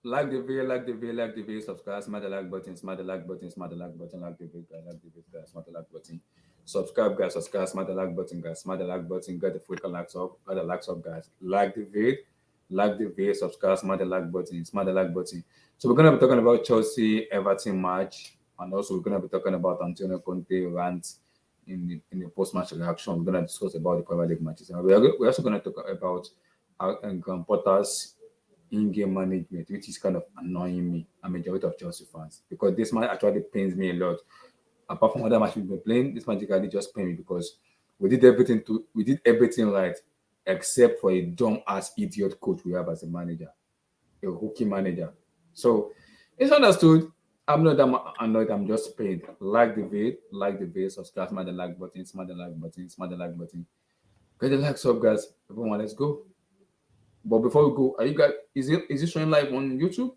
Like the video, like the video, like the video, subscribe, smash the like button, smash the like button, smash the like button, like the video, guys, like the video, guys, smash the like button. Subscribe, guys, subscribe, smash the like button, guys, smash the like button, get the freaking likes up, get the likes up, guys. Like the video, subscribe, smash the like button, smash the like button. So we're gonna be talking about Chelsea Everton match, and also we're gonna be talking about Antonio Conte rant in the post match reaction. We're gonna discuss about the Premier League matches, and we're also gonna talk about Graham Potter's in-game management, which is kind of annoying me and majority of Chelsea fans because this match actually pains me a lot. Apart from other matches we've been playing, this match actually just pains me because we did everything right except for a dumb ass idiot coach we have as a manager, a rookie manager. So it's understood. I'm not that annoyed. I'm just pained. Like the vid, subscribe, smash the like button, smash the like button, smash the like button. Get the likes up, guys. Everyone, let's go. But before we go, are you guys? Is it showing live on YouTube?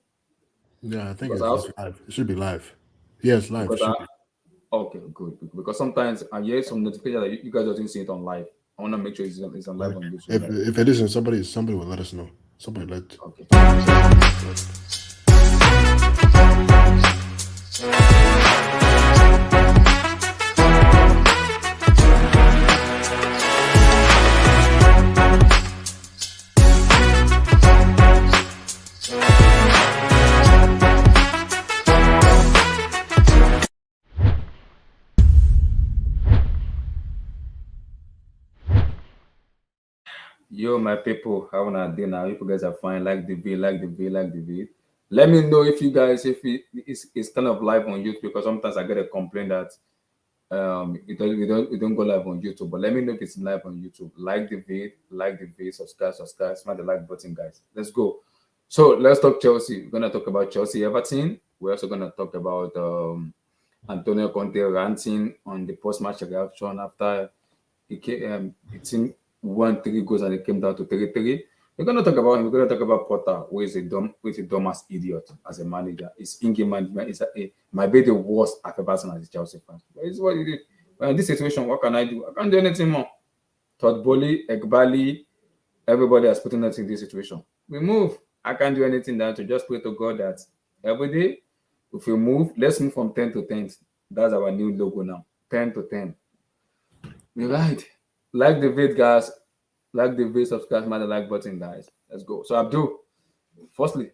Yeah, I think Because I it's also live. It should be live. Yeah, it's live. It because I should be. okay good because sometimes I hear some notification that you guys don't see it on live. I want to make sure it's on live Like, on YouTube. if Right? if it isn't, somebody will let us know. Somebody Okay. let us know. Yo, my people, how wanna do now? If you guys are fine, like the video, like the video, like the video. Let me know if you guys if it's kind of live on YouTube because sometimes I get a complaint that we don't go live on YouTube. But let me know if it's live on YouTube. Like the video, subscribe, smash the like button, guys. Let's go. So let's talk Chelsea. We're gonna talk about Chelsea Everton. We're also gonna talk about Antonio Conte ranting on the post-match reaction after the team won 3 goals and it came down to 3-3. We're gonna talk about him. We're gonna talk about Potter, who is a dumbass idiot as a manager. His in-game management is might be the worst I've ever seen as a Chelsea fan. But it's what it is. Well, in this situation, what can I do? I can't do anything more. Todd Bowley, Egbali, everybody has put in us in this situation. We move. I can't do anything than to just pray to God that every day, if we move, let's move from 10 to 10. That's our new logo now. 10 to 10. We're right. Like the vid, guys. Like the vid, subscribe, smash the like button, guys. Let's go. So, Abdul, firstly,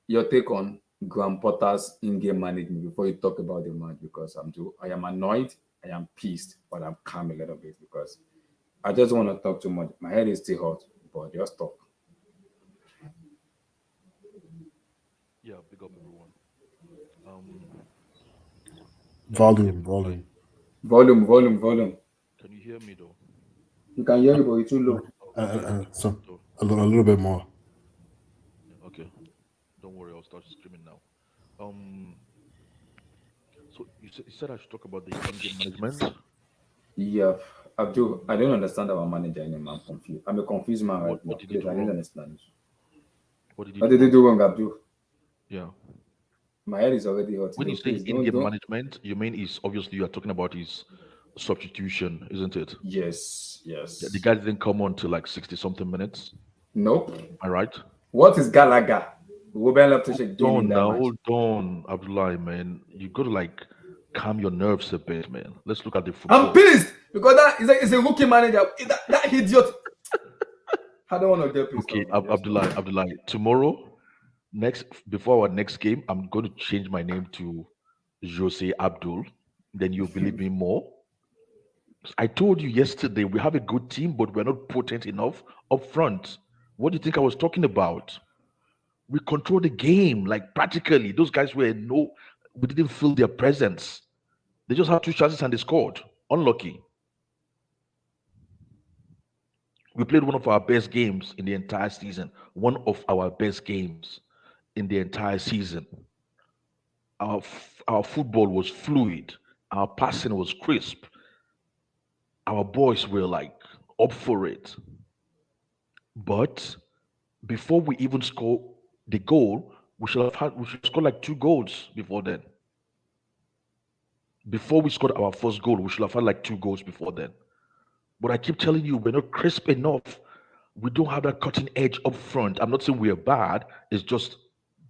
your take on Graham Potter's in-game management before you talk about the match because I am annoyed, I am pissed, but I'm calm a little bit because I just want to talk too much. My head is still hot, but just talk. Yeah, big up everyone. Um, yeah, can you hear Volume, me fine? volume. Volume. Can you hear me though? You can hear me, but it's too low. Okay, So so a little bit more. yeah, okay, don't worry, I'll start screaming now. Um, so you said I should talk about the in-game management. Yeah, Abdul, I don't understand our manager anymore. I'm confused. I'm a confused man What right what now. did he Please, do I need wrong? an explanation. What did he What do did they wrong? do wrong, Abdul? Yeah. My head is already hot. When you say Please don't in-game don't. management, you mean is obviously you are talking about his substitution, isn't it? Yes, Yeah, the yes. guy didn't come on till like 60 something minutes. Nope. Am I right? What is Gallagher? Ruben Loftus-Cheek doing in Don't that now, match? hold on, Abdullah, man. You got to like calm your nerves a bit, man. Let's look at the I'm football. pissed because that is like it's a rookie manager. That idiot. I don't want to get pissed Okay, off, man. Just stop. Abdullah, tomorrow, next before our next game, I'm going to change my name to Jose Abdul. Then you'll believe me more. I told you yesterday we have a good team, but we're not potent enough up front. What do you think I was talking about? We control the game, like practically. Those guys were no, we didn't feel their presence. They just had two chances and they scored. Unlucky. We played one of our best games in the entire season. One of our best games in the entire season. Our football was fluid. Our passing was crisp. Our boys were like up for it. But before we even score the goal, we should score like 2 goals before then. Before we scored our first goal, we should have had like 2 goals before then. But I keep telling you, we're not crisp enough. We don't have that cutting edge up front. I'm not saying we're bad. It's just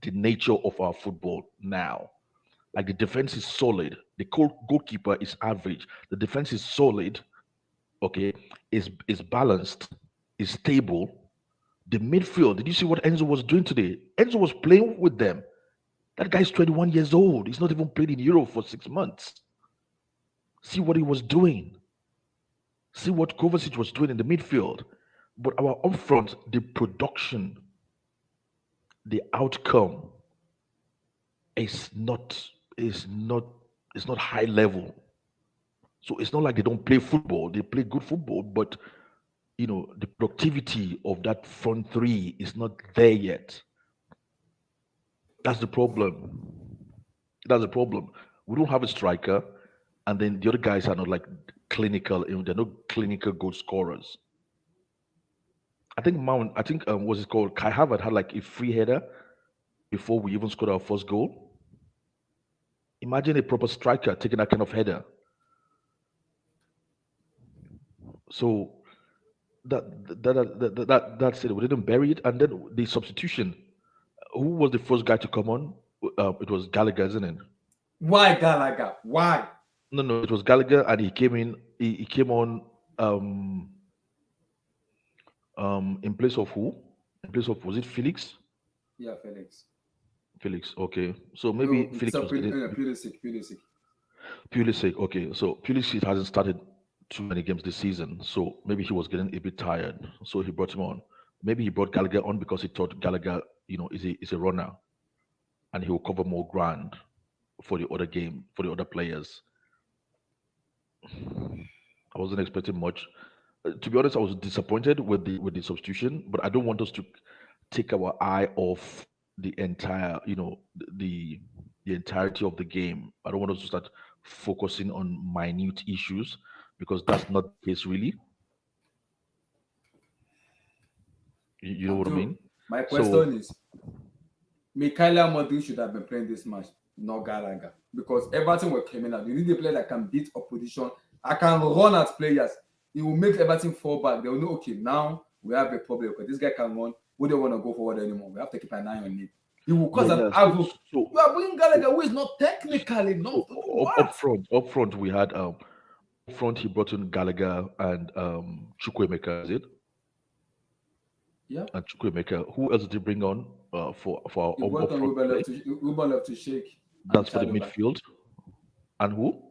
the nature of our football now. Like the defense is solid, the goalkeeper is average, the defense is solid, okay, is balanced, is stable. The midfield, did you see what Enzo was doing today? Enzo was playing with them. That guy's 21 years old. He's not even played in Europe for 6 months. See what he was doing. See what Kovacic was doing in the midfield. But our upfront, the production, the outcome is not is not is not high level. So it's not like they don't play football. They play good football, but the productivity of that front three is not there yet. That's the problem. That's the problem. We don't have a striker, and then the other guys are not like clinical. They're not clinical goal scorers. I think what's it called? Kai Havertz had like a free header before we even scored our first goal. Imagine a proper striker taking that kind of header. So that's it. We didn't bury it, and then the substitution. Who was the first guy to come on? It was Gallagher, isn't it? Why Gallagher? Why? No, it was Gallagher, and he came in. He came on in place of who? In place of, was it Felix? Yeah, Felix. Felix, okay. So maybe No, Felix was Pulisic. Pulisic, okay. So Pulisic hasn't started too many games this season, so maybe he was getting a bit tired. So he brought him on. Maybe he brought Gallagher on because he thought Gallagher, is a runner, and he will cover more ground for the other players. I wasn't expecting much. To be honest, I was disappointed with the substitution, but I don't want us to take our eye off the entire, the entirety of the game. I don't want us to start focusing on minute issues because that's not the case really. You know what I mean? My question is, Mykhailo Modric should have been playing this match, not Gallagher, because Everton were coming out. You need a player that can beat opposition. I can run at players. It will make Everton fall back. They will know, okay, now we have a problem because this guy can run. We don't want to go forward anymore. We have to keep an eye on him. He will cause an havoc. You are bringing Gallagher, who is not technically enough. Up front, we had up front he brought in Gallagher and Chukwuemeka, is it? Yeah. And Chukwuemeka. Who else did he bring on for our up front? Ruben left to shake. That's for the midfield. And who?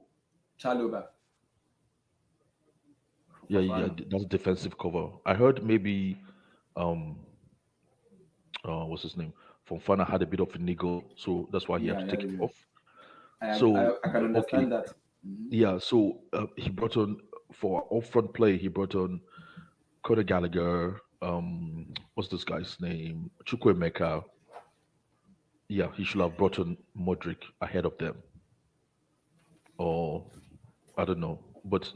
Chalobah. Yeah, that's defensive cover. I heard maybe what's his name? Fofana had a bit of a niggle, so that's why he had to take it off. I can understand that. Mm-hmm. Yeah, so he brought on for up front play. He brought on Conor Gallagher. What's this guy's name? Chukwuemeka. Yeah, he should have brought on Modric ahead of them, or I don't know, but.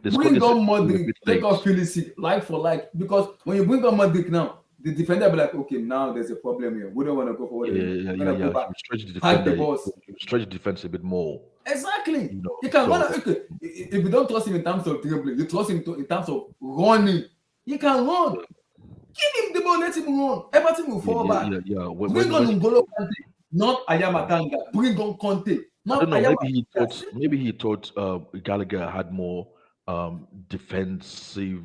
Bring on Modric, take off Pulisic, like for like, because when you bring on Modric now, the defender will be like, okay, now there's a problem here. We don't want to go forward. Yeah. He stretch the defender. Stretch the defense a bit more. Exactly. You can run. Okay. If you don't trust him in terms of dribbling, you trust him in terms of running. He can run. Give him the ball, let him run. Everything will fall back. Yeah. Bring on N'Golo Kante, not Ayamatanga. Bring on Conte. I don't know. Maybe he thought Gallagher had more defensive.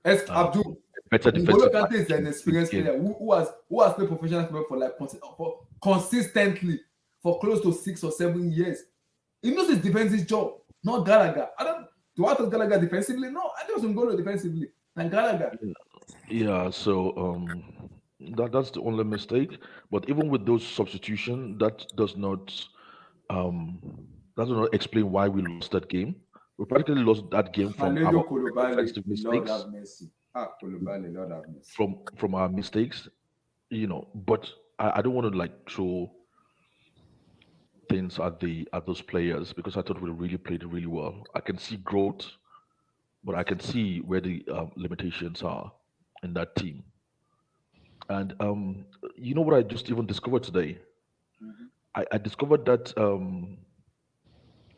Abdul. Better defensive. N'Golo Kante is an experienced player who has played professional football for like consistently for close to 6 or 7 years. He knows his defensive job, not Gallagher. Do I trust Gallagher defensively? No, I trust N'Golo defensively and Gallagher. Yeah, so that's the only mistake. But even with those substitutions, that does not explain why we lost that game. We practically lost that game from our defensive mistakes. From our mistakes, But I don't want to like throw things at those players because I thought we really played really well. I can see growth, but I can see where the limitations are in that team. And you know what I just even discovered today? Mm-hmm. I discovered that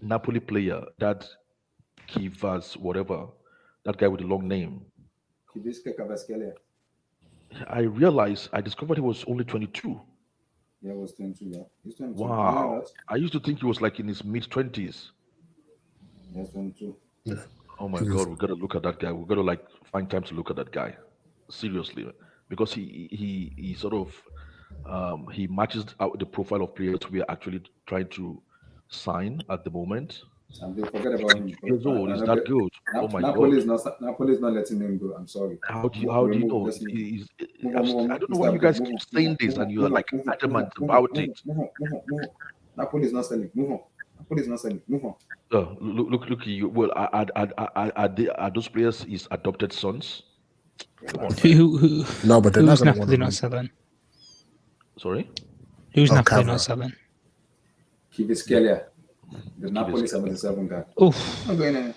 Napoli player, that Kivas, whatever, that guy with the long name. I discovered he was only 22. Yeah, it was 22. Yeah, he's 22. You know Wow. that? I used to think he was like in his mid-20s. Yes, 22. Yeah. Oh my He was God, we gotta look at that guy. We gotta like find time to look at that guy. Seriously, man. Because he sort of he matches out the profile of players we are actually trying to sign at the moment. And they forget about 22 him. years old is that good? Oh my God. Napoli is not letting him go. I'm sorry. How do you Remove. know? Just move. Move on. I'm Move on. I don't know why Mr. you Abdul, guys move keep on. Move on. saying this Move on. and you're Move on. like Move on. Move on. adamant Move on. about Move on. it. Move on. Move on. Move on. Napoli is not selling. Move on. Napoli is not selling. Move on. Look at you. Well, are those players his adopted sons? Come on, Relax. man. no, but they're not Who's gonna want Napoli to not lose. selling? Sorry? Who's Oh, Napoli Cavra. not selling? Kivaskelia, the Napoli Kivaskelia. 77 guy. Oof. Not going in. Yeah,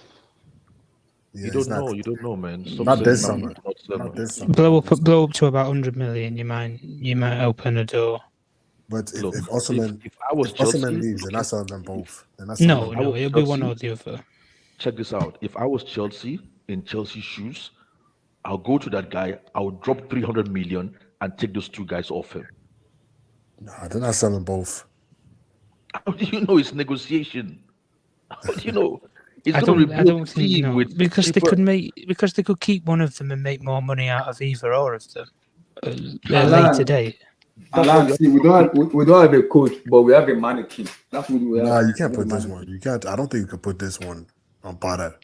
You he's don't not. know. You don't know, man. Stop Not saying this Napoli summer. is not selling. Not this summer. Blow up to about 100 million. You might open a door. But Look, if Osimhen if I was if Chelsea, Osimhen leaves, they're look, not selling them both. They're not selling No, them I both. no, was it'll be one Chelsea. or the other. Check this out. If I was Chelsea in Chelsea shoes, I'll go to that guy. I'll drop 300 million and take those two guys off him. Nah, they're not selling both. How do you know it's negotiation? How do you know? It's I going to don't rebuild the think team no, with because they cheaper. could keep one of them and make more money out of either or of them at a Alan, later date. That's why Alan, you see, we don't have a coach, but we have a mannequin. That's what we have. Nah, you can't We have a put this mannequin. one. You can't. I don't think you can put this one on Potter.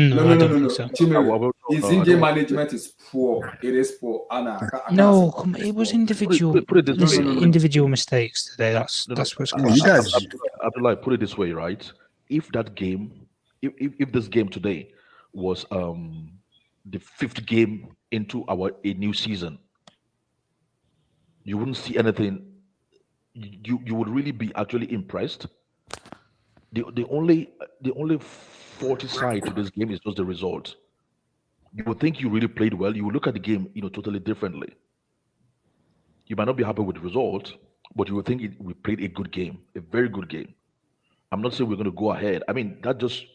No, I don't think so. Chimere, his I in-game don't- management is poor. It is poor. Anna, I can't No, support come on, this it was poor. individual. put it this listen, way. individual mistakes today. That's what's I mean, you cost. guys. Abdullah, put it this way, right? If that game, if this game today was the fifth game into a new season, you wouldn't see anything. You would really be actually impressed. The only faulty side to this game is just the result. You would think you really played well. You would look at the game, totally differently. You might not be happy with the result, but you would think we played a good game, a very good game. I'm not saying we're going to go ahead. I mean, that just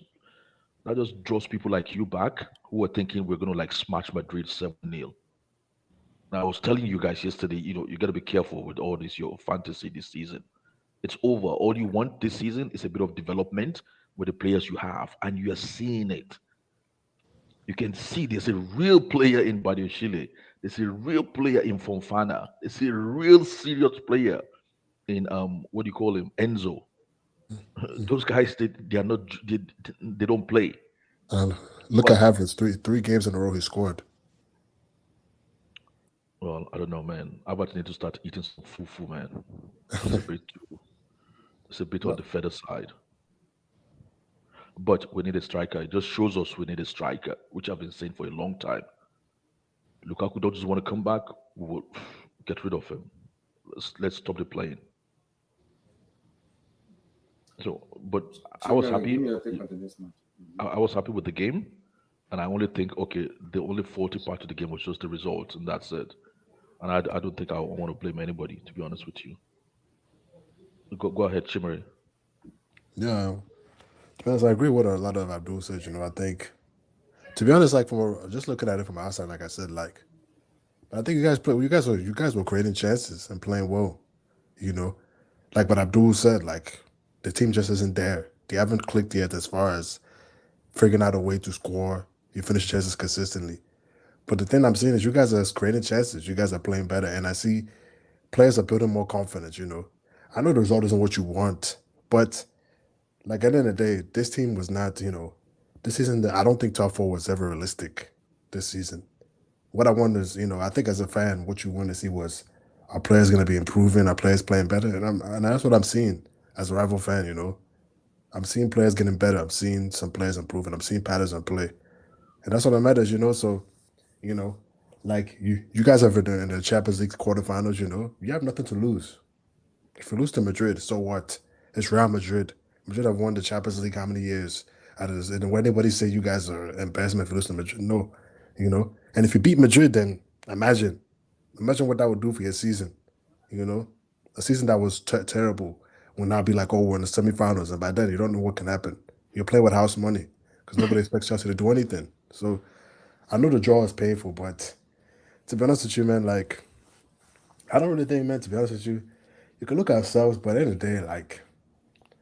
draws people like you back who are thinking we're going to like smash Madrid 7-0. Now, I was telling you guys yesterday, you got to be careful with all this your fantasy this season. It's over. All you want this season is a bit of development with the players you have, and you are seeing it. You can see there's a real player in Chile. There's a real player in Fonfana. There's a real serious player in what do you call him, Enzo. Those guys they are not they don't play. And look But at Havertz. Three games in a row he scored. well, I don't know, man. Albert need to start eating some fufu, man. It's a bit it's a bit on the feather side. But we need a striker. It just shows us we need a striker, which I've been saying for a long time. Lukaku don't just want to come back. We will get rid of him. Let's stop the playing. So, but I was Chimere, happy. give me your take on this match. I was happy with the game, and I only think okay, the only faulty part of the game was just the result, and that's it. And I don't think I want to blame anybody, to be honest with you. Go ahead, Chimere. Yeah. To be honest, I agree with a lot of Abdul said. I think, to be honest, like just looking at it from outside, like I said, like, I think you guys were creating chances and playing well. Like what Abdul said, like the team just isn't there. They haven't clicked yet as far as figuring out a way to score. You finish chances consistently. But the thing I'm seeing is you guys are creating chances. You guys are playing better, and I see players are building more confidence. I know the result isn't what you want, but like at the end of the day, this team was not. This season. I don't think top four was ever realistic this season. What I want is, I think as a fan, what you want to see was our players going to be improving, our players playing better, and that's what I'm seeing as a rival fan. I'm seeing players getting better. I'm seeing some players improving. I'm seeing patterns in play, and that's what matters. So, you know, like you guys have in the Champions League quarterfinals. You have nothing to lose. If you lose to Madrid, so what? It's Real Madrid. Madrid have won the Champions League how many years? And when anybody say you guys are embarrassment for losing to Madrid, no, And if you beat Madrid, then imagine what that would do for your season. A season that was terrible will now be like, oh, we're in the semifinals, and by then you don't know what can happen. You play with house money because nobody expects Chelsea to do anything. So I know the draw is painful, but to be honest with you, man, like I don't really think, man, to be honest with you, you can look at subs, but at the end of the day, like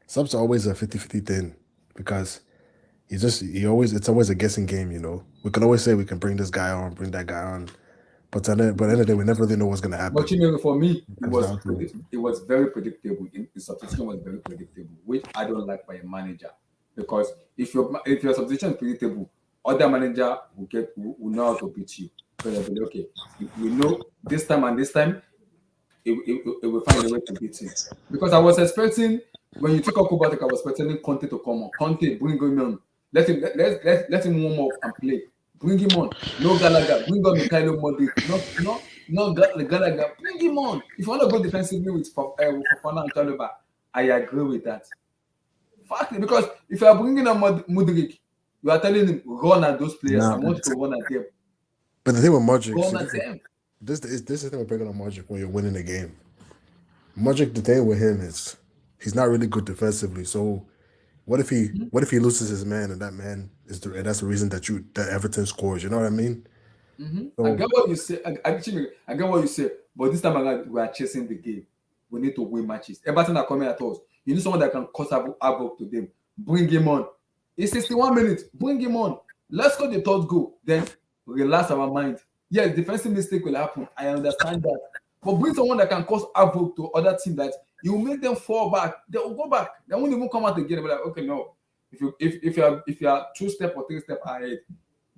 subs are always a 50-50 thing because it's always a guessing game, you know. We can always say we can bring this guy on, bring that guy on, but at the end of the day, we never really know what's gonna happen. But you know, for me, it Comes down to it. was very predictable. The substitution was very predictable, which I don't like by a manager, because if your substitution is predictable, other manager will know how to beat you. So they'll be like, okay, we know this time and this time it will find a way to beat him. Because I was expecting, when you took up Kubatek, I was expecting Conte to come on. Conte, bring him on. Let him warm up and play. Bring him on. No Gallagher. Bring on Mikhailo Modric. No Gallagher. Bring him on. If you want to go defensively with Fofana and Chalobah, I agree with that. Fuck it, because if you are bringing on Modric, you are telling him run at those players. I want to run at them. But the thing with Modric, Run at them. this is the thing with bringing on Modric when you're winning the game. Modric, the thing with him is he's not really good defensively. So what if he loses his man, and that man is that's the reason that Everton scores? You know what I mean? So, I get what you say. I get what you say. But this time around, we are chasing the game. We need to win matches. Everton are coming at us. You need someone that can cause havoc to them. Bring him on. It's 61 minutes. Bring him on. Let's go the third goal. Then relax our mind. Yes, defensive mistake will happen. I understand that. But bring someone that can cause havoc to other teams, that you will make them fall back. They will go back. They won't even come out again. They'll be like, okay, no. If you are 2 steps or 3 steps ahead,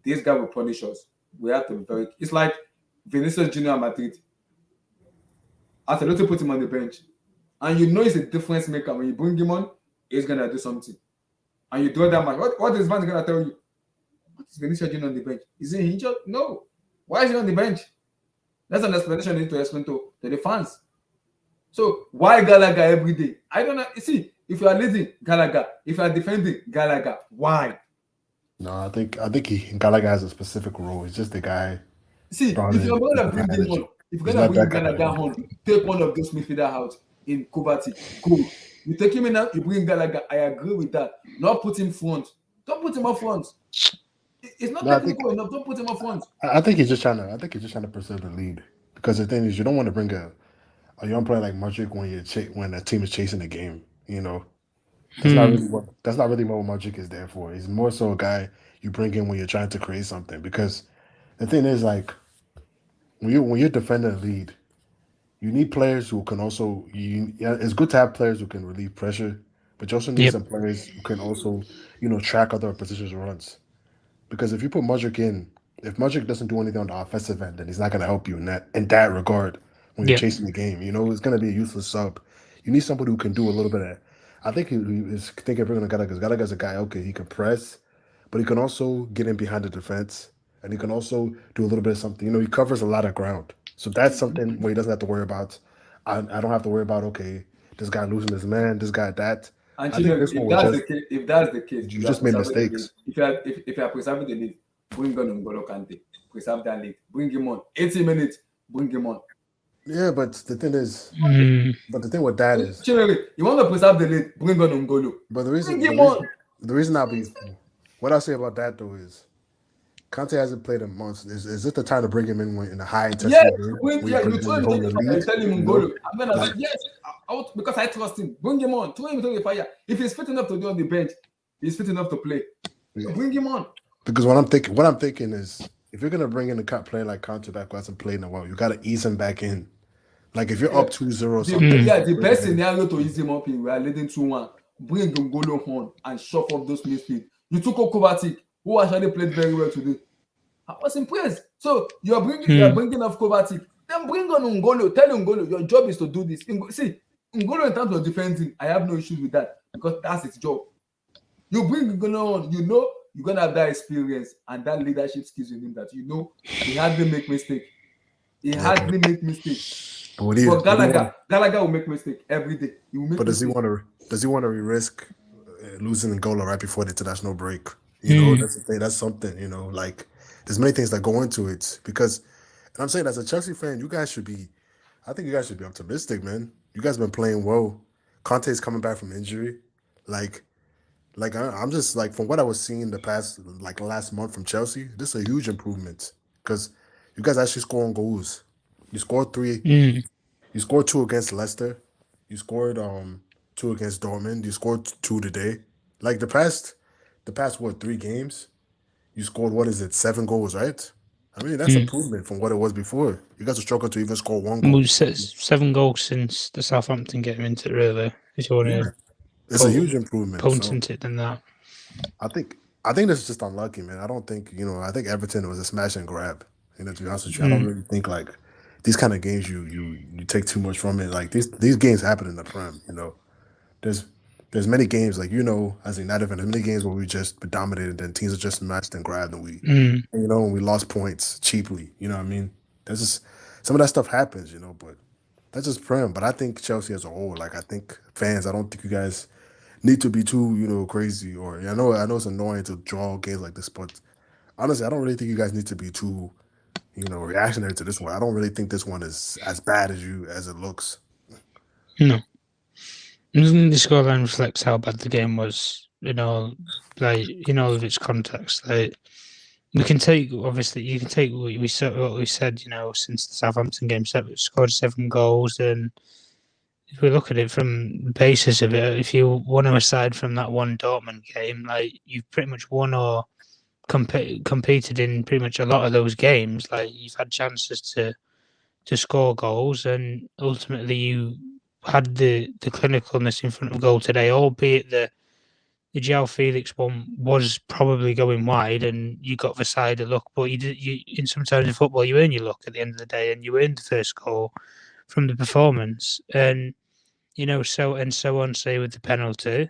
this guy will punish us. We have to be very. It's like Vinicius Junior at Madrid. Ancelotti put him on the bench, and you know he's a difference maker. When you bring him on, he's gonna do something. And you do that match. What is Van gonna tell you? What is Vinicius Junior on the bench? Is he injured? No. Why is he on the bench? That's an explanation you need to explain to the fans. So why Gallagher every day? I don't know. You see, if you are leading, Gallagher. If you are defending, Gallagher. Why? No, I think Gallagher has a specific role. He's just the guy. See, if you're going to bring him on, if you're going to bring Gallagher on, take one of those midfielders out in Kovacic. Cool. You take him in now, you bring Gallagher. I agree with that. Not put him front. Don't put him up front. It's not technical enough. Don't put him up front. I think he's just trying to preserve the lead, because the thing is, you don't want to bring a young player like Modric when a team is chasing the game. You know, that's not really what Modric is there for. He's more so a guy you bring in when you're trying to create something. Because the thing is, like, when you're defending a lead, you need players who can also. It's good to have players who can relieve pressure, but you also need some players who can also, track other positions runs. Because if you put Modric in, if Modric doesn't do anything on the offensive end, then he's not going to help you in that regard when you're chasing the game. It's going to be a useless sub. You need somebody who can do a little bit of. I think he's thinking of bringing Gallagher, because Gallagher's a guy. Okay, he can press, but he can also get in behind the defense, and he can also do a little bit of something. He covers a lot of ground, so that's something where he doesn't have to worry about. I don't have to worry about, okay, this guy losing his man, this guy that. And if that's the case, you just made mistakes. If you are preserving the lead, bring on N'Golo Kante, preserve that lead, bring him on. 80 minutes, bring him on. Yeah, but the thing is, but the thing with that is, you want to preserve the lead, bring on N'Golo. But the reason I'll be, what I say about that though is, Conte hasn't played in months. Is it the time to bring him in a high intensity game? You told him N'Golo. I'm gonna say yes, because I trust him. Bring him on. Throw him to the fire. If he's fit enough to do on the bench, he's fit enough to play. So bring him on. Because what I'm thinking is, if you're gonna bring in a player like Conte back who hasn't played in a while, you gotta ease him back in. Like if you're up 2-0 something. The best scenario to ease him up in, we are leading 2-1. Bring N'Golo on and shove up those midfield. You took Kovacic, who actually played very well today. I was impressed. So you're bringing up Kovacic. Then bring on N'Golo. Tell N'Golo your job is to do this. See, N'Golo in terms of defending, I have no issues with that, because that's his job. You bring N'Golo on, you're gonna have that experience and that leadership skills in him, that he hardly make mistake. But Gallagher will make mistake every day. He will make but does he want to risk losing N'Golo right before the international break? That's the thing. That's something. Like, there's many things that go into it. Because, and I'm saying, as a Chelsea fan, I think you guys should be optimistic, man. You guys have been playing well. Conte's coming back from injury. Like I'm just like, from what I was seeing last month from Chelsea, this is a huge improvement, because you guys actually scoring goals. You scored 3. You scored 2 against Leicester. You scored 2 against Dortmund. You scored 2 today. Like the past what 3 games? You scored what is it 7 goals, right? I mean that's improvement from what it was before. You guys are struggling to even score 1 goal. We've set 7 goals since the Southampton game into it, really. If you want Yeah, to it's a put huge improvement. So potent it than that. I think this is just unlucky, man. I don't think I think Everton was a smash and grab. To be honest with you, I don't really think like these kind of games you take too much from it. Like these games happen in the Prem. There's there's many games like as a United fan, there's many games where we just been dominated and teams are just smashed and grabbed and and we lost points cheaply. You know what I mean? There's just some of that stuff happens, but that's just Prem. But I think Chelsea as a whole, like I think fans, I don't think you guys need to be too, crazy or I know it's annoying to draw games like this, but honestly, I don't really think you guys need to be too, reactionary to this one. I don't really think this one is as bad as it looks. No. The scoreline reflects how bad the game was, in all of its context. Like, you can take what we said, since the Southampton game, scored 7 goals, and if we look at it from the basis of it, if you want to aside from that one Dortmund game, like you've pretty much won or competed in pretty much a lot of those games. Like you've had chances to score goals, and ultimately you had the clinicalness in front of goal today, albeit the João Felix one was probably going wide, and you got the side of luck. But in sometimes in football, you earn your luck at the end of the day, and you earned the first goal from the performance, and so on. Say with the penalty,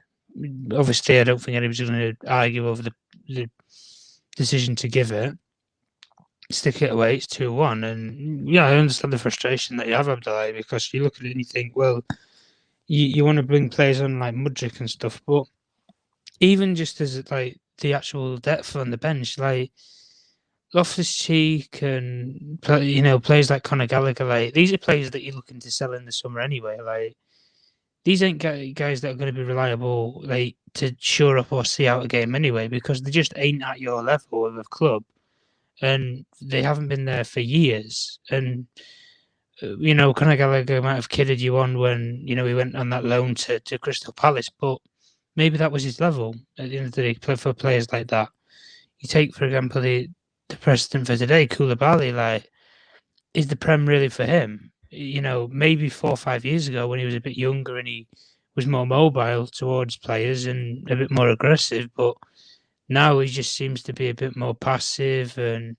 obviously, I don't think anybody's going to argue over the decision to give it. Stick it away. It's 2-1, and yeah, I understand the frustration that you have, Abdullah, because you look at it and you think, well, you want to bring players on like Mudryk and stuff, but even just as like the actual depth on the bench, like Loftus-Cheek and players like Conor Gallagher, like these are players that you're looking to sell in the summer anyway. Like these ain't guys that are going to be reliable, like to shore up or see out a game anyway, because they just ain't at your level of club, and they haven't been there for years. And Conor Gallagher might have kidded you on when he went on that loan to Crystal Palace, but maybe that was his level at the end of the day for players like that. You take, for example, the precedent for today, Koulibaly, like, is the Prem really for him? Maybe 4 or 5 years ago when he was a bit younger and he was more mobile towards players and a bit more aggressive, but now he just seems to be a bit more passive. And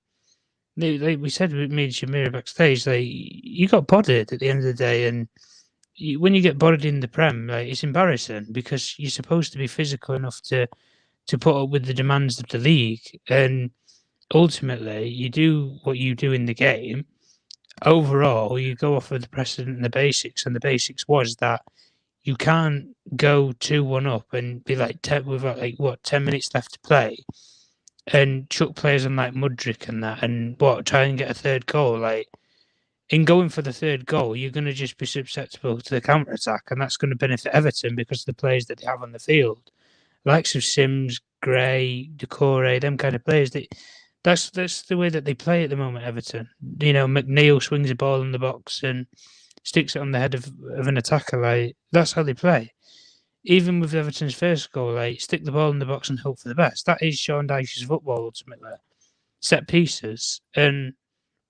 like we said with me and Shamira backstage, like you got bodied at the end of the day, and when you get bodied in the Prem, like, it's embarrassing because you're supposed to be physical enough to put up with the demands of the league, and ultimately you do what you do in the game. Overall, you go off of the precedent and the basics, and the basics was that you can't go 2-1 up and be like with 10 minutes left to play and chuck players on like Mudryk and that, and try and get a third goal. Like, in going for the third goal, you're going to just be susceptible to the counter attack, and that's going to benefit Everton because of the players that they have on the field, likes of Sims, Gray, Decore, them kind of players. That's the way that they play at the moment. Everton, McNeil swings a ball in the box and sticks it on the head of an attacker. Like, that's how they play. Even with Everton's first goal, like, stick the ball in the box and hope for the best. That is Sean Dyche's football ultimately. Set pieces. And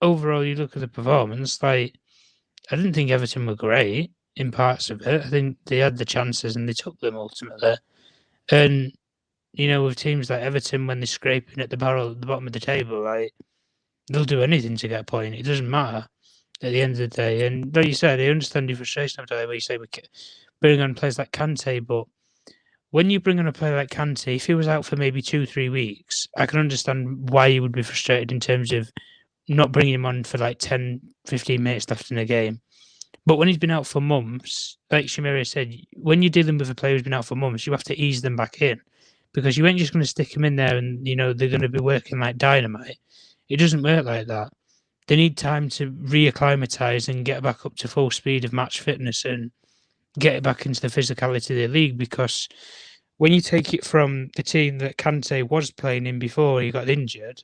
overall, you look at the performance, like, I didn't think Everton were great in parts of it. I think they had the chances and they took them ultimately. And, with teams like Everton, when they're scraping at the bottom of the table, like, they'll do anything to get a point. It doesn't matter at the end of the day. And like you said, I understand your frustration of the way you say we bring on players like Conte, but when you bring on a player like Conte, if he was out for maybe 2-3 weeks, I can understand why you would be frustrated in terms of not bringing him on for like 10, 15 minutes left in a game. But when he's been out for months, like Shamira said, when you're dealing with a player who's been out for months, you have to ease them back in because you ain't just going to stick them in there and, they're going to be working like dynamite. It doesn't work like that. They need time to reacclimatise and get back up to full speed of match fitness and get it back into the physicality of the league, because when you take it from the team that Kante was playing in before he got injured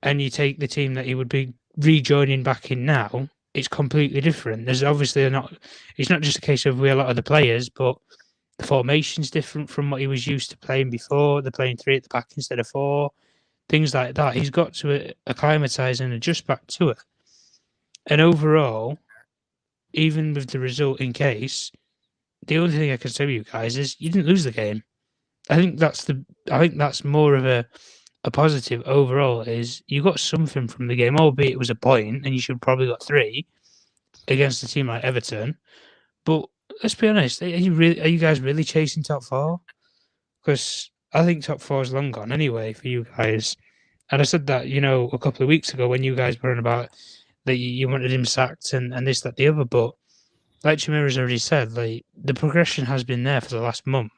and you take the team that he would be rejoining back in now, it's completely different. There's obviously it's not just a case of a lot of the players, but the formation's different from what he was used to playing before. They're playing 3 at the back instead of 4. Things like that. He's got to acclimatise and adjust back to it. And overall, even with the result in case, the only thing I can tell you guys is you didn't lose the game. I think that's more of a positive overall. Is you got something from the game, albeit it was a point, and you should probably got 3 against a team like Everton. But let's be honest, are you guys really chasing top 4? Because I think top 4 is long gone anyway for you guys. And I said that, a couple of weeks ago when you guys were on about that you wanted him sacked and this, that, the other. But like Chamira's already said, like the progression has been there for the last month.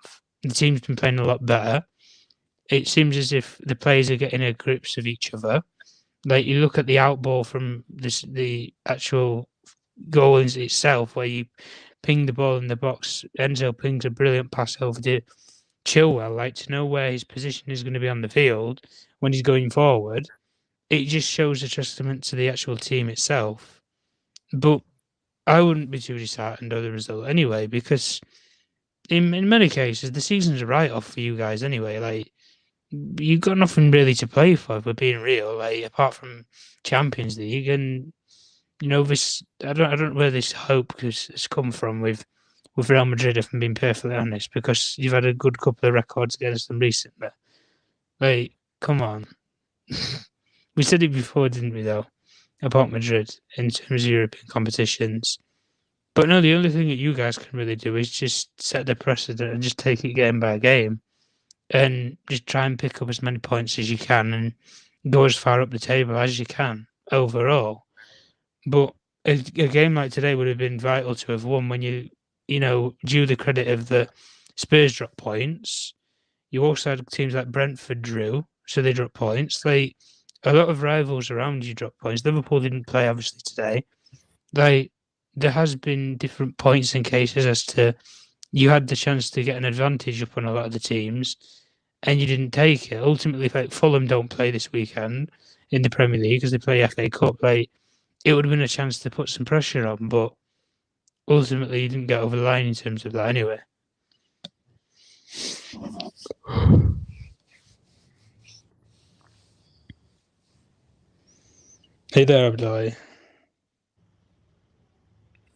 The team's been playing a lot better. It seems as if the players are getting a grips of each other. Like you look at the outball from the actual goal itself, where you ping the ball in the box. Enzo pings a brilliant pass over to Chilwell, like to know where his position is going to be on the field when he's going forward. It just shows a testament to the actual team itself. But I wouldn't be too disheartened over the result anyway, because in many cases the season's a write-off for you guys anyway. Like you've got nothing really to play for, if we're being real. Like apart from Champions League, and this. I don't know where this hope has come from with Real Madrid, if I'm being perfectly honest, because you've had a good couple of records against them recently. Like, come on. We said it before, didn't we, though, about Madrid in terms of European competitions. But no, the only thing that you guys can really do is just set the precedent and just take it game by game and just try and pick up as many points as you can and go as far up the table as you can overall. But a game like today would have been vital to have won when you due the credit of the Spurs drop points. You also had teams like Brentford drew, so they dropped points. Like a lot of rivals around you dropped points. Liverpool didn't play obviously today. Like there has been different points and cases as to you had the chance to get an advantage up on a lot of the teams, and you didn't take it. Ultimately, like Fulham don't play this weekend in the Premier League because they play FA Cup. Like it would have been a chance to put some pressure on, but ultimately you didn't get over the line in terms of that anyway. Hey there, Abdullah.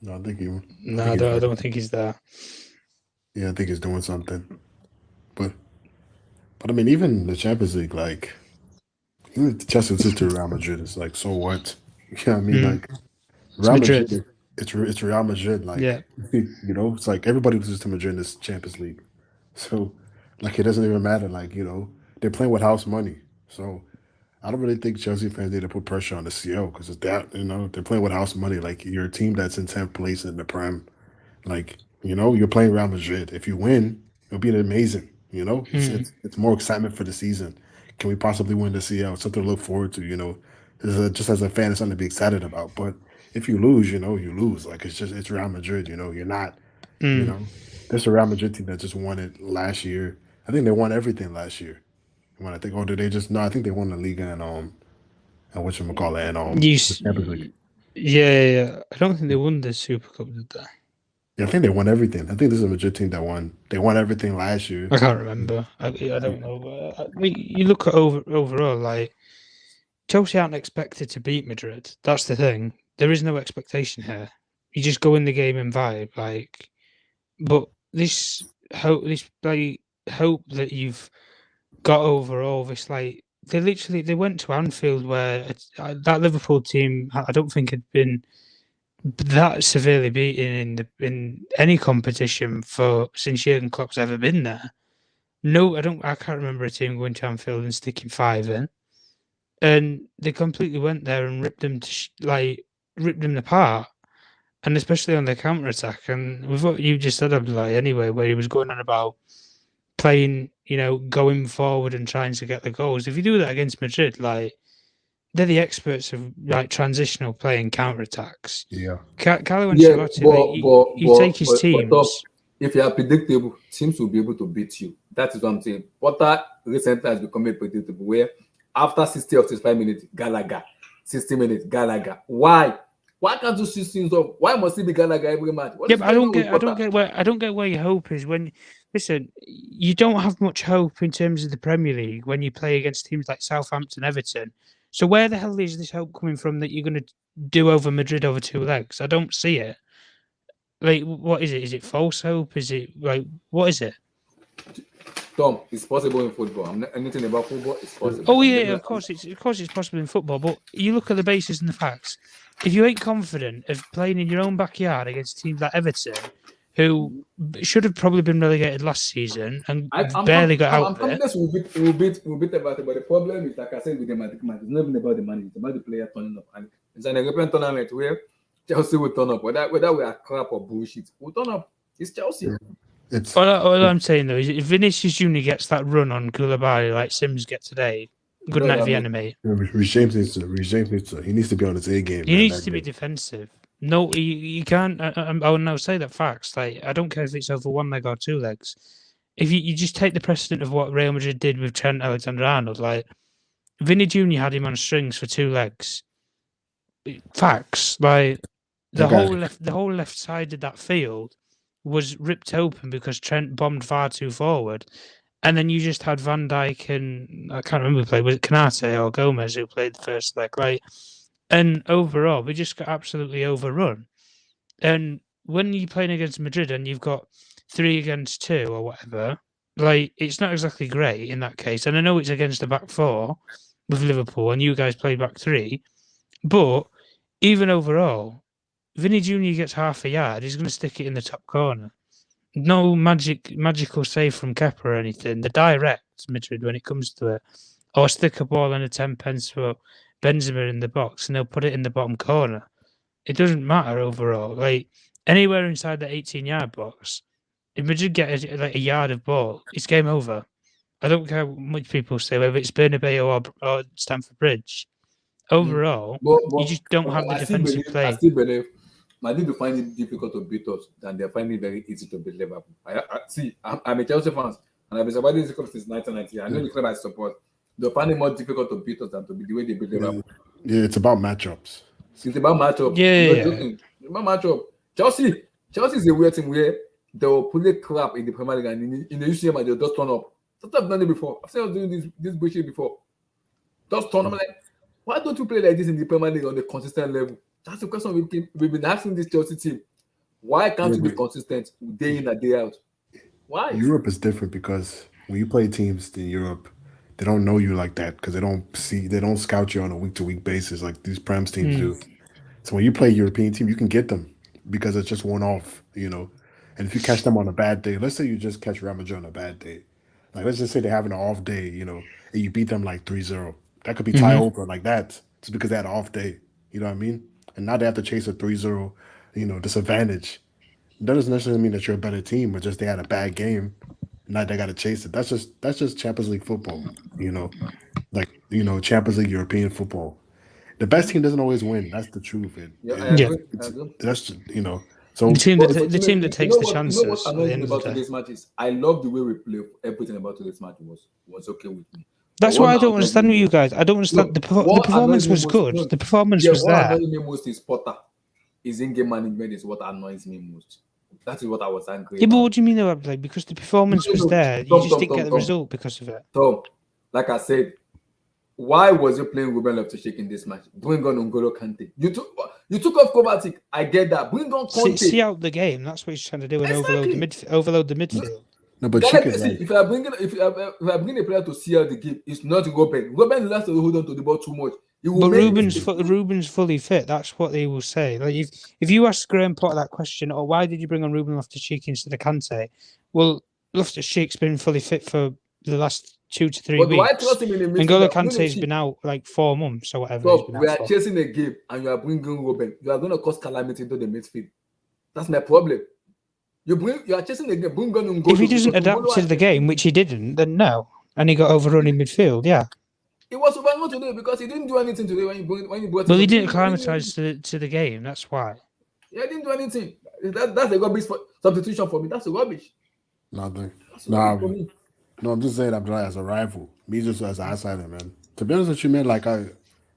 No, I think he. No, I don't think he's there. Yeah, I think he's doing something. But I mean, even the Champions League, like even the Chelsea to Real Madrid, it's like, so what? You know what I mean? Like Real Madrid, it's Real Madrid. Like it's like everybody loses to Madrid in this Champions League. So like it doesn't even matter. Like they're playing with house money. So I don't really think Chelsea fans need to put pressure on the CL because it's that they're playing with house money. Like you're a team that's in 10th place in the Prem. Like you're playing Real Madrid. If you win, it'll be amazing. It's more excitement for the season. Can we possibly win the CL? It's something to look forward to. Just as a fan, it's something to be excited about. But if you lose, you lose. Like it's Real Madrid. You're not. There's a Real Madrid team that just won it last year. I think they won everything last year. When I think, did they just? No, I think they won the Liga and whatchamacallit and the Champions League. Yeah. I don't think they won the Super Cup, did they? Yeah, I think they won everything. I think this is a Madrid team that won. They won everything last year. I can't remember. I don't know. You look at overall, like Chelsea aren't expected to beat Madrid. That's the thing. There is no expectation here. You just go in the game and vibe, like. But this hope that you've got overall, this like they went to Anfield where that Liverpool team I don't think had been that severely beaten in any competition since Jurgen Klopp's ever been there. No, I can't remember a team going to Anfield and sticking 5 in, and they completely went there and ripped them apart. And especially on the counter attack, and with what you just said, Abdullah, anyway, where he was going on about playing, going forward and trying to get the goals. If you do that against Madrid, like they're the experts of like transitional play and counter attacks. Yeah. Carlo Ancelotti, you take his teams. If you are predictable, teams will be able to beat you. That is what I'm saying. Potter recently has become a predictable where after 60 or 65 minutes, Gallagher, 60 minutes, Gallagher. Why? Why can't you see things up? Why must he be Gallagher every match? What Yeah, is but I going don't on get, with Potter? I don't get where your hope is when. Listen, you don't have much hope in terms of the Premier League when you play against teams like Southampton, Everton. So where the hell is this hope coming from that you're going to do over Madrid over 2 legs? I don't see it. Like, what is it? Is it false hope? Is it like what is it? Tom, it's possible in football. I'm not anything about football. It's possible. Oh yeah, of course it's possible in football, but you look at the basis and the facts. If you ain't confident of playing in your own backyard against teams like Everton, who should have probably been relegated last season and barely got out I'm of it. confident we'll beat Everton, but the problem is, like I said, with the Magic Man, it's not even about the money, it's about the player turning up. And it's an European tournament where Chelsea will turn up, whether we are crap or bullshit, we'll turn up. It's Chelsea. It's All I'm saying though is if Vinicius Junior gets that run on Koulibaly like Sims get today, good night Vienna, mate. James needs to. He needs to be on his A game. He needs to be defensive. No, you can't. I will now say that facts. Like I don't care if it's over 1 leg or 2 legs. If you just take the precedent of what Real Madrid did with Trent Alexander-Arnold, like Vinny Junior had him on strings for 2 legs. Facts. Like the whole left side of that field was ripped open because Trent bombed far too forward. And then you just had Van Dijk and I can't remember who played, was it Conte or Gomez who played the first leg? Like, and overall, we just got absolutely overrun. And when you're playing against Madrid and you've got 3 against 2 or whatever, like it's not exactly great in that case. And I know it's against the back 4 with Liverpool, and you guys played back 3, but even overall, Vinny Junior gets half a yard, he's going to stick it in the top corner. No magical save from Kepa or anything. The direct Madrid when it comes to it, or stick a ball in a 10 pence for Benzema in the box, and they'll put it in the bottom corner. It doesn't matter overall. Like anywhere inside the 18-yard box, if Madrid get a yard of ball, it's game over. I don't care what much people say, whether it's Bernabeu or Stamford Bridge. Overall, you just don't have the defensive play. I still believe Madrid will find it difficult to beat us than they find it very easy to beat Liverpool. I'm a Chelsea fan, and I've been supporting this club since 1990. I know the club I support. They'll find it more difficult to beat us than to be the way they beat Liverpool. Yeah, it's about matchups. It's about matchup. Yeah. It's about matchup. Chelsea is a weird team where they will play crap in the Premier League and in the UCM they'll just turn up. I've done it before. I've seen us doing this bullshit before. Just turn up. Like, why don't you play like this in the Premier League on a consistent level? That's the question we've been asking this Chelsea team. Why can't you be consistent day in and day out? Why? Europe is different because when you play teams in Europe, they don't know you like that because they don't scout you on a week-to-week basis like these Prem teams do. So when you play a European team, you can get them because it's just one-off, you know. And if you catch them on a bad day, let's say you just catch Real Madrid on a bad day. Like, let's just say they're having an off day, you know, and you beat them like 3-0. That could be tie over like that just because they had an off day. You know what I mean? And now they have to chase a 3-0, you know, disadvantage. That doesn't necessarily mean that you're a better team, but just they had a bad game. Now they got to chase it. That's just Champions League football, you know, like, you know, Champions League European football. The best team doesn't always win. That's the truth. That's just, you know. So the team that takes the chances. You know what annoys me about today's match is I love the way we play. Everything about today's match was okay with me. That's why I don't understand you guys. I don't understand. The performance was good. The performance was there. What annoys me most is Potter. His in-game management is what annoys me most. That is what I was angry about. But what do you mean though? Like, because the performance was there, you just didn't get the result because of it. Tom, like I said, why was you playing Ruben Loftus-Cheek in this match? Bring on N'Golo Kante. You took off Kovacic. I get that. Bring on Conte. See out the game. That's what he's trying to do and overload the midfield. No, but if I bring a player to see out the game, it's not Ruben. Ruben likes to hold on to the ball too much. But Ruben's fully fit. That's what they will say. Like if you ask Graham Potter that question, or why did you bring on Ruben Loftus-Cheek instead of Kante? Well, Loftus-Cheek's been fully fit for the last 2 to 3 weeks. Why trust him in the midfield? N'Golo Kante's been out like 4 months or whatever. So we are chasing a game, and you are bringing Ruben. You are going to cause calamity into the midfield. That's my problem. You are chasing a game. Bring on N'Golo. If he doesn't adapt to the game, which he didn't, then no. And he got overrun in midfield. Yeah. It was Ruben today because he didn't do anything today when he brought. Well, he didn't acclimatise to the game. That's why. Yeah, he didn't do anything. That's a rubbish substitution for me. That's a rubbish. Nothing. No, I'm just saying Abdullah as a rival. Me just as an outsider, man. To be honest with you, man, like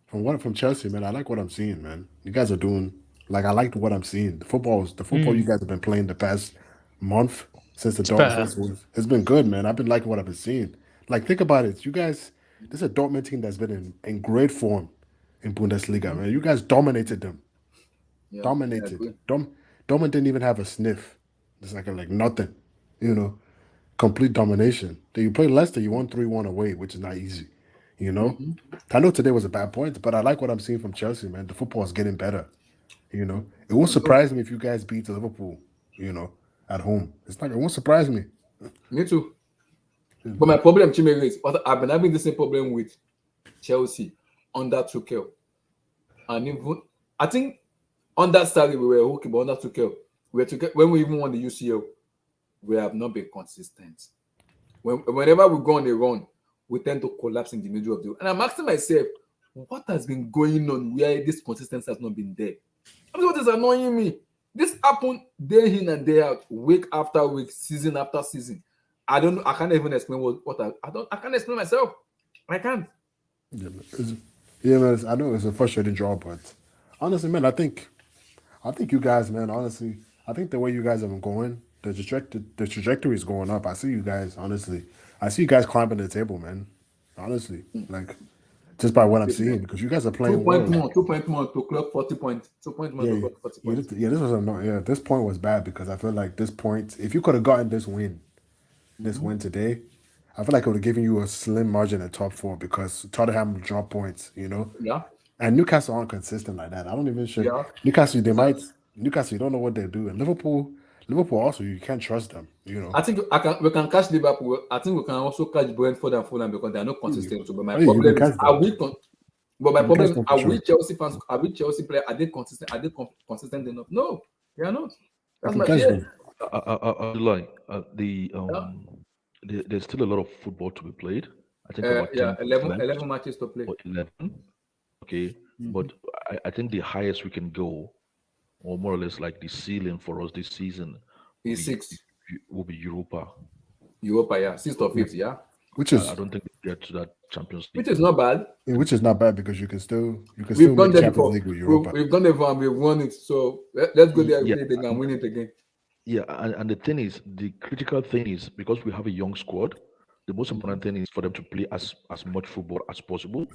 from Chelsea, man, I like what I'm seeing, man. You guys are doing Like I liked what I'm seeing. The football you guys have been playing the past month since the It's Dortmund better. festival, it's been good, man. I've been liking what I've been seeing. Like think about it, you guys. This is a Dortmund team that's been in great form in Bundesliga, man. You guys dominated them, Yeah, I dominated. agree. Dortmund didn't even have a sniff. It's like nothing, you know, complete domination. Then you play Leicester, you won 3-1 away, which is not easy, you know. I know today was a bad point, but I like what I'm seeing from Chelsea, man. The football is getting better. It won't Let's go. surprise me if you guys beat Liverpool, you know, at home. It won't surprise me. Me too. But my problem, Chimere, is what I've been having the same problem with Chelsea under Tuchel. And even I think on that Saturday we were okay, but under Tuchel, when we even won the UCL, we have not been consistent. Whenever we go on a run, we tend to collapse in the middle of the. And I'm asking myself, what has been going on where this consistency has not been there? I mean, what is annoying me? This happened day in and day out, week after week, season after season. I don't know. I can't even explain what I don't. I can't explain myself. I can't. Yeah, man. Yeah, man. I know it's a frustrating draw, but honestly, man, I think you guys, man. Honestly, I think the way you guys have been going, the trajectory is going up. I see you guys. Honestly, I see you guys climbing the table, man. Honestly, like just by what I'm seeing, because you guys are Two playing well. point Like, more, 2 point more to clock 40 points. 2 point more yeah, to yeah, clock 40 yeah. points. This was this point was bad because I feel like this point, if you could have gotten this win today, I feel like it would have given you a slim margin in top four because Tottenham dropped points, Yeah, and Newcastle aren't consistent like that. I don't even sure yeah. Newcastle. They might Exactly. Newcastle. You don't know what they do, and Liverpool also you can't trust them. I think we can catch Liverpool. I think we can also catch Brentford and Fulham because they are not You, consistent. But my oh, yeah, you can problem is, catch them. but my You can problem catch is, them for are we sure. Chelsea fans? Are we Chelsea players? Are they consistent? Are they consistent enough? No, they are not. You That's can my catch fear. them. Like Yeah, there's still a lot of football to be played. I think about 10 yeah. games 11, left 11 matches to play. or 11. Okay, but I think the highest we can go, or more or less like the ceiling for us this season, will Is be six. Europa. Europa, yeah, sixth or Yeah. fifth, yeah. Which I is don't think we get to that Champions Which League. is not bad. which is not bad because you can still We've gone make there Champions before. League with Europa. We've gone there before and we've won it. So let's go there and Yeah, play it again and win it again. yeah, and the thing is, the critical thing is because we have a young squad. The most important thing is for them to play as much football as possible.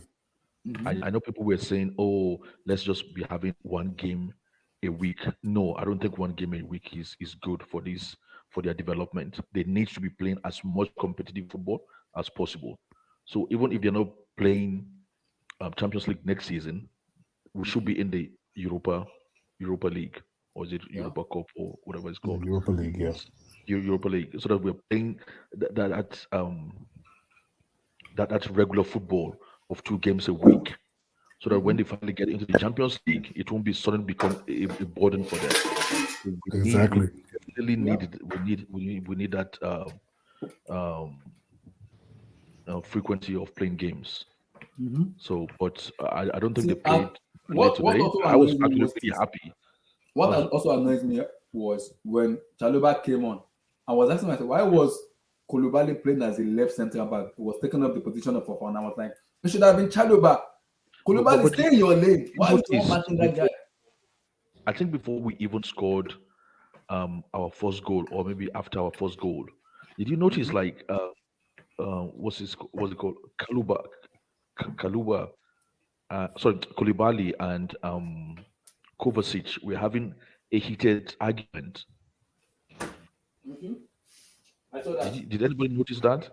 I know people were saying, "Oh, let's just be having one game a week." No, I don't think one game a week is good for this for their development. They need to be playing as much competitive football as possible. So even if they're not playing Champions League next season, we should be in the Europa League, or is it Yeah. Europa Cup or whatever it's Yeah, called? Europa League, yeah. Yes, Europa League, so that we're playing that regular football of 2 games a week, so that when they finally get into the Champions League, it won't be suddenly become a burden for them. We Exactly. definitely Yeah. need it. We need that um, frequency of playing games. So, but I don't think they See, and played what today. also I was annoys me actually most really is happy. what I was also annoys me was when Chaluba came on. I was asking myself, why was Koulibaly playing as a left centre back? He was taking up the position of Fofana. I was like, it should have been Chaluba. Koulibaly, but stay in your lane. you Why are you the one noticed matching that guy? before, I think before we even scored our first goal, or maybe after our first goal, did you notice like what's it called, Kaluba, sorry, Koulibaly and Kovacic, we're having a heated argument. I saw that. Did anybody notice that?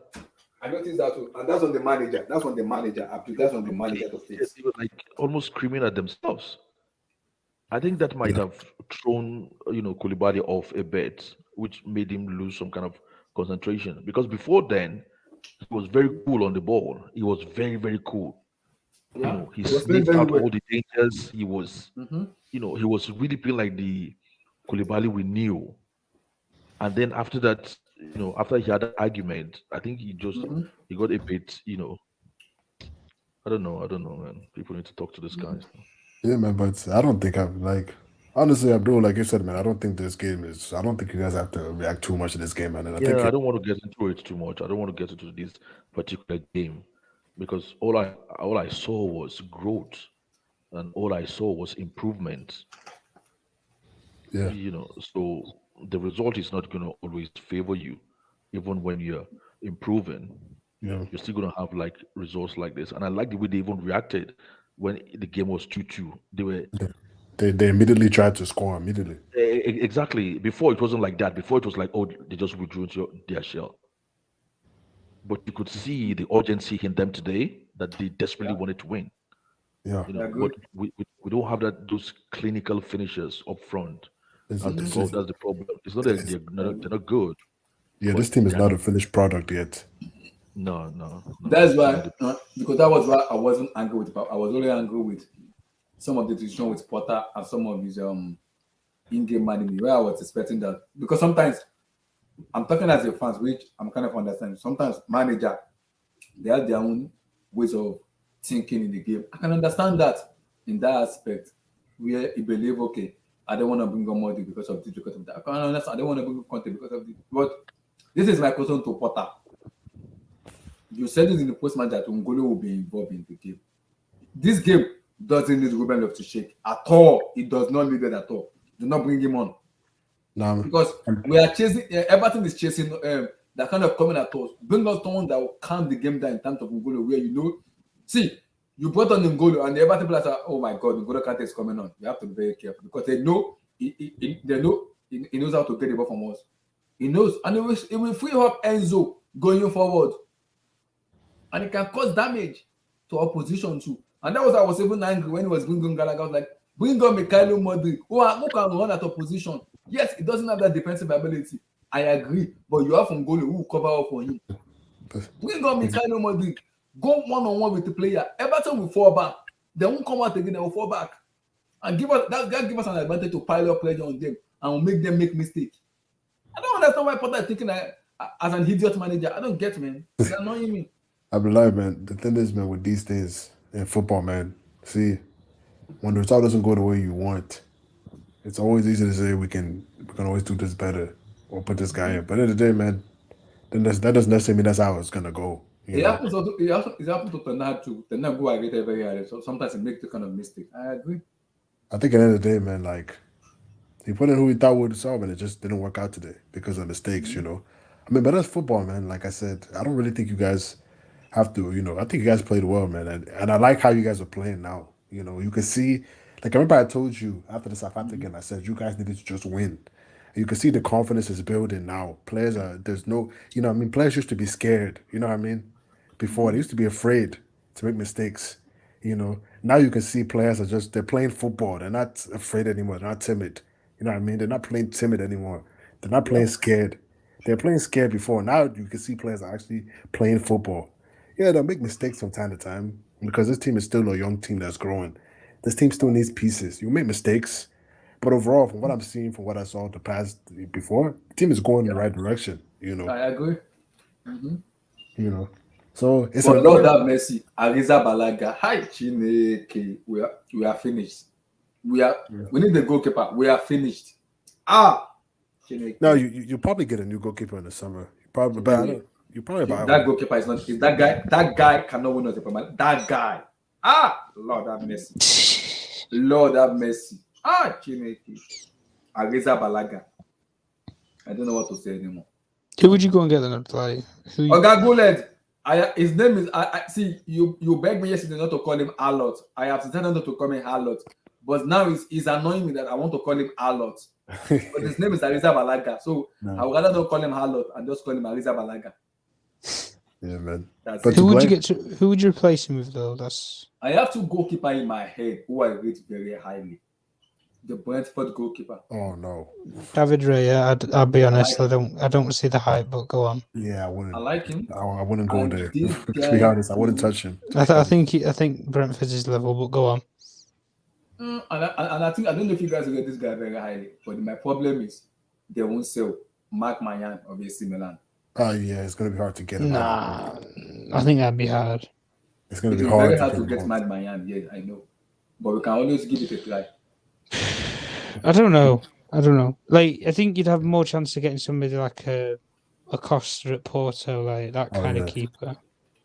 I noticed that too. And that's on the manager. That's on the manager. That's on the Okay, manager to yes, fix. they were like almost screaming at themselves. I think that might Yeah. have thrown Koulibaly off a bit, which made him lose some kind of concentration. Because before then, he was very cool on the ball. He was very very cool. Yeah. He He was playing sniffed very out well. all the dangers. He was really playing like the Koulibaly we knew. And then after that, after he had an argument, I think he got a bit, I don't know, man. People need to talk to this guy. Yeah, man, but I don't think I've like honestly, Abdul, like you said, man, I don't think this game is. I don't think you guys have to react too much to this game, man. And I think Yeah, I don't want to get into it too much. I don't want to get into this particular game because all I saw was growth and all I saw was improvement. Yeah. So the result is not going to always favor you, even when you're improving. Yeah. You're still going to have like results like this. And I like the way they even reacted when the game was 2-2. They were They immediately tried to score immediately. exactly before it wasn't like that. Before it was like, oh, they just withdrew into their shell. But you could see the urgency in them today that they desperately Yeah, wanted to win. Yeah. I agree. But we don't have those clinical finishers up front. It's, That's the it's, problem. it's, That's the problem. It's not that they're not good, yeah, but this team is they're not a finished product yet. no. That's They're not why, the, because that was why I wasn't angry with. I was only angry with some of the decision with Potter and some of his in-game management. Where I was expecting that, because sometimes I'm talking as a fans, which I'm kind of understanding. Sometimes manager they have their own ways of thinking in the game. I can understand that in that aspect where you believe, okay, I don't want to bring on Modi because of this, because of that. I can understand. I don't want to bring Conte because of this. But this is my question to Potter. You said it in the post match that Ungolo will be involved in the game. This game doesn't need Ruben Love to shake at all. It does not need it at all. Do not bring him on Now, because we are chasing. Everything is chasing. That kind of coming at us. Bring us someone that will calm the game down in terms of Ungolo, where see, you brought on Ungolo, and the Everton players are, oh my God, Ungolo Kante is coming on. You have to be very careful because they know he knows how to get the ball from us. He knows, and it will free up Enzo going forward, and it can cause damage to opposition too. And that was I was even angry when he was bringing Gallagher. I was like, bring on Mikhailo Modric, who can run at opposition. Yes, it doesn't have that defensive ability. I agree, but you have Ungolo who will cover up for him. Bring on Mikhailo Modric. Go one-on-one with the player. Everton will fall back. They won't come out again. They will fall back, and give us an advantage to pile up pressure on them and will make them make mistakes. I don't understand why Potter is thinking as an idiot manager. I don't get, man. It's annoying me. I'll be lying, man. The thing is, man, with these things in football, man, see, when the result doesn't go the way you want, it's always easy to say we can always do this better or put this guy in. But at the end of the day, man, then that doesn't necessarily mean that's how it's gonna go. It happens to Ten Hag too. Ten Hag go against very hard, so sometimes he makes the kind of mistake. I agree. I think at the end of the day, man, like he put in who he thought would solve, and it just didn't work out today because of mistakes, I mean, but that's football, man. Like I said, I don't really think you guys have to, I think you guys played well, man, and I like how you guys are playing now. You can see, like I remember I told you after the South African, I said you guys needed to just win. You can see the confidence is building now. Players there's no, players used to be scared, you know what I mean? Before they used to be afraid to make mistakes, Now you can see players they're playing football. They're not afraid anymore. They're not timid. You know what I mean? They're not playing timid anymore. They're not playing scared. They're playing scared before. Now you can see players are actually playing football. Yeah, they'll make mistakes from time to time because this team is still a young team that's growing. This team still needs pieces. You make mistakes, but overall, from what I'm seeing, from what I saw the past before, the team is going in the right direction. I agree. So it's but Lord have mercy, Ariza Balaga. Hi, Chineke. We are finished. We need the goalkeeper. We are finished. Chineke. No, you probably get a new goalkeeper in the summer. You probably, but you probably buy that goalkeeper is not. Is that guy? That guy cannot win us the Premier League. That guy. Lord have mercy. Lord have mercy. Chineke. Ariza Balaga. I don't know what to say anymore. Who would you go and get then? Like, Oga Guled. His name is. I see. You begged me yesterday not to call him Alot. I have decided not to call him Alot, but now it's annoying me that I want to call him Alot. But his name is Ariza Balaga, so I would rather not call him Alot and just call him Ariza Balaga. Yeah, man. But who would you replace him with though? I have two goalkeepers in my head who I rate very highly. The Brentford goalkeeper. Oh no, David Raya. I'll be honest. I don't see the hype, but go on. Yeah, I wouldn't. I like him. I wouldn't go there. To be honest, I wouldn't touch him. I think Brentford's his level, but go on. And I think I don't know if you guys rate this guy very highly, but my problem is they won't sell Mark Mayan of AC Milan. Oh yeah, it's gonna be hard to get him. Nah, I think that'd be hard. It's gonna be hard. Very hard to get Mark Mayan. Yes, I know, but we can always give it a try. I don't know. Like, I think you'd have more chance of getting somebody like a Costa at Porto, like that kind of keeper.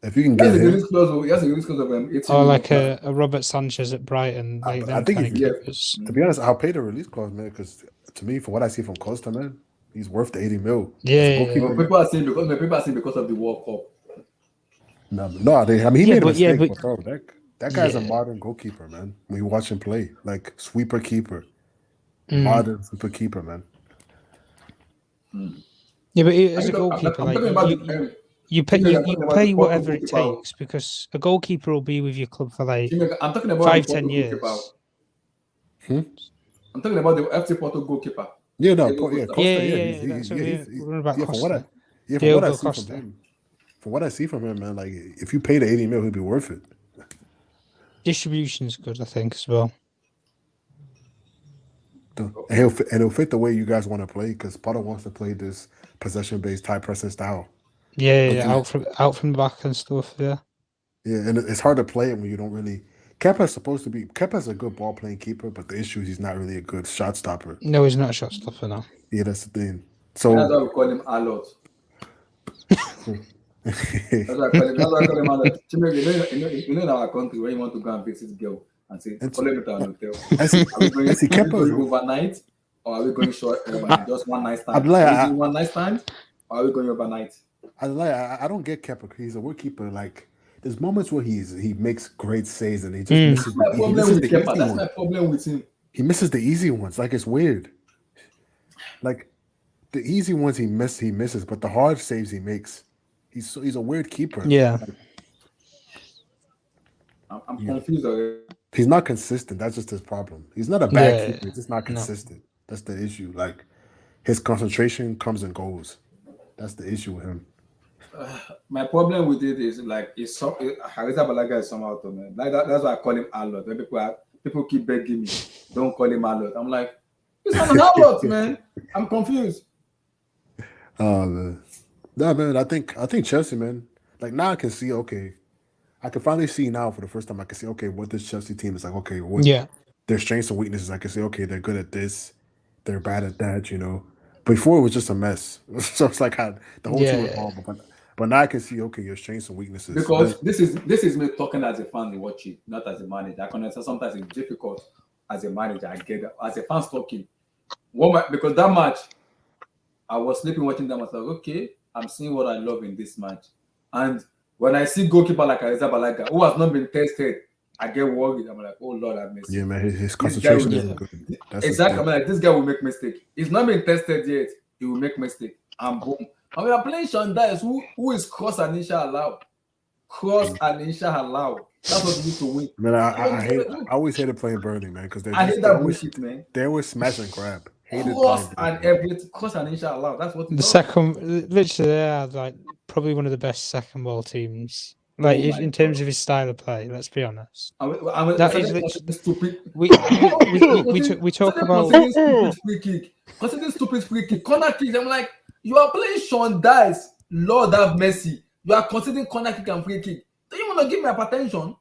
If you can He has get a him, release clause. He has a release clause of 18 Or million. like a Robert Sanchez at Brighton, like but them I think kind if of you, keepers. to be honest, I'll pay the release clause, man, because to me, from what I see from Costa, man, he's worth the 80 mil. Yeah, As a yeah, goalkeeper, But man. people are saying because of the World Cup. No, I mean, he Yeah, made a but- yeah, mistake, but- but bro, that guy's a Yeah. modern goalkeeper, man. When you watch him play, like sweeper keeper, Mm. modern sweeper keeper, man. Yeah, but as a I'm goalkeeper, talking like about you pay Chimega, I'm you talking about pay the Porto whatever it goalkeeper. takes because a goalkeeper will be with your club for like Chimega, I'm talking about 5-10 the Porto years. goalkeeper. I'm talking about the FC Porto goalkeeper. Yeah, no, Diego yeah, Costa. Costa, Yeah. That's what we're about. yeah. Costa. From what I Diogo see Costa. from what I see from him, man, like if you pay the 80 mil, he'd be worth it. Distribution's good, I think, as well. And he'll fit the way you guys want to play because Potter wants to play this possession-based type pressing style. Yeah, out from the back and stuff. Yeah. Yeah, and it's hard to play it when you don't really. Kepa's a good ball playing keeper, but the issue is he's not really a good shot stopper. No, he's not a shot stopper now. Yeah, that's the thing. That's why So we call him Alot. That's why I call him Alot. Chimega, you know in our country where you want to go and visit girl and say, follow me to an hotel. I see Are we going Kepa's overnight or are we going short just one night stand? I'd like- Are we doing one night stand or are we going overnight? I don't get Kepa. He's a work keeper. Like there's moments where he makes great saves and he just misses That's my he problem misses with the Kepa. easy That's one. my problem with him. He misses the easy ones. Like it's weird. Like the easy ones he misses, but the hard saves he makes. He's a weird keeper. Yeah. I'm confused already. He's not consistent. That's just his problem. He's not a bad Yeah. keeper. He's just not consistent. That's the issue. Like his concentration comes and goes. That's the issue with him. My problem with it is like Harisa Balaga is somehow to me. Like that's why I call him Alot. When people keep begging me, don't call him Alot. I'm like, he's not an Alot, man. I'm confused. Oh man. No man, I think Chelsea, man. Like now I can see, okay. I can finally see now for the first time I can see, okay, what this Chelsea team is like, okay, what their strengths and weaknesses. I can say, okay, they're good at this, they're bad at that, you know. Before it was just a mess. So it's like the whole team was horrible. But now I can see, okay, your strengths and weaknesses. Because this is me talking as a fan watching, not as a manager. I can understand sometimes it's difficult as a manager. I get that. As a fan talking. Because that match, I was sleeping watching that match. Like, okay, I'm seeing what I love in this match. And when I see goalkeeper like Areza Balaga, who has not been tested, I get worried. I'm like, oh Lord, I've missed. Yeah, man, his concentration isn't good. Exactly. I'm like, this guy will make mistake. He's not been tested yet. He will make mistake. And boom. And we are playing Sean Dias, who is cross and insha allowed. Cross and insha allowed. That's what we need to win. Man, I always hated playing Burnley, man, because I hate that bullshit, man. They always smash and grab. Cross and everything. Cross and insha allowed. That's what the second. Literally, they are like probably one of the best second ball teams. Like in terms of his style of play, let's be honest. That is literally stupid. We talk about Considering stupid free kick, corner kick. I'm like, you are playing Sean Dias. Lord have mercy. You are considering corner kick and free kick. Do you want to give me attention?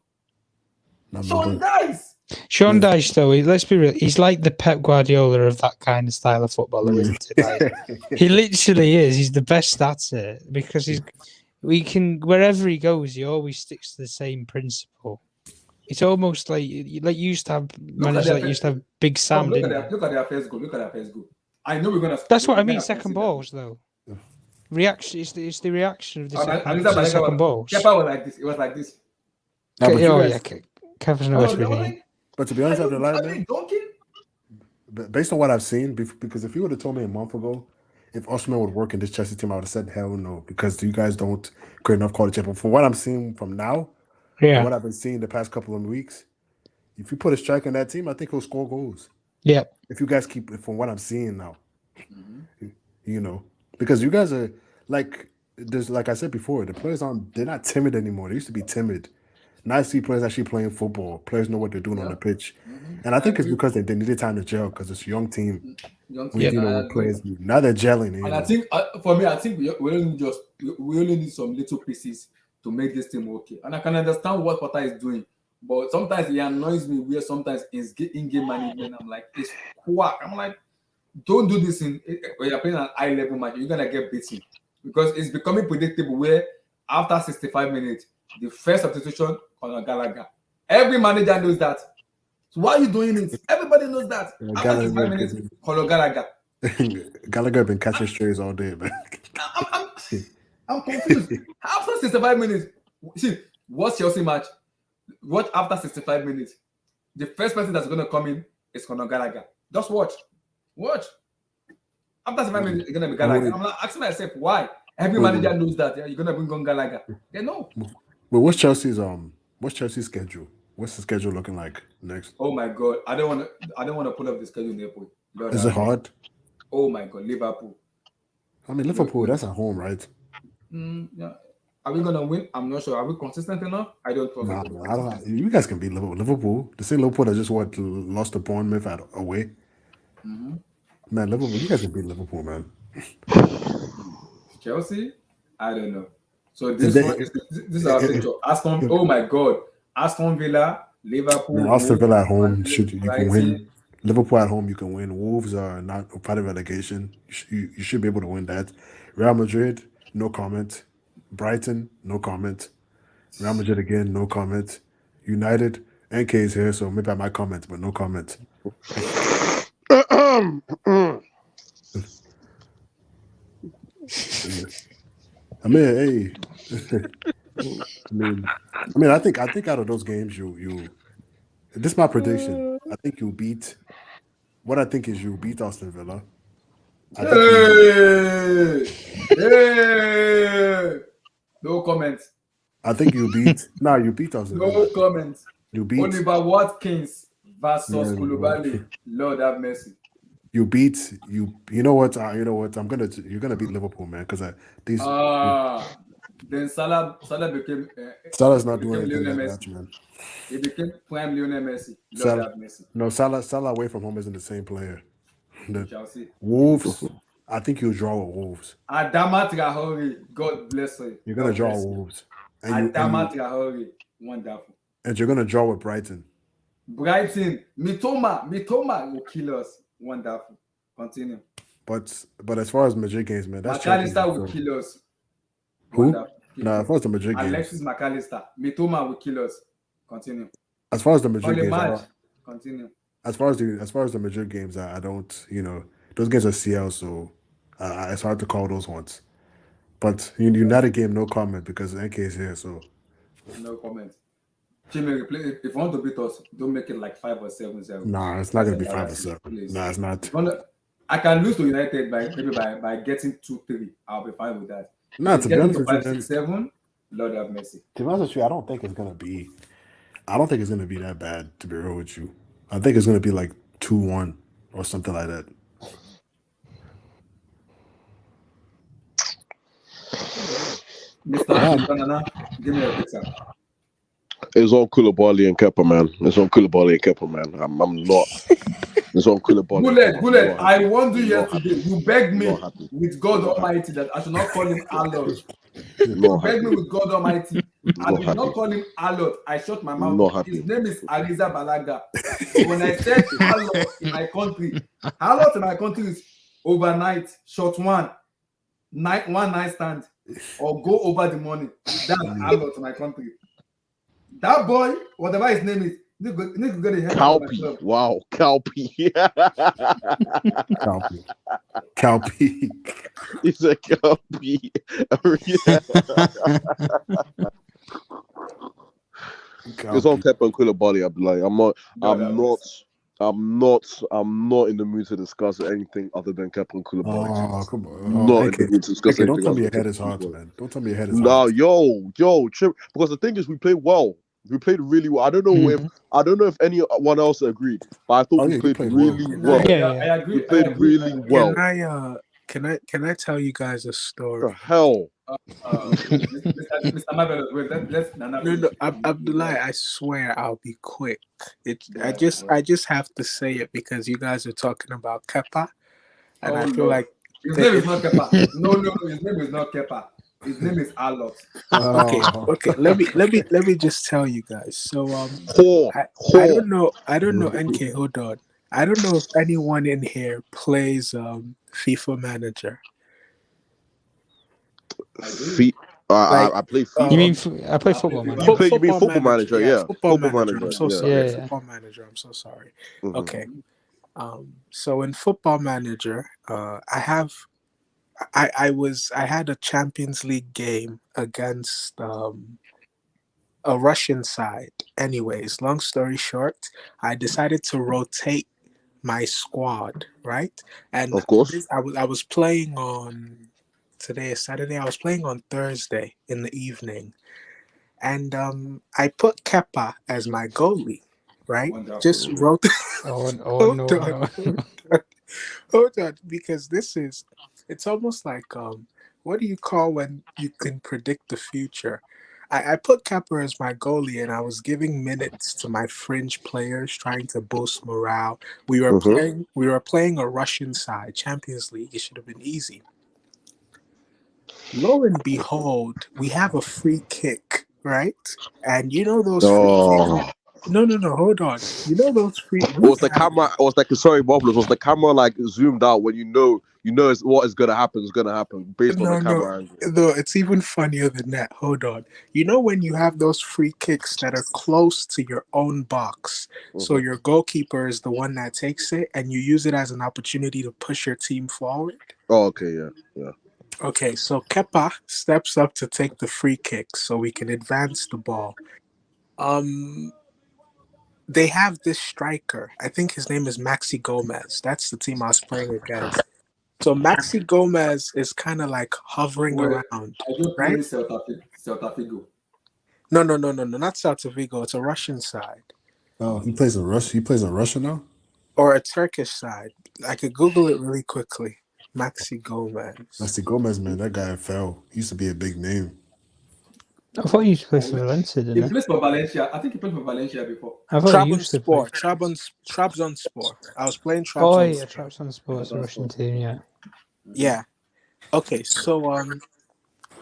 Sean Dias. Sean Dyche, though, let's be real, he's like the Pep Guardiola of that kind of style of footballer, isn't he? Like, he literally is. He's the best at it because wherever he goes, he always sticks to the same principle. It's almost like you used to have managers that used to have Big Sam. Look at their first goal. I know we're gonna. That's what I mean. Second balls, though. Reaction. It's the reaction of the second balls. Kepa was like this. It was like this. Kepa's nowhere to be named. But to be honest, based on what I've seen, because if you would have told me a month ago if Osman would work in this Chelsea team, I would have said hell no, because you guys don't create enough quality. But from what I'm seeing from now, what I've been seeing the past couple of weeks, if you put a striker in that team, I think he'll score goals. Yeah. If you guys keep it from what I'm seeing now, you know, because you guys are like I said before, the players they're not timid anymore. They used to be timid. Now I see players actually playing football. Players know what they're doing on the pitch. And I think it's because they needed time to gel because it's a young team. Players now they're gelling. And I think, for me, we only need some little pieces to make this team okay. And I can understand what Potter is doing. But sometimes he annoys me where sometimes in-game management, I'm like, it's quack. I'm like, don't do this when you're playing an high-level match. You're going to get beaten. Because it's becoming predictable where after 65 minutes, the first substitution, Conor Gallagher. Every manager knows that. So why are you doing it? Everybody knows that. After 65 minutes, Conor Gallagher. Gallagher been catching strays all day, man. I'm confused. After 65 minutes, see, what's Chelsea match? Watch after 65 minutes. The first person that's going to come in is Conor Gallagher. Just watch. Watch. After 65 minutes, it's going to be Gallagher. I'm like, asking myself, why? Every manager knows that. Yeah, you're going to bring on Gallagher. They know. But what's Chelsea's schedule? What's the schedule looking like next? Oh my God. I don't want to pull up the schedule in April. Is it hard? Oh my God. Liverpool. I mean, Liverpool, that's at home, right? Yeah. Are we gonna win? I'm not sure. Are we consistent enough? I don't know. I don't know. You guys can beat Liverpool. Liverpool, the same Liverpool that just lost to Bournemouth away. Mm-hmm. Man, Liverpool, you guys can beat Liverpool, man. Chelsea, I don't know. So this is our picture. Oh my God, Aston Villa, Liverpool. Man, Aston Villa at home, you can win. Liverpool at home, you can win. Wolves are not part of relegation. You should be able to win that. Real Madrid, no comment. Brighton, no comment. Real Madrid again, no comment. United, NK is here, so maybe I might comment, but no comment. I mean, hey. I mean, I think out of those games, you. This is my prediction. I think you'll beat. What I think is you'll beat Aston Villa. No comments. I think you beat. You beat Aston Villa. No comments. You beat Oliver Watkins versus Koulibaly. Lord have mercy. You beat you. You know what? You're gonna beat Liverpool, man. Because these. Then Salah became. Salah's not doing anything like that, man. He became prime Lionel Messi. Lord have mercy. No, Salah away from home isn't the same player. Chelsea. Wolves. I think you'll draw with Wolves. Adama Traore, God bless you. You're gonna draw Wolves. Adama Traore, wonderful. And you're gonna draw with Brighton. Mitoma will kill us. Wonderful. Continue. But as far as Madrid games, man, that's McAllister will kill us. Who? As far as the Madrid games. Alexis McAllister. Mitoma will kill us. Continue. As far as the Madrid games, continue. As far as the Madrid games, I don't, those games are CL, so it's hard to call those ones. But United game, no comment because NK is here, so no comment. Jimmy, if you want to beat us, don't make it like 5 or 7-0. Nah, it's not gonna be 5 or 7. Nah, it's not. I can lose to United by getting 2-3. I'll be fine with that. Nah, to be honest with you, 5-6-7, Lord have mercy. To be honest with you, I don't think it's gonna be that bad. To be real with you, I think it's gonna be like 2-1 or something like that. Mr. Banana, give me a picture. It's on Koulibaly and Kepa, man. It's on Koulibaly and Kepa, man. I'm not. It's on Koulibaly. Bullet. I warned you yesterday. You begged me with God Almighty that I should not call him Alot. You begged me with God Almighty. I did not call him Alot. I shut my mouth. His name is Ariza Balaga. When I said Alot in my country is overnight, short one night stand, or go over the money. That's Alot in my country. That boy, whatever his name is, need to get a head. Calpi. Wow, Calpi. Calpi. He's a Calpi. It's on Kepa and Koulibaly. I'm not in the mood to discuss anything other than Kepa and Koulibaly. Oh, come on. Not in the mood to discuss anything. Don't tell me your head is hard, man. Don't tell me your head is hard. Yo, Trip. Because the thing is, we played well. We played really well. I don't know if anyone else agreed, but I thought we played really well. Yeah, I agree. We played really well. Can I tell you guys a story? The hell. Mr. Mabel, Abdullah, I swear I'll be quick. I just have to say it because you guys are talking about Kepa, and I feel like his name is not Kepa. No, his name is not Kepa. His name is Alot. Okay. Let me just tell you guys. So I don't know. NK, hold on. I don't know if anyone in here plays FIFA Manager. I play FIFA. You mean I play Football Manager? You mean Football Manager? Yeah, Football Manager. I'm so yeah. sorry. Yeah. Football Manager. I'm so sorry. Mhm. Okay. So in Football Manager, I had a Champions League game against a Russian side. Anyways, long story short, I decided to rotate my squad, right? And Of course. I was playing on today is Saturday. I was playing on Thursday in the evening, and I put Kepa as my goalie, right? Wonderful. Just wrote. Hold on, because it's almost like what do you call when you can predict the future? I put Kepa as my goalie, and I was giving minutes to my fringe players, trying to boost morale. We were playing a Russian side, Champions League. It should have been easy. Lo and behold, we have a free kick, right? And you know those free kicks. No, hold on. You know those free. Was the camera? Was like sorry, Bobbles. Was the camera like zoomed out when you know what is gonna happen is gonna happen based on the camera angle? No, it's even funnier than that. Hold on. You know when you have those free kicks that are close to your own box, so your goalkeeper is the one that takes it, and you use it as an opportunity to push your team forward. Oh, okay, yeah. Okay, so Kepa steps up to take the free kick so we can advance the ball. They have this striker. I think his name is Maxi Gomez. That's the team I was playing against. So Maxi Gomez is kind of like hovering around, right? Celta Vigo. No, not Celta Vigo. It's a Russian side. Oh, he plays in Russia. He plays in Russia now, or a Turkish side. I could Google it really quickly. Maxi Gomez. Maxi Gomez, man, that guy fell. He used to be a big name. I thought he used to play for Valencia, didn't he? He plays for Valencia. I think he played for Valencia before. I thought he used to play. Trabzonspor. I was playing Trabzonspor. Oh yeah, Trabzonspor. It's a Russian team, yeah. Yeah. Okay, so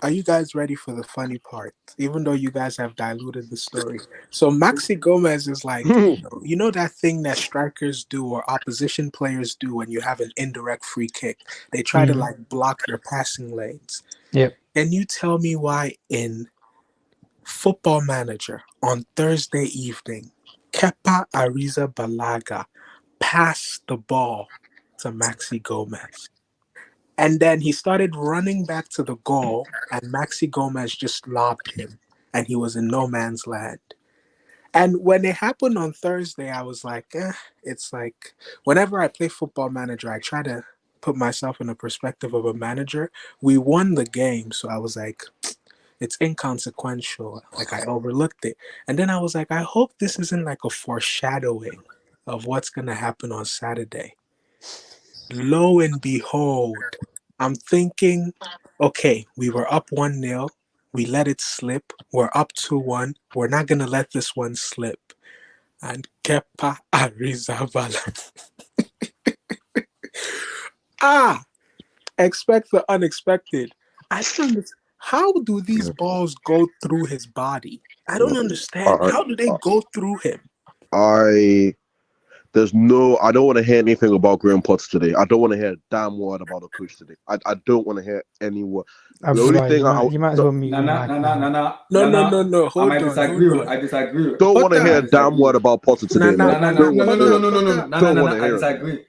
are you guys ready for the funny part? Even though you guys have diluted the story. So Maxi Gomez is like, you know that thing that strikers do or opposition players do when you have an indirect free kick? They try to like block your passing lanes. Yep. Can you tell me why in Football Manager on Thursday evening, Kepa Arrizabalaga passed the ball to Maxi Gomez? And then he started running back to the goal, and Maxi Gomez just lobbed him, and he was in no man's land. And when it happened on Thursday, I was like, it's like, whenever I play Football Manager, I try to put myself in the perspective of a manager. We won the game, so I was like, it's inconsequential. Like, I overlooked it. And then I was like, I hope this isn't like a foreshadowing of what's going to happen on Saturday. Lo and behold, I'm thinking, okay, we were up 1-0. We let it slip. We're up 2-1. We're not going to let this one slip. And Kepa Arrizabalaga. Expect the unexpected. I don't understand. How do these balls go through his body? I don't understand. How do they go through him? I don't want to hear anything about Graham Potter today. I don't want to hear a damn word about the coach today. I don't want to hear any word. The only thing you might as well mute your mic. No. Hold on. I disagree. Don't want to hear a damn word about Potter today, man. No. I disagree.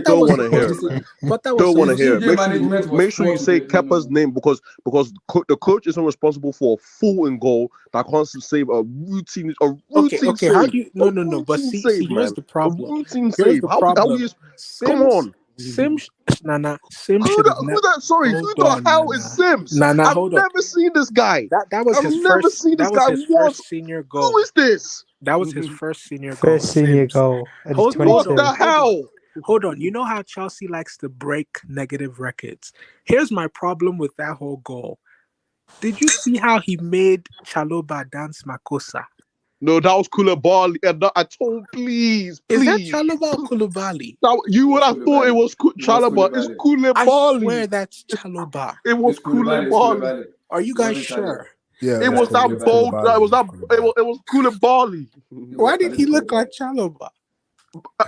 Don't want to hear it. Don't want to hear it. Make sure you say Kepa's name because the coach isn't responsible for a fool in goal that can't save a routine. Okay. Save. How do you? No. But see, here's the problem. A routine save. Come on. Sims. Who the hell is Sims? I've never seen this guy. That was his first senior goal. Who is this? That was his first senior goal. First senior goal. What the hell? Hold on. You know how Chelsea likes to break negative records? Here's my problem with that whole goal. Did you see how he made Chalobah dance Makosa? No, that was Koulibaly. I told please. Is that Chalobah or Koulibaly? You would have thought it was Chalobah. It's Koulibaly. I swear that's Chalobah. It was Koulibaly. Are you guys sure? Yeah, it was that bold. It was Koulibaly. Why did he look like Chalobah?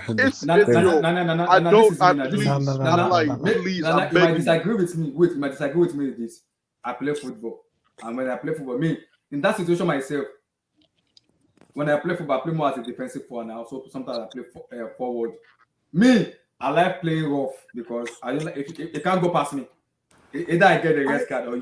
Please. You might disagree with me with this. I play football. And when I play football, me in that situation myself, when I play football, I play more as a defensive forward now. So sometimes I play forward. Me, I like playing rough because I don't like if you can't go past me. Either I get a red card or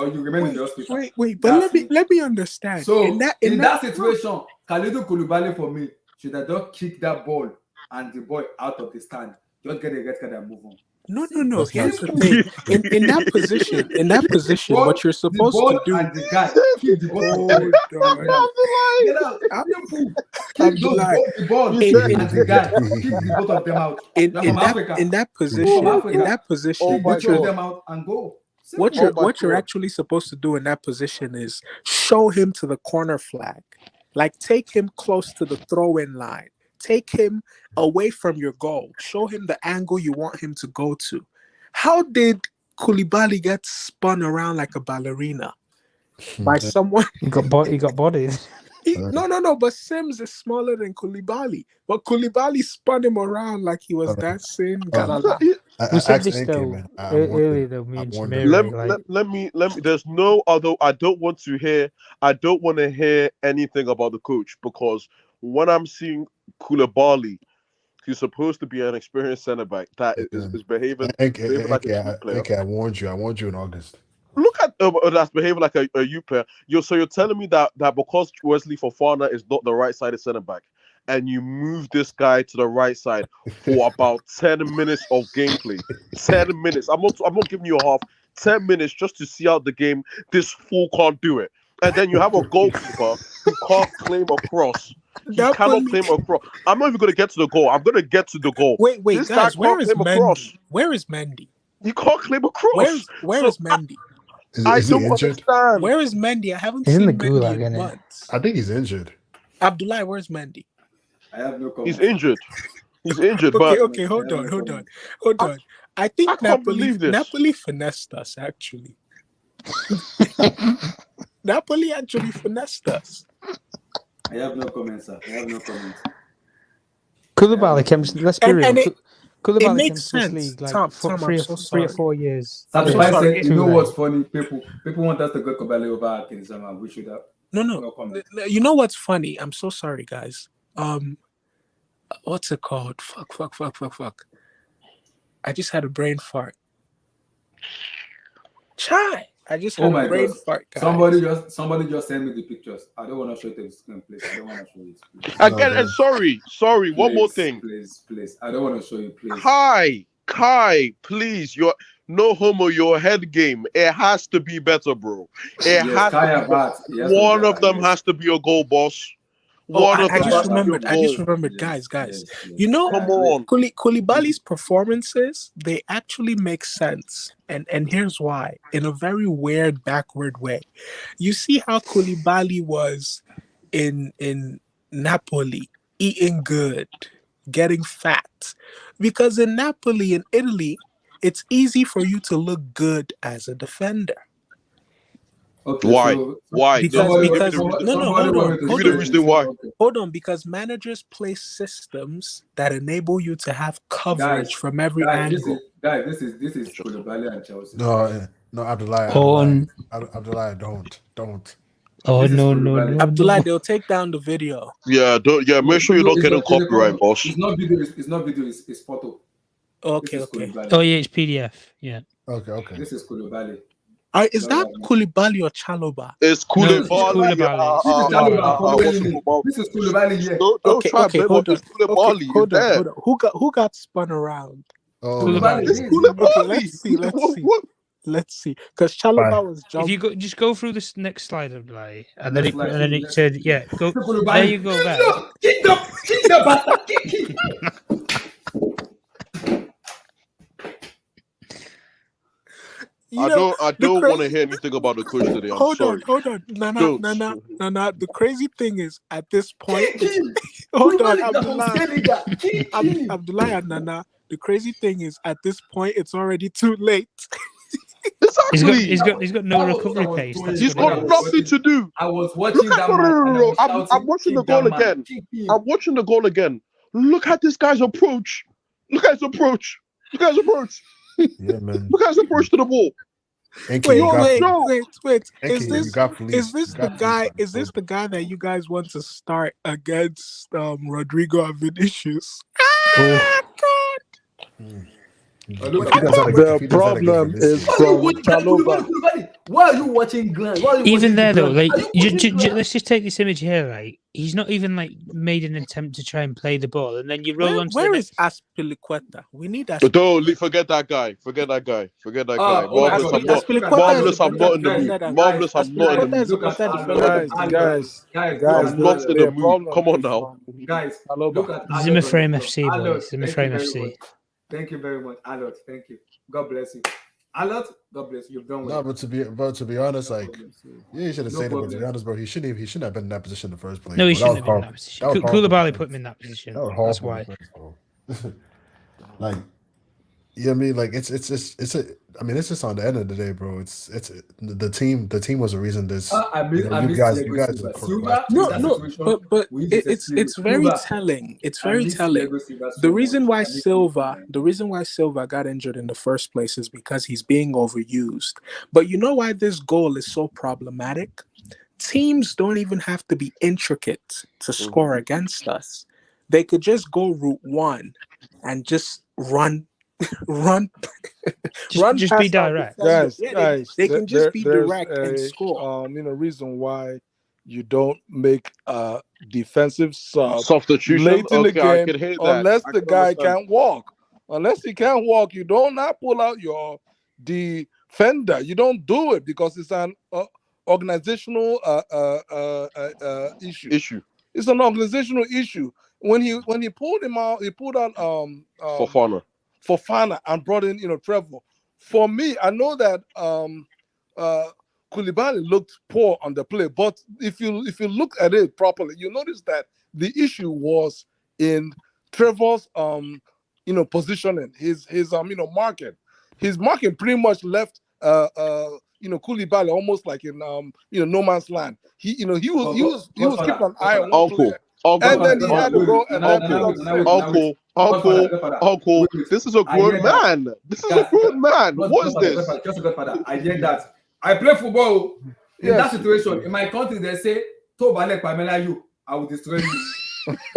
you remain in the hospital. Wait, but let me understand. So in that situation, Kalidou Koulibaly for me should have just kick that ball and the ball out of the stand. Just get a red card and move on. No. Here's the thing. In that position, what you're supposed to do. And the guy keep the ball. Get out. Keep the ball. And the guy keep the both of them out. In that position, throw them out and go. What you're actually supposed to do in that position is show him to the corner flag, like take him close to the throw-in line. Take him away from your goal. Show him the angle you want him to go to. How did Koulibaly get spun around like a ballerina by someone? He got bodied. No. But Sims is smaller than Koulibaly. But Koulibaly spun him around like he was dancing. We said this though earlier though. Let me. There's no other. I don't want to hear anything about the coach because when I'm seeing Koulibaly, he's supposed to be an experienced centre back that is behaving like a player. Okay, I warned you in August. Look at that's behaving like a youth player. You're telling me that because Wesley Fofana is not the right-sided centre back, and you move this guy to the right side for about 10 minutes of gameplay. 10 minutes. I'm not giving you a half. 10 minutes just to see out the game. This fool can't do it. And then you have a goalkeeper who can't claim a cross. He cannot claim a cross. I'm not even going to get to the goal. I'm going to get to the goal. Wait, this guys, where is Mendy? Where is Mendy? You can't claim a cross. Where is Mendy? I don't understand. Where is Mendy? I haven't seen Mendy in months. I think he's injured. Abdullah, where's Mendy? I have no comment. He's injured. Okay, hold on. I think Napoli finessed us, actually. Napoli actually finessed us. I have no comments, sir. I have no comments. Koulibaly came. Let's be real. Koulibaly makes sense. League like Tom, 3 or 4 years. You know what's funny? People want us to go Koulibaly over Akinzama. We should have. No. You know what's funny? I'm so sorry, guys. What's it called? Fuck. I just had a brain fart. Chai. I just had a brain fart, guys. Somebody just send me the pictures. I don't want to show it to the screen, please. I don't want to show it. Please. Again, and sorry. Please, one more thing. Please. I don't want to show you, please. Kai, please. No homo, your head game. It has to be better, bro. One of them has to be a goal, boss. I just remembered, guys. Yes. You know, come on. Koulibaly's performances, they actually make sense. And here's why. In a very weird, backward way. You see how Koulibaly was in Napoli, eating good, getting fat. Because in Napoli, in Italy, it's easy for you to look good as a defender. Okay, why? Because hold on. Because managers place systems that enable you to have coverage from every angle. This is Koulibaly and Chelsea. No, Abdullah. Abdullah, don't. Oh no. Abdullah, they'll take down the video. Yeah, make sure you're not getting copyright, boss. It's not video. It's photo. Okay. Oh yeah, it's PDF. Yeah. Okay. This is Koulibaly. Is that Koulibaly or Chalobah? It's Koulibaly. This is Koulibaly. Yeah. Don't try to hold on. Koulibaly. Hold on. Who got spun around? Koulibaly. It's Koulibaly. Let's see. Because Chalobah was jumping. If you just go through this next slide, Abdullah, and then it said, yeah, go. There you go. There. Kick the bastard. I don't want to hear anything about the coach today. Hold on. Nah. The crazy thing is, at this point, hold on, Abdullah and Nana. The crazy thing is, at this point, it's already too late. Exactly. He's got no recovery pace. He's got nothing to do. I was watching that. I'm watching the goal again. I'm watching the goal again. Look at this guy's approach. Yeah, man. Look at his approach to the ball. Enki, Wait, you got wait, Felice. wait. Enki, Is you this got Felice. is this You the got Felice guy? on the Is this field. the guy that you guys want to start against Rodrigo and Vinicius? Oh. Ah, God. Look If he at does that The if he does that against problem is Vinicius, Why are you from watching Chalobah. Koulibaly? Why are you watching Glenn? Why are you Even watching there though, Glenn? like Are you watching Glenn? let's just take this image here. Like he's not even like made an attempt to try and play the ball, and then you roll on to the Where next. is Aspilicueta? We need Don't Aspilicueta. forget that guy. Forget that guy. Forget that guy. Oh my Marvelous. God! I'm not. Aspilicueta is a Marvelous. I'm better not in the mood. defender than Marvelous. I'm not in the Aspilicueta mood. is a Look at better defender Alot, than Guys, look guys, at I'm not in the the mood. problem Come on is now. from guys. Chalobah. Look at Zimmer Alot on Frame the floor. FC, Alot, boys. Zimmer thank you Frame very FC. much. Thank you very much, Alot. Thank you. God bless you. Alot, God bless you. You've done well. no, but to be honest, No like problem. yeah, you should have No said it, but to problem. be honest, bro, he shouldn't have been in that position in the first place. No, he Bro. shouldn't have been in that position. That was horrible. Koulibaly put him in that position. That was That's horrible. why. Defense, bro. Like, yeah, I mean, like it's just on the end of the day, bro. It's the team was the reason this. I miss you guys Silva. are Silva No, in that no, situation. but we need to it's say very Silva. telling. It's I very miss telling. Thiago Silva so The reason much. why I miss him, Silva, man. the reason why Silva got injured in the first place is because he's being overused. But you know why this goal is so problematic? Teams don't even have to be intricate to score against us. They could just go route one and just run run Just be past our direct. defender. Guys, Yeah, they can just be there's direct and score. reason why you don't make a defensive sub Substitution. late in the Okay, I game can hear that. unless I the can guy understand. can't walk. Unless he can't walk, you don't not pull out your defender. You don't do it because it's an organizational issue. It's an organizational issue. When he pulled him out, he pulled out Fofana and brought in Trevor. For me, I know that Koulibaly looked poor on the play, but if you look at it properly, you notice that the issue was in Trevor's positioning, his marking. His marking pretty much left Koulibaly almost like in no man's land. He was keeping an eye on one player. And then he had to go and then Uncle, this is a grown man. This is a grown man. What is this? Just a Godfather. I hear that. I play football. In Yes. that situation, in my country, they say, Tobalek Pamela, I will destroy you.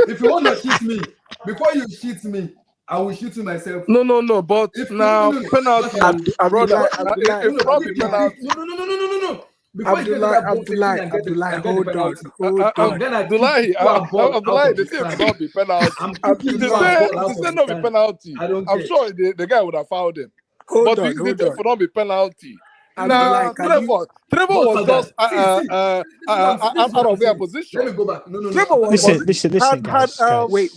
If you want to cheat me, before you cheat me, I will shoot you myself. No. But If now penalty, brother. It not be penalty. No. Abdullahi, hold on. Abdullahi, they say it not be penalty. If they say not be penalty, I'm sure the guy would have fouled him. But the thing for not be penalty. Now, Trevor was just out of their position. Let me go back. No. Listen, guys. Wait.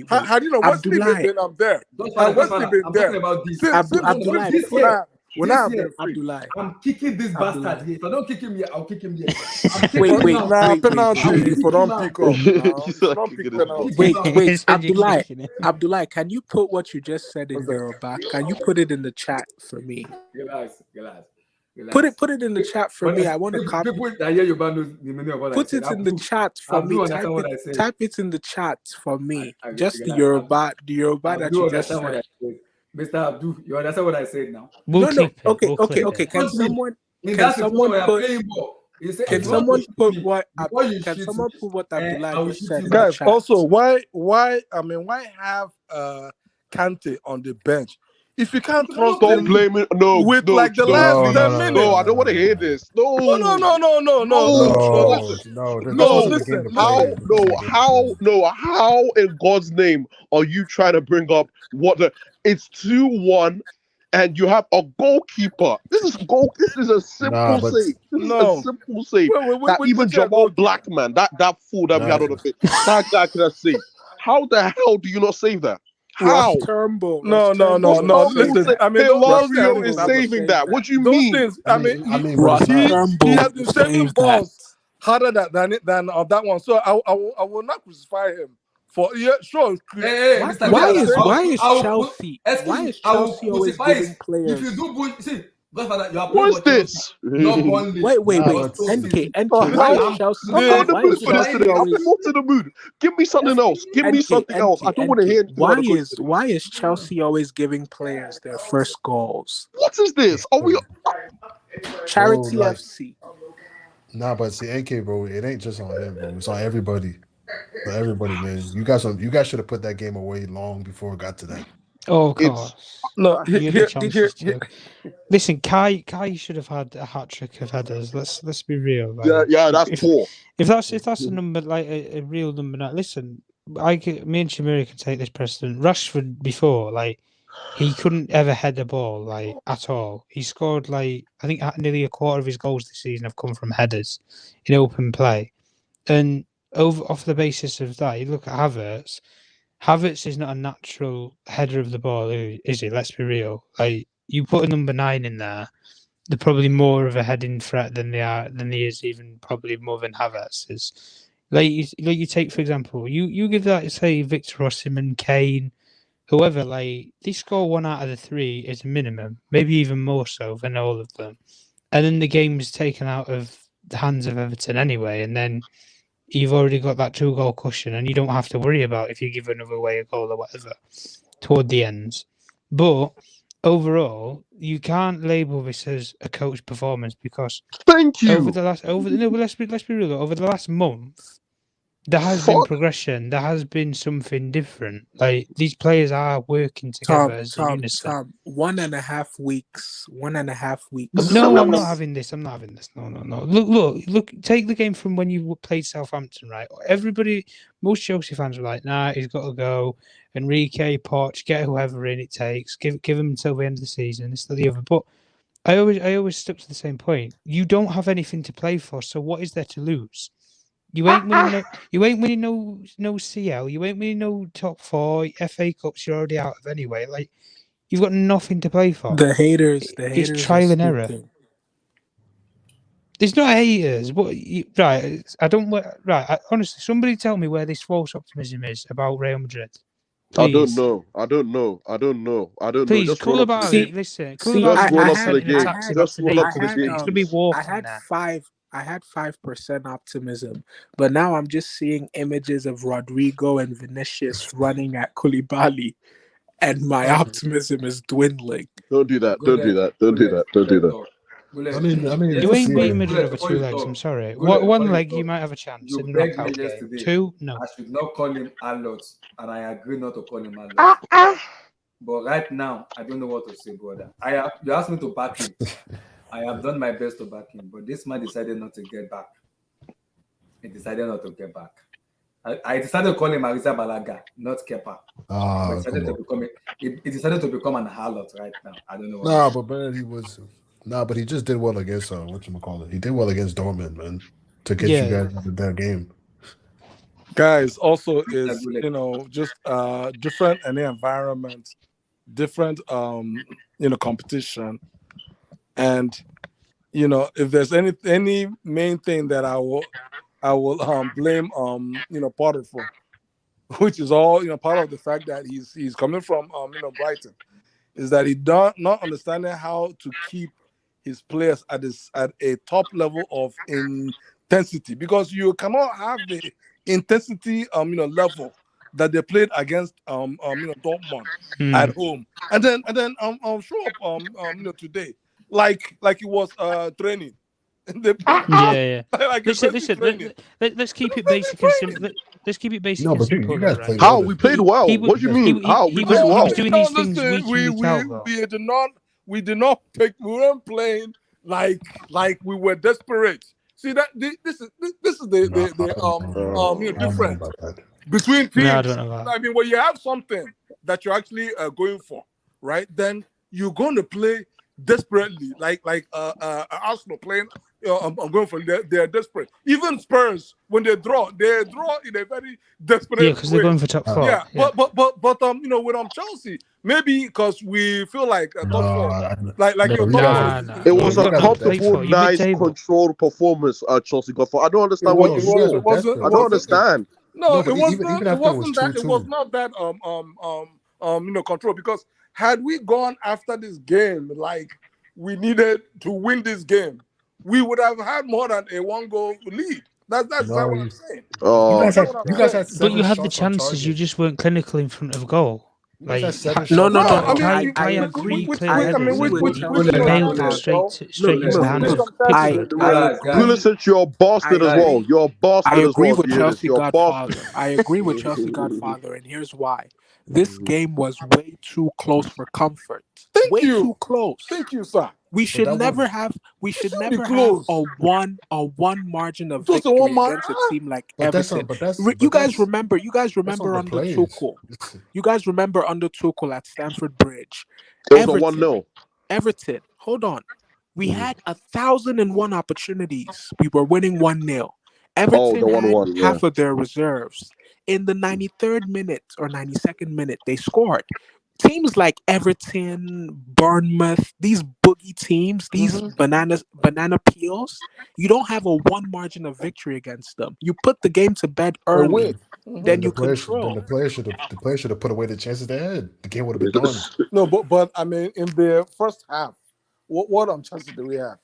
Had Wesley been there, and Wesley been I'm there. talking about this. Abdullahi, Abdullahi. I'm kicking this bastard here. If I don't kick him here, I'll kick him here. Wait, penalty for don't pick up. Don't pick penalty. Wait, Abdullahi, can you put what you just said in Yoruba? Can you put it in the chat for me? Relax. Put it in the chat for me. I want to copy. People that hear Yoruba know the meaning of what Put I it said. in the chat for me. Type it in the chat for me. Just the Yoruba that you just said. Mr. Abdul, you understand what I said now? No. Okay. Can someone put what Abdullah just said? Guys, also why have Conte on the bench? If you can't trust Don't him, blame it. with the last 10 minutes. No, I don't want to hear this. No. Listen. How in God's name are you trying to bring up it's 2-1 and you have a goalkeeper? This is a simple save. A simple save. That even Jamal Blackman, that fool that we had on the pitch, that guy could have saved. How the hell do you not save that? How? Turnbull. No. Listen, I mean, Hilario is saving that. What do you mean? Things, he has been saving balls harder than that one. So I will not crucify him for sure. Why is Chelsea always giving players? If you do see, Godfather, you are what's this? Wait. NK. Why is Chelsea? I'm not in the mood. Give me something else. I don't want to hear. Why is Chelsea always giving players their first goals? What is this? Are we? Charity like, FC. nah, but see, AK, bro, it ain't just on him, bro. It's on everybody. For everybody, man. You guys should have put that game away long before it got to that. Oh, of It's course. No, You had the here, chances to. Listen, Kai should have had a hat trick of headers. Let's be real. Like, yeah, that's if, poor. if that's a number like a real number. Now, listen, me and Shamiri can take this precedent. Rashford before, like, he couldn't ever head a ball like at all. He scored like I think nearly a quarter of his goals this season have come from headers in open play, and off the basis of that, you look at Havertz. Havertz is not a natural header of the ball, is he? Let's be real. Like, you put a number 9 in there, they're probably more of a heading threat than he is, even probably more than Havertz is. Like you take for example, you give that say Victor Osimhen, Kane, whoever. Like, they score 1 out of the 3 is a minimum, maybe even more so than all of them, and then the game is taken out of the hands of Everton anyway, and then you've already got that 2-goal cushion, and you don't have to worry about if you give another away a goal or whatever toward the ends. But overall, you can't label this as a coach performance because Thank you. let's be real. Over the last month, there has been progression. There has been something different. Like, these players are working together as a unison. Tom, 1.5 weeks. 1.5 weeks. No, I'm not having this. I'm not having this. No. Look. Take the game from when you played Southampton, right? Most Chelsea fans were like, "Nah, he's got to go. Enrique, Poch, get whoever in it takes. Give him until the end of the season. This, the other." But I always stuck to the same point. You don't have anything to play for, so what is there to lose? You ain't winning no CL. You ain't winning no top 4 FA Cups. You're already out of anyway. Like, you've got nothing to play for. The haters It's trial and error. There's not haters, but right. I don't. Right. Honestly, somebody tell me where this false optimism is about Real Madrid. Please. I don't know. Please, Just roll up to the game. Listen. Just roll up to the game. Just roll up to the game. It's gonna be walking I had there. I had 5% optimism, but now I'm just seeing images of Rodrigo and Vinicius running at Koulibaly, and my optimism is dwindling. Don't do that. Don't do that. I mean, you ain't beating Madrid over 2 legs. I'm sorry. One leg you might have a chance. You begged me yesterday. 2, no. I should not call him Alot, and I agree not to call him Alot. But right now, I don't know what to say, brother. You asked me to back him. I have done my best to back him, but this man decided not to get back. He decided not to get back. I decided to call him Arisa Balaga, not Kepa. He decided to become an harlot right now. I don't know. But he just did well against whatchamacallit. He did well against Dortmund, man, to get you guys into that game. Guys, also is just different in the environment, different competition, and if there's any main thing that I will blame Potter for, which is all part of the fact that he's coming from Brighton, is that he not understanding how to keep his players at a top level of intensity, because you cannot have the intensity level that they played against Dortmund at home, and then show up today like it was training. Listen. Let's keep it basic and simple. Let's keep it basic. No, but simple, you guys right? played How we played well? What do you mean? How we played well? He was doing these things week out. We did not pick. We weren't playing like we were desperate. See that this is the difference between teams. I don't know that. I mean, when you have something that you're actually going for, right? Then you're going to play desperately, like Arsenal playing. I'm going for. They're desperate. Even Spurs, when they draw in a very desperate. Yeah, because they're going for top 4. Yeah. But with Chelsea, maybe because we feel like top 4, It was a comfortable, nice, controlled performance. Chelsea got for. I don't understand what you said. I don't understand. No, it wasn't that. It was not that control, because had we gone after this game like we needed to win this game, we would have had more than a 1-goal lead. That's what I'm saying. You guys had but you had the chances. You just weren't clinical in front of goal. Like, Like, seven No, shots no, on no, target. no. Kai I had agree. three clear I headers agree and with he Chelsea nailed them Godfather. straight into the hands Look, of I Pickford. Guys, Pulisic, you're a bastard as I well. You're a I bastard as agree well, with if you hear this. Chelsea You're a bastard. Godfather. I agree with Chelsea Godfather, and here's why. This game was way too close for comfort. Thank Way you. too close. Thank you, sir. We But should that never was, have shouldn't be a close. one margin of Just a one victory man. against a team like but that's Everton. not. But that's. You But guys that's on remember the under players. Tuchel. You guys remember under Tuchel at Stamford Bridge. It was a 1-0. Everton. Hold on. We Mhm. had 1,001 opportunities. We were winning 1-0. Oh, Everton the had 1-1, yeah. half of their reserves. In the 93rd minute or 92nd minute, they scored. Teams like Everton, Bournemouth, these boogie teams, these banana peels, you don't have a one margin of victory against them. You put the game to bed A early, win. then Then you the players, control. the players should have put away the chances they had. The game would have been done. No, but I mean, in the first half, what chances do we have?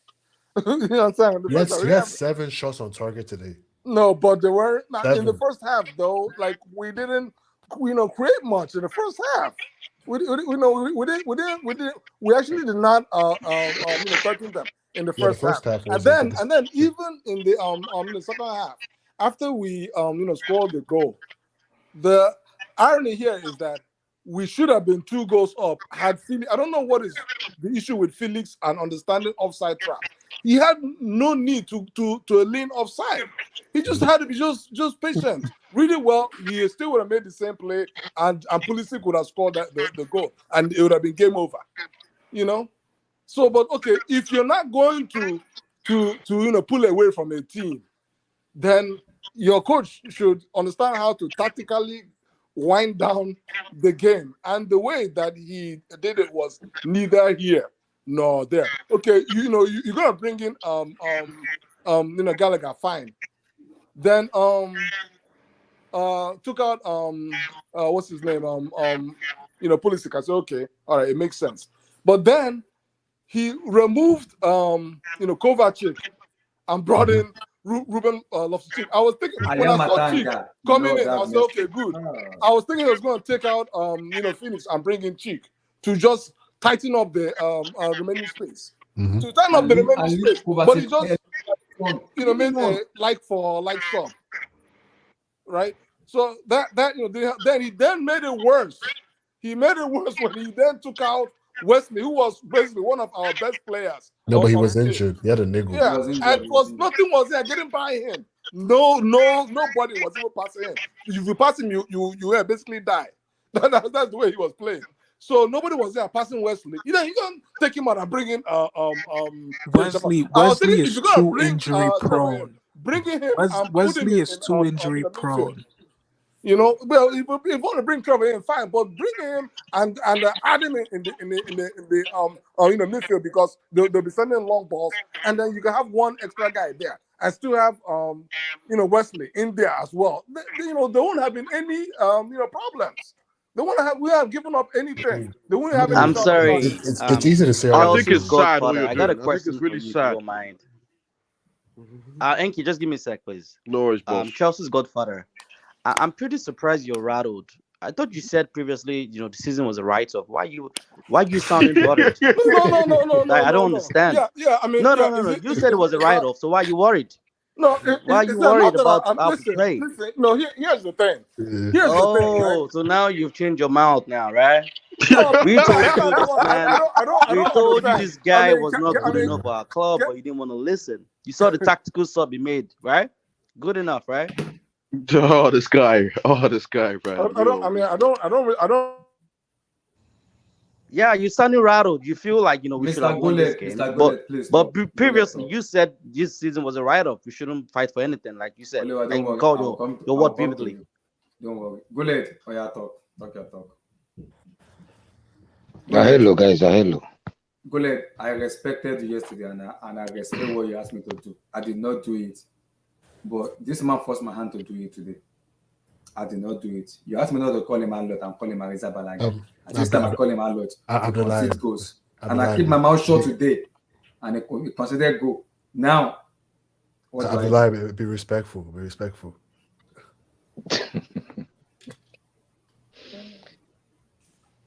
You know what I'm saying? In the first half, He we had have, 7 shots on target today. no, but they were not in the 7. first half though. Like we didn't, create much in the first half. We actually did not threaten them in the Yeah, the first half. first half And wasn't. then But and then even in the second half, after we scored the goal, the irony here is that we should have been 2 goals up had Felix. I don't know what is the issue with Felix and understanding offside trap. He had no need to lean offside. He just had to be just patient. Really well, he still would have made the same play, and Pulisic would have scored the goal, and it would have been game over. You know. So, but okay, if you're not going to pull away from a team, then your coach should understand how to tactically wind down the game. And the way that he did it was neither here nor there. Okay, you're gonna bring in Gallagher, fine. Then took out what's his name? Pulisic. I said, okay, all right, it makes sense. But then he removed Kovacic and brought in Ruben Loftus-Cheek. I was thinking when I saw Cheek coming in, I said, okay, good. I was thinking he was going to take out Phoenix and bring in Cheek to just tighten up the remaining space. Mhm. To tighten up the remaining space, but he just made a like sub, right? So that then he made it worse. He made it worse when he then took out Wesley, who was basically one of our best players. No, but he on was the team. injured. He had a niggle. Yeah, and nothing was there getting by him. Nobody was even passing him. If you pass him, you basically die. That's the way he was playing. So nobody was there passing Wesley. You don't take him out and bring in Wesley if is you're gonna too bring injury prone. bringing him and putting Wesley him is too injury the midfield. prone. Well, if you want to bring Trevor in, fine, but bring him and add him in the midfield, because they'll be sending long balls, and then you can have one extra guy there and still have Wesley in there as well. There won't have been any problems. We have given up anything. They won't have any I'm trouble. sorry. It's easy to say. I all think that. it's sad what Godfather, you're I got a doing. I think question it's really for you, if you sad. don't mind. Enki, just give me a sec, please. No worries, boss. Chelsea's Godfather. I'm pretty surprised you're rattled. I thought you said previously, the season was a write-off. Why you sounding bothered? No. I don't understand. Yeah. I mean, No. You said it was a it's not- write-off, so why are you worried? No, Why are you worried about our play? Listen. No, here's the thing. Yeah. Here's the thing, right? Oh, so now you've changed your mouth now, right? No, We told you this man. I We don't told you understand. this guy I mean, was not good enough for our club, but you didn't want to listen. You saw the tactical sub he made, right? Good enough, right? Oh, this guy, man. I don't. Yeah, you're sounding rattled. You feel like we should have won this game, but previously you said this season was a write-off. We shouldn't fight for anything, like you said. Oliver, And don't you worry. called I'll come your I'll word come to vividly. you. Don't worry. Go ahead. Oh yeah, talk your talk. Hello, guys. Hello. Go ahead. I respected you yesterday, and I respect what you asked me to do. I did not do it, but this man forced my hand to do it today. I did not do it. You asked me not to call him Alot. I'm calling Marisa Balaga. At this time, I call him Alot. He concede goals, and I keep my mouth shut today, and it considered go. Now, what do I do? Be respectful. Be respectful.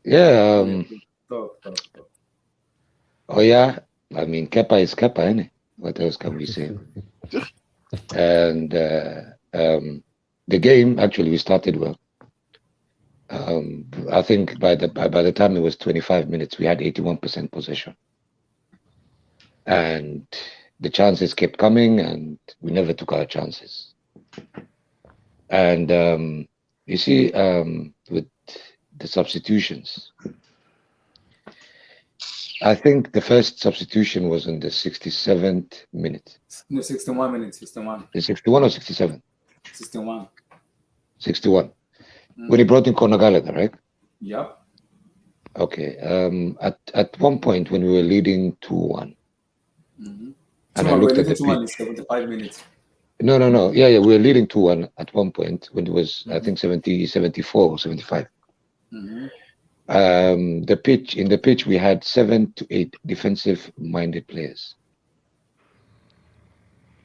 Yeah. Talk. Oh yeah. I mean, Kepa is Kepa, innit? What else can we say? And the game actually we started well. I think by the time it was 25 minutes, we had 81% possession, and the chances kept coming, and we never took our chances. And you see, with the substitutions, I think the first substitution was in the 67th minute. No, 61 minutes. 61. The 61 or 67? 61. 61. When he brought in Conor Gallagher, right? Yep. Okay. At one point when we were leading 2-1, and I looked at the pitch. 75 minutes. No. Yeah, we were leading 2-1 at one point when it was, I think, 74 or 75. In the pitch, we had 7 to 8 defensive-minded players.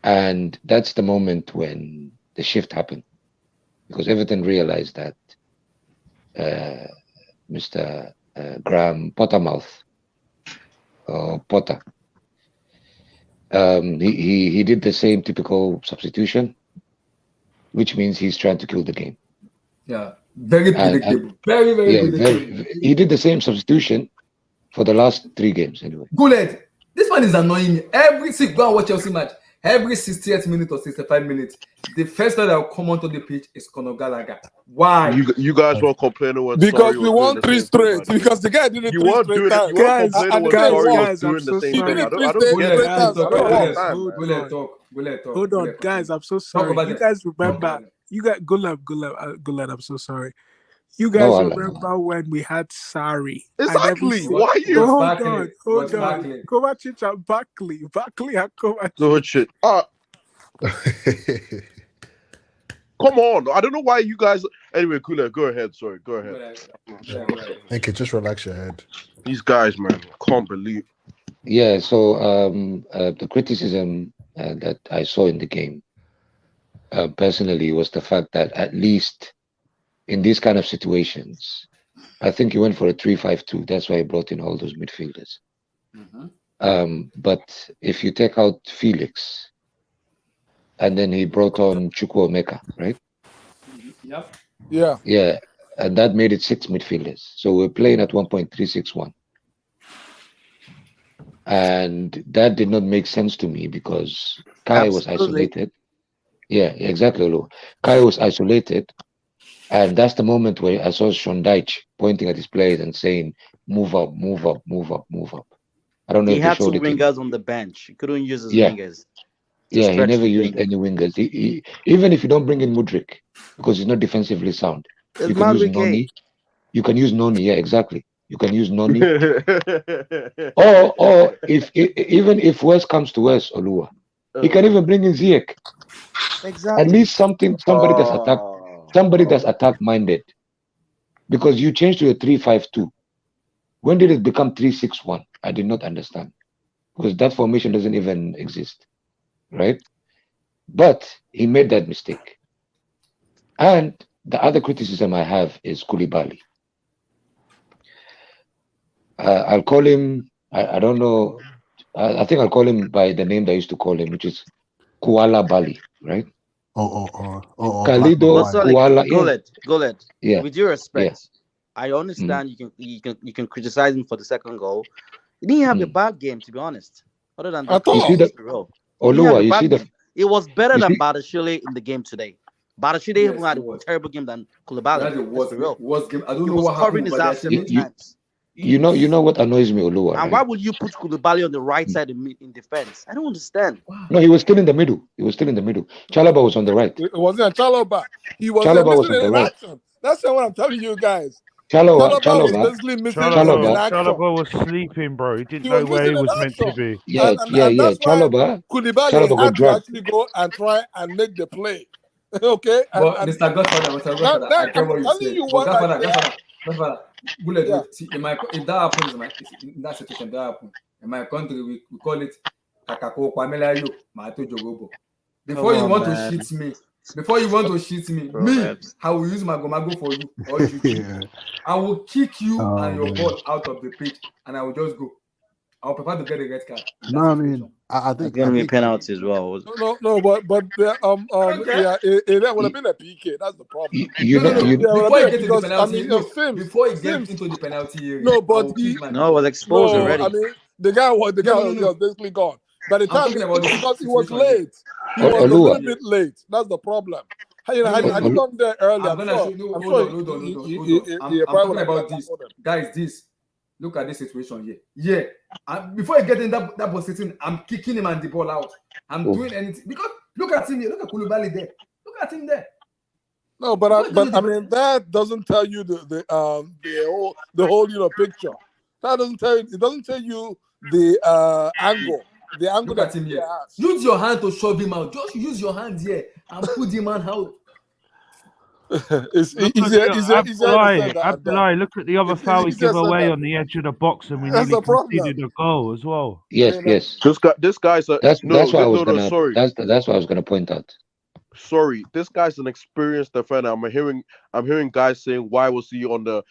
And that's the moment when the shift happened. Because Everton realized that Mr. Graham Pottermouth, or Potter, he did the same typical substitution, which means he's trying to kill the game. Yeah, very predictable. Very predictable. He did the same substitution for the last 3 games anyway. Guled, this one is annoying me. Every go and watch Chelsea match. Every 60th minute or 65 minutes, the first guy that will come onto the pitch is Conor Gallagher. Why? You guys won't complain when because we won 3 straight. Because the guy did it 3 straight times. Guys, I'm so sorry. Hold on, guys, I'm so sorry. You guys remember? You got Gulab. I'm so sorry. You guys remember when we had Sarri? Exactly. Why are you? Hold on. Kovacic and Barkley and Kovacic. No shit. Come on. I don't know why you guys. Anyway, Kula, go ahead. Sorry, go ahead. Thank you. Just relax your head. These guys, man, can't believe. Yeah. So the criticism that I saw in the game, personally, was the fact that at least in these kind of situations, I think he went for a 3-5-2. That's why he brought in all those midfielders. But if you take out Felix, and then he brought on Chukwuemeka, right? Yep. Yeah. And that made it 6 midfielders. So we're playing at 1.361. And that did not make sense to me because Kai was isolated. Yeah, exactly, Olu. Kai was isolated. And that's the moment where I saw Sean Dyche pointing at his players and saying, move up. I don't know he if had they showed 2 it. wingers on the bench. He couldn't use his wingers. Yeah, he never used any wingers. He, even if you don't bring in Mudryk, because he's not defensively sound, you can use Noni. You can use Noni, yeah, exactly. You can use Noni. or even if worse comes to worse, Olua, he can even bring in Ziyech. Exactly. At least somebody that's attack minded. Because you changed to a 3-5-2. When did it become 3-6-1? I did not understand. Because that formation doesn't even exist. Right? But he made that mistake. And the other criticism I have is Koulibaly. I'll call him, I don't know, I think I'll call him by the name that I used to call him, which is Koala Bali, right? Khalido Koala. Go ahead. Yeah. With due respect, I understand you can criticize him for the second goal. He didn't have a bad game, to be honest. Other than that, it was better than Bardashile in the game today. Bardashile even had a terrible game than Koulibaly. I don't know was what covering his ass several times. You know what annoys me, Olua. And why would you put Koulibaly on the right side in defense? I don't understand. No, he was still in the middle. Chalobah was on the right. It wasn't Chalobah. He was missing in action. That's what I'm telling you guys. Chalobah was basically missing in action. Chalobah was sleeping, bro. He didn't know where he was meant to be. Yeah. Chalobah had to actually go and try and make the play. Okay? Mr. Godfather, I care what you say. Godfather. See, if that happens in that situation, in my country, we call it Kakako Kwamelayo Mato Jogobo. Before you want to shit me, before you want to shoot me, Proverbs. I will use Mago for you or Juju. I will kick you and your ball out of the pitch, and I will just go. I'll prefer to get a red card. No, I mean, I It's think gonna I be think penalty as well. No, but yeah, that would have been a PK. That's the problem. Before he gets into the penalty, Sims, before he gets into the penalty area, no, but No, it was exposed already. I mean, the guy was basically gone. By the time because he was late, he was a little bit late. That's the problem. Had he gone there early, I'm sure. I'm talking about this, guys. This. Look at this situation here. Yeah. And before I get in that position, I'm kicking him and the ball out. I'm doing anything. Because look at him here. Look at Koulibaly there. Look at him there. No, but I mean that doesn't tell you the whole picture. That doesn't tell you. It doesn't tell you the angle. The angle. Look at him here. Use your hand to shove him out. Just use your hand here and put him out. Abdullah, look at the other foul he gave away on the edge of the box, and we nearly conceded a goal as well. Yes. This guy's that's what I was gonna point out. Sorry, this guy's an experienced defender. I'm hearing guys saying, why was he on the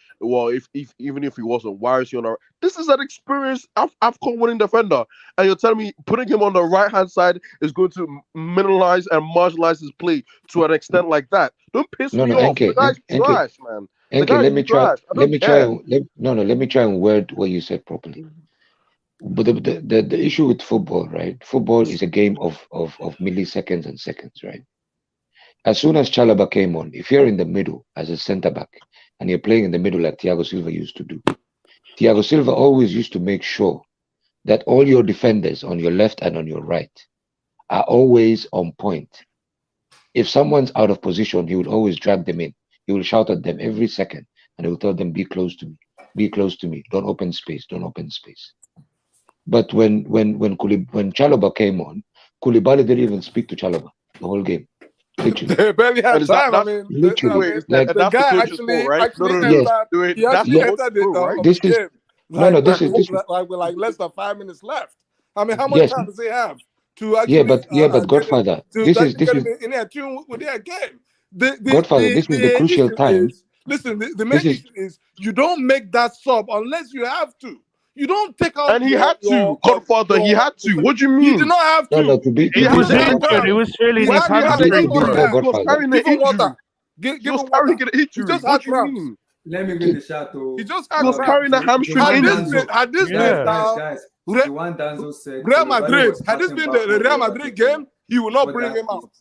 even if he wasn't, why is he on the? This is an experienced AFCON winning defender, and you're telling me putting him on the right hand side is going to minimize and marginalize his play to an extent like that? Don't piss me off. The guy's trash, man. Let me try and word what you said properly. But the issue with football, right? Football is a game of milliseconds and seconds, right? As soon as Chalobah came on, if you're in the middle as a centre back and you're playing in the middle like Thiago Silva used to do, Thiago Silva always used to make sure that all your defenders on your left and on your right are always on point. If someone's out of position, he would always drag them in. He will shout at them every second and he will tell them, be close to me, be close to me, don't open space, don't open space. But when Chalobah came on, Koulibaly didn't even speak to Chalobah the whole game. Literally. They barely had time. I mean, the guy actually entered the game. Like less than 5 minutes left. I mean, how much time does he have to actually? But Godfather, this is in their tune with their game. Godfather, this is the crucial time. Listen, the main issue is you don't make that sub unless you have to. You don't take out. And he had to, Godfather. He had to. What do you mean? He did not have to. No, he was injured. He was feeling his hamstring. He was carrying the injury. He was carrying the injury. What do you mean? Let me get the shot. He just had carrying the hamstring injury. Had this been guys, the one Danzo said, Real Madrid, had this been the Real Madrid game, he will not bring him out.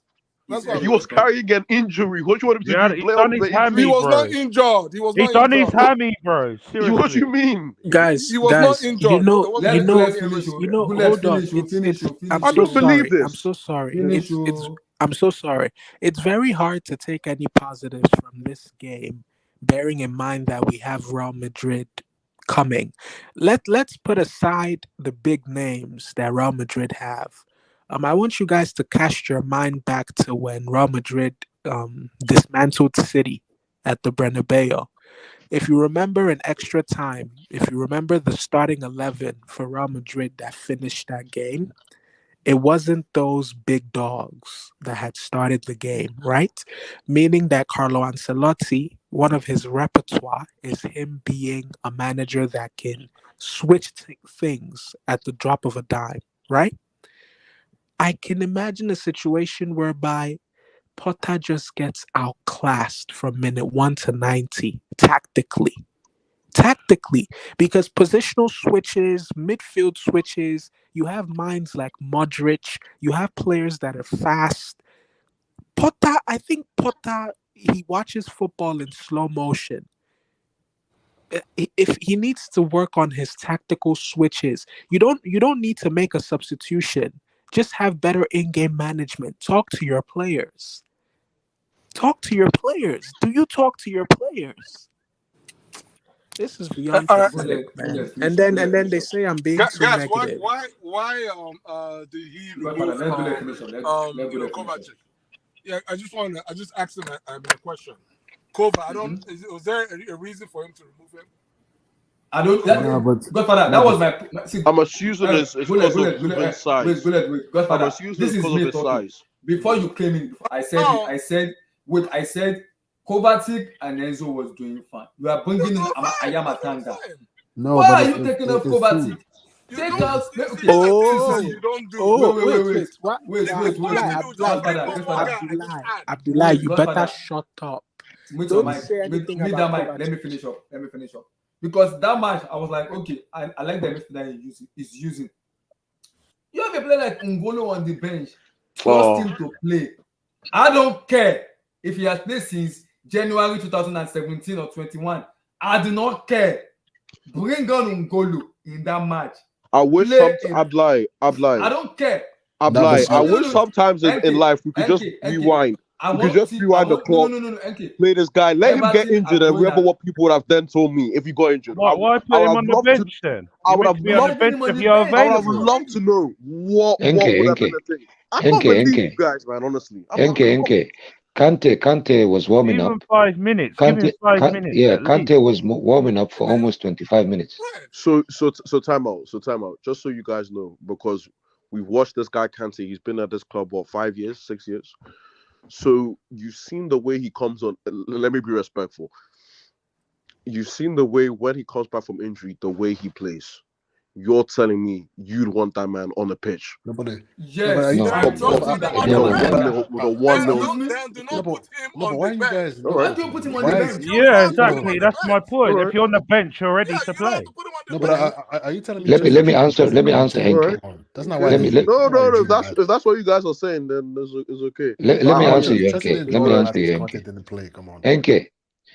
He was carrying an injury. What do you want him to do? He's done his hammy, he was bro. not injured. He's done his hammy, bro. Seriously. What do you mean? Guys, he was not injured. You know, hold on. I don't believe this. I'm so sorry. I'm so sorry. It's very hard to take any positives from this game, bearing in mind that we have Real Madrid coming. Let's put aside the big names that Real Madrid have. I want you guys to cast your mind back to when Real Madrid dismantled City at the Bernabeu. If you remember in extra time, if you remember the starting 11 for Real Madrid that finished that game, it wasn't those big dogs that had started the game, right? Meaning that Carlo Ancelotti, one of his repertoire is him being a manager that can switch things at the drop of a dime, right? I can imagine a situation whereby Potter just gets outclassed from minute 1 to 90 tactically, because positional switches, midfield switches, you have minds like Modric, you have players that are fast. I think Potter, he watches football in slow motion. If he needs to work on his tactical switches, you don't need to make a substitution. Just have better in-game management. Talk to your players. Do you talk to your players? This is beyond pathetic, man. And then they say I'm being too negative. Why did he remove Kovacic? Yeah, I just asked him a question. Kova, was there a reason for him to remove him? I don't. Godfather, that was my. I'm accusing this because of his size. Godfather, I'm accusing because of his size. before you came in, I said it. I said Kovacic and Enzo was doing fine. You are bringing in Ayamatanga. No, Why but are you taking off Kovacic? Take out. Okay. You don't do. Wait. Abdullah, you better shut up. Don't say anything about that mic. Let me finish up. Because that match, I was like, okay, I like the midfielder that he's using. You have a player like Ngolo on the bench. Trust him to play. I don't care if he has played since January 2017 or 21. I do not care. Bring on Ngolo in that match. I wish Ablai. I don't care. Ablai. I wish sometimes in life we could just rewind. We could just rewind the clock. Play this guy. Let him get injured and remember what people would have then told me if he got injured. Why put him on the bench then? I would have loved to know what would have been the thing. I can't believe you guys, man. Honestly, Conte was warming up. 5 minutes. Give him 5 minutes. Yeah, Conte was warming up for almost 25 minutes. So time out. Just so you guys know, because we've watched this guy Conte. He's been at this club 5 years, 6 years. So you've seen the way he comes on. Let me be respectful. You've seen the way when he comes back from injury, the way he plays. You're telling me you'd want that man on the pitch? Nobody. Yes. No. Why you guys? Why do you put him on the bench? Yeah, exactly. That's my point. If you're on the bench, you're ready to play. No, but are you telling me? Let me answer. Let me answer, Henke. That's not why. No. If that's what you guys are saying, then it's okay. Let me answer you, Henke. Let me answer you, Henke. Didn't play. Come on. Henke.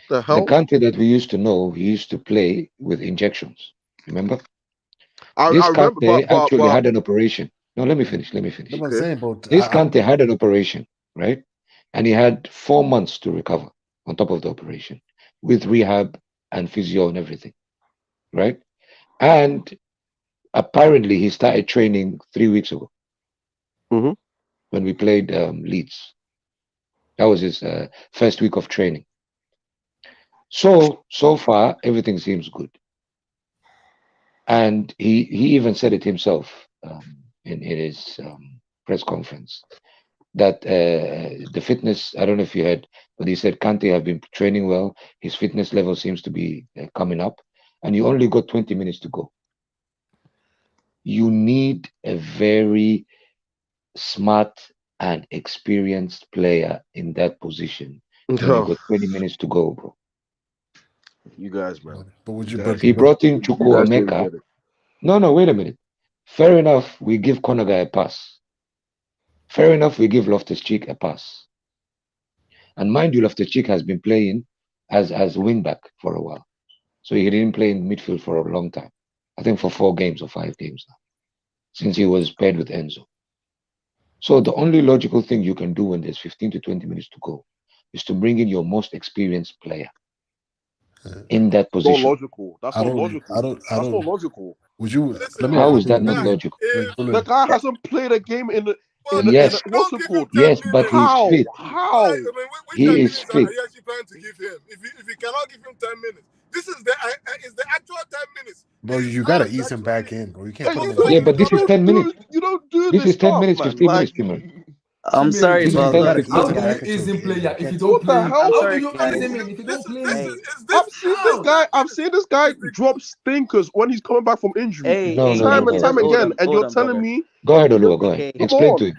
The hell? The country that we used to know, he used to play with injections. Remember? This Conte actually had an operation. No, let me finish. This Conte had an operation, right? And he had 4 months to recover on top of the operation with rehab and physio and everything, right? And apparently he started training 3 weeks ago when we played Leeds. That was his first week of training. So far, everything seems good. And he even said it himself in his press conference that the fitness, I don't know if you heard, but he said Conte have been training well. His fitness level seems to be coming up, and you only got 20 minutes to go. You need a very smart and experienced player in that position. When you got 20 minutes to go, bro. You guys, man. But would you? He brought in Chukwuemeka. No, wait a minute. Fair enough, we give Konaga a pass. Fair enough, we give Loftus-Cheek a pass. And mind you, Loftus-Cheek has been playing as wing-back for a while. So he didn't play in midfield for a long time. I think for 4 games or 5 games now, since he was paired with Enzo. So the only logical thing you can do when there's 15 to 20 minutes to go is to bring in your most experienced player in that position. Not logical. That's not logical. That's not logical. Would you? How is that not logical? The guy hasn't played a game in the. Yes, what's it called? Yes, but How? he's fit. How? He is fit. Are you actually planning to give him? If he cannot give him 10 minutes, this is the actual 10 minutes. Bro, you gotta ease him back in, bro. You can't put him in. Yeah, but this is 10 minutes. You don't do this. This is 10 minutes, man. 15 minutes, Timon. I'm sorry, How but do you ease in player if you don't play? How do you ease him in if you don't play? I've seen this guy drop stinkers when he's coming back from injury. Time and time again, and you're telling me. Go ahead, Olua. Go ahead. Explain to him.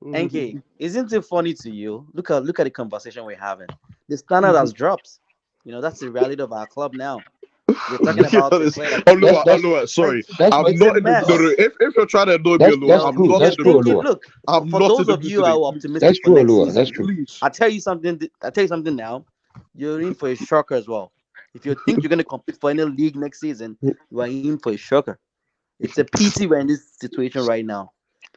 NK, isn't it funny to you? Look at the conversation we're having. The standard has dropped. That's the reality of our club now. We're talking about Olua, sorry. I'm not in the if you're trying to annoy me, Olua, I'm not in the Look, for those of you who are optimistic, that's true, Olua. That's true. I'll tell you something now. You're in for a shocker as well. If you think you're going to compete for any league next season, you are in for a shocker. It's a pity we're in this situation right now.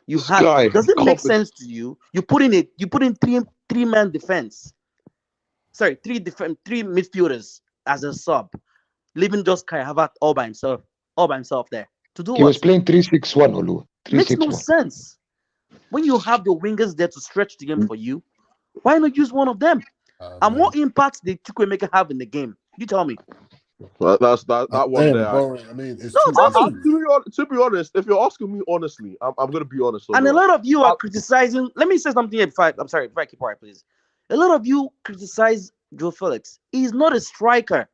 Does it make sense to you? You put in three-man defense. Sorry, three midfielders as a sub, leaving just Kai Havertz all by himself there. To do he was playing 3-6-1, Olua. Makes no sense. When you have the wingers there to stretch the game for you, why not use one of them? And what impact did Chukwuemeka have in the game? You tell me. That one Damn, there. bro. I mean, it's No, too easy. To be honest, if you're asking me honestly, I'm gonna be honest. and a lot of you are criticizing. Let me say something. I'm sorry. If I keep quiet, please. A lot of you criticize Joe Felix. He's not a striker.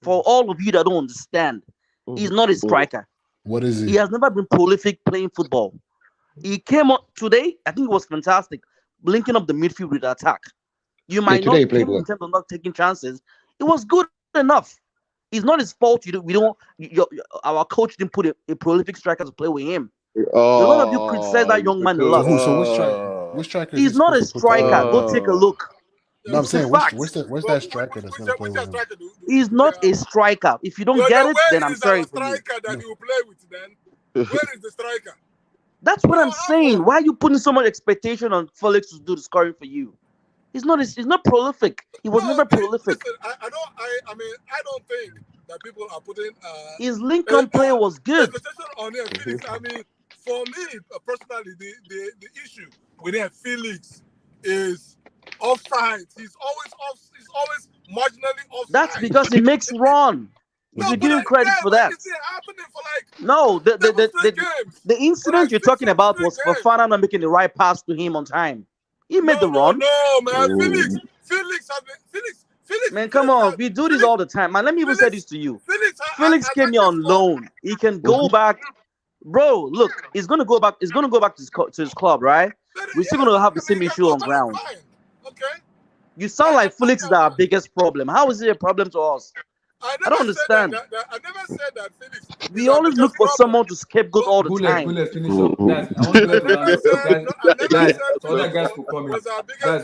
For all of you that don't understand, he's not a striker. What is he? He has never been prolific playing football. He came up today. I think it was fantastic, linking up the midfield with the attack. You might today he not played claim well. in terms of not taking chances. It was good enough. It's not his fault. Our coach didn't put a prolific striker to play with him. A lot of you criticize that young man a lot. Which striker? He's not a striker. Go take a look. No, I'm It's a saying fact. where's that striker that's gonna play with him? He's not a striker. If you don't get it, then I'm sorry for you. Striker that you play with then. Where is the striker? That's what I'm saying. Why are you putting so much expectation on Felix to do the scoring for you? He's not prolific. He was never prolific. Listen, I don't think that people are putting his Lincoln play was good. On him, Felix. I mean, for me personally, the issue with him, Felix, is offside. He's always marginally offside. That's because he makes run. You should give him credit for that. No, the incident you're talking about was Fofana not making the right pass to him on time. He made the run. No, man, Felix. Man, come on. We do this all the time. Man, let me even say this to you. Felix came here on loan. He can go back. Bro, look, he's gonna go back. He's gonna go back to his club, right? We're still gonna have the same issue on ground. Okay. You sound like Felix is our biggest problem. How is it a problem to us? I don't understand. I never said that Felix. We always look for someone to scapegoat all the time. Finish up. Guys, I want to guys, other guys will come in. Guys,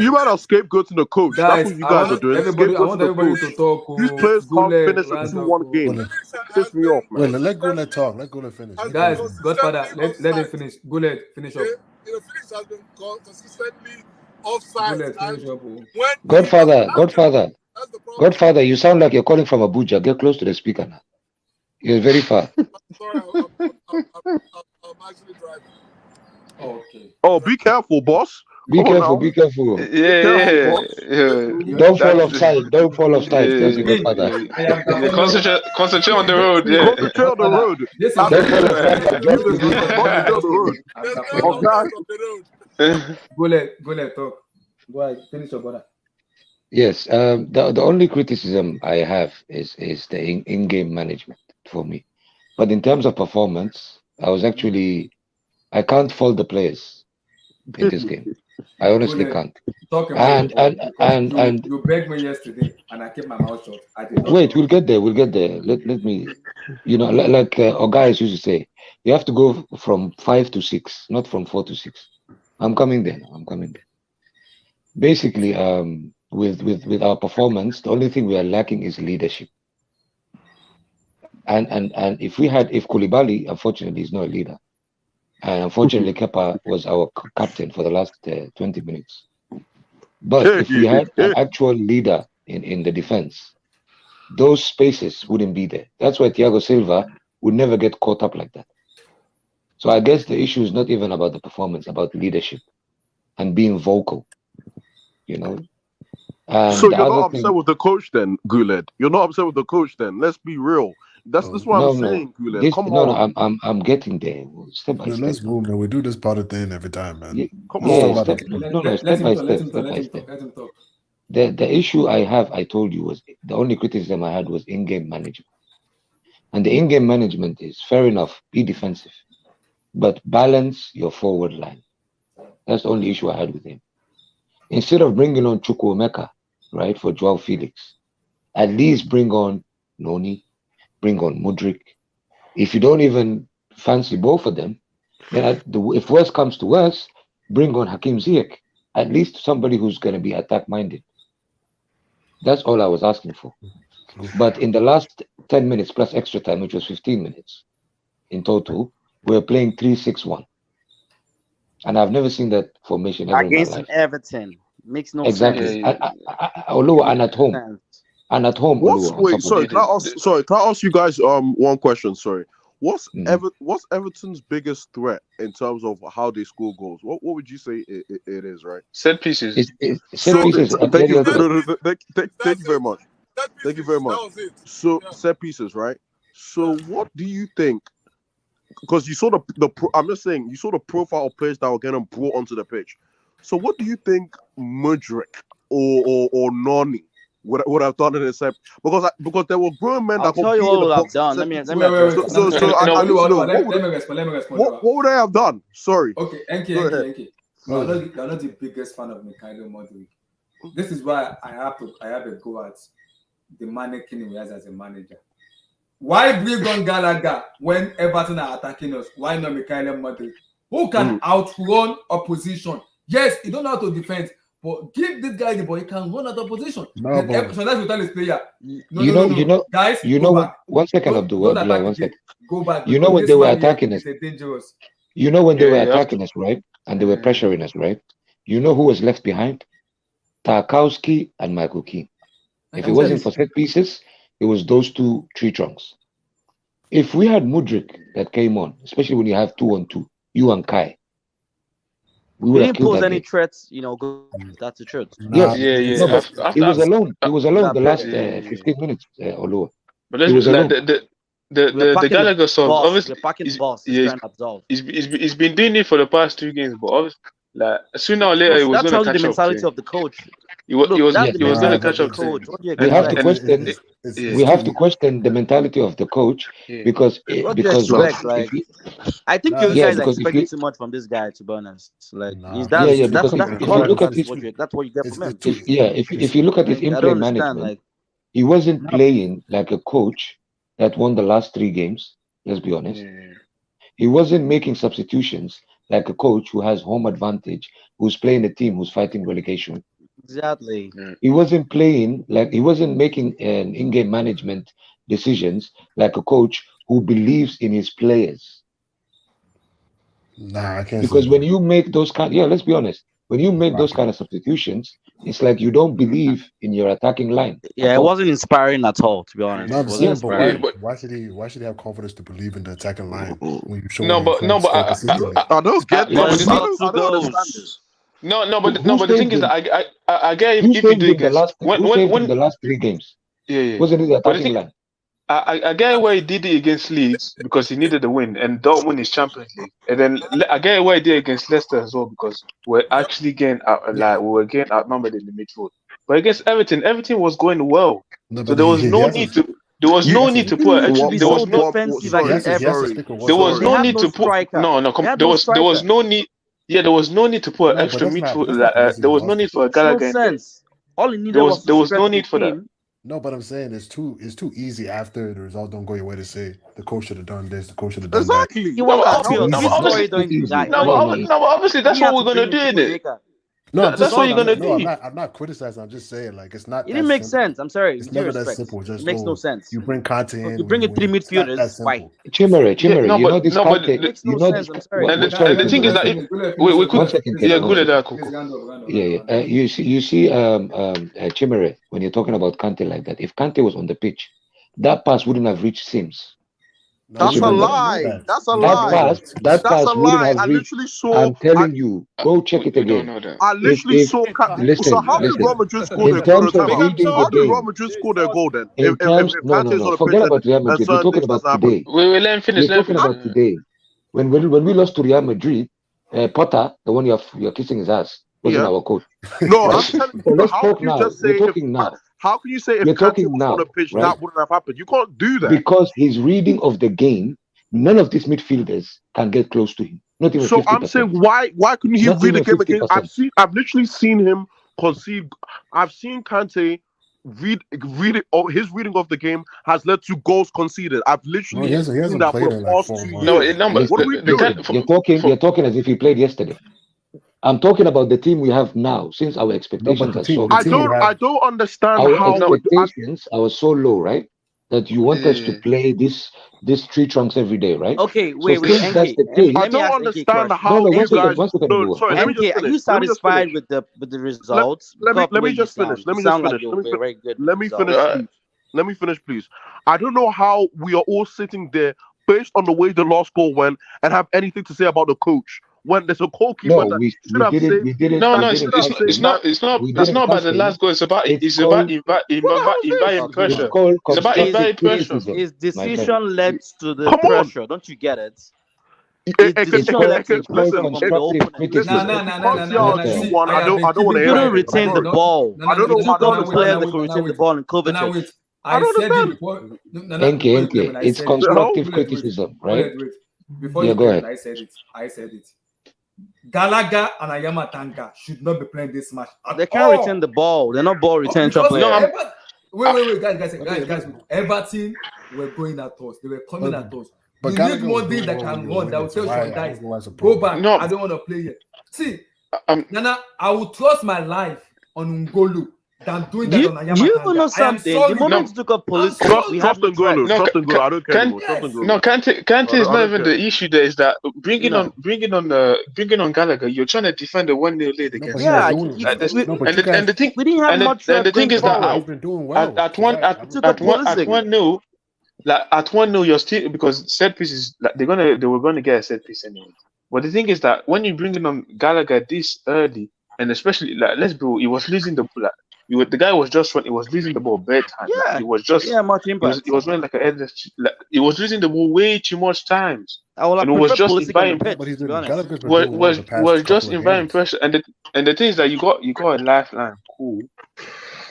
you might have scapegoating the coach. That's what you guys are doing. I want everybody to talk. These players can't finish a 2-1 game. Piss me off, man. Wait, let Goulet talk. Let Goulet finish. Guys, Godfather, let him finish. Goulet, finish up. Felix has been consistently offside. Godfather, you sound like you're calling from Abuja. Get close to the speaker now. You're very far. Sorry, I'm actually driving. Okay. Oh, be careful, boss. Be careful. Yeah. Don't fall off side. Don't fall off side. That's your Godfather. Concentrate on the road. Yeah. Concentrate on the road. Go ahead, talk. Go ahead, finish your brother. Yes, the only criticism I have is the in-game management for me. But in terms of performance, I can't fault the players in this game. I honestly can't. You begged me yesterday, and I kept my mouth shut. Wait, we'll get there. Let me, like guys used to say, you have to go from 5 to 6, not from 4 to 6. I'm coming there. Basically, with our performance, the only thing we are lacking is leadership. And if Koulibaly, unfortunately, is not a leader, and unfortunately Kepa was our captain for the last 20 minutes. But if we had an actual leader in the defense, those spaces wouldn't be there. That's why Thiago Silva would never get caught up like that. So I guess the issue is not even about the performance, about leadership and being vocal. So you're not upset with the coach then, Goulet? You're not upset with the coach then? Let's be real. That's what I'm saying, Goulet. Come on. No, I'm getting there. Step by step. Let's move, man. We do this part of thing every time, man. Step by step. The issue I told you was the only criticism I had was in-game management. And the in-game management is fair enough, be defensive, but balance your forward line. That's the only issue I had with him. Instead of bringing on Chukwuemeka, right, for Joao Felix, at least bring on Noni, bring on Mudryk. If you don't even fancy both of them, then if worse comes to worse, bring on Hakim Ziyech, at least somebody who's going to be attack-minded. That's all I was asking for. But in the last 10 minutes plus extra time, which was 15 minutes in total, we were playing 3-6-1. And I've never seen that formation ever against in my life. Everton. Makes no sense. And at home. And at home. Can I ask you guys one question? Sorry. What's Everton's biggest threat in terms of how they score goals? What would you say it is, right? Set pieces. Thank you very much. Thank you very much. That was it. So set pieces, right? So what do you think? Because you saw I'm just saying you saw the profile of players that were getting brought onto the pitch. So what do you think Mudryk or Noni would have done in the set? Because there were grown men I'll that could tell you be what in the would have box. done. Let me So No, I need to know let me respond. what would I have done? Sorry. Okay, NK. You're not the biggest fan of Mikhailo Modric. This is why I have a go at the mannequin he has as a manager. Why bring on Gallagher when Everton are attacking us? Why not Mikhailo Modric? Who can outrun opposition? Yes, he don't know how to defend, but give this guy the ball, he can run out of position. So that's what tell his player. No. Guys, go back. One second, Abdul. One second. Go back. You know when they were attacking us. Dangerous. You know when they were attacking us, right? And they were pressuring us, right? You know who was left behind? Tarkowski and Michael Keane. If it wasn't for set pieces, it was those two tree trunks. If we had Mudryk that came on, especially when you have 2-on-2, you and Kai, we would have didn't killed pose that any game. threats, that's the truth. Yes, Yeah. no, he was alone. He was alone the last 15 minutes or lower. But let's like the Gallagher song. Obviously, he's been doing it for the past 2 games, but obviously, like sooner or later, he was going to catch up. The mentality of the coach. He was going to catch up. We have to question. We have to question the mentality of the coach because I think you guys are expecting too much from this guy. To be honest, like that's what you get from him. If you look at his in-play management, he wasn't playing like a coach that won the last 3 games. Let's be honest. He wasn't making substitutions like a coach who has home advantage, who's playing a team who's fighting relegation. Exactly. He wasn't making an in-game management decisions like a coach who believes in his players. Nah, I can't. Because when you make those let's be honest. When you make those kind of substitutions, it's like you don't believe in your attacking line. Yeah, it wasn't inspiring at all, to be honest. No, I'm saying, but why should he have confidence to believe in the attacking line when you show I don't get this. No, but the thing is that I get if you do it when the last 3 games. Wasn't it the attacking line? I get why he did it against Leeds because he needed the win and Dortmund is Champions League, and then I get why he did it against Leicester as well because we're actually getting outnumbered in the midfield. But against everything was going well, so there was no need to. There was no need to put. There was no need to put. There was no need. Yeah, there was no need to put extra midfield. There was no need for a Gallagher. All he needed was there was no need for that. No, but I'm saying it's too easy after the result don't go your way to say the coach should have done this, the coach should have done that. Exactly. But obviously that's what we're gonna do in it. No, that's what you're gonna do. I'm not criticizing. I'm just saying like it's not. It didn't make sense. I'm sorry. It's never that simple. Just it makes no sense. You bring Conte in. You bring in 3 midfielders. Why? Chimere. You know this Conte. It makes no sense. I'm sorry. And the thing is that we could. Yeah, good at that. Yeah. You see, Chimere, when you're talking about Conte like that, if Conte was on the pitch, that pass wouldn't have reached Sims. That's a lie. That's a lie. That pass lie. I literally saw. I'm telling you, go check it again. I literally saw. So how did Real Madrid score their goal? How did Real Madrid score their goal then? No. Forget about Real Madrid. We're talking about today. Let him finish. We're talking about today. When we lost to Real Madrid, Potter, the one you're kissing his ass, wasn't our coach. No, I'm telling you. Let's talk now. We're talking now. How can you say if Conte was on the pitch, that wouldn't have happened? You can't do that. Because his reading of the game, none of these midfielders can get close to him. Not even so 50%. I'm saying why couldn't he read the game again? I've literally seen him concede. I've seen Conte read it. His reading of the game has led to goals conceded. I've literally seen that for the past 2 years. You're talking as if he played yesterday. I'm talking about the team we have now, since our expectations are so low. I don't understand how expectations are so low, right? That you want us to play these 3 trunks every day, right? Okay, wait. I don't understand how you guys. Sorry, are you satisfied with the results? Let me just finish. Let me finish, please. I don't know how we are all sitting there based on the way the last goal went and have anything to say about the coach. when there's a goalkeeper No, that we you should have saved. we didn't No, That no, you we it's should didn't have it's touch not it's saved. him. not it's not We it's didn't not about touch the him. last goal. It's about It's called What the hell is inviting this? it's pressure. called It's about His constructive inviting pressure. criticism, his my friend. decision led to the Come on. pressure. Don't you get it? His It, It's decision called led to the listen, pressure from the constructive opponent. listen. Nah, criticism, nah, If you nah, nah, can't nah, see nah, nah, our nah. Mister. two See, one, I have been I don't want keeping to You hear couldn't it. quiet. I'm retain the sorry. ball. No, no, I don't no, know. You I no, don't got no, wait, understand. players no, that wait, could no, retain the wait, ball in no, Kovacic. wait. I I don't said it understand. before. No, no, Enke, wait, Enke. Clement, I It's said it. The hell? constructive Wait. criticism, right? Wait. Before Yeah, you go came in, ahead. I said it. Gallagher and Ayama Tanga should not be playing this match at They can't retain all. the ball. They're not ball retention Because No, players. wait, guys, Okay, guys. Everton were going at us. They were coming but at us. but You need Gallagher was more doing things that well when can you were run. That will winning. So tell why Sean I Dice, don't know why it's a go problem. back. no. I don't want to play here. See, Um, Nana, I will trust my life on Ngolo than doing Do that you, on do Ayama you Tanga. know I am something? The sorry. moment no, you took up I'm Pulisic, we sorry. had no threat. no. Trust and Golo. I don't care anymore. Trust and Yes. Golo. No, Kante is not I don't even care. the issue. There is that No. bringing on Gallagher. You're trying to defend a 1-0 lead No, but against he was Yeah, Everton. doing. Like this, No, but and you the guys. thing we didn't have much and threat the thing going is No, that but he's forward. been doing well. at So one why? at I don't. Took up Pulisic. 1-0, like at 1-0, you're still, because set pieces, like they were gonna get a set piece anyway. But the thing is that when you bring in on Gallagher this early, and especially like let's be, he was losing the like, the guy was just he was losing the ball bad time. Like, Yeah, he was just yeah, much he impact. was running like a headless, like he was losing the ball way too much times, I would have and it was preferred just Pulisic on the inviting No, but he's pitch, to be been honest. Gallagher's been doing well the was past couple just of inviting games. pressure, and the thing is that you got a lifeline, cool,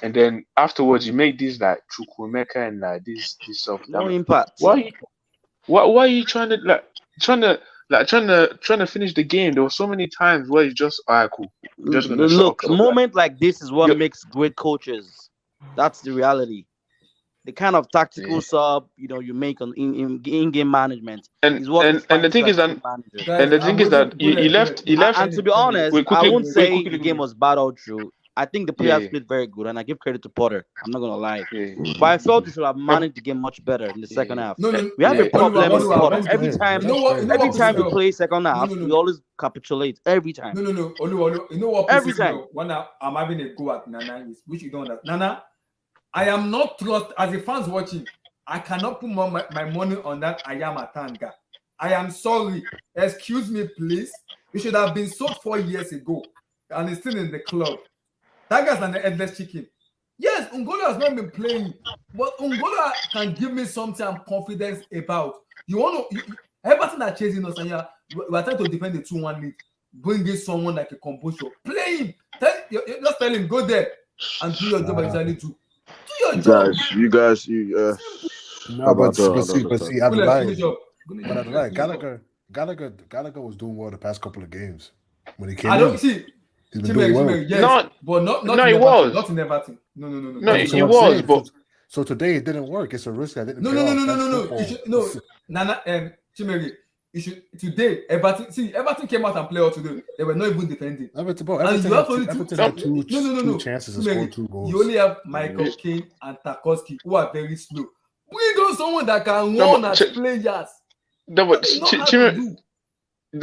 and then afterwards you make these like Chukwemeka and like this stuff. No impact. Why are you trying to finish the game? There were so many times where you just alright, cool, you're just gonna Look, suck up. moment like this is what You- makes great coaches. That's the reality. The kind of tactical sub you make on in-game management is what and the thing is that manager. Guys, and the thing is that he left. And to be honest, Wait, I quickly, won't wait, say quickly, the game was bad all through. I think the players played very good, and I give credit to Potter. I'm not gonna lie, but I felt we should have managed the game much better in the second half. No, We have a problem with Potter. That's Every fair. time, That's fair. every time we Olu, play second half, no. we always capitulate. Every time. No. Olu, you know what Every pisses me time. off when I'm having a go at Nana is, which you don't understand. Nana, I am not trust as a fans watching. I cannot put my money on that Ayama Tanga. I am sorry. Excuse me, please. You should have been sold 4 years ago, and it's still in the club. Tanga's an endless chicken. Yes, Ungola has not been playing, but Ungola can give me something I'm confident about. You want to everything that chasing us, and we are trying to defend the 2-1 lead. Bring in someone like a composure. Play him. Just tell him, go there and do your job exactly too. Do your job. You guys. No, but see, I Finish up. Gallagher was doing well the past couple of games when he came I in. don't see. He's been doing well. Yes, but not no, in he Everton. was. Not in Everton. No. No, So he I'm was, saying, but so today it didn't work. It's a risk that didn't. No. You should, no, Nana Chimeri. You should today. Everton came out and played all today. They were not even defending. Everton had two chances to score 2 goals. You only have Michael Kane and Tarkowski who are very slow. Bring on someone that can run as players. No,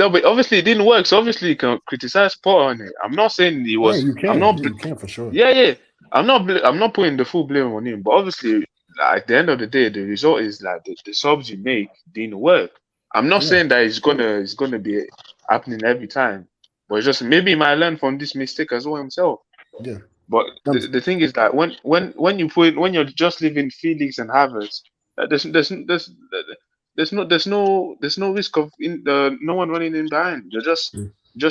but obviously it didn't work. So obviously you can criticize Potter on it. I'm not saying he was. Yeah, you can. You can for sure. Yeah. I'm not putting the full blame on him. But obviously, at the end of the day, the result is like the subs you make didn't work. I'm not saying that it's gonna be happening every time, but it's just maybe he might learn from this mistake as well himself. Yeah. But the thing is that when you're just leaving Felix and Havertz, there's no risk of no one running in behind. You're just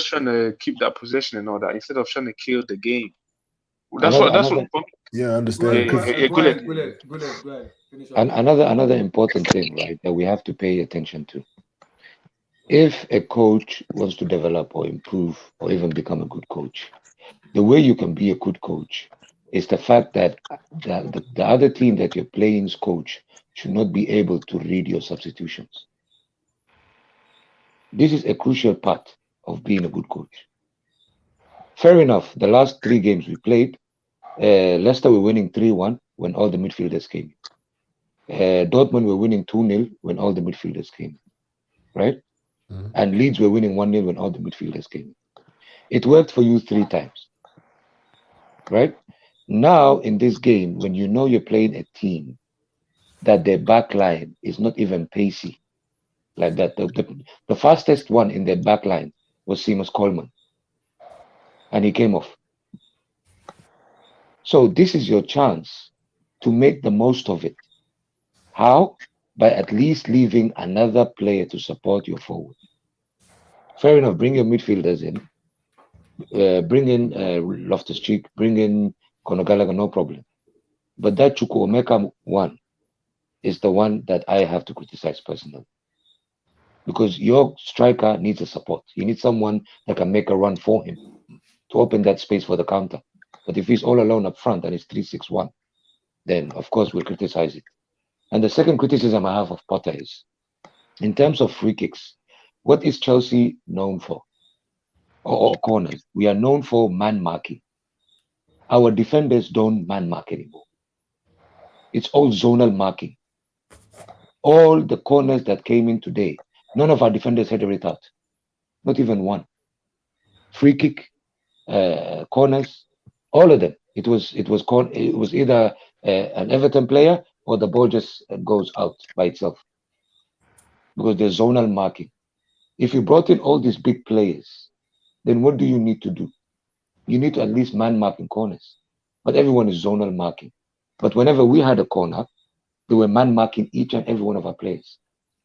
trying to keep that possession and all that instead of trying to kill the game. That's what. Yeah, I understand. Go ahead. Another important thing, right, that we have to pay attention to. If a coach wants to develop or improve or even become a good coach, the way you can be a good coach is the fact that the other team that you're playing's coach should not be able to read your substitutions. This is a crucial part of being a good coach. Fair enough, the last 3 games we played, Leicester were winning 3-1 when all the midfielders came. Dortmund were winning 2-0 when all the midfielders came, right? Mm-hmm. And Leeds were winning 1-0 when all the midfielders came. It worked for you 3 times, right? Now in this game, when you know you're playing a team that their back line is not even pacey, like that, the fastest one in their back line was Seamus Coleman, and he came off. So this is your chance to make the most of it. How? By at least leaving another player to support your forward. Fair enough, bring your midfielders in. Bring in Loftus-Cheek, bring in Conor Gallagher, no problem. But that Chukwuemeka one is the one that I have to criticize personally. Because your striker needs a support. You need someone that can make a run for him to open that space for the counter. But if he's all alone up front and it's 3-6-1, then of course we'll criticize it. And the second criticism I have of Potter is, in terms of free kicks, what is Chelsea known for? Or corners? We are known for man marking. Our defenders don't man mark anymore. It's all zonal marking. All the corners that came in today, none of our defenders headed it out. Not even one. Free kick, corners, all of them. It was either an Everton player or the ball just goes out by itself because there's zonal marking. If you brought in all these big players, then what do you need to do? You need to at least man mark in corners. But everyone is zonal marking. But whenever we had a corner, they were man marking each and every one of our players,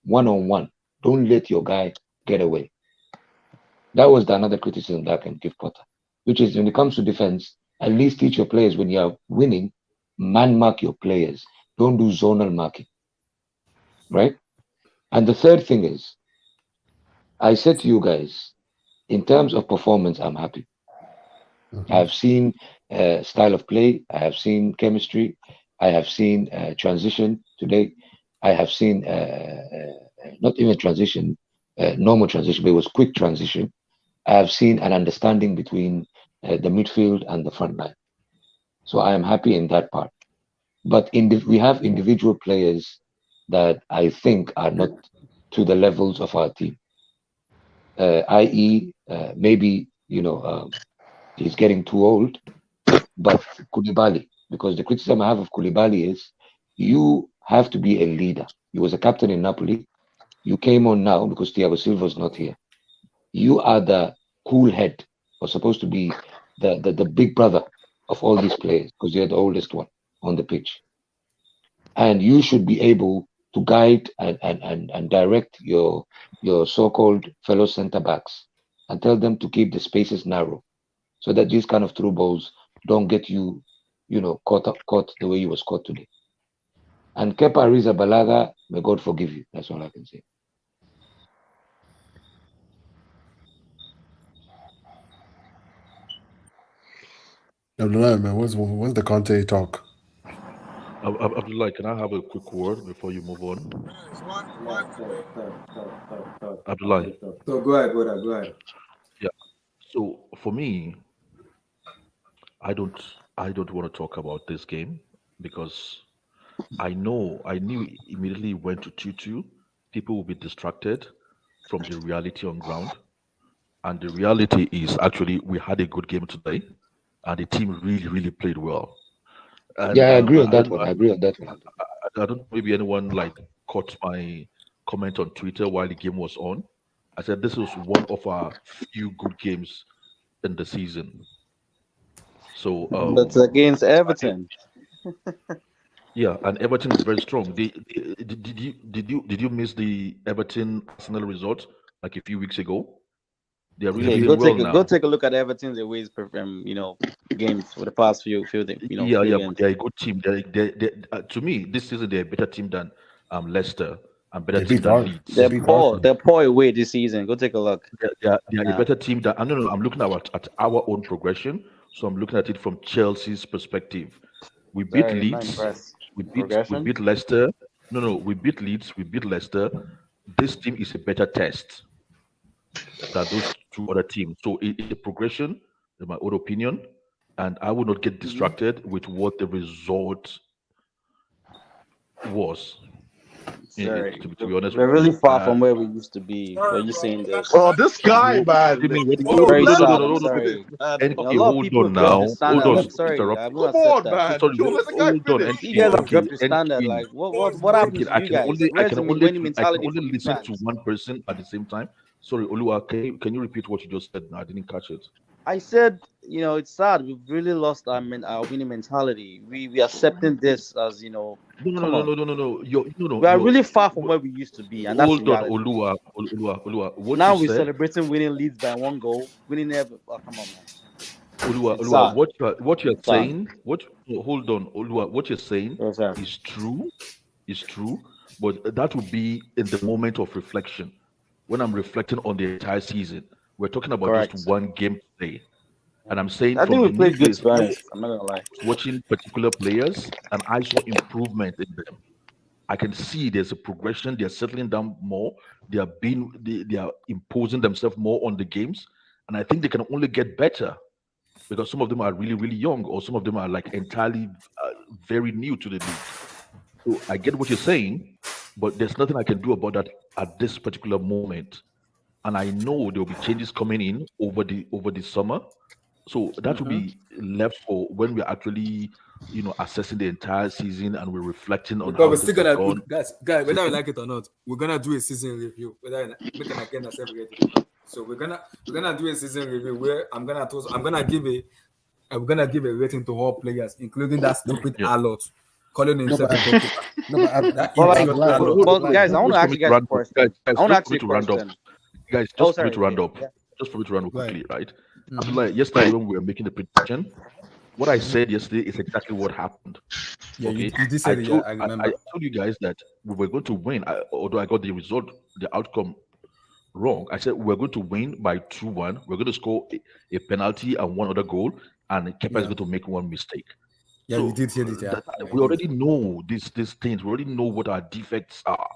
one-on-one. Don't let your guy get away. That was another criticism that I can give Potter, which is when it comes to defense, at least teach your players when you're winning, man mark your players. Don't do zonal marking, right? And the third thing is, I said to you guys, in terms of performance, I'm happy. I have seen style of play. I have seen chemistry. I have seen transition today. I have seen not even transition, normal transition, but it was quick transition. I have seen an understanding between the midfield and the front line. So I am happy in that part. But we have individual players that I think are not to the levels of our team. I.e., maybe, he's getting too old, but Koulibaly, because the criticism I have of Koulibaly is you have to be a leader. He was a captain in Napoli. You came on now because Thiago Silva's not here. You are the cool head, or supposed to be the big brother of all these players because you're the oldest one on the pitch. And you should be able to guide and direct your so-called fellow centre-backs and tell them to keep the spaces narrow so that these kind of through balls don't get you, caught the way you was caught today. And Kepa Arrizabalaga, may God forgive you. That's all I can say. Abdullah, man, when's the Conte talk? Abdullah, can I have a quick word before you move on? Abdullah. So go ahead. Yeah. So for me, I don't want to talk about this game because I knew immediately went to 2-2, people will be distracted from the reality on ground. And the reality is actually we had a good game today and the team really, really played well. And, I agree on that one. I don't know, maybe anyone caught my comment on Twitter while the game was on. I said this was one of our few good games in the season. So that's against Everton. Yeah, and Everton is very strong. Did you miss the Everton Arsenal result like a few weeks ago? They are really playing well now. Go take a look at Everton's away games for the past few Yeah, but they're a good team. To me, this season they're a better team than Leicester and better team than Leeds. They're poor away this season. Go take a look. They are a better team than. I'm looking at our own progression, so I'm looking at it from Chelsea's perspective. We beat Leeds. We beat Leicester. No, we beat Leeds. We beat Leicester. This team is a better test than those two other teams. So it's a progression, in my own opinion, and I would not get distracted with what the result was. Sorry. To be honest, we're really far from where we used to be. What are you saying this? Oh, this guy, man. Very sad. I'm sorry. And a lot of people now. Hold on. Sorry, I'm Come on, man. Sorry, Let the guy finish. You guys have dropped your standard. What happened to you guys? I can only listen to one person at the same time. Sorry, Olua, can you repeat what you just said? No, I didn't catch it. I said, it's sad. We've really lost our winning mentality. We accepting this as No. We are really far from where we used to be, and that's Hold on, reality. Olua. What Now you we're said, celebrating winning leads by 1 goal, winning every. Oh, come on, man. Olua, what you're Sad. saying, hold on, Olua, what you're saying Yes, sir. is true, but that would be in the moment of reflection. When I'm reflecting on the entire season, we're talking about Correct. just one game play. And I'm saying I from think we the played good, days to be honest. I'm not gonna lie. watching particular players, and I saw improvement in them. I can see there's a progression. They're settling down more. They are imposing themselves more on the games, and I think they can only get better because some of them are really, really young, or some of them are like entirely very new to the league. So I get what you're saying, but there's nothing I can do about that at this particular moment. And I know there will be changes coming in over the summer. So that will be left for when we're actually, assessing the entire season and we're reflecting on Because how we're still things have gonna, gone. guys, whether we like it or not, we're gonna do a season review. Whether we can again ourselves ready. So we're gonna do a season review where I'm gonna give a rating to all players, including that stupid Alot calling himself a goalkeeper. But guys, I want to ask you guys a question. I want to ask you a question. Guys, just for me to round up. Just for me to round up quickly, right? Abdullah, yesterday when we were making the prediction, what I said yesterday is exactly what happened. Yeah, okay? you did say I remember. I told you guys that we were going to win, although I got the outcome wrong. I said we're going to win by 2-1. We're going to score a penalty and one other goal, and Kepa is going to make one mistake. Yeah, you did say this. We already know these things. We already know what our defects are.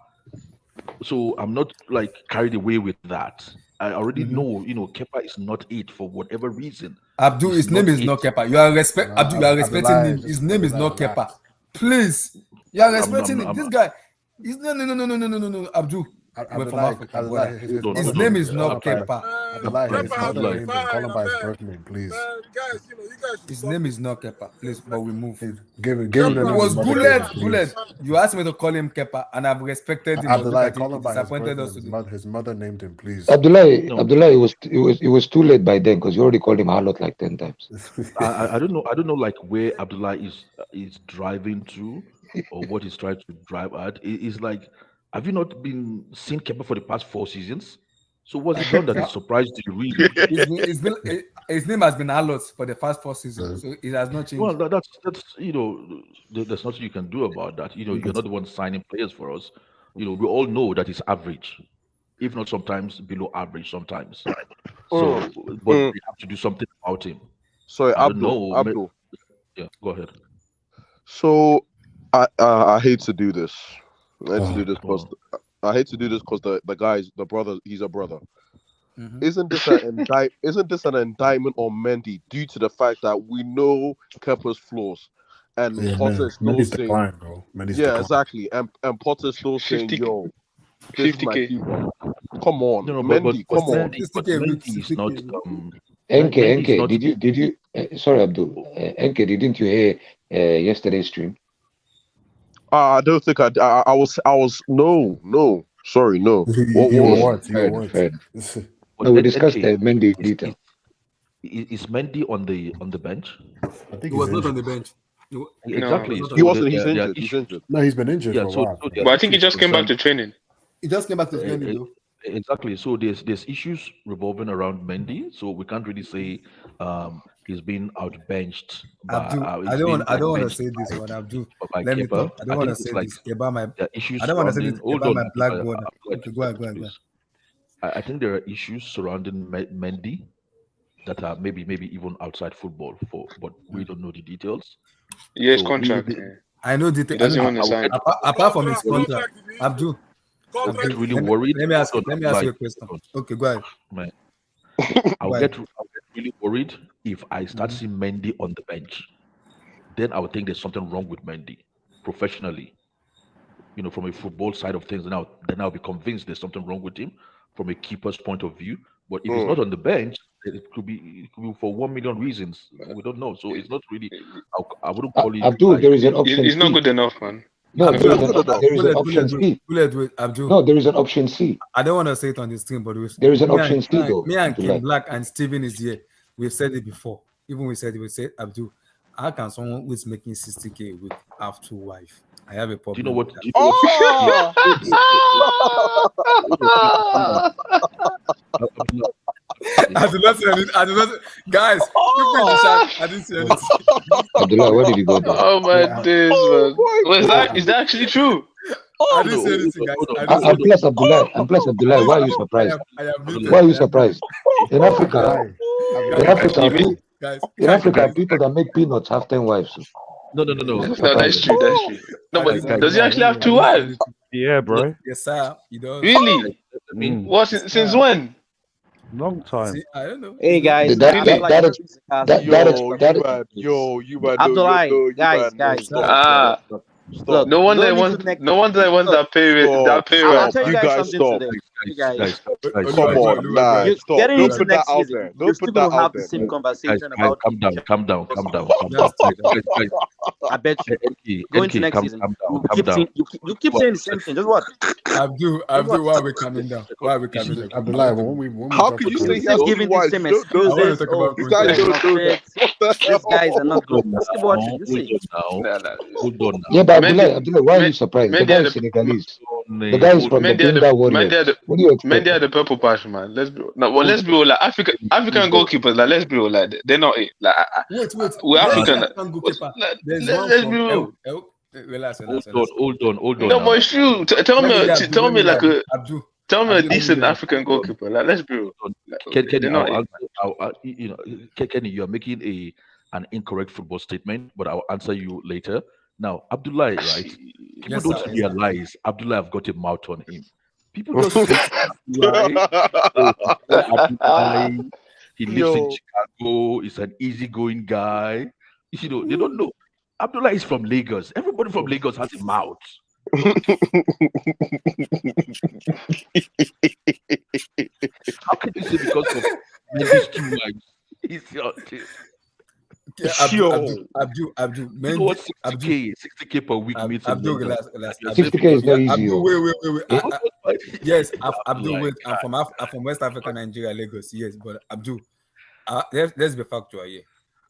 So I'm not like carried away with that. I already know, Kepa is not it for whatever reason. Abdul, his name is not Kepa. You are respecting him. His name is not Kepa. Please, you are respecting him. This guy, no. Abdul. His name is not Kepa. Call him by his first name, please. Guys, you guys. His name is not Kepa. Please, but we move. Give him it was bullet. You asked me to call him Kepa, and I've respected him. Abdullah, call him by his mother named him, please. Abdullah, it was too late by then because you already called him Harlot like 10 times. I don't know like where Abdullah is driving to, or what he's trying to drive at. It's like, have you not been seeing Kepa for the past 4 seasons? So what's it done that is surprised you really? His name has been Alos for the past 4 seasons, so it has not changed. Well, that's there's nothing you can do about that. You're not the one signing players for us. We all know that he's average, if not sometimes below average sometimes. So, but we have to do something about him. Sorry, Abdul. Yeah, go ahead. So I hate to do this. I hate to do this because the guy's the brother. He's a brother. Mm-hmm. Isn't this an indictment on Mendy due to the fact that we know Kepa's flaws and Potter's still saying, exactly, and Potter's still saying, "Yo, 50K. Come on, Mendy, come on." Mendy is not. Enke, did you? Sorry, Abdul. Enke, didn't you hear yesterday's stream? I don't think I was no. Sorry, no. No, we discussed Mendy detail. Is Mendy on the bench? I think he was not on the bench. Exactly. He wasn't. He's injured. No, he's been injured for a while. But I think he just came back to training. He just came back to training, though. Exactly. So there's issues revolving around Mendy. So we can't really say he's been outbenched. I don't want to say this one, Abdul. Let me talk. I don't want to say this about my. I don't want to say this about my blackboard. Okay, go ahead. I think there are issues surrounding Mendy that are maybe even outside football, but we don't know the details. Yes, contract. I know the details. Apart from his contract, Abdul. I'm really worried. Let me ask you a question. Okay, go ahead. Man, I'll get really worried if I start seeing Mendy on the bench. Then I would think there's something wrong with Mendy professionally. From a football side of things, then I'll be convinced there's something wrong with him from a keeper's point of view. But if he's not on the bench, it could be for 1 million reasons. We don't know. So it's not really. I wouldn't call it. Abdul, there is an option. He's not good enough, man. No, Abdul, there is an option C. Abdul. No, there is an option C. I don't want to say it on the stream, but there is an option C though. Me and Kim Black and Steven is here. We've said it before. Even we said Abdul, how can someone who is making 60K with have 2 wives? I have a problem. Do you know what? I did not say anything. Guys, I didn't say anything. Abdullah, where did you go? Oh my days, man. Is that actually true? I didn't say anything, guys. And plus Abdullah, why are you surprised? Why are you surprised? In Africa, people that make peanuts have 10 wives. No. No, that's true. No, but does he actually have 2 wives? Yeah, bro. Yes, sir. He does. Really? What? Since when? Long time. See, I don't know. Hey guys, you bad. Guys. Stop. No wonder I want that period. That period. I'll tell you guys something today. Guys, come on, nah, stop. Don't put that out there. Don't put that out there. The same conversation about. Calm down. I bet you. Go into next season. You keep saying the same thing. Just what? Abdul, why are we coming down? Abdullah, when how can you say he has giving this same excuses? These guys are not good. Let's keep watching. You see. Hold on. Yeah, but Abdullah, why are you surprised? The guy is Senegalese. The guy is from the Benga Warriors. What do you expect? Men, they are the purple patch, man. Let's be real. Like African goalkeepers, like let's be real. Like they're not it. Like wait. We're African. Let's be real. Relax. Hold on. No, but it's true. Tell me a decent African goalkeeper. Like let's be real. Kenny, you are making an incorrect football statement, but I'll answer you later. Now, Abdullah, right? People don't realize Abdullah have got a mouth on him. People just say Abdullah, he lives in Chicago, he's an easygoing guy. They don't know. Abdullah is from Lagos. Everybody from Lagos has a mouth. How can you say because of these 2 wives? He's your kid. Abdul, man. You know what 60K per week means? Abdul, 60K is not easy. Wait. Yes, Abdul, wait. I'm from West Africa, Nigeria, Lagos. Yes, but Abdul, let's be factual here.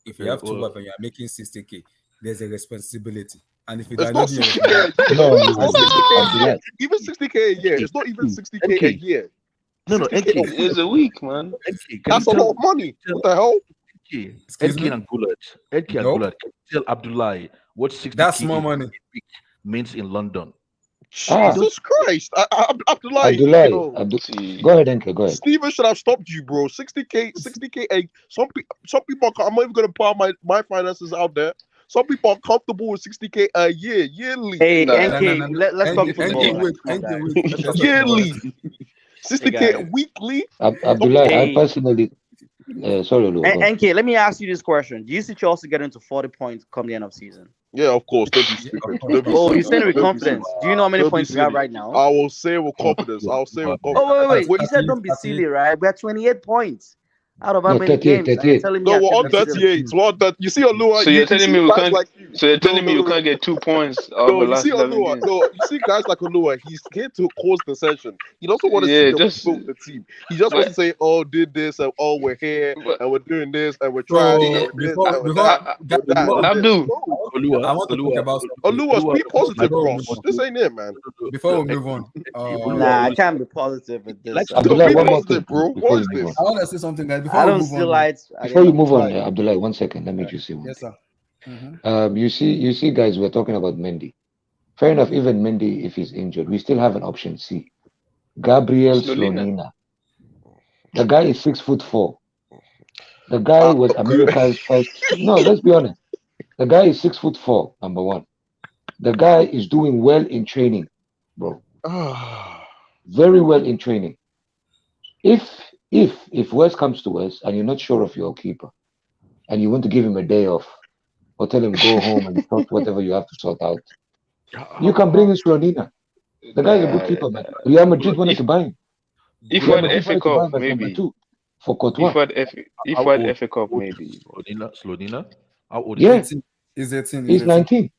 If you have 2 wives and you are making 60K, there's a responsibility. And if you it's not 60K, even 60K a year. It's not even 60K a year. No, NK is a week, man. That's a lot of money. What the hell? NK and Gulad. Tell Abdullah what 60K that's more money means in London. Jesus Christ. Abdullah. Go ahead, NK. Go ahead. Steven should have stopped you, bro. 60K. Some people, I'm not even going to put my finances out there. Some people are comfortable with 60K a year, yearly. Hey, NK, let's talk football. Yearly. 60K weekly. Abdullah, I personally... sorry, Lou. NK, let me ask you this question. Do you see Chelsea getting to 40 points come the end of season? Yeah, of course. Don't be stupid. You're saying with confidence. Do you know how many points we have right now? I will say with confidence. Oh, wait. You said don't be silly, right? We're 28 points. Out of how many 38, games? 38. No, we're on 38. You see Olua. So you're telling me we can't. So you're telling me you can't get 2 points. No, you see Olua. No, you see guys like Olua. He's here to cause dissension. He doesn't want to see the team. He just wants to say, "Oh, did this," and "Oh, we're here and we're doing this and we're trying." Abdul, I want to talk about Olua. Be positive, bro. This ain't it, man. Before we move on, I can't be positive with this. Be positive, bro. What is this? I want to say something, guys. I don't see lights. Before you move on, Abdullah, 1 second. Let me just say one thing. Yes, sir. You see, guys, we're talking about Mendy. Fair enough, even Mendy, if he's injured, we still have an option C. Gabriel Slonina. The guy is 6'4". The guy was America's first. No, let's be honest. The guy is 6'4", number one. The guy is doing well in training, bro. Very well in training. If worse comes to worse and you're not sure of your keeper and you want to give him a day off or tell him go home and sort whatever you have to sort out, you can bring in Slonina. The guy's a good keeper, man. Real Madrid wanted to buy him. If we had FA Cup, maybe. For Courtois. If we had FA Cup, maybe. Slonina? How old is he? He's 19.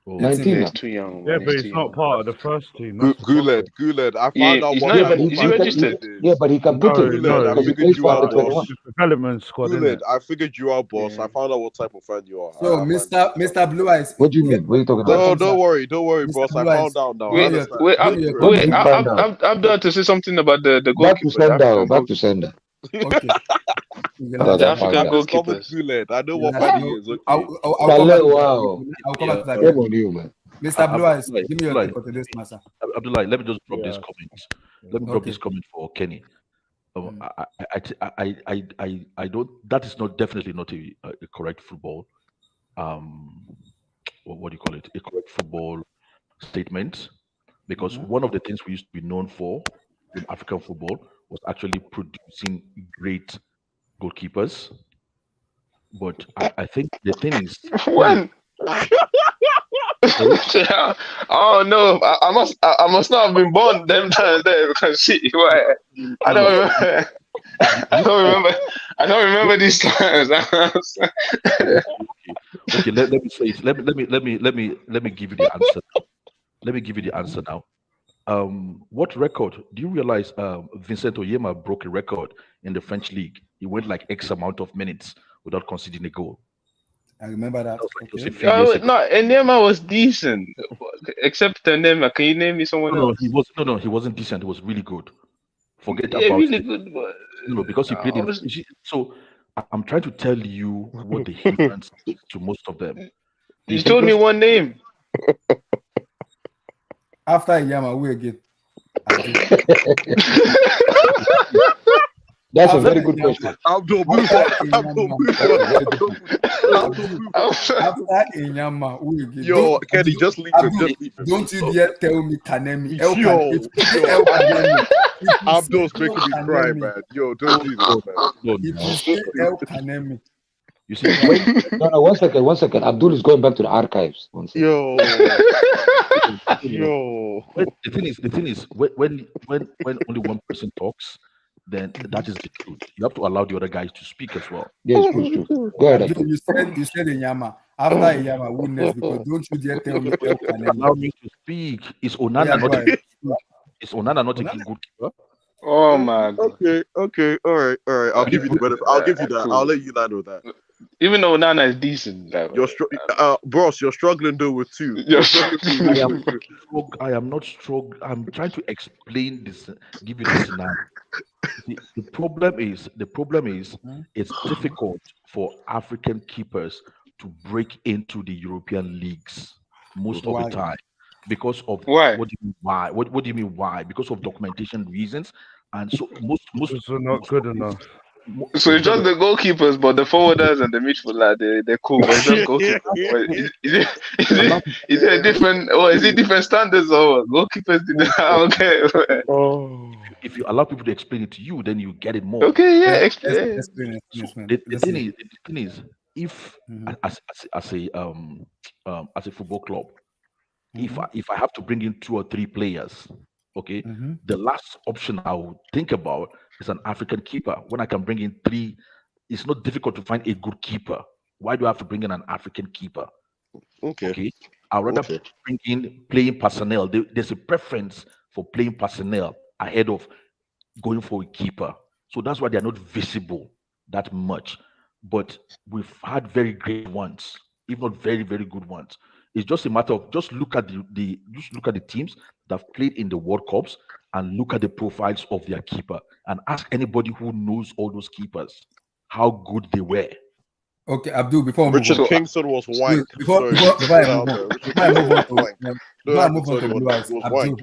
Oh. 19 He's now. too young. Yeah, Man. but He's he's too not young. part of the first team. That's the Guled, problem. Guled. I Yeah, found out he's what not. Yeah, but type he, of Is he fan he can, Guled he, registered? yeah, is. but he can put No, it Guled, no, I because he figured plays you for out, under it's 21. boss. the development squad, isn't Guled, it? I figured you out, boss. I Yeah. found out what type of fan you are. So, I find Mr. Blue Eyes, What do you mean? What are you talking about? No, welcome, sir. don't worry, Mr. boss. I Blue Eyes, found out now. I give Wait, me your, understand. wait, give me your What wait. did you comment. find out? I'm done to say something about the Back to goalkeeper, the sender. African Back to goalkeeper, sender. Okay. You What relax, did the I you relax. find African I out? discovered goalkeepers. Guled. I know You what relax. fan he No, is. Okay. I'll come back Kale, to that. wow. I'll come back to that. Shame on you, man. Mr. Blue Eyes, Abdullah, give me your Abdullah, take on today's matter. Abdullah, let me just drop this Yeah. comment. Let me drop Okay. this comment for Kenny. Mm. I don't. That is not definitely not a correct football. What do you call it? A correct football statement, because Mhm. one of the things we used to be known for in African football was actually producing great goalkeepers. But I think the thing is, When? Oh no, I must not have been born them times there because shit, why? I don't remember. I don't remember these times. Okay, let me say it. Let me give you the answer. Let me give you the answer now. What record do you realize? Vincent Oyema broke a record in the French league. He went like X amount of minutes without conceding a goal. I remember that. That was like just a Okay. few years ago. No, Enema was decent, except Enema. Can you name me someone else? He wasn't decent. He was really good. Forget Yeah, about really it. good, but No, because he played in. obviously, So I'm trying to tell you what the hindrance is to most of them. you told me one name. After Iyama, who again? That's a After very good Iyama, question. Abdul After Iyama, who again? Yo, Kenny, just leave him. Just leave him. Don't you dare tell me Kanemi. Yo, Abdul's making me cry, man. Yo, don't do this, man. If you say El Kanemi, You see, No, 1 second. Abdul is going back to the archives. 1 second. Yo, yo. the thing is, when only one person talks, then that is the truth. You have to allow the other guys to speak as well. Yes, true. Go ahead. Abdul. you said Iyama. After Iyama, who next? Because don't you dare tell me El Kanemi. Allow me to speak. Is Onana Yeah, not go a ahead. is Onana not a good goalkeeper? Oh my god. Okay. All right. I'll give you the benefit. I'll give you that. Cool. I'll let you land with that. Even though Nana is decent, like, Bros, you're struggling though with two. I am not strong. I'm trying to explain this. Give you this scenario. The problem is it's difficult for African keepers to break into the European leagues most of the time because of why? What do you mean why? What do you mean why? Because of documentation reasons, and so most are not good enough. So it's just the goalkeepers, but the forwarders and the midfielder, they're cool. But it's just goalkeepers. Is it a different, or is it different standards or goalkeepers? Okay. If you allow people to explain it to you, then you get it more. Okay, yeah, explain. The thing is, if as a football club, if I have to bring in 2 or 3 players, okay, the last option I would think about is an African keeper. When I can bring in 3, it's not difficult to find a good keeper. Why do I have to bring in an African keeper? Okay. I'd rather bring in playing personnel. There's a preference for playing personnel ahead of going for a keeper. So that's why they're not visible that much. But we've had very great ones, if not very, very good ones. It's just a matter of just look at the teams that have played in the World Cups and look at the profiles of their keeper and ask anybody who knows all those keepers how good they were. Okay, Abdul, before Richard Kingston was white. Before I move on to Blue Eyes, Abdul,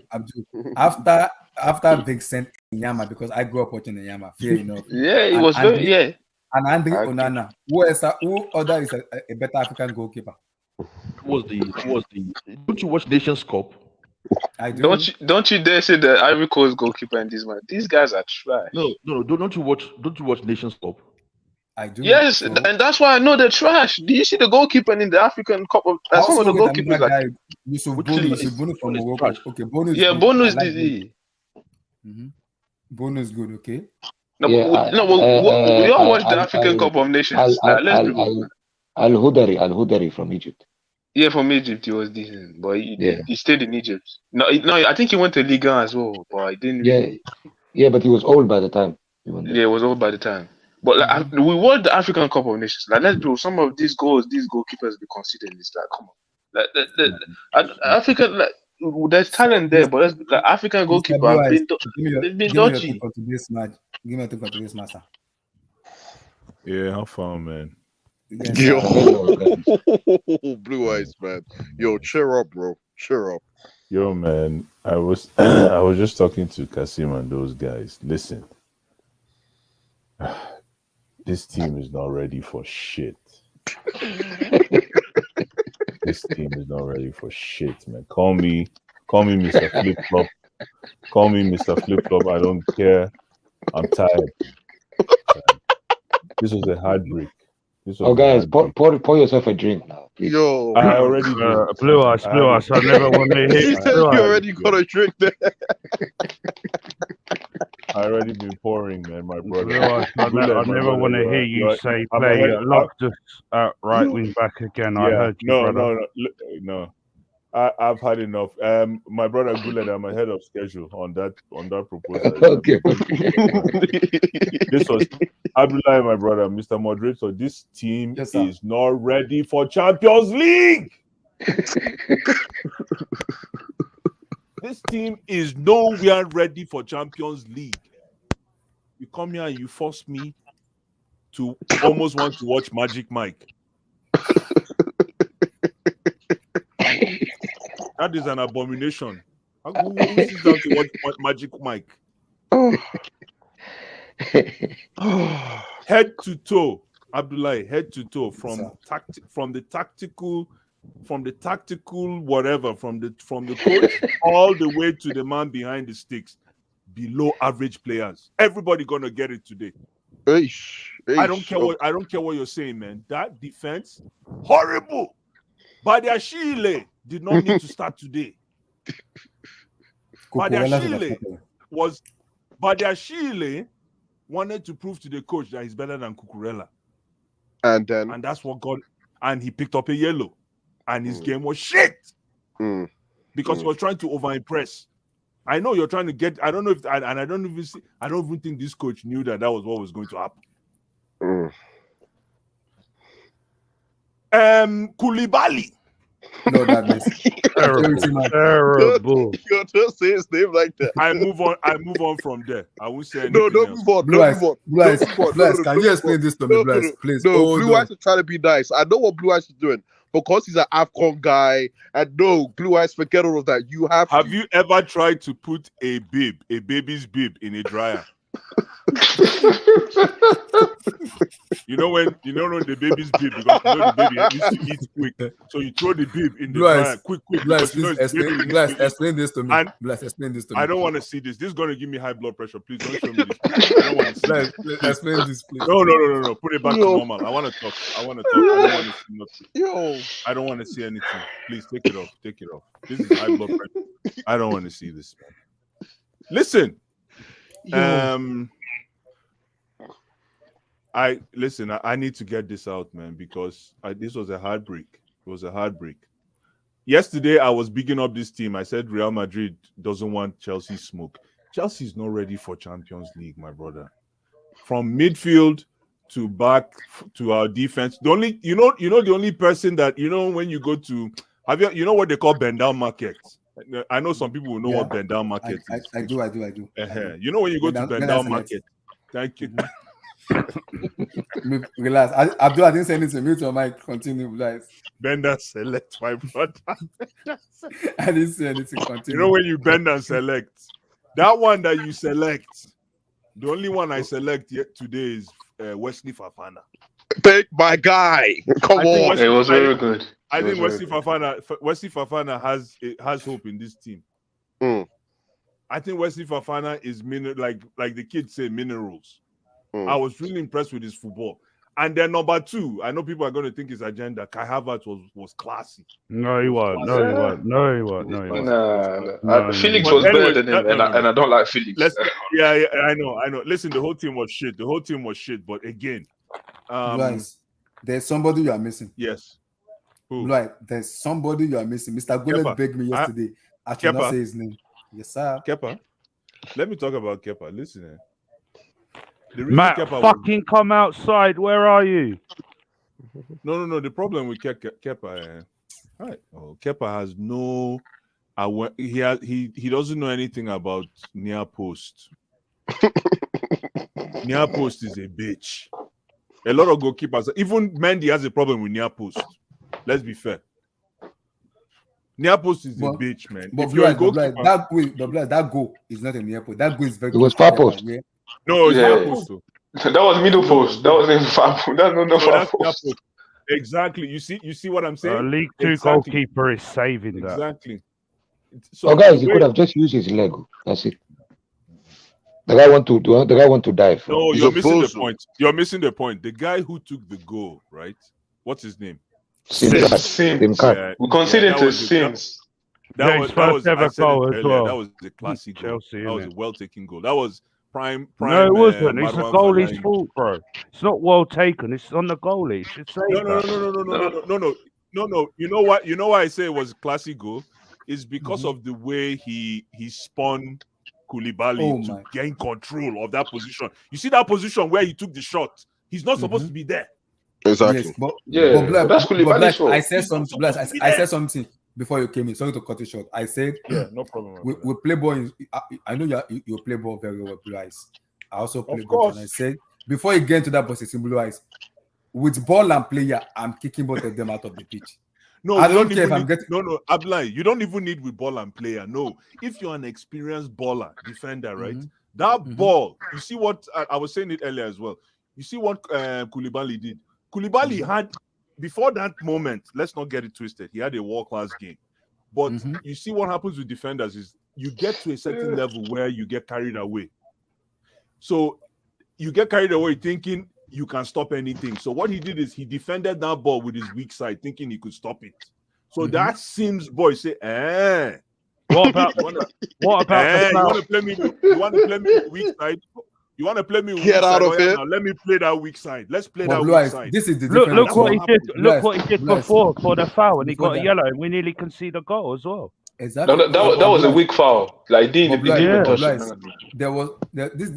after Vincent Iyama, because I grew up watching Iyama, fair enough. Yeah, it was very, yeah. And Andre Onana, who other is a better African goalkeeper? Who was the don't you watch Nations Cup? I do. Don't you dare say the Ivory Coast goalkeeper in this man. These guys are trash. No, don't you watch Nations Cup? I do. Yes, and that's why I know they're trash. Do you see the goalkeeper in the African Cup of some of the goalkeepers like Yusuf Bono from Morocco. Okay, Bono is good. Bono is Bono is good, okay. No, we all watch the African Cup of Nations. Al-Hudari from Egypt. Yeah, from Egypt he was decent, but Yeah. he stayed in Egypt. No, I think he went to Liga as well, but I didn't Yeah, really. yeah, but he was old by the time he went there. Yeah, it was over by the time. But like, we won the African Cup of Nations. Like, let's do some of these goals. These goalkeepers be considered. It's like, come on, like Africa. Like, there's talent there, but that's, like African Mr. goalkeeper Blue have Eyes, been they've been give me your dodgy. take on today's match. Give me your take on today's match, sir. Yeah, how far, man? Yes, Yo, sir. Blue Eyes, man. Yo, cheer up, bro. Cheer up. Yo, man, I was I was just talking to Kasim and those guys. Listen, this team is not ready for shit. This team is not ready for shit, man. Call me Mr. Flip Flop. Call me Mr. Flip Flop. I don't care. I'm tired. This was a hard break. Oh, guys, pour yourself a drink now, please. Yo, I already did. Blue Eyes. I never want to he hit. said you already got a drink there. I already been pouring, man, my brother. Blue Eyes, I never want to hear you say play locked us out right wing back again. I heard you, brother. No. I've had enough. My brother Guled, I'm ahead of schedule on that proposal. Okay. This was Abdullah, my brother, Mr. Moderator. This team is not ready for Champions League. This team is nowhere ready for Champions League. You come here and you force me to almost want to watch Magic Mike. That is an abomination. Who sits down to watch Magic Mike? Head to toe, Abdullah, head to toe, from the tactical whatever, from the coach all the way to the man behind the sticks, below average players. Everybody gonna get it today. I don't care what you're saying, man. That defense, horrible. Badiashile did not need to start today. Badiashile wanted to prove to the coach that he's better than Cucurella. And that's what got, and he picked up a yellow. And his game was shit. Because he was trying to over-impress. I know you're trying to get, I don't know if, and I don't even think this coach knew that was what was going to happen. Koulibaly. No, that is terrible. You just say his name like that. I move on from there. I won't say anything. No, don't move on. Blue Eyes, can you explain this to me, Blue Eyes, please? No, Blue Eyes is trying to be nice. I know what Blue Eyes is doing. Because he's an AFCON guy, and no, Blue Eyes, forget all of that. Have you ever tried to put a baby's bib in a dryer? you know when the baby's bib, because the baby needs to eat quick, so you throw the bib in the dryer quick. Explain this to me. Explain this to me. I don't want to see this. This is going to give me high blood pressure. Please don't show me this. I don't want to see this. Explain this, please. No. Put it back to normal. I want to talk. I don't want to see nothing. I don't want to see anything. Please take it off. This is high blood pressure. I don't want to see this, man. Listen. I need to get this out, man, because this was a heartbreak. It was a heartbreak. Yesterday, I was bigging up this team. I said Real Madrid doesn't want Chelsea smoke. Chelsea is not ready for Champions League, my brother. From midfield to back to our defense. The only person that when you go to what they call bend down market. I know some people will know what bend down market is. I do. You know when you go to bend down market. Thank you. Relax. Abdul, I didn't say anything. Mute your mic. Continue, guys. Bend and select, my brother. I didn't say anything. Continue. You know when you bend and select, that one that you select, the only one I select yet today is Wesley Fofana. Take my guy. Come on. It was very good. I think Wesley Fofana has hope in this team. I think Wesley Fofana is like the kids say, minerals. I was really impressed with his football. And then number two, I know people are going to think his agenda. Kai Havertz was classy. No, he wasn't. Felix was better than him, and I don't like Felix. I know. Listen, the whole team was shit. But again, guys, there's somebody you are missing. Yes. Like, there's somebody you are missing. Mr. Gomez begged me yesterday. I should not say his name. Yes, sir. Kepa. Let me talk about Kepa. Listen, Matt, fucking come outside. Where are you? No. The problem with Kepa, Kepa has no. He doesn't know anything about near post. Near post is a bitch. A lot of goalkeepers, even Mendy has a problem with near post. Let's be fair. Near post is a bitch, man. But if you're a goalkeeper, that goal is not a near post. That goal is very. It was far post. No, it's far post. That was middle post. That was in far post. That's far post. Exactly. You see what I'm saying? League 2 goalkeeper is saving that. Exactly. So, guys, he could have just used his leg. That's it. The guy want to dive. No, you're missing the point. You're missing the point. The guy who took the goal, right? What's his name? Sims. We consider it to Sims. That was first ever goal as well. That was a classic goal. That was a well-taken goal. That was prime. No, it wasn't. It's the goalie's fault, bro. It's not well taken. It's on the goalie. It should say No. You know what? You know why I say it was a classic goal? It's because of the way he spun Koulibaly to gain control of that position. You see that position where he took the shot? He's not supposed to be there. Exactly. Yes, but that's Koulibaly's fault. I said something before you came in. Sorry to cut you short. I said, no problem. We play ball. I know you play ball very well, Blue Eyes. I also play ball, and I said before you get into that position, Blue Eyes, with ball and player, I'm kicking both of them out of the pitch. No, I don't care if I'm getting. No, Ablai, you don't even need with ball and player. No, if you're an experienced baller, defender, right? That ball, you see what I was saying it earlier as well. You see what Koulibaly did. Koulibaly had, before that moment, let's not get it twisted, he had a world-class game. But you see what happens with defenders is you get to a certain level where you get carried away. So you get carried away thinking you can stop anything. So what he did is he defended that ball with his weak side, thinking he could stop it. So that Sims boy say, What about you want to play me with weak side? You want to play me with Get out of it. Now let me play that weak side. Let's play that weak side. This is the look what he did. Look what he did before for the foul, and he got a yellow, and we nearly conceded a goal as well. Exactly. That was a weak foul. Like didn't even touch it.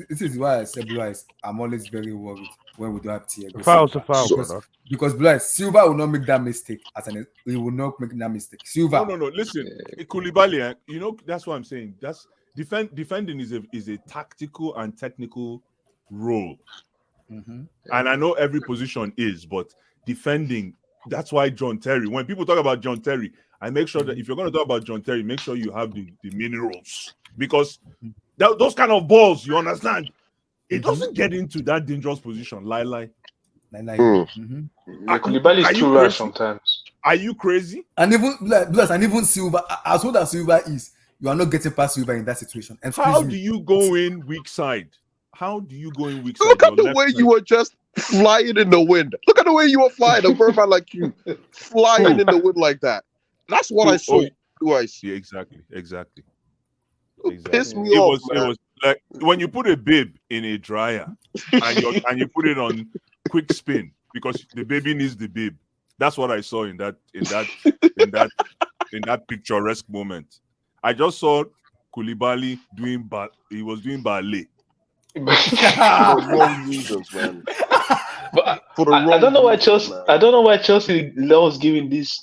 This is why I said, Blue Eyes, I'm always very worried when we don't have tier. Foul's a foul, because Blue Eyes, Silva will not make that mistake. He will not make that mistake. Silva. No. Listen, Koulibaly, that's what I'm saying. That's defending is a tactical and technical role. And I know every position is, but defending, that's why John Terry, when people talk about John Terry, I make sure that if you're going to talk about John Terry, make sure you have the minerals, because those kind of balls, you understand, it doesn't get into that dangerous position. Koulibaly is too rash sometimes. Are you crazy? And even Silva, as old as Silva is, you are not getting past Silva in that situation. And how do you go in weak side? Look at the way you were just flying in the wind. Look at the way you were flying. A man like you flying in the wind like that. That's what I saw. Yeah, exactly. Pissed me off. It was like when you put a bib in a dryer and you put it on quick spin because the baby needs the bib. That's what I saw in that picturesque moment. I just saw Koulibaly doing ballet. But I don't know why Chelsea. I don't know why Chelsea loves giving these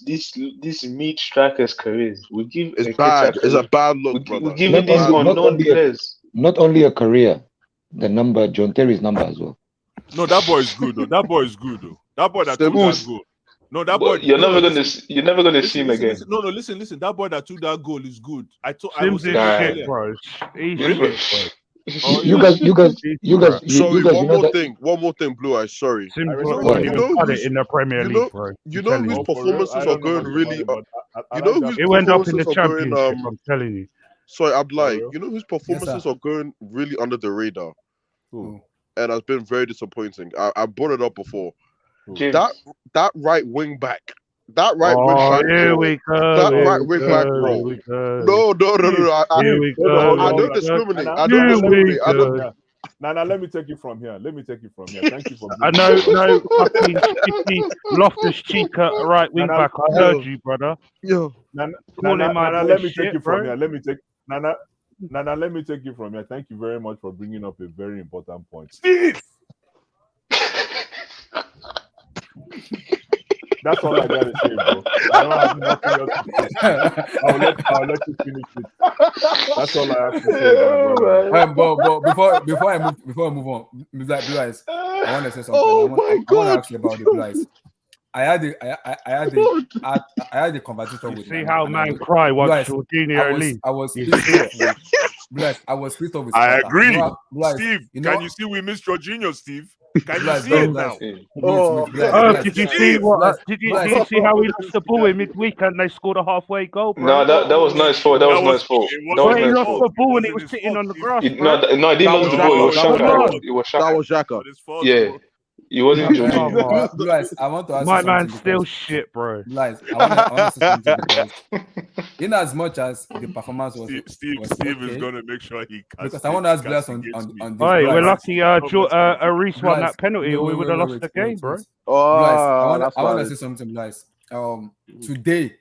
mid strikers careers. We give it's bad. It's a bad look, brother. We give these unknown players. Not only a career, the number, John Terry's number as well. No, that boy is good though. That boy that took that goal. No, that boy. You're never gonna see him again. Listen. That boy that took that goal is good. I was shit, bro. You guys. One more thing, Blue Eyes. Sorry. You know in the Premier League, bro. You know whose performances are going really. You know whose it went up in the Championship. I'm telling you. Sorry, I'm like, you know whose performances are going really under the radar, and has been very disappointing. I brought it up before. That right wing back. That right wing back. Here we go. That right wing back, bro. No. I don't discriminate. Nana, let me take it from here. Thank you for. I know, no fucking shitty Loftus Cheek right wing back. I heard you, brother. Yo, Nana, Calling my boy let me shit, take it bro. from here. Nana, let me take it from here. Thank you very much for bringing up a very important point, Steve. That's all I gotta say, bro. I don't have nothing else to say. I'll let you finish it. That's all I have to say, man. Before I move on, Mr. Blue Eyes, I want to say something. Oh I my want to ask you about the Blue Eyes. I had a conversation You with see Nana, how and man cry once Jorginho leaves. I was You pissed see off with Bless. I was pissed off with I Sparta. agree. You know what, Bless, Steve, can you see we missed Jorginho, Steve? Can you Bless, see Bless, it Bless. now? Bless, Did you Bless, see what? Bless, Did you Bless. see how he lost the ball in midweek and they scored a halfway goal, bro? No, that was not his fault. That was not his fault. That was But he not his lost fault. the ball and he was sitting on the grass, No, bro. no, he didn't lose the ball. It was Come on. Shaka. It was Shaka. That was Xhaka. Yeah, it wasn't Come Jorginho. on. Bless, I want to ask My you something man's still because shit, bro. Bless, I want to say something because in as much as the performance was Steve okay, is gonna make sure he because I want to ask Bless on this. Hey, we're Bless, lucky Reece won that penalty or we would have lost the game, bro. Bless, Oh, I want to say something, Bless. Today,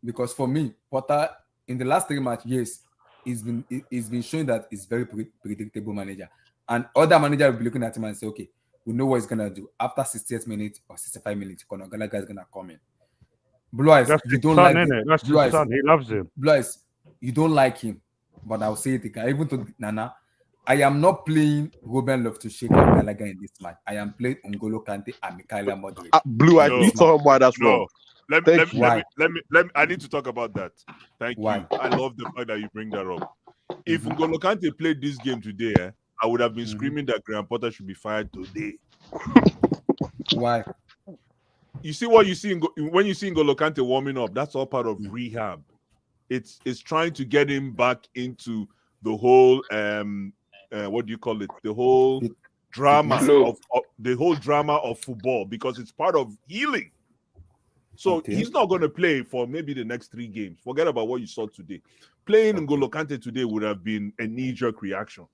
because for me, Potter in the last 3 matches, yes, he's been showing that he's very predictable manager, and other manager will be looking at him and say, okay, we know what he's gonna do after 68 minutes or 65 minutes. Conor Gallagher is gonna come in. Blue Eyes, That's you his don't son, like innit? That's Blue his Eyes, son. He loves him. Blue Eyes, you don't like him, but I'll say it again. Even to Nana, I am not playing Ruben Loftus-Cheek and Gallagher in this match. I am playing N'Golo Kante and Mykhailo Mudryk. Blue Eyes, you tell him why that's wrong. Let me. I need to talk about that. Thank you. I love the fact that you bring that up. If N'Golo Kante played this game today, I would have been screaming that Graham Potter should be fired today. Why? You see what you see when you see N'Golo Kante warming up. That's all part of rehab. It's trying to get him back into the whole what do you call it? The whole drama of football, because it's part of healing. So he's not going to play for maybe the next 3 games. Forget about what you saw today. Playing N'Golo Kante today would have been a knee-jerk reaction.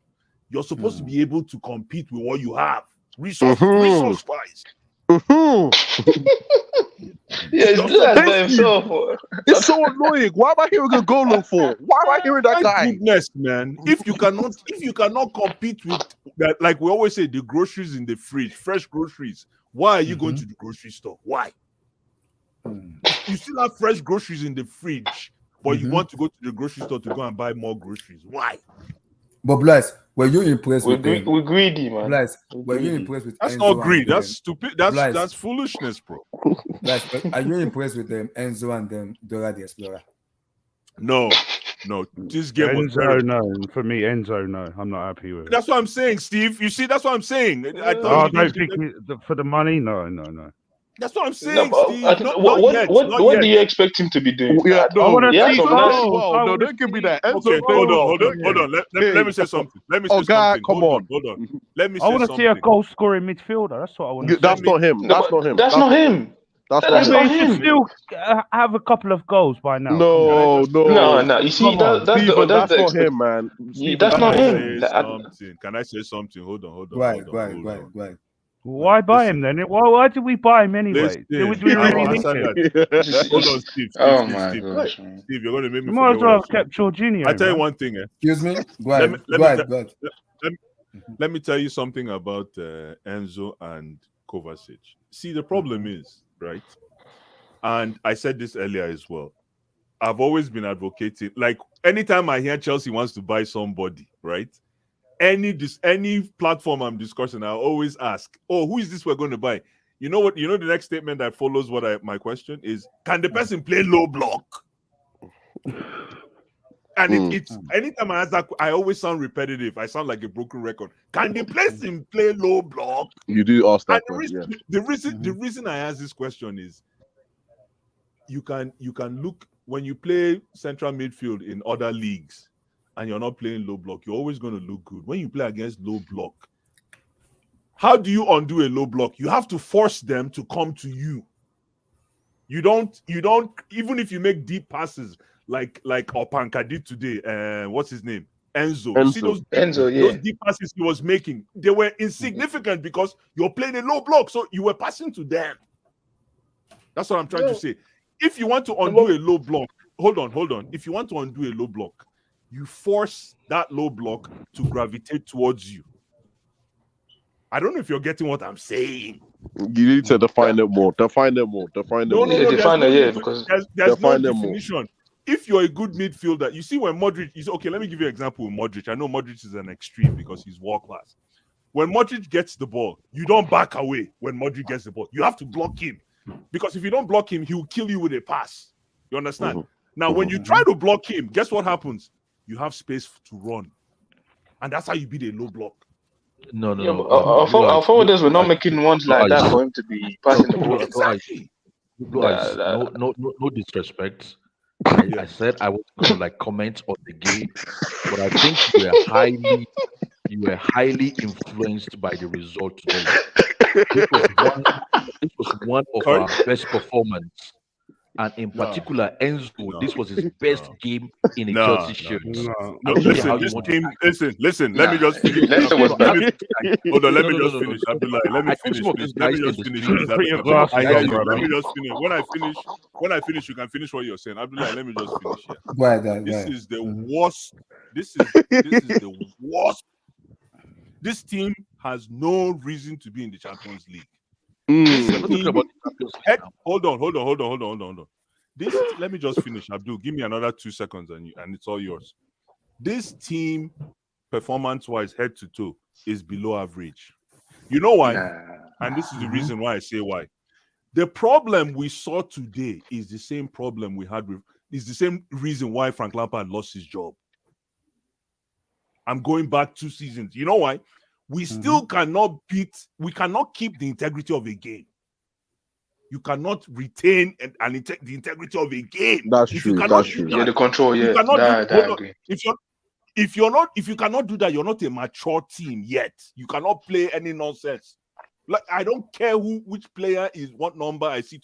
You're supposed to be able to compete with what you have, resource-wise. Yeah, he's doing that by himself. It's so annoying. Why am I hearing a goal for? Why am I hearing that guy? Goodness, man. If you cannot compete with that, like we always say, the groceries in the fridge, fresh groceries. Why are you going to the grocery store? Why? You still have fresh groceries in the fridge, but you want to go to the grocery store to go and buy more groceries. Why? But Bless, were you impressed with them? We're greedy, man. Bless, were you impressed with That's Enzo not greed. and That's stupid. That's Bless, foolishness, bro. Bless, are you impressed with them, Enzo and them, Dora the Explorer? No. This game was Enzo, no. For me, Enzo, no. I'm not happy with it. That's what I'm saying, Steve. You see, that's what I'm saying. I don't think for the money, no. That's what I'm saying, Steve. What do you expect him to be doing? Yeah, I want to see goals. No, don't give me that. Okay, hold on. Let me say something. Come on. Hold on. Let me say I want to something. see a goal-scoring midfielder. That's what I want to see. That's not him. That's not him. That's not him. That's not He should still have a couple of goals by now. No. You see, that's not him, man. That's not him. Can I say something? Hold on. Right. Why buy him then? Why did we buy him anyway? Hold on, Steve. Oh my gosh, man. Steve, you're going to make me. You might as well have kept Jorginho. I tell you one thing. Excuse me. Go ahead. Let me tell you something about Enzo and Kovacic. See, the problem is, right? And I said this earlier as well. I've always been advocating, like anytime I hear Chelsea wants to buy somebody, right? Any platform I'm discussing, I always ask, "Oh, who is this we're going to buy?" You know what? You know the next statement that follows my question is, "Can the person play low block?" And it's anytime I ask that, I always sound repetitive. I sound like a broken record. Can the person play low block? You do ask that question. The reason I ask this question is, you can look when you play central midfield in other leagues and you're not playing low block, you're always going to look good. When you play against low block, how do you undo a low block? You have to force them to come to you. You don't even if you make deep passes like Opanka did today. What's his name? Enzo. You see those deep passes he was making, they were insignificant because you're playing a low block, so you were passing to them. That's what I'm trying to say. If you want to undo a low block, hold on. If you want to undo a low block, you force that low block to gravitate towards you. I don't know if you're getting what I'm saying. You need to define it more. Define it more. No, there's no definition. More. If you're a good midfielder, you see when Modric is okay. Let me give you an example with Modric. I know Modric is an extreme because he's world class. When Modric gets the ball, you don't back away. When Modric gets the ball, you have to block him, because if you don't block him, he will kill you with a pass. You understand? Now, when you try to block him, guess what happens? You have space to run, and that's how you beat a low block. No. Our forwarders were not making ones like that for him to be passing the ball. Exactly. No disrespect. I said I was going to like comment on the game, but I think you were highly influenced by the result today. This was one of our best performance. And in particular, Enzo, this was his best game in a Chelsea shirt. Listen. Let me just finish. Hold on, let me just finish. Let me finish. When I finish, you can finish what you're saying. Abdullah, let me just finish here. This is the worst. This is the worst. This team has no reason to be in the Champions League. Hold on. Let me just finish. Abdul, give me another 2 seconds and it's all yours. This team, performance-wise, head to toe, is below average. You know why? And this is the reason why I say why. The problem we saw today is the same problem we had is the same reason why Frank Lampard lost his job. I'm going back 2 seasons. You know why? We still cannot keep the integrity of a game. You cannot retain the integrity of a game. That's true. Yeah, the control. Yeah, if you cannot do that, you're not a mature team yet. You cannot play any nonsense. Like, I don't care which player is what number I saw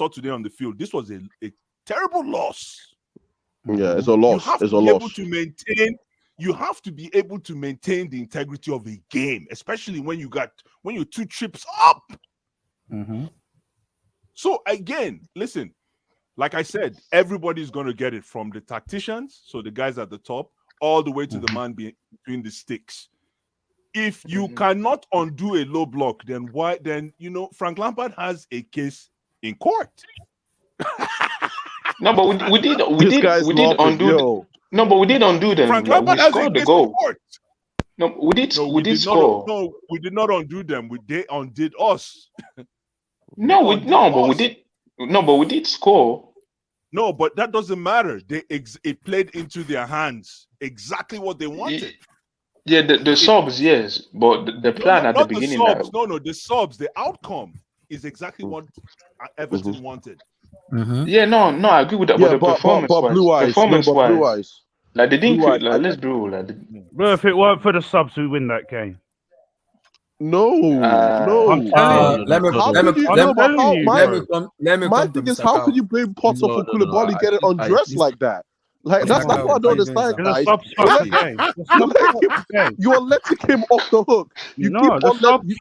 today on the field. This was a terrible loss. Yeah, it's a loss. You have to be able to maintain the integrity of a game, especially when you're 2 trips up. So again, listen, like I said, everybody's going to get it, from the tacticians, so the guys at the top, all the way to the man between the sticks. If you cannot undo a low block, then Frank Lampard has a case in court. No, but we did undo. No, but we did undo them. Frank Lampard has a case in court. No, we did score. No, we did not undo them. They undid us. But we did score. No, but that doesn't matter. It played into their hands exactly what they wanted. Yeah, the subs, yes, but the plan at the beginning. The subs, the outcome is exactly what Everton wanted. Yeah, no, I agree with that. But performance-wise, like they didn't. Let's be real. Well, if it weren't for the subs, we win that game. No. Let me come to this. How could you blame Potter for Koulibaly getting undressed like that? Like that's what I don't understand, guys. You're letting him off the hook. You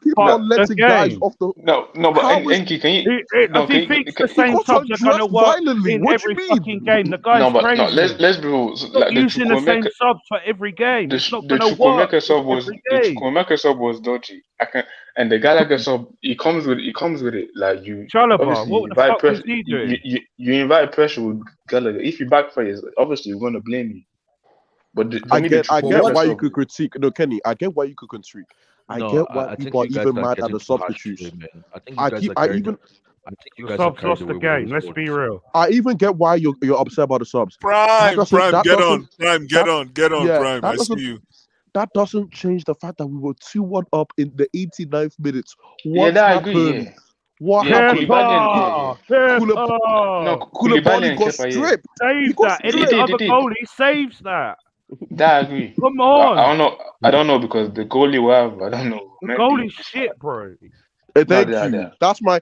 keep on letting guys off the hook. No, but Enki, can you? If he thinks the same subs are going to work in every fucking game, the guy's crazy. No, let's be real. Stop using the same subs for every game. It's not going to work. The Chukwuemeka sub was dodgy. And the Gallagher sub, he comes with it. Like you, what the fuck was he doing? You invite pressure with Gallagher. If you backfire, obviously you're going to blame you. But I get why you could critique. No, Kenny, I get why you could critique. I get why people are even mad at the substitution. I think the subs lost the game. Let's be real. I even get why you're upset about the subs. Prime, get on. Prime. I see you. That doesn't change the fact that we were 2-1 up in the 89th minute. What happened? What happened? Koulibaly got stripped. Saves that. Any other goalie saves that. That I agree. Come on. I don't know because the goalie will I don't know. The goalie's shit, bro. Thank you. That's my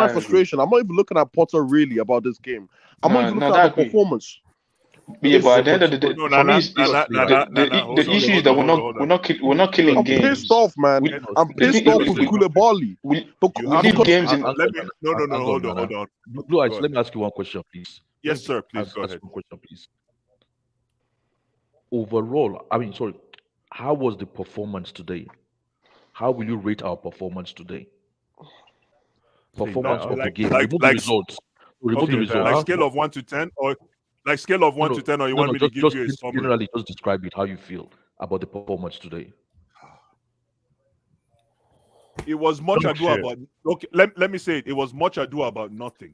frustration. I'm not even looking at Potter really about this game. I'm not even looking at the performance. Yeah, but at the end of the day, No, for me, the issue is that we're not killing I'm games. pissed off, man. I'm pissed off with Koulibaly. We leave games in. Hold on. Blue Eyes, let me ask you one question, please. Yes, sir. Please go ask ahead. one question, please. Overall, how was the performance today? How will you rate our performance today? Performance of the game. Remove the results. Remove the results. Like scale of 1 to 10, or like scale of 1 to 10, or you want me to give you a summary? Generally, just describe it how you feel about the performance today. It was much ado about. Okay, let me say it. It was much ado about nothing.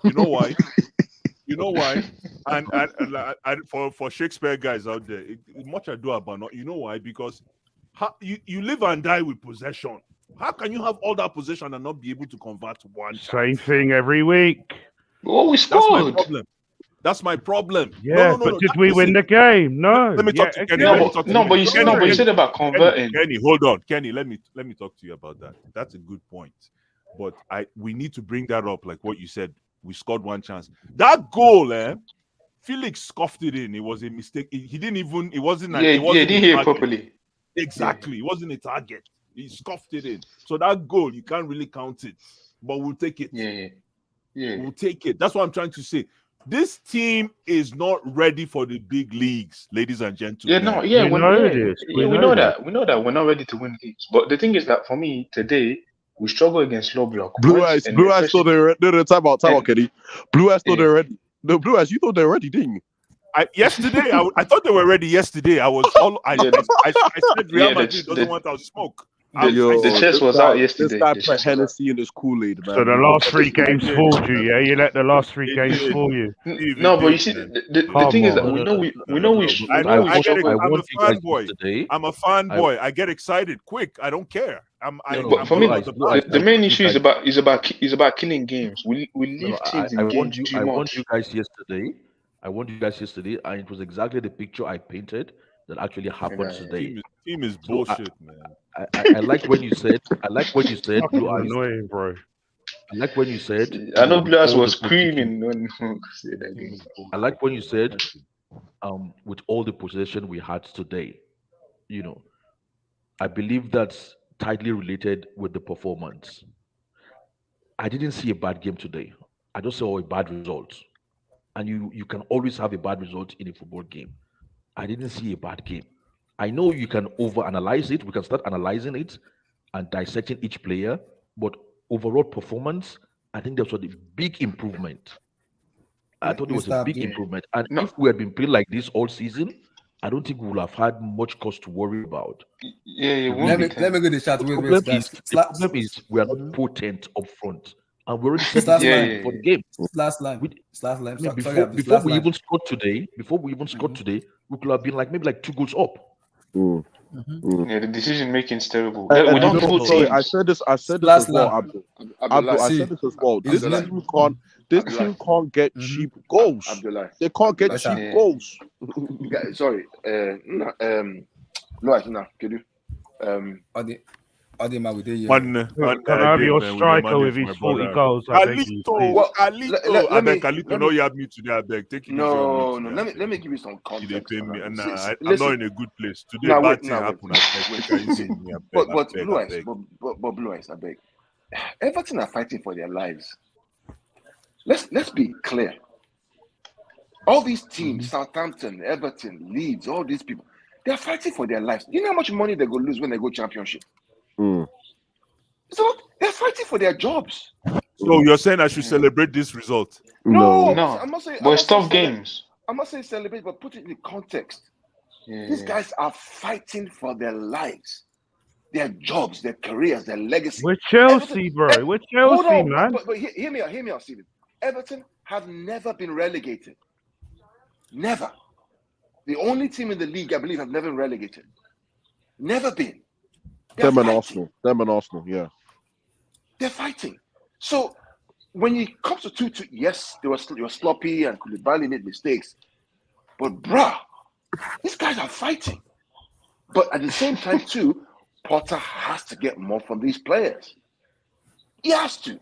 You know why? You know why? And for Shakespeare guys out there, much ado about not. You know why? Because you live and die with possession. How can you have all that possession and not be able to convert one? Same thing every week. Oh, we scored. That's my problem. That's my problem. Yeah, but did we win the game? No. Let me talk to Kenny. But you said about converting. Kenny, hold on. Kenny, let me talk to you about that. That's a good point. But we need to bring that up, like what you said. We scored one chance. That goal, Felix scuffed it in. It was a mistake. He didn't even. It wasn't. He didn't hear it properly. Exactly. It wasn't a target. He scuffed it in. So that goal, you can't really count it. But we'll take it. Yeah. We'll take it. That's what I'm trying to say. This team is not ready for the big leagues, ladies and gentlemen. We know that. We know that we're not ready to win leagues. But the thing is that for me today, we struggle against low block. Blue Eyes thought they were ready. Time out, Kenny. Blue Eyes thought they were ready. No, Blue Eyes, you thought they were ready, didn't you? Yesterday, I thought they were ready yesterday. I said Real Madrid doesn't want our smoke. The chest was out yesterday. This guy put Hennessy in his Kool-Aid, man. So the last 3 games fooled you, yeah? You let the last 3 games fool you. No, but you see, the thing is that we know we should. I'm a fanboy. I'm a fanboy. I get excited quick. I don't care. But for me, the main issue is about killing games. We leave teams in games too much. I warned you guys yesterday, and it was exactly the picture I painted that actually happened today. Team is bullshit, man. I like when you said. Blue Eyes, annoying, bro. I like when you said. I know Blue Eyes was screaming when said that game. I like when you said, with all the possession we had today, I believe that's tightly related with the performance. I didn't see a bad game today. I just saw a bad result. And you can always have a bad result in a football game. I didn't see a bad game. I know you can overanalyze it. We can start analyzing it and dissecting each player. But overall performance, I think there was a big improvement. I thought it was a big improvement. And if we had been playing like this all season, I don't think we would have had much cause to worry about. Let me go to chat with the problem is we are not potent up front. And we already said for the game. Last line. Before we even scored today, we could have been maybe 2 goals up. Yeah, the decision making is terrible. And we don't pull teams. I said this as well, Abdul. I said this as well. This team can't get cheap goals. They can't get cheap goals. Sorry, Can I have your striker with his 40 goals? Kalito, no, you have me today. I beg. Take it. No. Let me give you some context. I'm not in a good place today. Bad thing happened. But Blue Eyes, I beg. Everton are fighting for their lives. Let's be clear. All these teams, Southampton, Everton, Leeds, all these people, they're fighting for their lives. You know how much money they go lose when they go championship? So they're fighting for their jobs. So you're saying I should celebrate this result? No. I'm not saying. But it's tough games. I'm not saying celebrate, but put it in context. These guys are fighting for their lives, their jobs, their careers, their legacy. We're Chelsea, bro. We're Chelsea, man. But hear me out, Stephen. Everton have never been relegated. Never. The only team in the league, I believe, have never been relegated. Never been. Them and Arsenal, yeah. They're fighting. So when it comes to 2-2, yes, they were sloppy and Koulibaly made mistakes. But these guys are fighting. But at the same time, too, Potter has to get more from these players. He has to.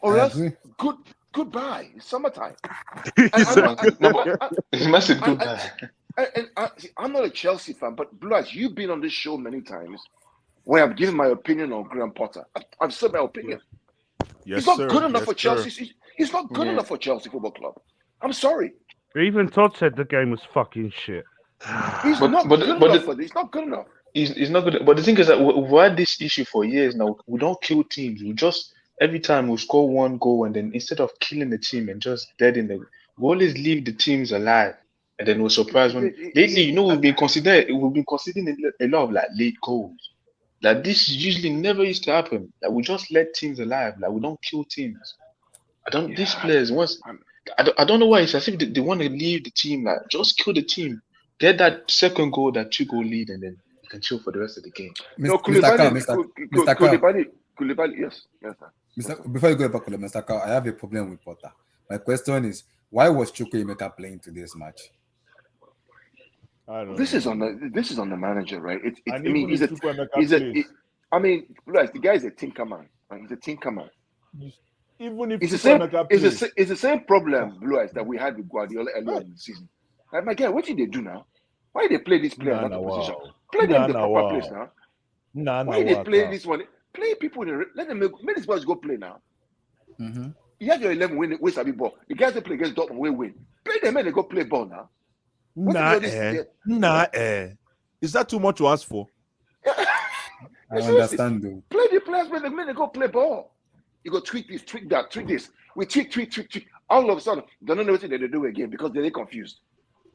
Or else good goodbye. It's summertime. Massive goodbye. I'm not a Chelsea fan, but Blue Eyes, you've been on this show many times where I've given my opinion on Graham Potter. I've said my opinion. Yes, He's not sir. good enough Yes, for Chelsea. He's not good enough for Chelsea Football Club. I'm sorry. Even Todd said the game was fucking shit. He's not good enough for this. He's not good enough. He's not good. But the thing is that we've had this issue for years now. We don't kill teams. We just every time we score one goal, and then instead of killing the team and just dead in the, we always leave the teams alive, and then we're surprised when lately, you know, we've been considering a lot of like late goals. Like this usually never used to happen. Like we just let teams alive. Like we don't kill teams. These players I don't know why it's as if they want to leave the team. Like just kill the team, get that second goal, that 2-goal lead, and then you can chill for the rest of the game. No, Koulibaly, yes, sir. Before you go back, Mr. Cow, I have a problem with Potter. My question is, why was Chukwuemeka playing today's match? This is on the manager, right? The guy is a tinker man. Right? He's a tinker man. Even if it's the same problem, Blue Eyes, that we had with Guardiola earlier in the season. Like, my guy, what did they do now? Why they play this player in that position? Play them in the proper place now. Why they play this one? Play people in the, let them make these boys go play now. Mm-hmm. You have your 11 win Sabi ball. The guys that play against Dortmund will win. Play them and they go play ball now. Is that too much to ask for? I understand though. Play the players when they go play ball. You go tweak this, tweak that, tweak this. We tweak. All of a sudden, they don't know what they do again because they're confused.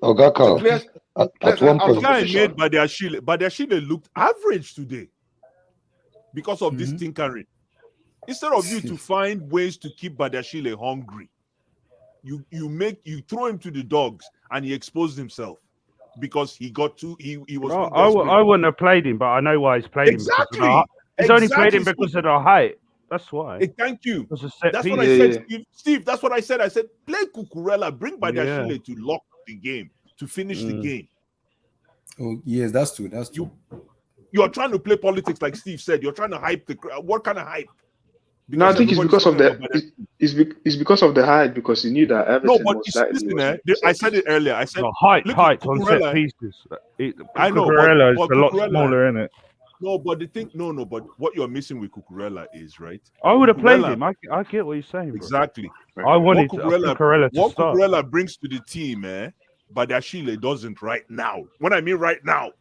Ogaka, players at one point, the guy made Badiashile looked average today because of this tinkering. Instead of you to find ways to keep Badiashile hungry, you throw him to the dogs and he exposed himself because he was. I wouldn't have played him, but I know why he's played him. He's only played him because of the height. That's why. Thank you. That's what I said, Steve. That's what I said. I said play Cucurella, bring Badiashile to lock the game, to finish the game. Oh yes, that's true. That's true. You're trying to play politics, like Steve said. You're trying to hype the crowd. What kind of hype? No, I think it's because of it's because of the height, because he knew that Everton I said it earlier. I said the height on set pieces. I know, Cucurella is a lot smaller, isn't it? No, but the thing, but what you're missing with Cucurella is, right? I would have played him. I get what you're saying, bro. Exactly. I wanted Cucurella to start. What Cucurella brings to the team, but Badiashile doesn't right now. When I mean right now,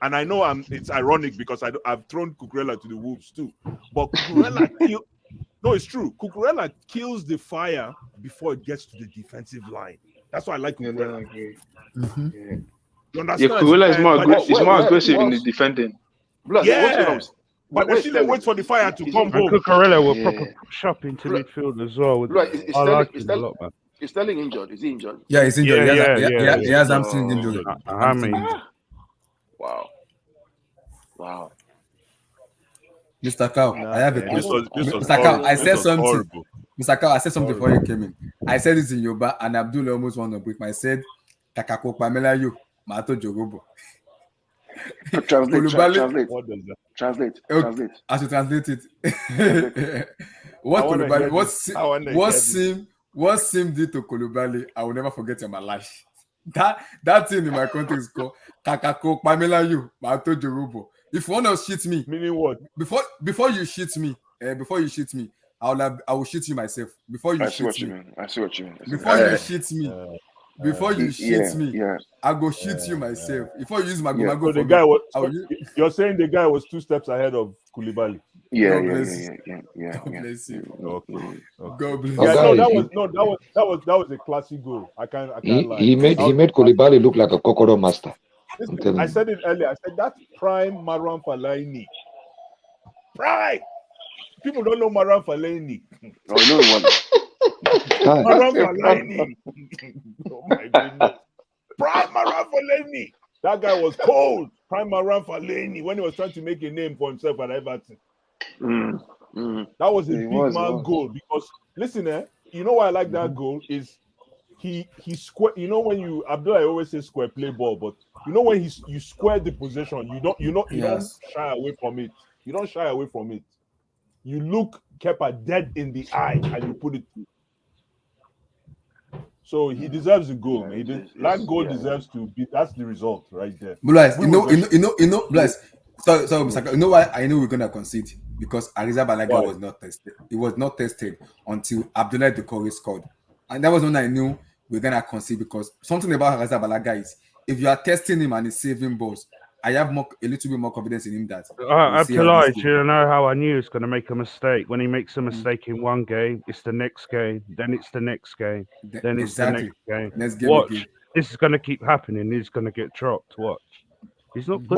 and I know it's ironic because I've thrown Cucurella to the wolves too, but Cucurella no, it's true. Cucurella kills the fire before it gets to the defensive line. That's why I like Cucurella. You understand? Cucurella is more aggressive. He's more aggressive in the defending. But Badiashile waits for the fire to come home. Cucurella will proper shop into midfield as well. I like him a lot, man. Is Sterling injured? Is he injured? Yeah, he's injured. He has hamstring injury. Wow. Mr. Cow, I have a question. Mr. Cow, I said something. Horrible. Mr. Cow, I said something before you came in. I said it in Yoruba, and Abdul almost won the break. I said, Kakako Pamela you, Mato Jogobo. Translate. I should translate it. What Sim did to Koulibaly, I will never forget in my life. That thing in my country is called Kakako Pamela you, Mato Jogobo. If one else shoots me, meaning what? Before you shoot me, I will shoot you myself. Before you shoot me. I see what you mean. Before you shoot me, I go shoot you myself. Before you use my so the guy you're saying the guy was 2 steps ahead of Koulibaly. Yeah. God bless you. Okay. God bless you. That was a classic goal. I can't lie. He made Koulibaly look like a Kokoro master. Listen, I said it earlier. I said that's prime Marouane Fellaini. Prime. People don't know Marouane Fellaini. Marouane Fellaini. Oh my goodness. Prime Marouane Fellaini. That guy was cold. Prime Marouane Fellaini when he was trying to make a name for himself at Everton. That was a big man goal because listen, you know why I like that goal is he square. You know when you Abdullah always say square play ball, but you know when you square the possession, you don't shy away from it. You don't shy away from it. You look Kepa dead in the eye and you put it through. So he deserves a goal, man. That goal deserves to be. That's the result right there. Bless, Bless. So, you know why I know we're gonna concede? Because Ariza Balaga was not tested. It was not tested until Abdullah Dukori scored, and that was when I knew we're gonna concede. Because something about Ariza Balaga is, if you are testing him and he's saving balls, I have a little bit more confidence in him that Abdullah, do you know how I knew he's going to make a mistake? When he makes a mistake in one game, it's the next game, then it's the next game, then it's the next game. Watch, this is going to keep happening. He's going to get dropped. Watch. He's not good.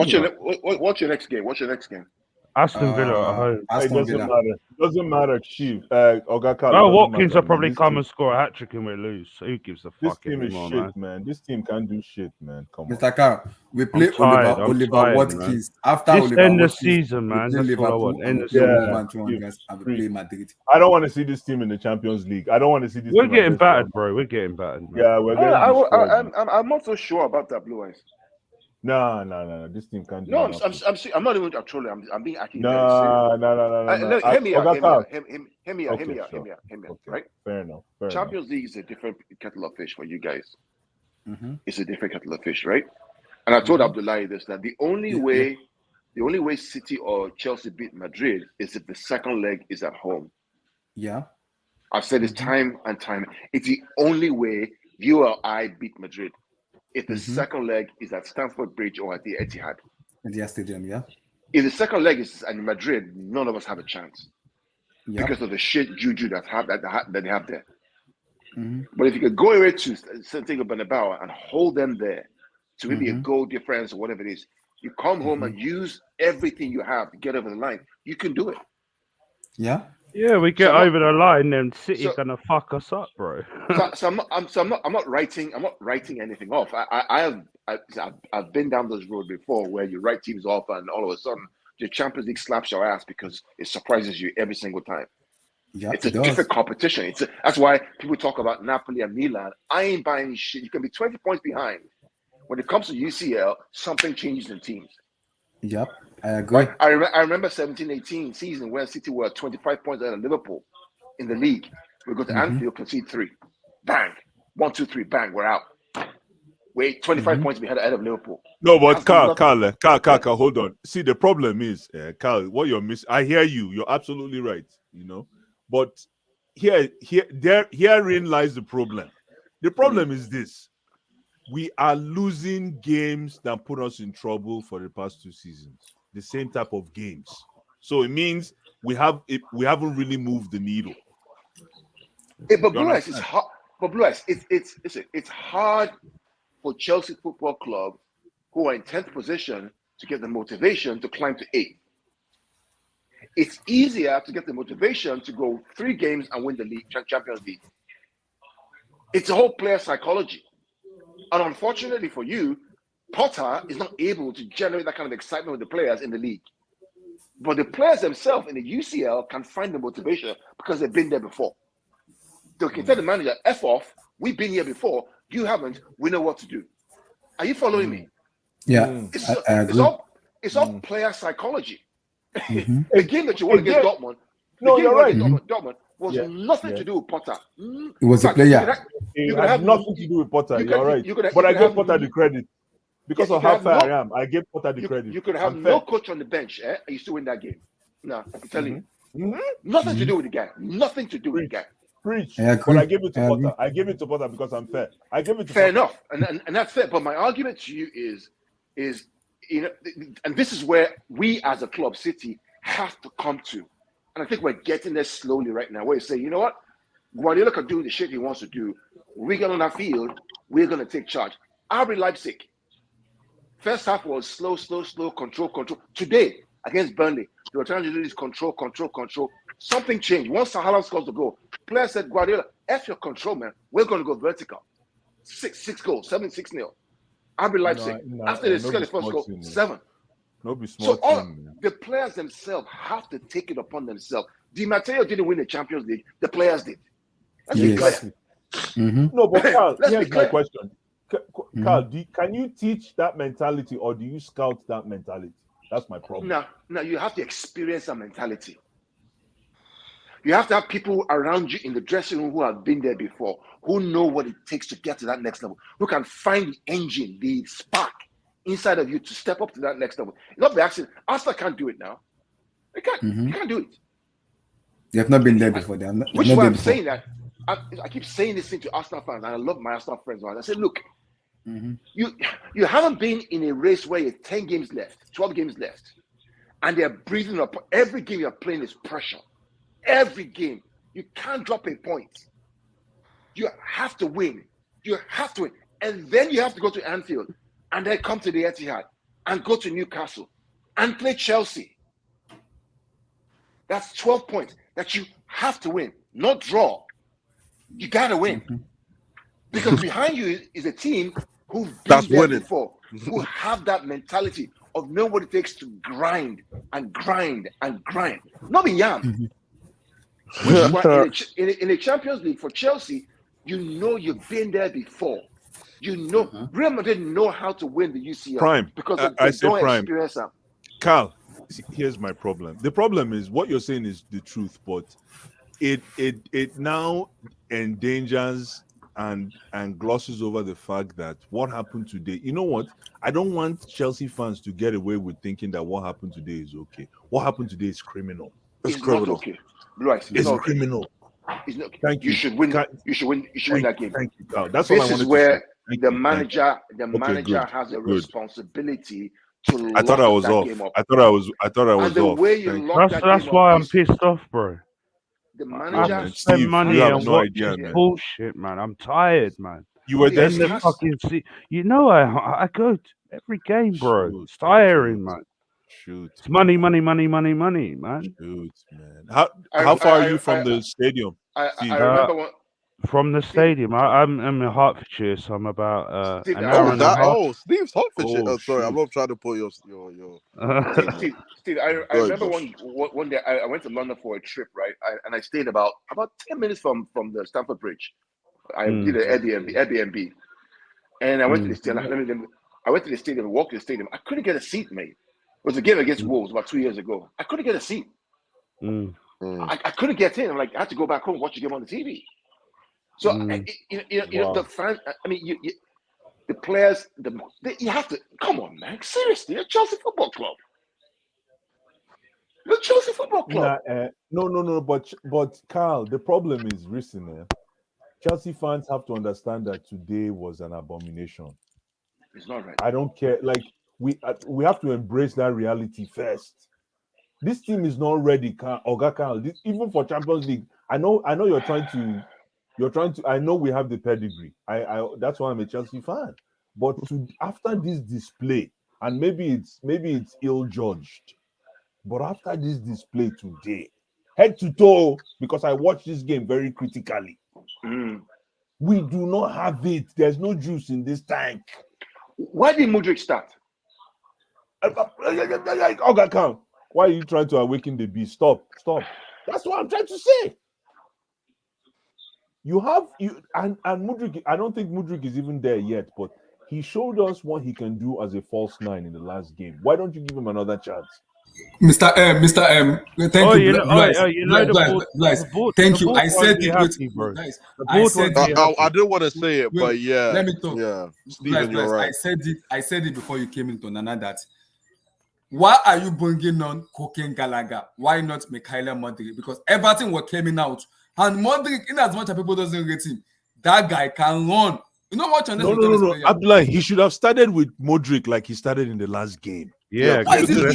What's your next game? What's your next game? Aston Villa at home. It doesn't matter. It doesn't matter, Chief. Watkins will probably come and score a hat trick and we lose. So who gives a fuck? This team is shit, man. This team can't do shit, man. Come on. Mr. Carl, we play Oliver Watkins. After Just Oliver end the Watkins, season, man. That's what I want. End the season. And we play Madrid. I don't want to see this team in the Champions League. I don't want to see this. We're getting battered, bro. We're getting battered. Man. Yeah, we're getting. I'm not so sure about that, Blue Eyes. No. This team can't do. No, I'm not even trolling. I'm being actually. No. Hear me out. Right? Fair enough. Champions League is a different kettle of fish for you guys. It's a different kettle of fish, right? And I told Abdullahi this, that the only way City or Chelsea beat Madrid is if the second leg is at home. Yeah. I've said this time and time. It's the only way you or I beat Madrid. If the second leg is at Stamford Bridge or at the Etihad. At the Stadium, yeah. If the second leg is in Madrid, none of us have a chance. Because of the shit juju that they have there. But if you could go away to Santiago Bernabeu and hold them there to maybe a goal difference or whatever it is, you come home and use everything you have to get over the line, you can do it. Yeah. Yeah, we get over the line, then City gonna fuck us up, bro. I'm not writing anything off. I've been down this road before where you write teams off and all of a sudden the Champions League slaps your ass because it surprises you every single time. Yeah, it's a different competition. That's why people talk about Napoli and Milan. I ain't buying shit. You can be 20 points behind. When it comes to UCL, something changes in teams. Yep, I agree. I remember 17-18 season when City were 25 points ahead of Liverpool in the league. We go to Anfield, concede 3. Bang. 1, 2, 3, bang, we're out. Wait, 25 points ahead of Liverpool. No, but Carl, hold on. See, the problem is, Carl, what you're missing. I hear you. You're absolutely right. You know, but herein lies the problem. The problem is this: we are losing games that put us in trouble for the past 2 seasons. The same type of games. So it means we haven't really moved the needle. But Blue Eyes, it's hard. But Blue Eyes, it's hard for Chelsea Football Club, who are in 10th position, to get the motivation to climb to 8th. It's easier to get the motivation to go 3 games and win the league, Champions League. It's a whole player psychology. And unfortunately for you, Potter is not able to generate that kind of excitement with the players in the league. But the players themselves in the UCL can find the motivation because they've been there before. They can tell the manager, F off, we've been here before, you haven't, we know what to do. Are you following me? Yeah, I agree. It's all player psychology. The game that you won against Dortmund, you're right. Dortmund was nothing to do with Potter. It was a player. It had nothing to do with Potter. You're right. But I gave Potter the credit. Because of how far I am, I gave Potter the credit. You could have no coach on the bench, and you still win that game. No, I'm telling you. Nothing to do with the guy. Nothing to do with the guy. Preach. But I gave it to Potter. I gave it to Potter because I'm fair. I gave it to fair Potter. enough, and that's fair. But my argument to you is you know, and this is where we as a club, City, have to come to. And I think we're getting there slowly right now. Where you say, you know what, Guardiola can do the shit he wants to do. We get on that field, we're going to take charge. RB Leipzig. First half was slow, control. Today, against Burnley, they were trying to do this control. Something changed. Once Salah scores the goal, player said, Guardiola, F your control, man. We're going to go vertical. 6 goals, 7-6-0. RB Leipzig. After they scored the first goal, 7. No be smart. So the players themselves have to take it upon themselves. Di Matteo didn't win the Champions League. The players did. Let's be clear. No, but Carl, here's my question. Carl, can you teach that mentality or do you scout that mentality? That's my problem. No, you have to experience that mentality. You have to have people around you in the dressing room who have been there before, who know what it takes to get to that next level, who can find the engine, the spark inside of you to step up to that next level. Not by accident. Arsenal can't do it now. They can't. You can't do it. They have not been there before. Which is why I'm saying that. I keep saying this thing to Arsenal fans, and I love my Arsenal friends. I say, look, you haven't been in a race where you have 10 games left, 12 games left, and they're breathing up. Every game you're playing is pressure. Every game. You can't drop a point. You have to win. You have to win. And then you have to go to Anfield, and then come to the Etihad, and go to Newcastle, and play Chelsea. That's 12 points that you have to win, not draw. You got to win. Because behind you is a team who've been there before, who have that mentality of knowing what it takes to grind and grind and grind. Not be yam. Which is why in the Champions League for Chelsea, you know you've been there before. You know, Real Madrid know how to win the UCL. Prime. Because I they don't Prime. experience that. Carl, here's my problem. The problem is what you're saying is the truth, but it now endangers and glosses over the fact that what happened today. You know what? I don't want Chelsea fans to get away with thinking that what happened today is okay. What happened today is criminal. It's criminal. Not okay. Right. It's criminal. It's not okay. Thank you. You should win. You should win that game. Thank you, Carl. That's what I wanted to say. This is where the manager has a responsibility to lock that game up. I thought I was off. Way you lock that's why I'm pissed off, bro. The manager spend money on no idea, man. Bullshit, man. I'm tired, man. You were there. The fucking you know I go to every game, bro. It's tiring, man. Shoot. It's money, man. Shoot, man. How far are you from the stadium? I remember one. From the stadium, I'm in Hertfordshire, so I'm about an hour and a half. Oh, Steve's Hertfordshire. Oh, sorry, I'm not trying to put your. Steve, I remember one day I went to London for a trip, right? And I stayed about 10 minutes from the Stamford Bridge. I did an Airbnb, and I went to the stadium. I went to the stadium, walked to the stadium. I couldn't get a seat, mate. It was a game against Wolves about 2 years ago. I couldn't get a seat. I couldn't get in. I had to go back home and watch the game on the TV. So the fans. I mean, the players. You have to come on, man. Seriously, you're Chelsea Football Club. You're Chelsea Football Club. No. But Carl, the problem is listen. Chelsea fans have to understand that today was an abomination. It's not right. I don't care. Like we have to embrace that reality first. This team is not ready, Carl. Even for Champions League. I know you're trying to. I know we have the pedigree. That's why I'm a Chelsea fan. But after this display, and maybe it's ill-judged, but after this display today, head to toe, because I watched this game very critically. We do not have it. There's no juice in this tank. Why did Mudryk start? Why are you trying to awaken the beast? Stop. That's what I'm trying to say. And Mudryk. I don't think Mudryk is even there yet, but he showed us what he can do as a false nine in the last game. Why don't you give him another chance, Mr. M? Thank you, Thank you. I said it. I didn't want to say it, but yeah. Let me talk. Yeah, Stephen, you're right. I said it before you came into Nana that. Why are you bringing on Cocaine Gallagher? Why not Mikhailo Mudryk? Because Everton were coming out. And Mudryk, in as much as people doesn't rate him, that guy can run. You know what? No. Abdullah, he should have started with Mudryk like he started in the last game. Yeah, I don't know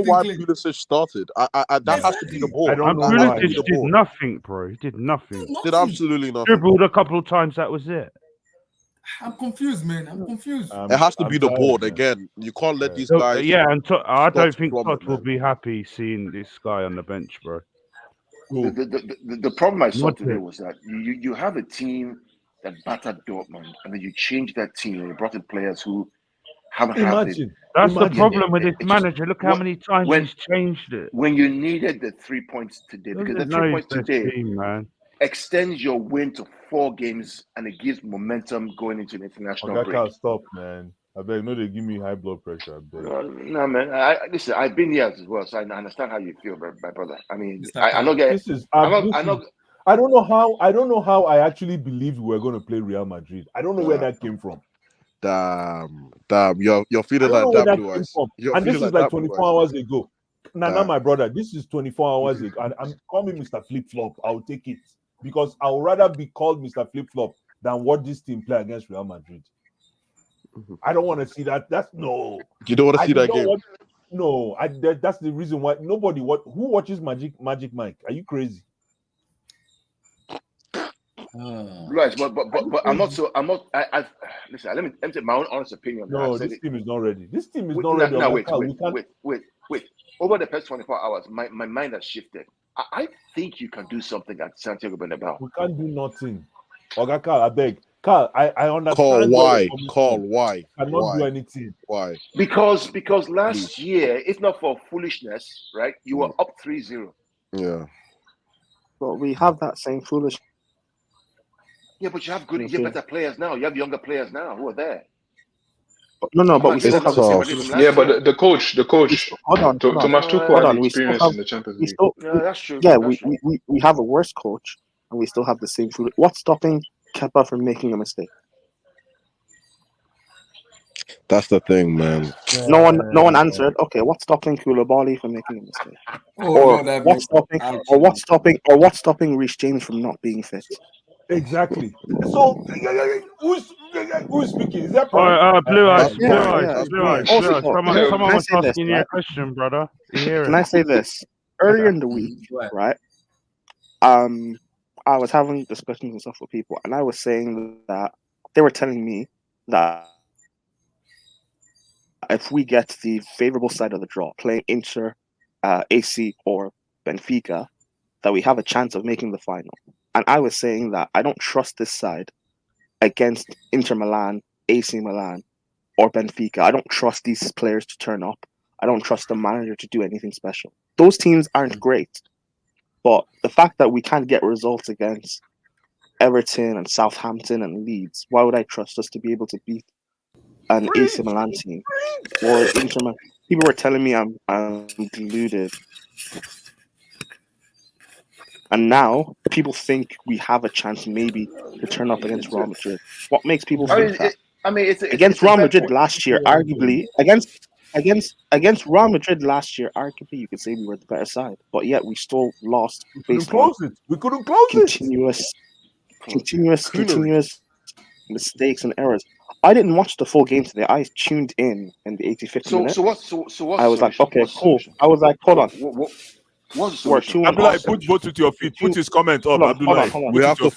why Pulisic started. That has to be the ball. Pulisic did nothing, bro. He did nothing. Did absolutely nothing. Dribbled a couple of times. That was it. I'm confused, man. I'm confused. It has to be the board again. You can't let these guys. Yeah, and I don't think Todd will be happy seeing this guy on the bench, bro. The problem I saw today was that you have a team that battered Dortmund, and then you change that team and you brought in players who haven't had it. That's the problem with this manager. Look how many times he's changed it. When you needed the 3 points today, because the 3 points today extends your win to 4 games, and it gives momentum going into the international break. Stop, man. I beg, no, they give me high blood pressure. I beg. No, man. Listen, I've been here as well, so I understand how you feel, my brother. I mean, Mr. I Khan, don't get. This is. I don't know how. I don't know how I actually believed we were going to play Real Madrid. I don't know where that came from. Damn. You're I feeling don't know like where that, that Blue came Eyes. from. You're And this feeling is like like that, Blue 24 Eyes. hours ago. Nah, Damn. my brother. This is 24 hours ago, and I'm calling Mr. Flip Flop. I'll take it because I would rather be called Mr. Flip Flop than watch this team play against Real Madrid. I don't want to see that. That's no. You don't want to see that game. No, that's the reason why nobody. Who watches Magic Mike? Are you crazy? Right, but I'm not. I listen. Let me say my own honest opinion. No, this team is not ready. This team is not ready. Now wait. Over the past 24 hours, my mind has shifted. I think you can do something at Santiago Bernabeu. We can't do nothing. Oga Carl, I beg. Carl, I understand. Call why? Cannot do anything. Why? Because last year, if not for foolishness, right, you were up 3-0. Yeah. But we have that same foolishness. Yeah, but you have better players now. You have younger players now who are there. No, but we still have the same. Yeah, but the coach. Hold on. Thomas Tuchel had experience in the Champions League. That's true. Yeah, we have a worse coach, and we still have the same food. What's stopping Kepa from making a mistake? That's the thing, man. No one answered. Okay, what's stopping Koulibaly from making a mistake? What's stopping Reece James from not being fit? Exactly. So who's speaking? Is that Blue Eyes? Also, Someone was asking you a question, brother. Can I say this? Earlier in the week, right? I was having discussions and stuff with people, and I was saying that they were telling me that if we get the favorable side of the draw, playing Inter, AC, or Benfica, that we have a chance of making the final. And I was saying that I don't trust this side against Inter Milan, AC Milan, or Benfica. I don't trust these players to turn up. I don't trust the manager to do anything special. Those teams aren't great. But the fact that we can't get results against Everton and Southampton and Leeds, why would I trust us to be able to beat an AC Milan team or Inter Milan? People were telling me I'm deluded. And now people think we have a chance maybe to turn up against Real Madrid. What makes people think that? Against Real Madrid last year, arguably against Real Madrid last year, arguably you could say we were the better side, but yet we still lost based on we couldn't close continuous mistakes and errors. I didn't watch the full game today. I tuned in the 85th minute. So what? I was like, okay, cool. I was like, hold on. Abdullah, put both with your feet. Put his comment up, Abdullah. We have to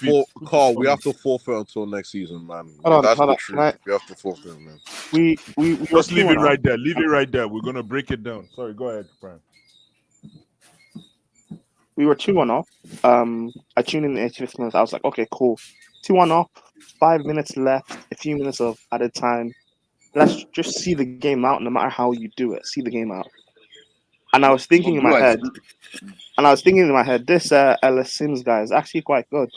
forfeit until next season, man. That's the truth. We have to forfeit, man. We just leave it right there. Leave it right there. We're gonna break it down. Sorry, go ahead, Brian. We were 2-1 up. I tuned in the 85th minute. I was like, okay, cool. 2-1 up. 5 minutes left. A few minutes of added time. Let's just see the game out. No matter how you do it, see the game out. And I was thinking in my head, this Ellis Sims guy is actually quite good.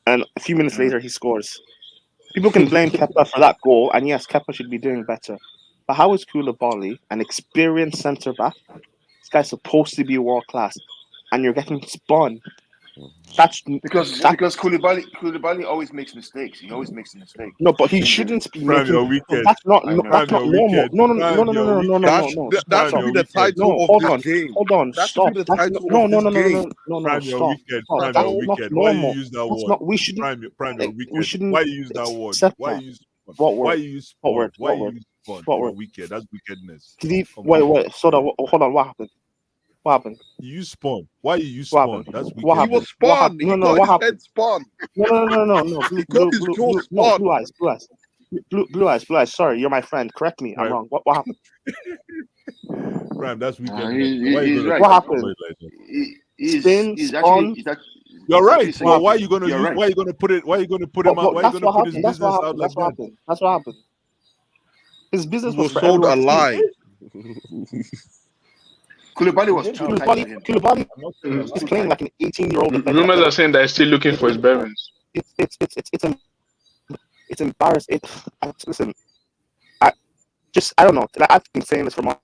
And a few minutes later, he scores. People can blame Kepa for that goal, and yes, Kepa should be doing better. But how is Koulibaly, an experienced centre back? This guy's supposed to be world class, and you're getting spun. Because Koulibaly always makes mistakes. He always makes a mistake. No, but he shouldn't be making. That's not normal. No. That should be the title of this game. Hold on. Stop. No. Stop. That's not normal. We shouldn't. Why you use that word? Why you use what word? Why you use what word? Why what you use word? What word? Wicked? That's wickedness. Wait. Hold on. What happened? What happened? You use spawn. Why you use spawn? That's wicked. What happened? He was spawn. What happened? Spawn. No. He got his jaw spawn. Blue eyes. Sorry, you're my friend. Correct me. I'm wrong. What happened? Prime, that's wicked. Right. What happened? He's actually. You're right. Well, why are you gonna use? Why are you gonna put it? Why are you gonna put him out? Why are you gonna put his business out like that? That's what happened. His business was sold a lie. Koulibaly was too tight. Koulibaly is playing like an 18-year-old. Rumors are saying that he's still looking for his bearings. It's embarrassing. Listen, just I don't know. Like, I've been saying this for months.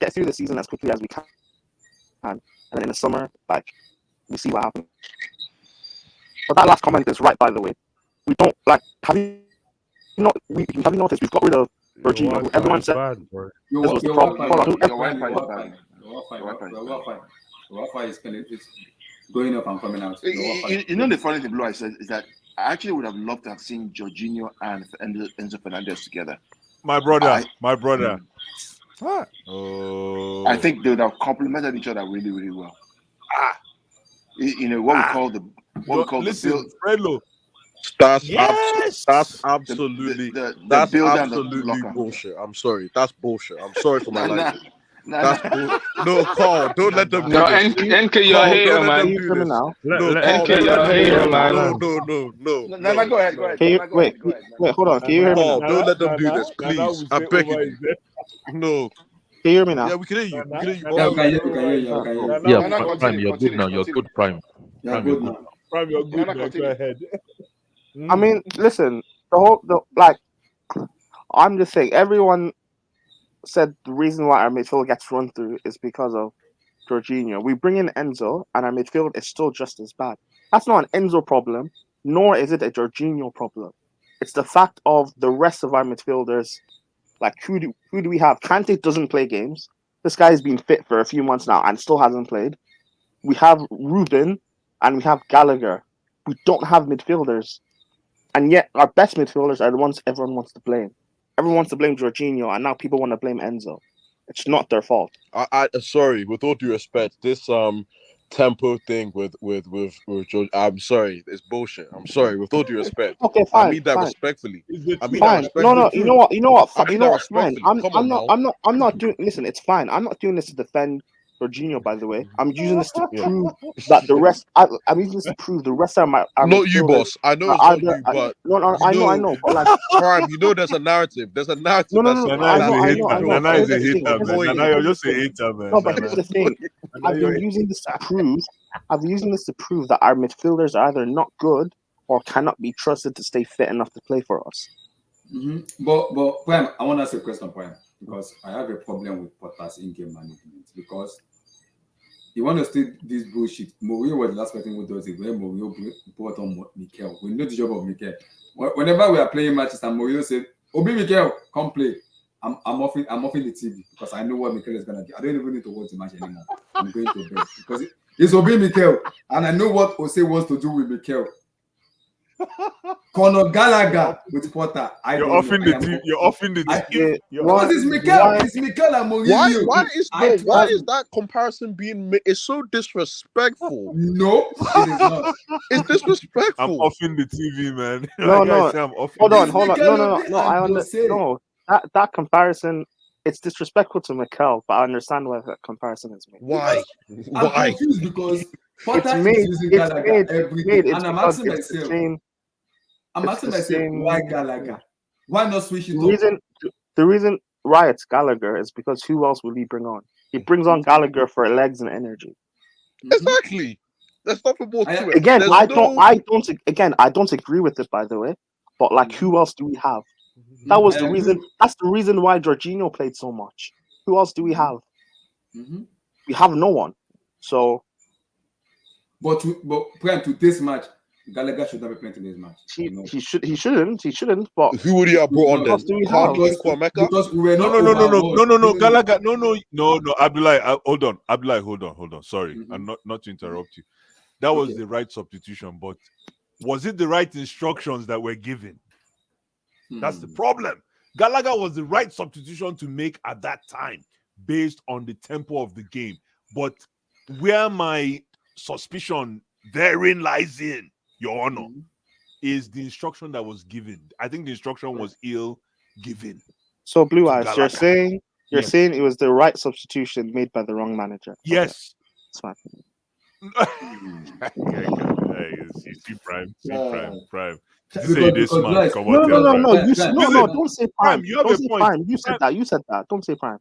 Get through the season as quickly as we can, and then in the summer, like we see what happens. But that last comment is right, by the way. We don't like. Have you noticed we've got rid of Jorginho, who everyone said bro. was the problem. Your Wi-Fi is bad. Your Wi-Fi is going up and coming out. You know the funny thing, Blue, I said is that I actually would have loved to have seen Jorginho and Enzo Fernandez together. My brother. Oh. I think they would have complemented each other really, really well. You know what we call the Fredlo. That's absolutely the builder and the absolutely blocker. bullshit. I'm sorry. That's bullshit. I'm sorry for my language. That's bullshit. No, Carl, don't let them do No, this. NK, you're a hater, man. No, NK, you're a hater, man. No, go ahead. Wait, hold on. Can you hear me now? Paul, don't let them do this, please. I'm begging you. No. Can you hear me now? Yeah, we can hear you. We can hear you. Yeah, we can hear you. Yeah, Prime, you're good now. You're good, Prime. You're good now. Prime, you're good now. Go ahead. I mean, listen, I'm just saying, everyone said the reason why our midfield gets run through is because of Jorginho. We bring in Enzo, and our midfield is still just as bad. That's not an Enzo problem, nor is it a Jorginho problem. It's the fact of the rest of our midfielders. Like, who do we have? Conte doesn't play games. This guy's been fit for a few months now and still hasn't played. We have Ruben and we have Gallagher. We don't have midfielders. And yet, our best midfielders are the ones everyone wants to blame. Everyone wants to blame Jorginho, and now people want to blame Enzo. It's not their fault. I sorry, with all due respect, this tempo thing with George, I'm sorry, it's bullshit. I'm sorry, with all due respect. Okay, fine. I mean that fine. respectfully. I mean fine. that respectfully. No, you know what? You know what? Fine. I'm I'm not doing. Listen, it's fine. I'm not doing this to defend Jorginho. By the way, I'm using this to prove that the rest. I'm using this to prove the rest of my. Not you, boss. I know it's not you, but no. I know. But like, Prime, you know, there's a narrative. There's a narrative. No. I know. Nana is a hater, man. Nana, you're just a hater, man. No, but here's the thing. I've been using this to prove that our midfielders are either not good or cannot be trusted to stay fit enough to play for us. Mm-hmm. But Prime, I want to ask a question, Prime, because I have a problem with Potter's in-game management. Because you want to stay this bullshit. Mourinho was the last person who does it. When Mourinho brought on Mikel, we know the job of Mikel. Whenever we are playing matches and Mourinho said, "Obi Mikel, come play," I'm off the TV because I know what Mikel is gonna do. I don't even need to watch the match anymore. I'm going to bed because it's Obi Mikel, and I know what Jose wants to do with Mikel. Conor Gallagher with Potter. You're offing the team. You're offing the team. Because it's Mikel. It's Mikel and Mourinho. Why is that comparison being made? It's so disrespectful. No, it is not. It's disrespectful. I'm offing the TV, man. No. Hold on. No. That comparison, it's disrespectful to Mikel, but I understand why that comparison is made. Why? I'm confused because Potter is using Gallagher every day, and I'm asking myself, why Gallagher? Why not switch it up? The reason why it's Gallagher is because who else will he bring on? He brings on Gallagher for legs and energy. Exactly. There's nothing more to it. Again, I don't agree with it, by the way. But like, who else do we have? That was the reason. That's the reason why Jorginho played so much. Who else do we have? We have no one. So, but to this match, Gallagher should not be playing today's match. He shouldn't. But who would he have brought on then? Because we were not. No. Gallagher, no. Abdullah, hold on. Sorry, and not to interrupt you. That was the right substitution, but was it the right instructions that were given? That's the problem. Gallagher was the right substitution to make at that time based on the tempo of the game. But where my suspicion therein lies in, Your Honor, is the instruction that was given. I think the instruction was ill given. So, Blue Eyes, you're saying it was the right substitution made by the wrong manager. Yes. It's fine. You see Prime. Say this, man. No, don't say Prime. You have a point. You said that. Don't say Prime.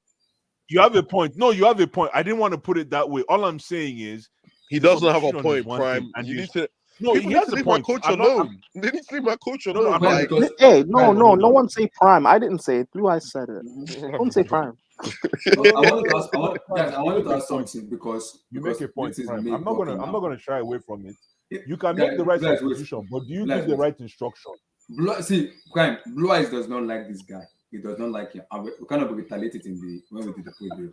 You have a point. No, you have a point. I didn't want to put it that way. All I'm saying is he doesn't have a point, Prime. And you need to No, People he need has to a leave my point. coach I'm not. alone. They need to leave my coach No, alone. I'm not. Like, Hey, no, Prime, no one say Prime. I didn't say it. Blue Eyes said it. Don't say Prime. So I No, wanted to ask, Prime, guys, I you wanted make to a ask point. something because You make a point, this is Prime. me I'm not talking gonna now. shy away from it. It- You can make the right guys, wait. supposition, but do you Guys, give the wait. right instruction? Prime, Blue Eyes does not like this guy. He does not like him. And we kind of retaliated when we did the preview.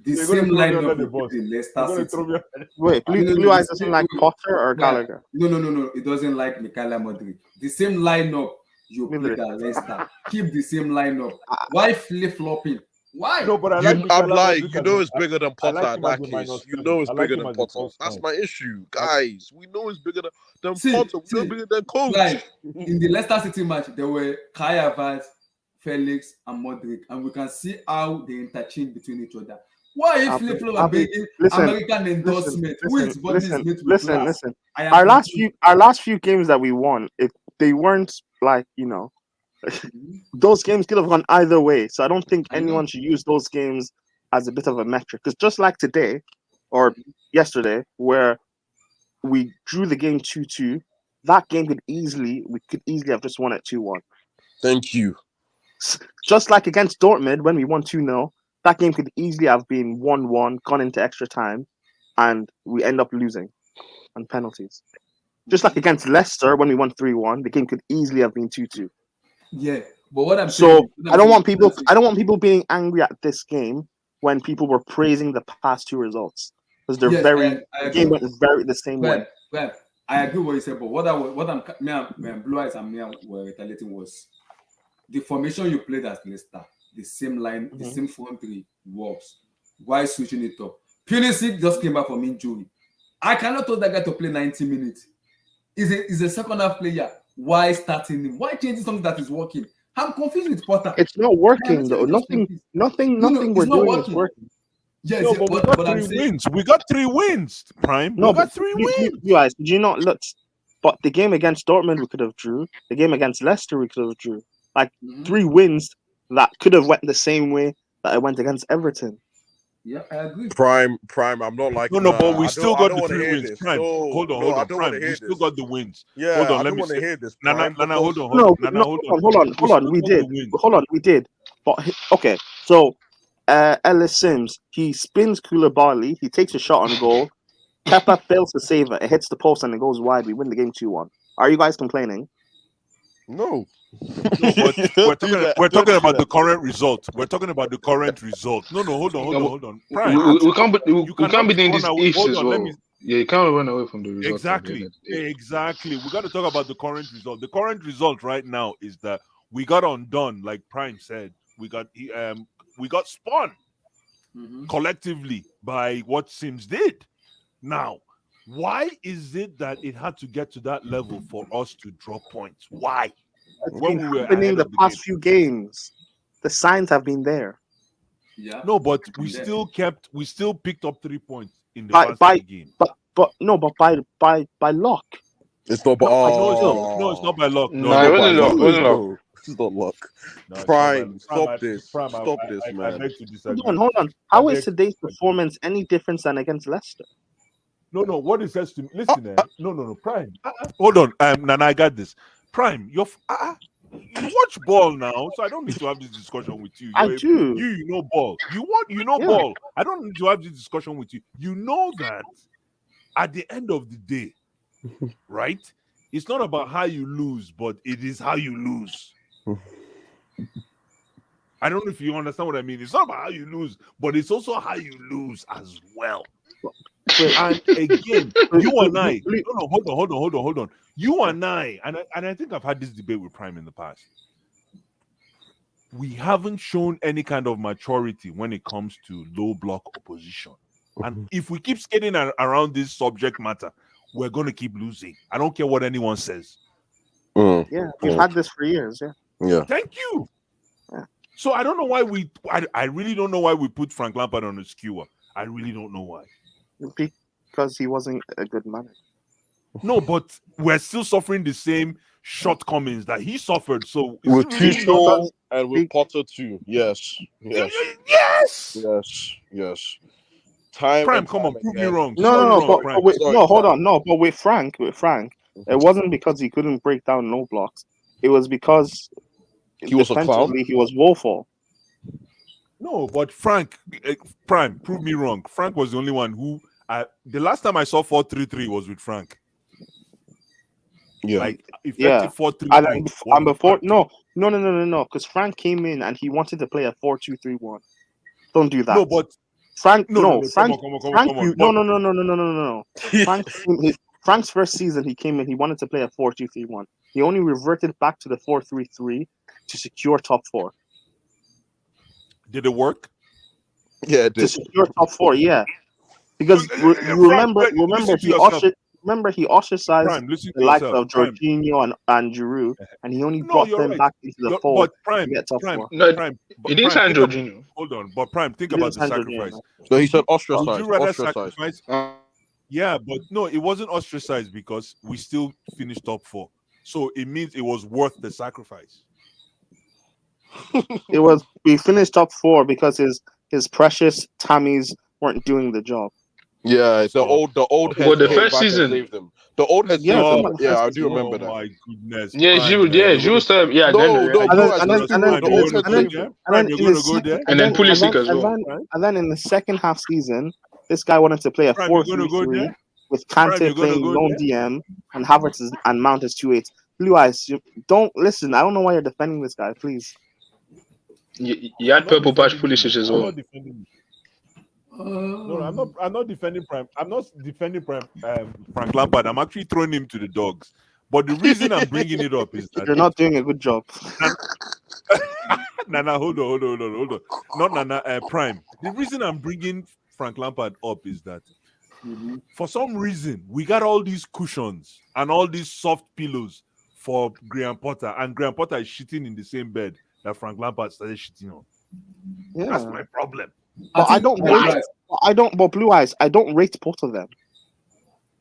The You're gonna same throw me under lineup the we bus. put in You're Leicester gonna City. throw me. Wait, Blue Eyes doesn't like Potter or Gallagher? No. It doesn't like Mikhaila Modric. The same lineup you played at Leicester. Keep the same lineup. Why flip-flopping? Why? No, but I like I'm Mikel like, Modric you as know a- it's bigger than I Potter like in him as that a minus case. You 10. know it's I like bigger him than as a Potter. false That's nine. my issue, guys. We know it's bigger than Potter. We know it's bigger than coach. Guys, in the Leicester City match, there were Kai Havertz, Felix, and Modric, and we can see how they interchange between each other. Why are you flip-flop and begging American endorsement? Who is body is made with class? Listen. I am Our last few games that we won, they weren't like, you know, those games could have gone either way. So I don't think anyone should use those games as a bit of a metric. Because just like today or yesterday, where we drew the game 2-2, that game we could easily have just won it 2-1. Thank you. Just like against Dortmund when we won 2-0, that game could easily have been 1-1, gone into extra time, and we end up losing on penalties. Just like against Leicester when we won 3-1, the game could easily have been 2-2. Yeah, but what I'm So saying, I don't want people being angry at this game when people were praising the past two results, because they're I the game went very the same way. Well, I agree with what you said, but me and Blue Eyes and me were retaliating was the formation you played as Leicester, the same line, the same front three works. Why switching it up? Pulisic just came back from injury. I cannot tell that guy to play 90 minutes. He's a second half player. Why starting him? Why changing something that is working? I'm confused with Potter. It's not working though. Nothing we're doing is working. Yes, no, but we got three wins. We got 3 wins, Prime. No, we got 3 wins. You guys, did you not look? But the game against Dortmund we could have drew. The game against Leicester we could have drew. Like 3 wins that could have went the same way that it went against Everton. Yeah, I agree. Prime. I'm not like No, but we still got the 3 wins. This. Prime, No, hold on, Prime. We still got the wins. Yeah, hold on, I let don't me want to hear this. Nana, hold on. Hold on. We did. But okay, so Ellis Sims, he spins Koulibaly, he takes a shot on goal. Kepa fails to save it. It hits the post and it goes wide. We win the game 2-1. Are you guys complaining? No. No, but we're talking about the current result. We're talking about the current result. No, hold on. Prime, we can't be doing this ifs as well. Yeah, you can't run away from the result. Exactly. We got to talk about the current result. The current result right now is that we got undone, like Prime said. We got spun collectively by what Sims did. Now, why is it that it had to get to that level for us to drop points? Why? When we were happening the past few games, the signs have been there. Yeah. No, but we still picked up 3 points in the past game. But by luck. It's not. No, it's not by luck. No, it wasn't luck. It's not luck. No, Prime, stop this. Stop this, man. I beg to disagree. Hold on. How is today's performance any different than against Leicester? No. What it says to me, listen, no, Prime. Hold on, Nana, I got this. Prime, you watch ball now, so I don't need to have this discussion with you. I do. You know ball. You know ball. I don't need to have this discussion with you. You know that at the end of the day, right? It's not about how you lose, but it is how you lose. I don't know if you understand what I mean. It's not about how you lose, but it's also how you lose as well. And again, you and I, hold on. You and I think I've had this debate with Prime in the past. We haven't shown any kind of maturity when it comes to low block opposition. And if we keep skating around this subject matter, we're going to keep losing. I don't care what anyone says. Yeah, we've had this for years. Yeah. Thank you. Yeah. So I don't know why I really don't know why we put Frank Lampard on a skewer. I really don't know why. Because he wasn't a good manager. No, but we're still suffering the same shortcomings that he suffered. So with Tuchel and with Potter too. Yes. Prime, come on, prove me wrong. No, but wait, Sorry, no, hold on, no, but with Frank, it wasn't because he couldn't break down no blocks. It was because he was a clown. defensively he was woeful. No, but Frank, Prime, prove me wrong. Frank was the only one who. The last time I saw 4-3-3 was with Frank. Yeah, like effective 4-3-3. And before, no, because Frank came in and he wanted to play a 4-2-3-1. Don't do that. No, but Frank, Frank, no. Frank's first season, he came in, he wanted to play a 4-2-3-1. He only reverted back to the 4-3-3 to secure top 4. Did it work? Yeah, it did. To secure top 4, yeah. Because remember he ostracized Prime, the likes of Jorginho and Giroud, and he only brought them back into the fold. But Prime, he didn't sign Jorginho. Hold on, but Prime, think about the sacrifice. No, he said ostracized. Would you rather sacrifice? Yeah, but no, it wasn't ostracized because we still finished top 4. So it means it was worth the sacrifice. We finished top 4 because his precious Tammies weren't doing the job. Yeah, it's the old head. Well, the first season, the old head. Yeah, I do remember that. Oh my goodness. Yeah, Jules said, yeah. And then Pulisic as well. And then in the second half season, this guy wanted to play a 4-3-3 with Conte playing lone DM and Havertz and Mount as 2-8. Blue Eyes, don't listen. I don't know why you're defending this guy. Please. You had purple patch Pulisic as well. No, I'm not defending Prime. I'm not defending Prime. Frank Lampard. I'm actually throwing him to the dogs. But the reason I'm bringing it up is that you're not doing a good job. Nana, hold on. Not Nana. Prime. The reason I'm bringing Frank Lampard up is that for some reason we got all these cushions and all these soft pillows for Graham Potter, and Graham Potter is shitting in the same bed that Frank Lampard started shitting on. Yeah. That's my problem. But but Blue Eyes, I don't rate both of them.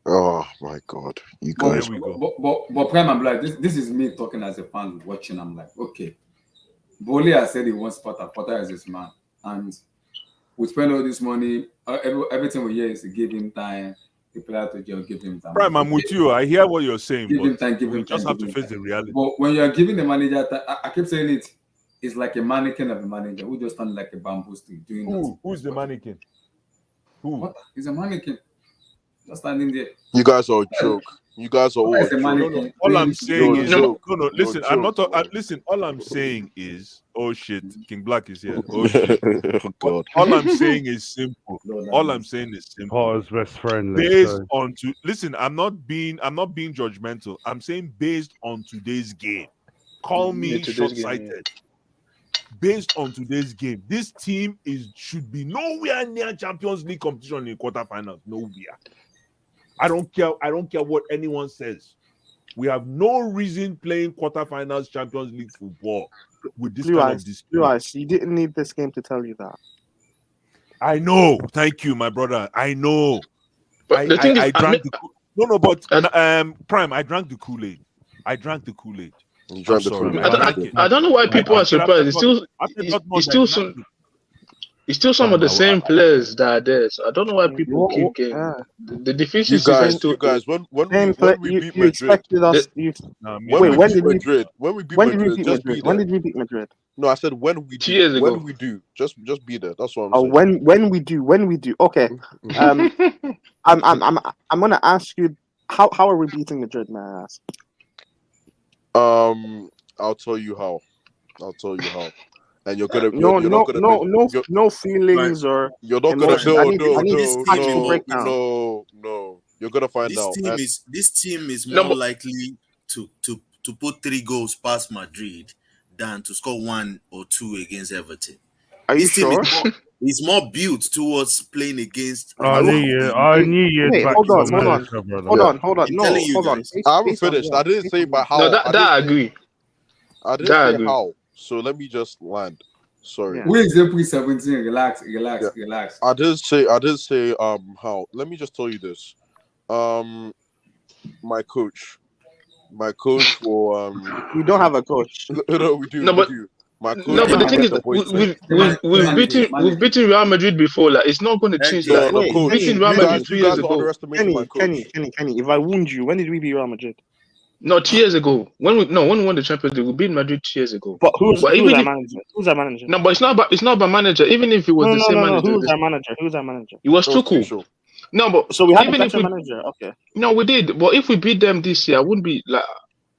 Oh my God, you guys. There we go. But Prime, I'm like, this is me talking as a fan watching. I'm like, okay, Boli has said he wants Potter. Potter is his man, and we spend all this money. Everything we hear is to give him time. The player to just give him time. Prime, I'm with you. I hear what you're saying. Give him time. We just have to face the reality. But when you're giving the manager time, I keep saying it. It's like a mannequin of a manager who just stands like a bamboo stick doing Who's the mannequin? Who? What? He's a mannequin. Just standing there. You guys are a joke. You guys are all a joke. All I'm saying is no. Listen, I'm not. Listen, all I'm saying is, oh shit, King Black is here. Oh shit. Oh God. All I'm saying is simple. All I'm saying is simple. Potter's best friend. Based on listen, I'm not being judgmental. I'm saying based on today's game. Call me short-sighted. Based on today's game, this team should be nowhere near Champions League competition in quarterfinals. Nowhere. I don't care what anyone says. We have no reason playing quarterfinals Champions League football with this kind of display. Blue Eyes, you didn't need this game to tell you that. I know. Thank you, my brother. I know. But the thing is, Prime, I drank the Kool-Aid. I don't know why people are surprised. It's still some of the same players that are there. So I don't know why people keep getting the deficiency. You guys, when we beat Madrid, when did we beat Madrid? No, I said when we do. 2 years ago. When we do, just be there. That's what I'm saying. When we do. Okay. I'm gonna ask you how are we beating Madrid, may I ask? I'll tell you how. And you're gonna no feelings or you're not gonna no. You're gonna find out. This team is more likely to put 3 goals past Madrid than to score 1 or 2 against Everton. Are you sure? It's more built towards playing against. I knew you. Wait, hold on. No, hold on. I haven't finished. I didn't say by how. No, that I agree. I didn't say how. So let me just land. Sorry. Who is April 17? Relax. I did say how. Let me just tell you this. My coach for we don't have a coach. No, we do. No, but My coach No, but the didn't thing get is, the boys we've beaten Real Madrid before. Like, it's not going to change that. The Wait, coach. Beating Kenny, Real You Madrid guys, 2 you years guys are ago. underestimating my coach. Kenny. If I wound you, when did we beat Real Madrid? No, 2 years ago. When we won the Champions League, we beat Madrid 2 years ago. But who's even our if, manager? Who's our manager? no, but it's not about manager. Even if it was the same manager, Who's our manager? Who's our manager? it was It was Tuchel. Tuchel. No, but So we had a even if better we manager. Okay. no, we did. But if we beat them this year, I wouldn't be like.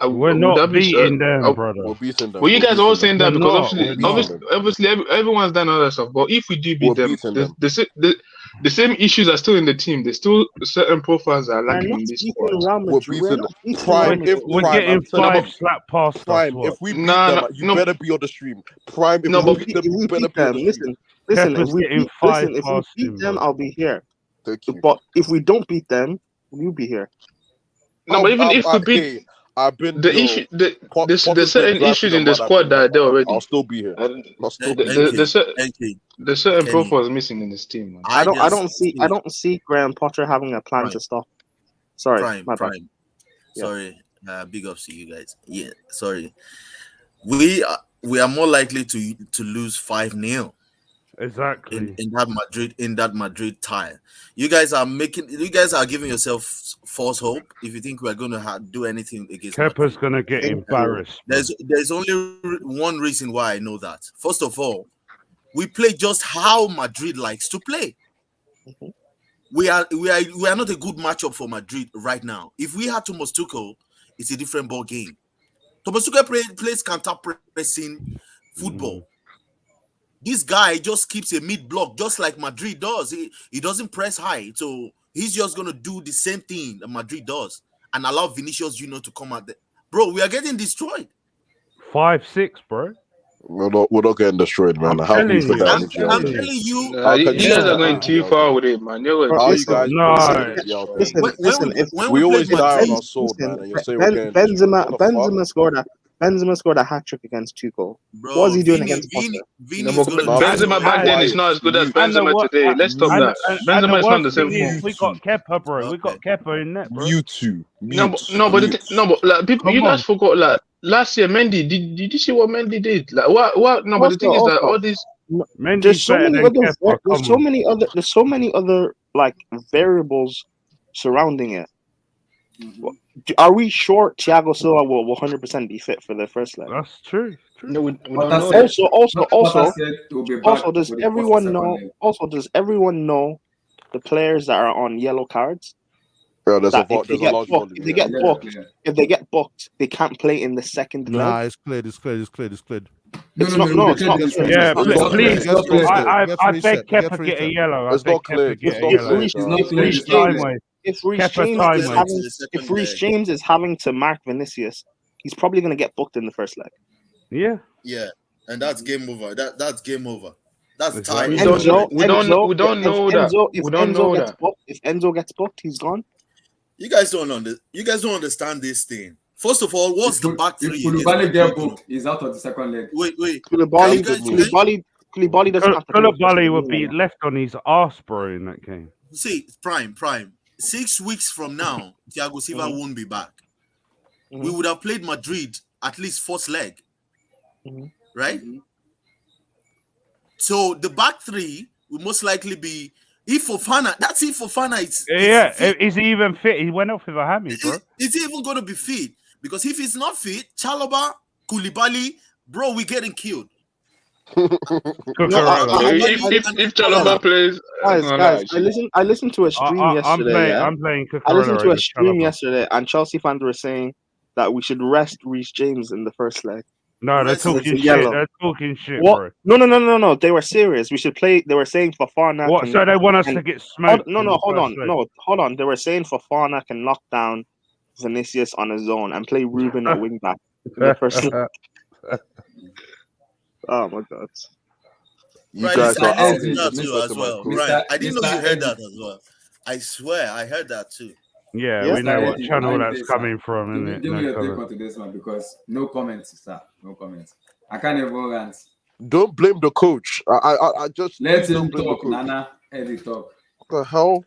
We're would not that be, beating them, brother. We're beating them. Well, you We're guys are all beating saying them. that We're because not. We're not. obviously, everyone's done all that stuff. But if we do We're beat them, beating them. the same issues are still in the team. There's still certain profiles that are We're lacking not in this beating squad. Real We're Madrid. We're beating not them. beating Real Prime, if Madrid. We're Prime, getting I'm telling you, 5 slap past us. Prime. What? If we beat Nah, them, nah, you no, better be on the stream. Prime, if no, we but beat them, you better beat be on them, the stream. listen. Kepa's getting 5 If we past beat him, them, bro. I'll be here. Thank you. But if we don't beat them, you'll be here. no, but even if we beat Hey, I've been the issue, there's Potter's been certain dragged issues to in the the mud. I've squad been that there. are there already. I'll still be here. I'll still be here. There's certain Kenny. profiles missing in this team, man. I don't see Graham Potter having a plan to stop. Sorry, Prime. my bad. Yeah. Sorry, big ups to you guys. Yeah, sorry. We are more likely to lose 5-0. Exactly. In that Madrid tie. You guys are giving yourself false hope if you think we're going to do anything against Kepa's going to get embarrassed. There's only one reason why I know that. First of all, we play just how Madrid likes to play. We are not a good matchup for Madrid right now. If we had Thomas Tuchel, it's a different ball game. Thomas Tuchel plays counter-pressing football. This guy just keeps a mid-block, just like Madrid does. He doesn't press high, so he's just gonna do the same thing that Madrid does and allow Vinicius Junior to come out there. Bro, we are getting destroyed. 5-6, bro. We're not getting destroyed, man. How can you put that energy out I'm there? telling you, you guys are going too far with it, man. How you guys No. put that energy out there? Listen, we always die on our sword, man, and you're saying we're getting Benzema scored a hat trick against Tuchel. What was he doing against Potter? Benzema back then is not as good as Benzema today. Let's stop that. Benzema is not the same form. We got Kepa, bro. We got Kepa in net, bro. But like people, you guys forgot like last year Mendy. Did you see what Mendy did? Like what? No, but the thing is that all these. Mendy's better than Kepa. There's so many other like variables surrounding it. Are we sure Thiago Silva will 100% be fit for the first leg? That's true. No, we don't know. Also, does everyone know? Also, does everyone know the players that are on yellow cards? If they get booked, they can't play in the second leg. Nah, it's cleared. It's cleared. It's not. Yeah, please. I beg Kepa get a yellow. It's not clear. If Reece James is having to mark Vinicius, he's probably going to get booked in the first leg. Yeah, and that's game over. That's game over. That's time. time. We don't know that. If Enzo gets booked, he's gone. You guys don't understand this thing. First of all, what's the back three? If Koulibaly get booked, he's out of the second leg. Wait. Koulibaly doesn't have to. Koulibaly would be left on his arse, bro, in that game. See, Prime. 6 weeks from now, Thiago Silva won't be back. We would have played Madrid at least first leg, right? So the back three will most likely be if Fofana. That's if Fofana is he even fit? He went off with a hammy, bro. Is he even going to be fit? Because if he's not fit, Chalobah, Koulibaly, bro, we're getting killed. If Chalobah plays, guys, I listened to a stream yesterday. I'm playing. I listened to a stream yesterday, and Chelsea fans were saying that we should rest Reece James in the first leg. No, they're talking shit. They're talking shit, what? bro. No. They were serious. We should play. They were saying Fofana. What? So they want us to get smoked? Hold on. They were saying Fofana can knock down Vinicius on his own and play Ruben at wing back. Oh my God! You guys are out as well, right? I didn't know you heard that as well. I swear, I heard that too. Yeah, we know what channel that's coming from, isn't it? Give me your take on this one because no comments, sir. No comments. I can't even rant. Don't blame the coach. I just let him talk. Nana, Eddie talk. What the hell?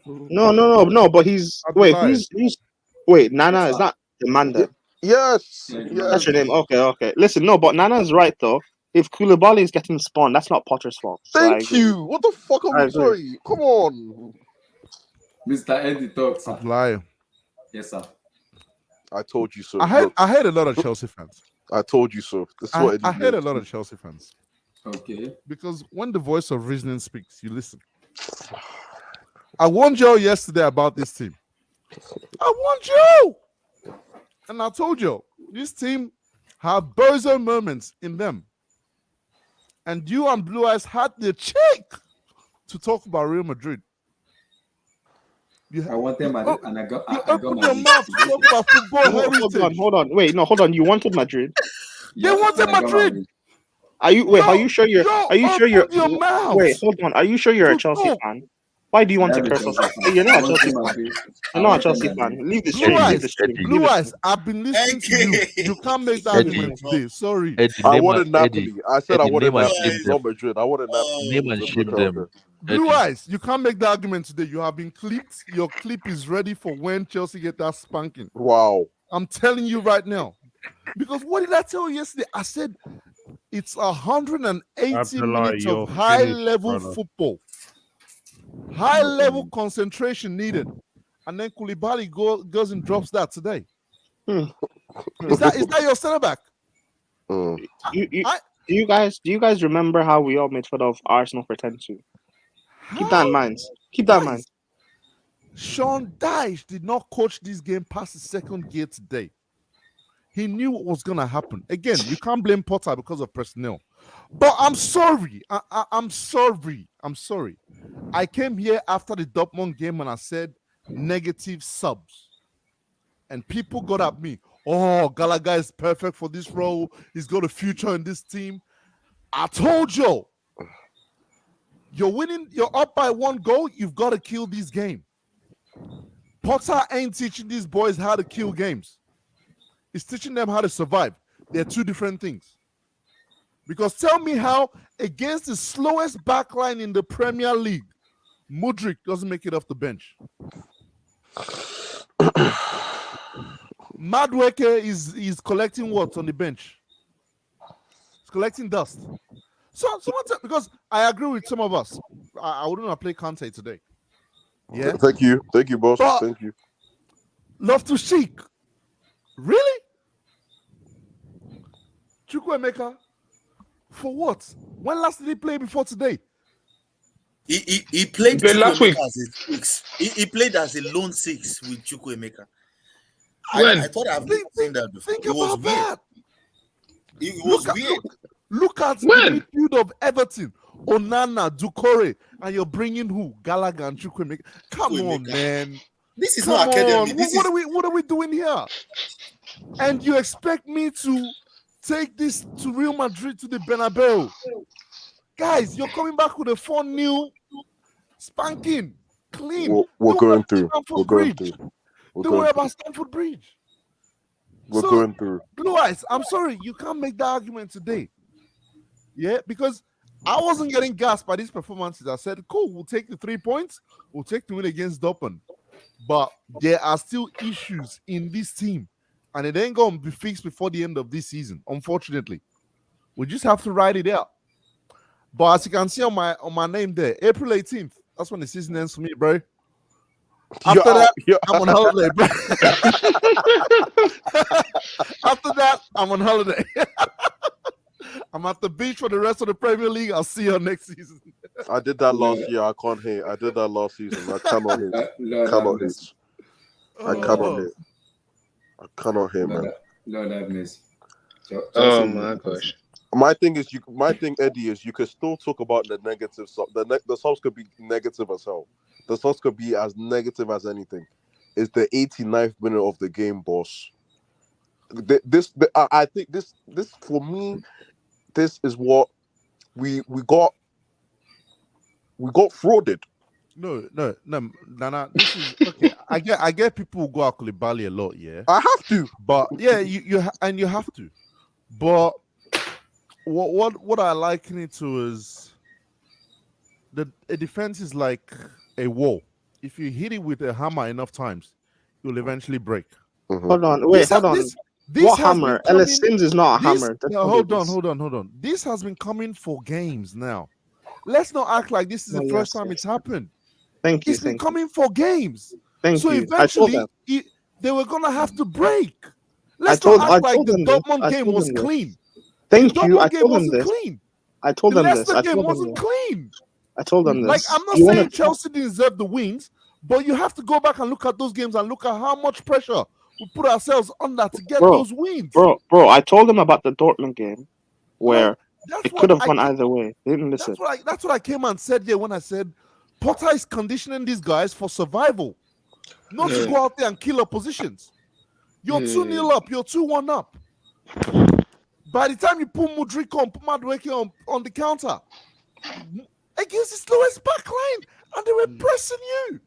No. But he's wait. Nana is not the man. Yes. That's your name. Okay. Listen, no, but Nana's right though. If Koulibaly is getting spawned, that's not Potter's fault. So I Thank agree. you. What the fuck are I we agree. sorry? Come on. Mr. Eddie talks. Apply. Yes, sir. I told you so. I heard a lot of Look, Chelsea fans. I told you so. This is what Eddie I heard a meant. lot of Chelsea fans. Okay. Because when the voice of reasoning speaks, you listen. I warned you yesterday about this team. I warned you. And I told you, this team have bozo moments in them. And you and Blue Eyes had the cheek to talk about Real Madrid. I want them, and I got. I got Open my your mouth to talk about football heritage. Hold on. Wait, no, hold on. You wanted Madrid. They wanted Madrid. Are you sure you're? Are you sure you're? Your mouth. Wait, hold on. Are you sure you're a Chelsea fan? Why do you want to curse us? Hey, you're not a Chelsea fan. You're not a Chelsea fan. Leave the stream. Leave the stream. Blue Eyes, I've been listening to you. You can't make that argument today. Sorry. I wanted Napoli. I said I wanted Napoli, not Madrid. I wanted Napoli. Name and shame them. Blue Eyes, you can't make the argument today. You have been clipped. Your clip is ready for when Chelsea get that spanking. Wow. I'm telling you right now. Because what did I tell you yesterday? I said it's 180 Abdullah, minutes you're of high-level finished, brother. football. High-level concentration needed. And then Koulibaly goes and drops that today. Is that your center back? Do you guys remember how we all made fun of Arsenal for 10-2? Keep that in mind. Keep that in mind. Sean Dyche did not coach this game past the second gear today. He knew what was going to happen. Again, you can't blame Potter because of personnel. But I'm sorry. I'm sorry. I'm sorry. I came here after the Dortmund game and I said negative subs. And people got at me. Oh, Gallagher is perfect for this role. He's got a future in this team. I told you. You're winning. You're up by 1 goal. You've got to kill this game. Potter ain't teaching these boys how to kill games. He's teaching them how to survive. They're two different things. Because tell me how, against the slowest backline in the Premier League, Mudryk doesn't make it off the bench. Madueke is collecting what on the bench? He's collecting dust. So because I agree with some of us. I wouldn't have played Conte today. Yeah. Thank you, boss. But Thank you. Love to Sheik. Really? Chukwuemeka? For what? When last did he play before today? He played last week. As a 6. He played as a lone 6 with Chukwuemeka. When? I thought I've never seen that before. Think It was about weird. that. It was weird. Look at When? the midfield of Everton, Onana, Doucouré, and you're bringing who? Gallagher and Chukwuemeka. Come on, man. This is Come not academy. on. This What are we doing here? And you expect me to take this to Real Madrid, to the Bernabeu? Guys, you're coming back with a 4-0 spanking, clean. We're Don't going worry through. about Stamford We're going Bridge. through. Don't worry about Stamford Bridge. We're So, going through. Blue Eyes, I'm sorry, you can't make that argument today. Yeah, because I wasn't getting gassed by these performances. I said, cool, we'll take the 3 points. We'll take the win against Dortmund. But there are still issues in this team. And it ain't going to be fixed before the end of this season, unfortunately. We just have to ride it out. But as you can see on my name there, April 18th, that's when the season ends for me, bro. After that, I'm on holiday, bro. After that, I'm on holiday. I'm at the beach for the rest of the Premier League. I'll see you next season. I did that last year. I can't hate. I did that last season. I cannot hate. Cannot hate. I cannot hate. I cannot hate, man. Lord have mercy. Oh my gosh. My thing, Eddie, is you could still talk about the negative stuff. The subs could be negative as hell. The subs could be as negative as anything. It's the 89th minute of the game, boss. I think this for me, this is what we got frauded. No, Nana. This is okay. I get people who go at Koulibaly a lot, yeah. I have to, but yeah, you have to. But what I liken it to is a defense is like a wall. If you hit it with a hammer enough times, you'll eventually break. Hold on, wait, hold on. This what has hammer? been coming. Ellis Sims is not a This, hammer. That's no, what hold it on, is. hold on, hold on. This has been coming for games now. Let's not act like this is the Oh, first yes, time yes. it's happened. Thank you, It's been thank you. coming for games. Thank So you. I told eventually, them. they were gonna have to break. I Let's told not act like the them this. Dortmund I game told was them this. clean. Thank The you. I Dortmund game told them wasn't this. clean. I told The them this. Leicester I game told them wasn't this. clean. I told them Like, this. I'm not You saying wanna Chelsea deserve the wins, but you have to go back and look at those games and look at how much pressure we put ourselves under to get bro, those wins. bro, I told them about the Dortmund game where That's it what could have I gone ca- either way. They didn't listen. That's what I came and said here when I said Potter is conditioning these guys for survival, not to Yeah. go out there and kill oppositions. You're 2-0 up, you're 2-1 up. By the time you put Mudryk on, put Madueke on the counter against the slowest back line, and they were pressing you.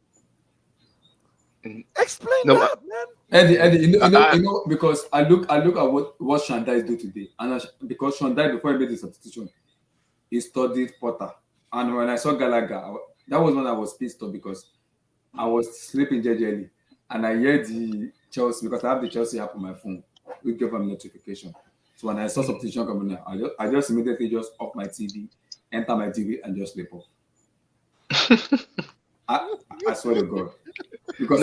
Explain No, that, man. Eddie, you know, because I look at what Shandai do today, and because Shandai before he made the substitution, he studied Potter, and when I saw Gallagher, that was when I was pissed off because I was sleeping JJly, and I heard the Chelsea because I have the Chelsea app on my phone. We give them notification. So when I saw substitution coming out, I just immediately just off my TV, enter my TV, and just sleep off. I swear to God. Because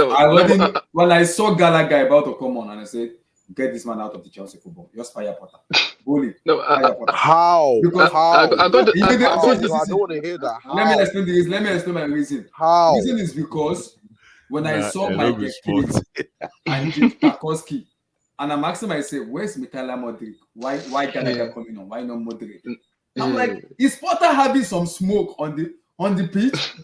when I saw Gallagher about to come on and I said, get this man out of the Chelsea football. Just fire Potter. Bully. Fire Potter. How? Because how? I don't want to hear that. Let me explain this. Let me explain my reason. How? The reason is because when I saw I my love his sports. and Tarkowski, and I'm asking myself, where's Mikhaila Modric? Why Gallagher coming on? Why not Modric? I'm like, is Potter having some smoke on the pitch?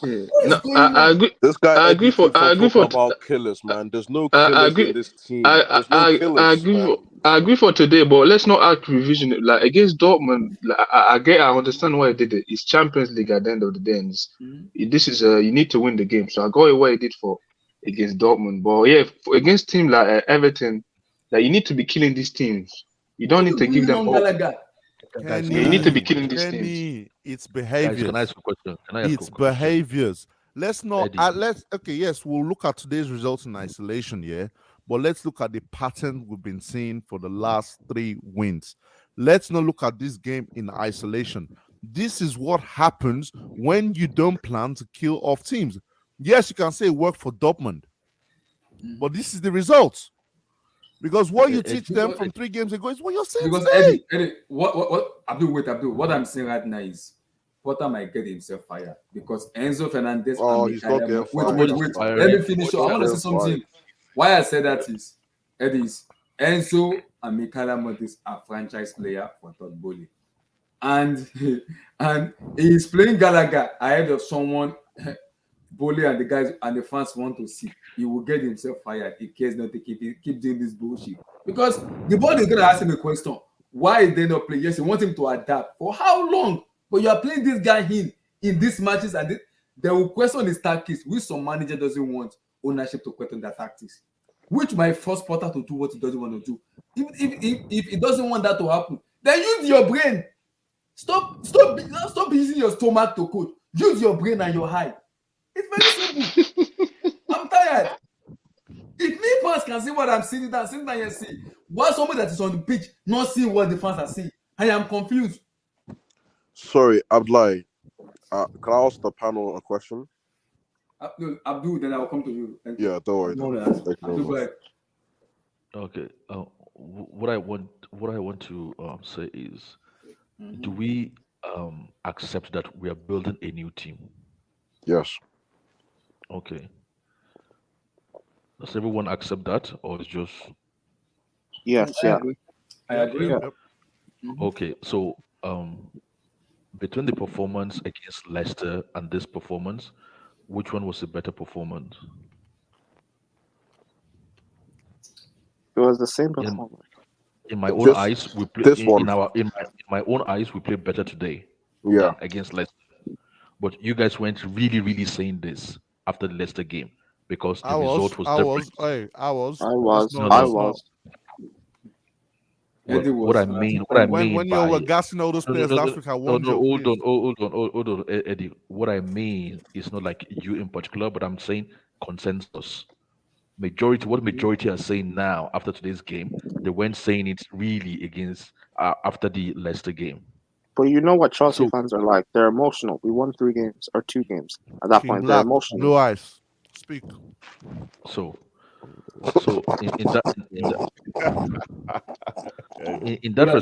No, I agree. This guy I agree for. keeps on talking about killers, man. There's no killers in this team. There's no killers. I agree for today, but let's not act revision. Like against Dortmund, like, I understand why he did it. It's Champions League at the end of the day, and this is you need to win the game. So I got what he did for against Dortmund, but yeah, against team like Everton, like you need to be killing these teams. You don't need to give them hope. Kenny, you need to be killing these teams. Kenny, it's behaviors. Can I ask a question? It's behaviors. Let's not. Okay. Yes, we'll look at today's results in isolation. Yeah, but let's look at the pattern we've been seeing for the last 3 wins. Let's not look at this game in isolation. This is what happens when you don't plan to kill off teams. Yes, you can say it worked for Dortmund, but this is the results. Because what you teach them from 3 games ago is what you're saying because today. Eddie, what Abdul, what I'm saying right now is Potter might get himself fired because Enzo Fernandez. He's not getting fired. Wait. Let me finish. I want to say something. Why I said that is, Eddie, Enzo and Mikhaila Modric are franchise player for Todd Bowley, and he's playing Gallagher ahead of someone. Bowley and the guys and the fans want to see. He will get himself fired. He cares not to keep doing this bullshit. Because the board is going to ask him a question. Why is they not playing? Yes, you want him to adapt. For how long? But you are playing this guy in these matches and they will question his tactics, which some manager doesn't want ownership to question their tactics. Which might force Potter to do what he doesn't want to do. If he doesn't want that to happen, then use your brain. Stop using your stomach to coach. Use your brain and your eye. It's very simple. I'm tired. If me fans can see what I'm seeing, sitting down here see, why somebody that is on the pitch not seeing what the fans are seeing? I am confused. Sorry, Abdullah. Can I ask the panel a question? Abdul, then I will come to you. Yeah, don't worry. Abdul, go ahead. Okay. What I want to say is, do we accept that we are building a new team? Yes. Okay. Does everyone accept that, or it's just? Yes. Yeah. I agree. Yeah. Okay. So, between the performance against Leicester and this performance, which one was a better performance? It was the same performance. In my own eyes, we play in my own eyes we played better today. Yeah. Against Leicester. But you guys weren't really saying this after the Leicester game because the result was different. I was. What I mean when you were gassing all those players last week, I won. Hold on, Eddie. What I mean is not like you in particular, but I'm saying consensus. what majority are saying now after today's game, they weren't saying it really against after the Leicester game. But you know what Chelsea fans are like? They're emotional. We won 3 games or 2 games. At that King point, they're Black, emotional. Blue Eyes, speak. So in that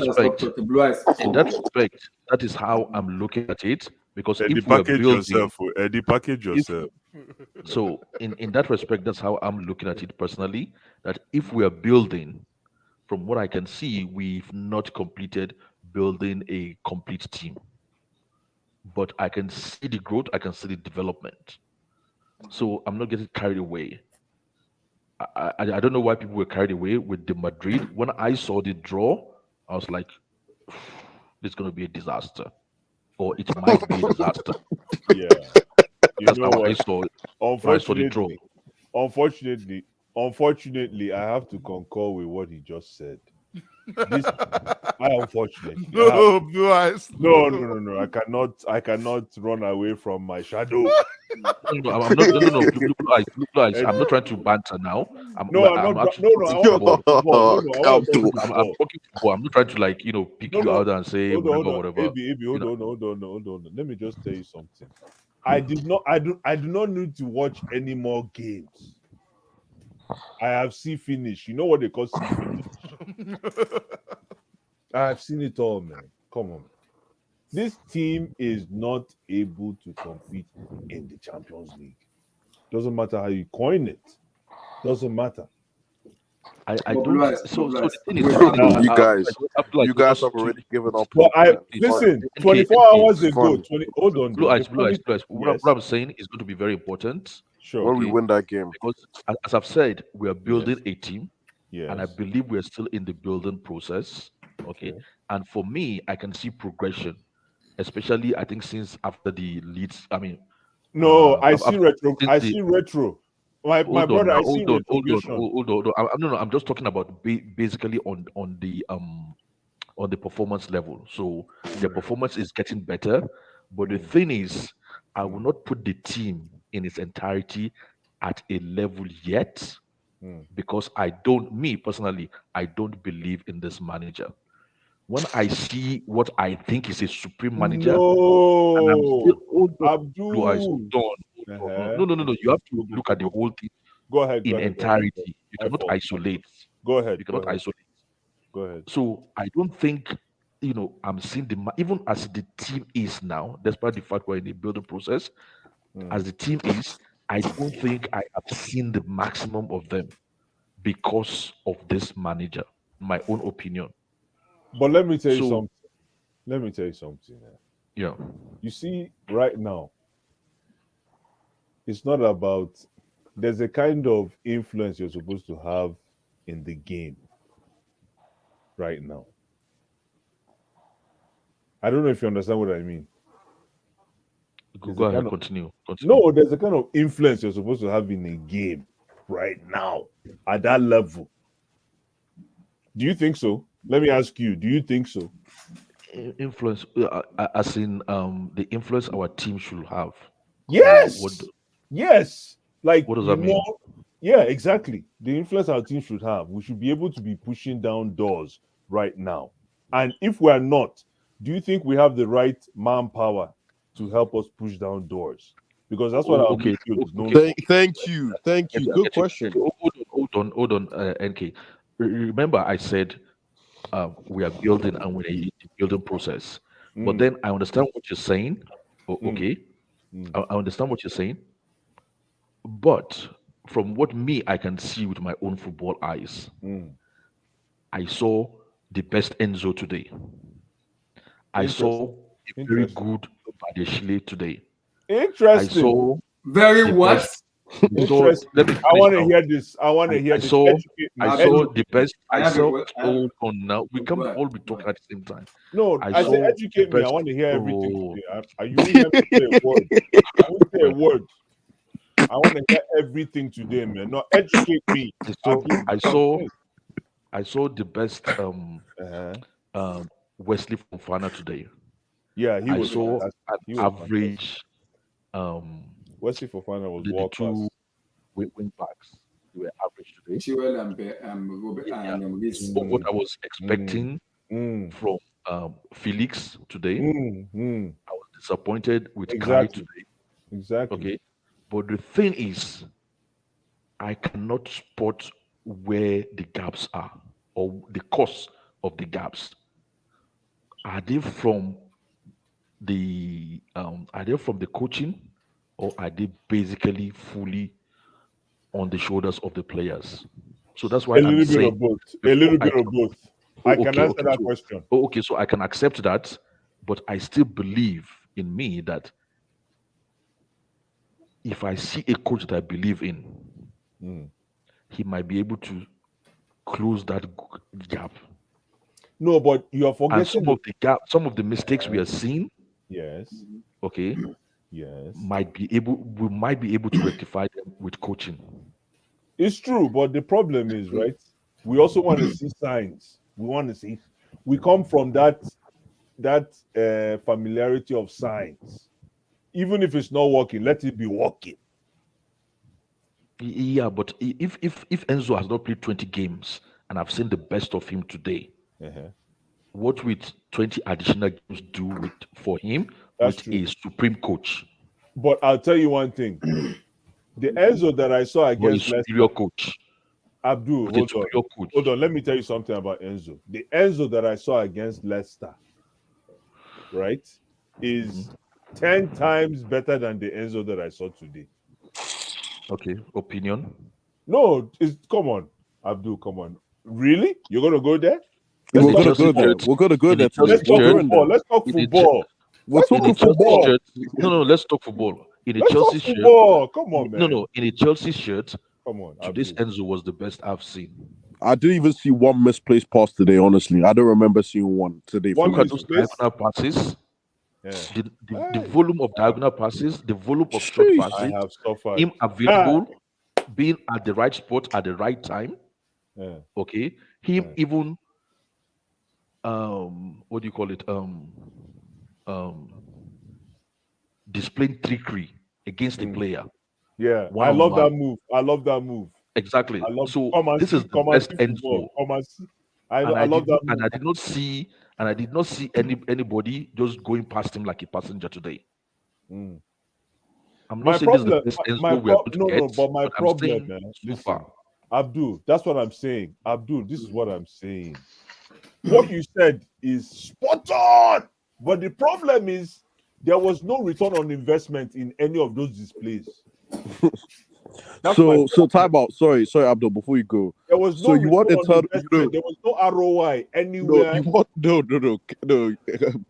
respect, that is how I'm looking at it. Because Eddie, if we're package building, yourself. Eddie, package yourself. so in that respect, that's how I'm looking at it personally. That if we are building, from what I can see, we've not completed building a complete team. But I can see the growth, I can see the development. So I'm not getting carried away. I don't know why people were carried away with the Madrid. When I saw the draw, I was like, "This is going to be a disaster, or it might be a disaster." Yeah, That's how I saw it. When I saw the draw. Unfortunately, I have to concur with what he just said. Unfortunately. No, Blue Eyes. No. I cannot run away from my shadow. No, I'm not. No. Blue eyes. I'm not trying to banter now. I'm talking football. I'm talking football. I'm not trying to pick you out and say whatever. Hold on. Let me just tell you something. I do not need to watch any more games. I have seen finish. You know what they call see finish? I have seen it all, man. Come on. This team is not able to compete in the Champions League. Doesn't matter how you coin it. Doesn't matter. I don't. So the thing is, you guys have already given up. Well, listen. 24 hours ago. Hold on. Blue eyes. What I'm saying is going to be very important. Sure. When we win that game, because as I've said, we are building a team, yes. And I believe we are still in the building process. Okay, and for me, I can see progression, especially I think since after the Leeds. I mean, I see retro. I see retro. My brother, I see retrogression. Hold on. I'm just talking about basically on the performance level. So the performance is getting better, but the thing is, I will not put the team in its entirety at a level yet, because me personally, I don't believe in this manager. When I see what I think is a supreme manager, and I'm still hold on. No. You have to look at the whole thing in entirety. You cannot isolate. Go ahead. You cannot isolate. Go ahead. So I don't think I'm seeing even as the team is now, despite the fact we're in the building process, as the team is, I don't think I have seen the maximum of them because of this manager. My own opinion. But let me tell you something. Yeah. You see, right now, it's not about. There's a kind of influence you're supposed to have in the game right now. I don't know if you understand what I mean. Go ahead, continue. No, there's a kind of influence you're supposed to have in a game right now at that level. Do you think so? Let me ask you, do you think so? Influence, as in the influence our team should have. Yes. Yes. Like, what does that mean? Yeah, exactly. The influence our team should have. We should be able to be pushing down doors right now. And if we're not, do you think we have the right manpower to help us push down doors? Because that's what our midfield is known for. Thank you. Good question. Hold on, NK. Remember, I said we are building and we're in the building process. But then I understand what you're saying. I understand what you're saying. But from what I can see with my own football eyes, I saw the best Enzo today. I saw a very good Badeshile today. Interesting. I saw very what? I want to hear this. I saw the best. Hold on now. We can't all be talking at the same time. No, I said educate me. I want to hear everything today. Are you willing to say a word? I won't say a word. I want to hear everything today, man. No, educate me. I saw the best Wesley Fofana today. Yeah, he was. I saw an average. Wesley Fofana was the two wing backs. They were Chilwell and Robert and Reece. What I was expecting from Felix today. I was disappointed with Kai Exactly. today. Exactly. Okay. But the thing is, I cannot spot where the gaps are or the cause of the gaps. Are they from the coaching, or are they basically fully on the shoulders of the players? So that's why A I'm little bit saying of both. A little bit of both. I can okay, answer that so, question. okay, so I can accept that, but I still believe in me that if I see a coach that I believe in, he might be able to close that gap. No, but you are forgetting And some of the mistakes we are seeing, yes, okay, yes, we might be able to rectify them with coaching. It's true, but the problem is, right? We also want to see signs. We come from that familiarity of signs. Even if it's not working, let it be working. Yeah, but if Enzo has not played 20 games and I've seen the best of him today, what will 20 additional games do for him with a supreme coach? But I'll tell you one thing: the Enzo that I saw against superior coach, Abdul, hold on. Let me tell you something about Enzo. The Enzo that I saw against Leicester, right, is 10 times better than the Enzo that I saw today. Okay, opinion? No, come on, Abdul, come on. Really? You're gonna go there? We're gonna go there. We're gonna go there. Let's talk football. Let's talk football. We're talking football. No, let's talk football. In a Let's Chelsea talk shirt. football. Come on, man. No, in a Chelsea shirt. Come on. Today's Enzo was the best I've seen. I didn't even see one misplaced pass today, honestly. I don't remember seeing one today. Look at those diagonal passes. Yeah. The volume of diagonal passes, the volume of short passes, I have suffered. him available, being at the right spot at the right time. Yeah. Okay. Him even what do you call it? Displaying trickery against the player. Yeah, I love that move. I love that move. Exactly. So this is the best Enzo. I love that move. And I did not see anybody just going past him like a passenger today. I'm not saying this is the best Enzo we are going to get, but my problem, saying man. so Listen, far. Abdul, that's what I'm saying. Abdul, this is what I'm saying. What you said is spot on, but the problem is there was no return on investment in any of those displays. So time out. Sorry, Abdul. Before you go, there was no there was no ROI anywhere. No.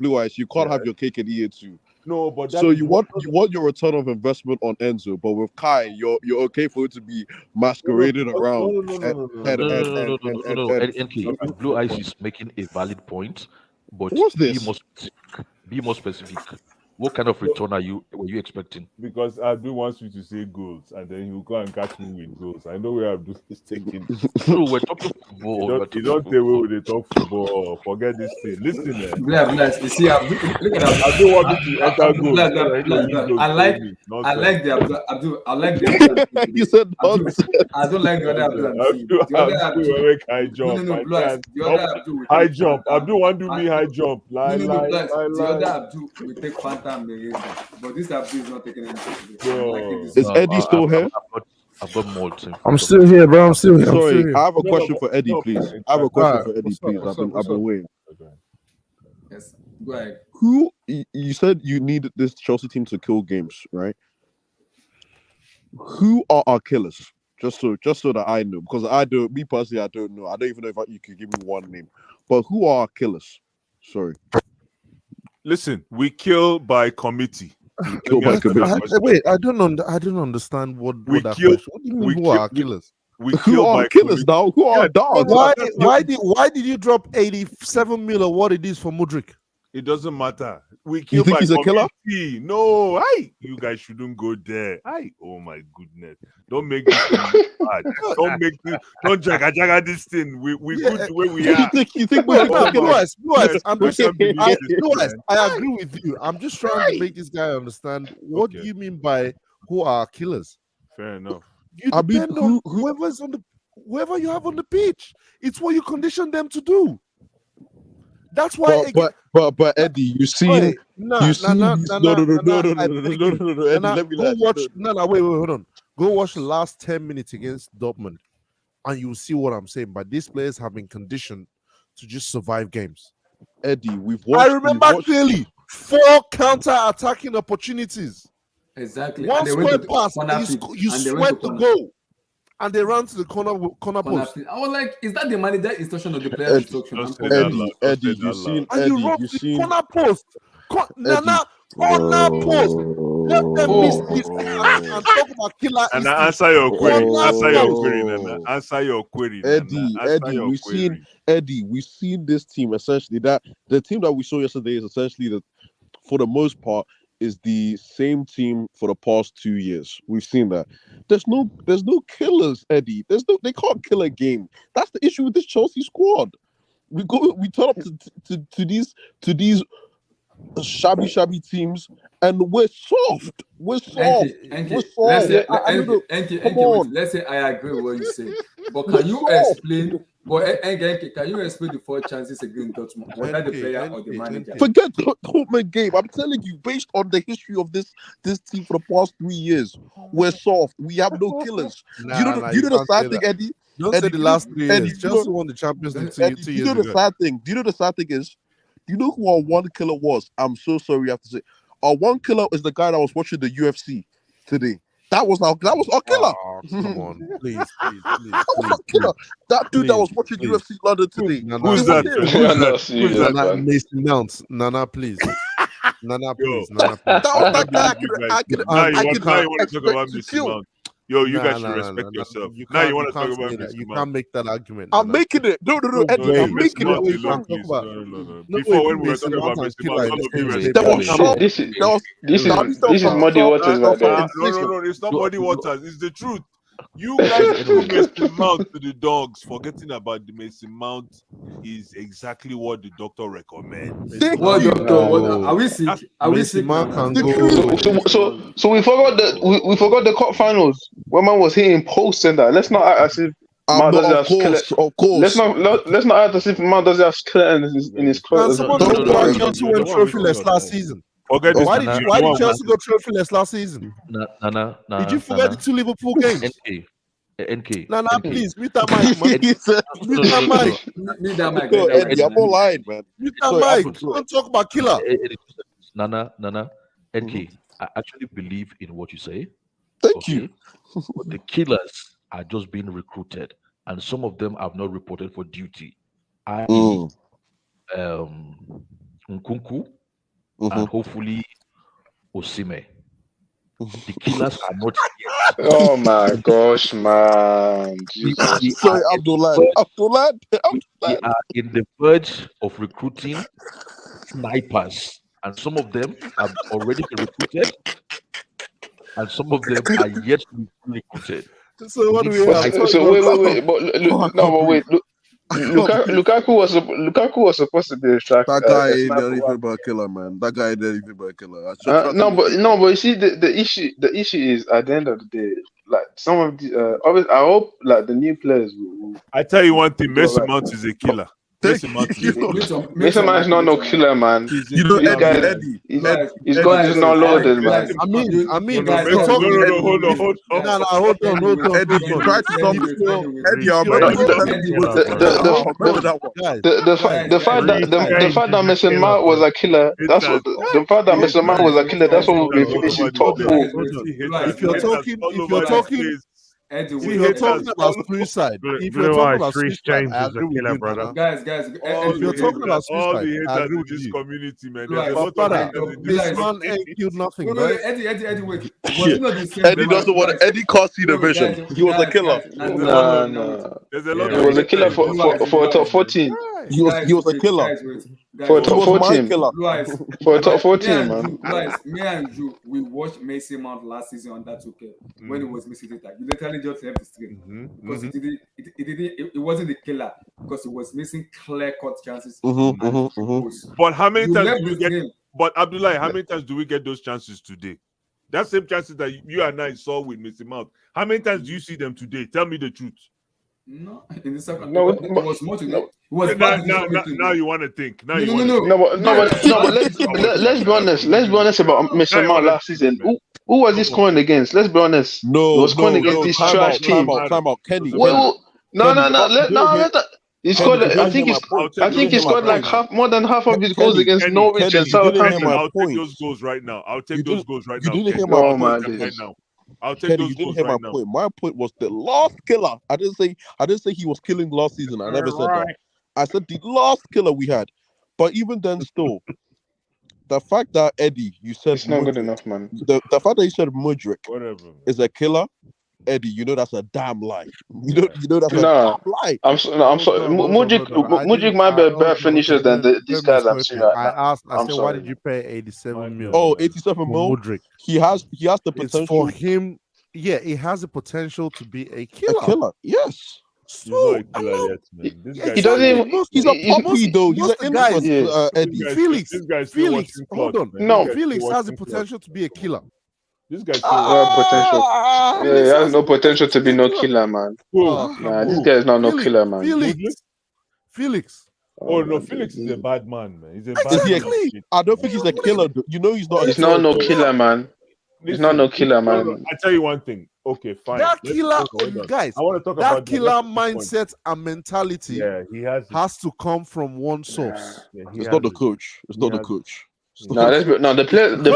Blue Eyes, you can't have your cake and eat it too. No, but you want your return of investment on Enzo, but with Kai, you're okay for it to be masqueraded around. Blue Eyes is making a valid point, but what's this? Be more specific. What kind of return were you expecting? Because Abdul wants you to say goals, and then he'll go and catch me with goals. I know where Abdul is taking. No, we're talking football. You don't say where they talk football. Forget this thing. Listen, man. Bless. You see, look at that. I don't want me to enter goals. I like the Abdul. I like the. You said I don't like the other Abdul. The other Abdul. High jump. No, Bless. The other Abdul. High jump. Abdul want to do me high jump. Bless. The other Abdul will take Fanta. But this Abdul is not taking anything. Is Eddie still here? I've got more. I'm still here, bro. I'm still here. Sorry, I have a question for Eddie, please. I have a question for Eddie, please. I've been waiting. Yes, go ahead. Who you said you needed this Chelsea team to kill games, right? Who are our killers? Just so that I know, because I don't know. I don't even know if you could give me one name. But who are our killers? Sorry. Listen, we kill by committee. Wait, I don't understand what that question. What do you mean? Who are our killers? Who are killers now? Who are dogs? Why did you drop 87 mil or what it is for Mudryk? It doesn't matter. We kill think by he's a killer? committee. No, you guys shouldn't go there. Oh my goodness! Don't make this bad. Don't jaga this thing. We good the way we are. You think we're I agree with you. I'm just trying to make this guy understand what do you mean by who are killers. Fair enough. You depend on whoever's on the. whoever you have on the pitch. It's what you condition them to do. That's why. But Eddie, you seen Wait, Eddie, let me go watch. Wait, hold on. Go watch the last 10 minutes against Dortmund, and you'll see what I'm saying. But these players have been conditioned to just survive games. Eddie, I remember clearly 4 counter-attacking opportunities. Exactly. One square pass, you sweat the goal, and they ran to the corner post. I was like, is that the manager instruction or the player instruction? Eddie, you seen corner post. Corner post. Let them miss this and talk about killer. And answer your query. Answer your query. Eddie, we've seen this team essentially. That the team that we saw yesterday is essentially for the most part, is the same team for the past 2 years. We've seen that. There's no killers, Eddie. They can't kill a game. That's the issue with this Chelsea squad. We turn up to these shabby teams, and we're soft. We're soft. Let's say I agree with what you say, but can you explain? Can you explain the 4 chances against Dortmund? Was that the player or the manager? Forget the Dortmund game. I'm telling you, based on the history of this team for the past 3 years, we're soft. We have no killers. You know the sad thing, Eddie? Don't say the last 3 years. Chelsea won the Champions League 2 years ago. Do you know the sad thing? Do you know the sad thing is? Do you know who our one killer was? I'm so sorry I have to say. Our one killer is the guy that was watching the UFC today. That was our killer. Oh, come on, please. That was our killer. That dude that was watching UFC London today. Who's that? Who's that? Mason Mount. Nana, please. Nana, please. That was that guy. Now you want to talk about Mason Mount. Yo, you guys should respect yourself. Now you want to talk about Mason You Mount. can't make that argument. I'm making it. No, Eddie, I'm making it. No. Before when we were talking about Mason Mount, all of you were That was short. This is muddy waters right there. No, it's not muddy waters. It's the truth. You guys threw Mason Mount to the dogs, forgetting about the Mason Mount is exactly what the doctor recommends. What doctor? Are we sick? Are we sick? So we forgot the cup finals when man was hitting posts and that. Let's not act as if Man doesn't have skeleton. Of course. Let's not act as if man doesn't have skeleton in his clothes. Chelsea went trophyless last season. Why did Chelsea go trophyless last season? Did you forget the 2 Liverpool games? NK. Please, mute that mic, man. Mute that mic. Eddie, I'm all lying, man. Mute that mic. Don't talk about killer. Nana, NK, I actually believe in what you say. Thank you. But the killers are just being recruited, and some of them have not reported for duty. Nkunku, and hopefully Osimhen. The killers are not yet. Oh my gosh, man. Sorry, Abdullah. They are in the verge of recruiting snipers, and some of them have already been recruited, and some of them are yet to be recruited. So what do we have? So wait. But wait. Lukaku was supposed to be a striker. That guy ain't anything but a killer, man. That guy ain't anything but a killer. But you see, the issue is at the end of the day, like some of the obviously, I hope like the new players will. I tell you one thing, Mason Mount is a killer. Mason Mount is not no killer, man. You know, Eddie. He's got this not loaded, man. I mean, hold on. Eddie, you tried to stop Eddie. The fact that Mason Mount was a killer. That's what the fact that Mason Mount was a killer. That's what we've been finishing top 4. If you're talking. If you're talking about suicide, I agree with you, brother. Guys, if you're talking about suicide, I agree with this you. community, man. This man ain't killed nothing, right? Eddie, wait. Eddie doesn't want. Eddie can't see the vision. He was a killer. No. He was a killer for a top 14. He was a killer. For a top 14. For a top 14, man. Me and you, we watched Mason Mount last season on that 2K when he was missing the tag. You literally just left the screen because it wasn't the killer because it was missing clear-cut chances. But how many times do we get? But Abdullah, how many times do we get those chances today? That same chances that you and I saw with Mason Mount. How many times do you see them today? Tell me the truth. No, in the second, No, it was more to no. it was Now, bad now, decision now, making. now you want to think. Now No, you no, want no, to no. think. But let's be honest. Let's be honest about Mason Mount last season. Who was he scoring against? Let's be honest. He was scoring against these trash teams. Time out, Kenny. No, Kenny, you didn't hear- He Kenny, scored. you I didn't hear think my point. I think he scored like more than half of his goals against Norwich and Kenny, you didn't hear Southampton. my I'll take point. those goals right now. I'll take You those didn't- goals right you now. didn't hear Kenny. my Oh point. my Right days. now. I'll take Kenny, those you didn't goals hear my right now. point. My point was the last killer. I didn't say he was killing last season. I never said that. I said the last killer we had. But even then, still, the fact that Eddie, you said It's not good Mudryk, enough, man. the fact that you said Mudryk Whatever. is a killer, Eddie, you know that's a damn lie. You know that's a Nah, damn lie. I'm sorry. Mudryk might be a better finisher than these guys I'm seeing right now. I said, why sorry. did you pay 87 mil? Oh, 87 mil. Mudryk. He has the It's potential. for him. Yeah, he has the potential to be a killer. A killer, yes. He's not a killer yet, man. This guy He doesn't even. He's a puppy though. He's an guys. infant, Eddie. This guy's still Felix, watching hold clock, on. man. No. This guy's Felix still has the watching clock. potential to be a killer. This guy's still potential. Felix He has has no the potential to be no killer. killer, man. Oh, Nah, this guy is not no killer, man. Felix. Oh no, Felix is a bad man, man. He's a bad Exactly. man. I don't think he's a killer. You know he's not. He's not no killer, man. He's not no killer, man. I tell you one thing. Okay, fine. That Let's killer, hold on. guys. I want to talk that about killer let's take mindset and mentality. Yeah, he has to come from one source. Yeah, It's not the coach. It's not the coach. No, the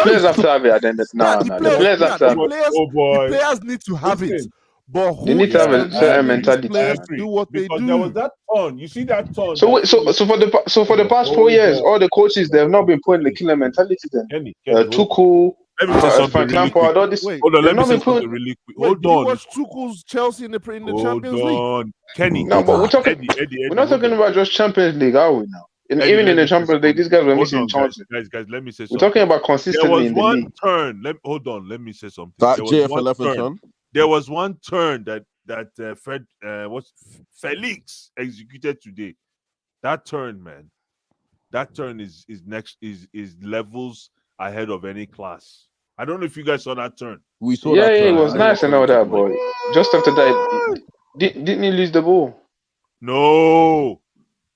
players have to have it at the end of the players have to have it. Oh boy, the players need to have it. But They need to have a certain mentality. Players do what they because do. there was that turn. You see that turn. So for the past 4 years, all the coaches they have not been putting the killer mentality. Then Tuchel, Let me say something Frank really Lampard, quick. all this. Hold on, let me say they've not been something really quick. Hold Did you on. watch Tuchel's Chelsea in the Champions League? Hold on. Kenny. No, but we're talking. Eddie, We're not talking about just Champions League, are we now? Even in the Champions League, these guys were missing chances. Guys, let me say We're something. talking about consistently in the league. Hold on, let me say something. That There was JFL one Everton turn. There was one turn that Felix executed today. That turn, man. That turn is levels ahead of any class. I don't know if you guys saw that turn. We saw Yeah, that. it was nice and all that, boy. Just after that, didn't he lose the ball? No.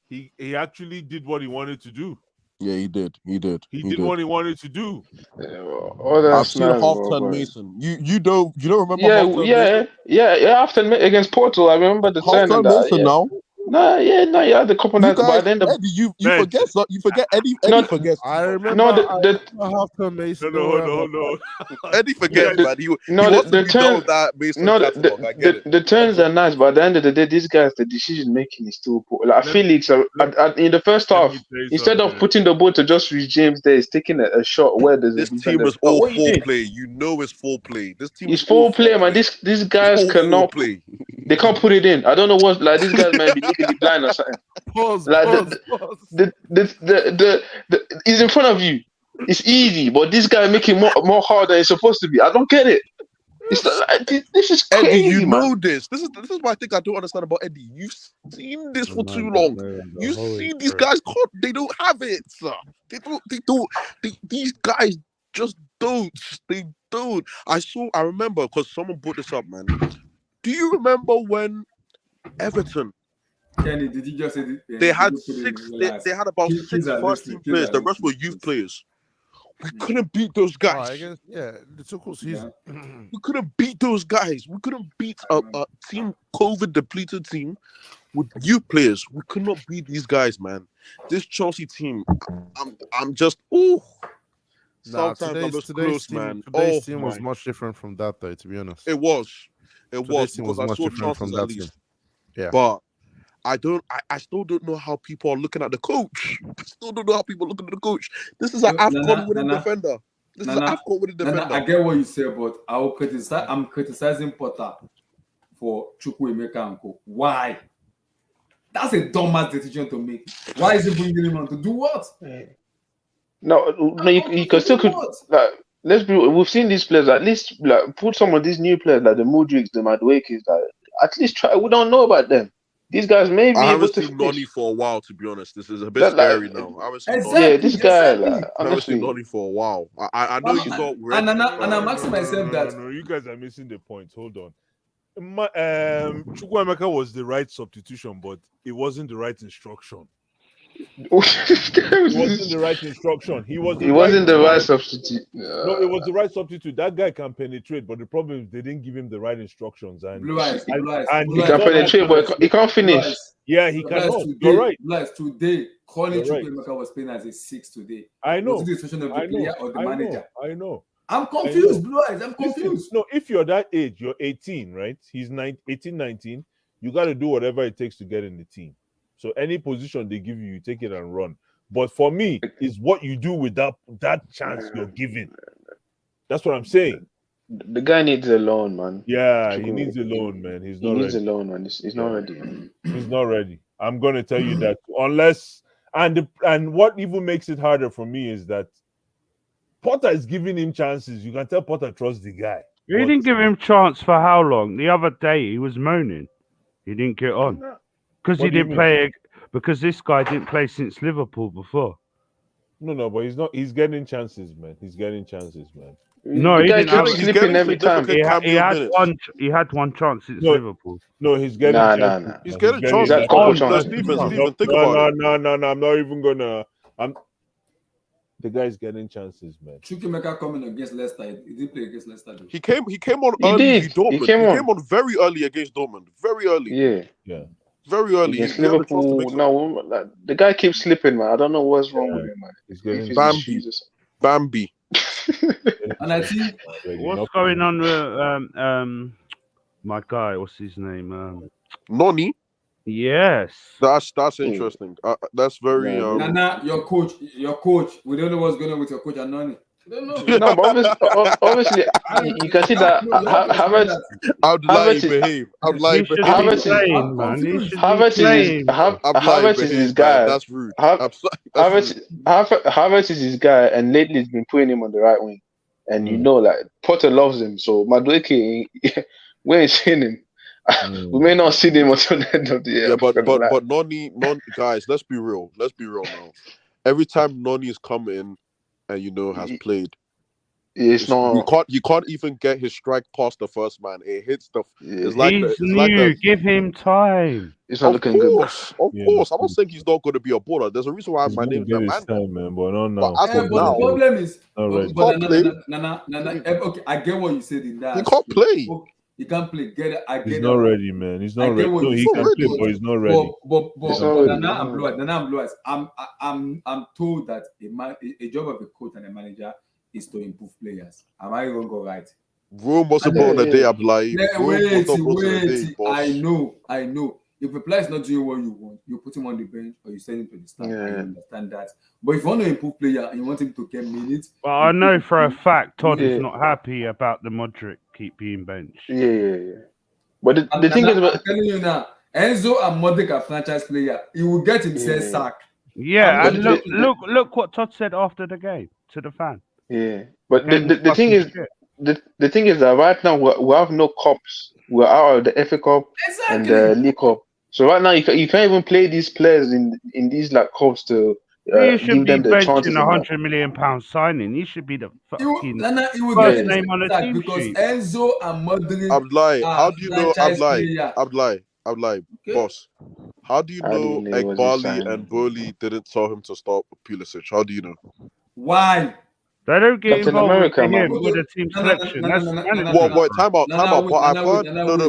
He actually did what he wanted to do. Yeah, he did. He did. He did what he wanted to do. I've seen half-turn Mason. You don't remember half-turn Mason? Yeah. After against Porto, I remember the turn. Half-turn Mason now. Yeah, the couple nights. But then Eddie, you forget Eddie forgets. I remember half-turn Mason. No. Eddie forgets, man. He the turn. that Mason catalog. I get it. The turns are nice, but at the end of the day, these guys, the decision making is still poor. Like Felix, in the first half, instead of putting the ball to just reach James, there is taking a shot where there's this team is all full play. You know it's full play. This team is full play, man. These guys cannot play. They can't put it in. I don't know what. Like these guys might be legally blind or something. Pause. It's in front of you. It's easy, but this guy making more hard than it's supposed to be. I don't get it. It's this is crazy, Eddie, you man. know this. This is why I think I don't understand about Eddie. You've seen this for too long. You've seen these guys they don't have it, sir. These guys just don't. They don't. I remember because someone brought this up, man. Do you remember when Everton? Kenny, did you just say this? They had they had about six first-team players. The rest were youth players. We couldn't beat those guys. The Tuchel season. We couldn't beat those guys. We couldn't beat a team COVID depleted team with youth players. We could not beat these guys, man. This Chelsea team, I'm just Sometimes I'm just close, man. Today's team was much different from that, though. To be honest, it was because I saw chances at least. Yeah, but I still don't know how people are looking at the coach. I still don't know how people are looking at the coach. This is an AFCON winning defender. This is an AFCON winning defender. I get what you say, but I'm criticizing Potter for Chukwuemeka and Co. Why? That's a dumbass decision to make. Why is he bringing him on to do what? No, you can still we've seen these players at least put some of these new players like the Mudryks, the Maduekis, at least try. We don't know about them. These guys may be able to. I haven't seen Noni for a while, to be honest. This is a bit scary now. I haven't seen this guy. I haven't seen Noni for a while. I know he's not. And I'm asking myself that. No, you guys are missing the point. Hold on. Chukwuemeka was the right substitution, but it wasn't the right instruction. It wasn't the right instruction. He was the It right wasn't the right man. substitute. No, it was the right substitute. That guy can penetrate, but the problem is they didn't give him the right instructions. And Blue eyes, blue eyes, and He he's can not penetrate, but he can't finish. Yeah, he Blue eyes cannot. today, You're right. Blue eyes today, calling You're right. Chukwuemeka was playing as a 6 today. I know. Was it the decision of the I player know. or the I manager? know. I know. I'm confused, I know. Blue eyes. I'm confused. Listen, no, if you're that age, you're 18, right? He's 18, 19. You got to do whatever it takes to get in the team. So any position they give you, you take it and run. But for me, it's what you do with that chance you're given. That's what I'm saying. The guy needs a loan, man. Yeah, he needs a loan, man. He's not He needs a ready. loan, man. He's not ready. He's not ready. I'm gonna tell you that unless and what even makes it harder for me is that Potter is giving him chances. You can tell Potter trusts the guy. He didn't give him chance for how long? The other day he was moaning. He didn't get on because he What do you didn't mean? play. Because this guy didn't play since Liverpool before. No, but he's not. He's getting chances, man. He's getting chances, man. No, The he guy didn't have. keeps sleeping every time. He had one chance since No, Liverpool. No, he's getting chances. Nah. He's getting He's chances. That couple But chances. Stephen, think about it. No. I'm not even gonna. The guy's getting chances, man. Chukwuemeka coming against Leicester. He didn't play against Leicester. Though. He came on He early. did. He Dortmund. He came on. Very early against Dortmund. Very early. Yeah. Very early. Against He had the chance to Liverpool. make some- No, the guy keeps slipping, man. I don't know what's wrong with him, man. He's getting Bambi. And I think What's going on with my guy? What's his name? Noni. Yes. That's interesting. That's very Nana, your coach. We don't know what's going on with your coach and Noni. We don't know. No, but obviously, you can see that Havertz behave. Havertz is his guy. That's rude. Havertz is his guy, and lately he's been putting him on the right wing. And you know, like Potter loves him, so Madueke, we ain't seen him. We may not see him until the end of the year. Yeah, but Noni, guys, let's be real now. Every time Noni has come in and has played, it's not. You can't even get his strike past the first man. It hits the. It's He's new. Give him time. It's not looking good. Of course. I'm not saying he's not going to be a baller. There's a reason why my name is the man. Time, man, but no. But as of now, the problem is, Nana, okay, I get what you said in that. He can't play. He can't play. Get it? I get it. He's not ready, man. He's not ready. No, he can play, but he's not ready. But Nana, I'm blue eyes. I'm told that a job of a coach and a manager is to improve players. Am I wrong or right? Rome wasn't brought on a day, Abdullahi. Wait. I know. If a player is not doing what you want, you put him on the bench or you send him to the start. I understand that. But if you want to improve player and you want him to get minutes, well, I know for a fact Todd is not happy about the Modric keep being benched. Yeah. But the thing is, I'm telling you now, Enzo and Modric are franchise player. He will get himself sacked. Yeah, and look what Todd said after the game to the fan. Yeah, but the thing is, the thing is that right now we have no cups. We're out of the FA Cup and the League Cup. So right now you can't even play these players in these like cups to you should give be them the chances. benching £100 million signing. You should be the fucking he will first get name on the team because sheet. Enzo and Modric. Abdullahi, how do you know Abdullahi, boss? How do you know Egbali and Burley didn't tell him to stop Pulisic? How do you know? Why? They don't get Captain involved America, with him man. with the team selection. That's Time out.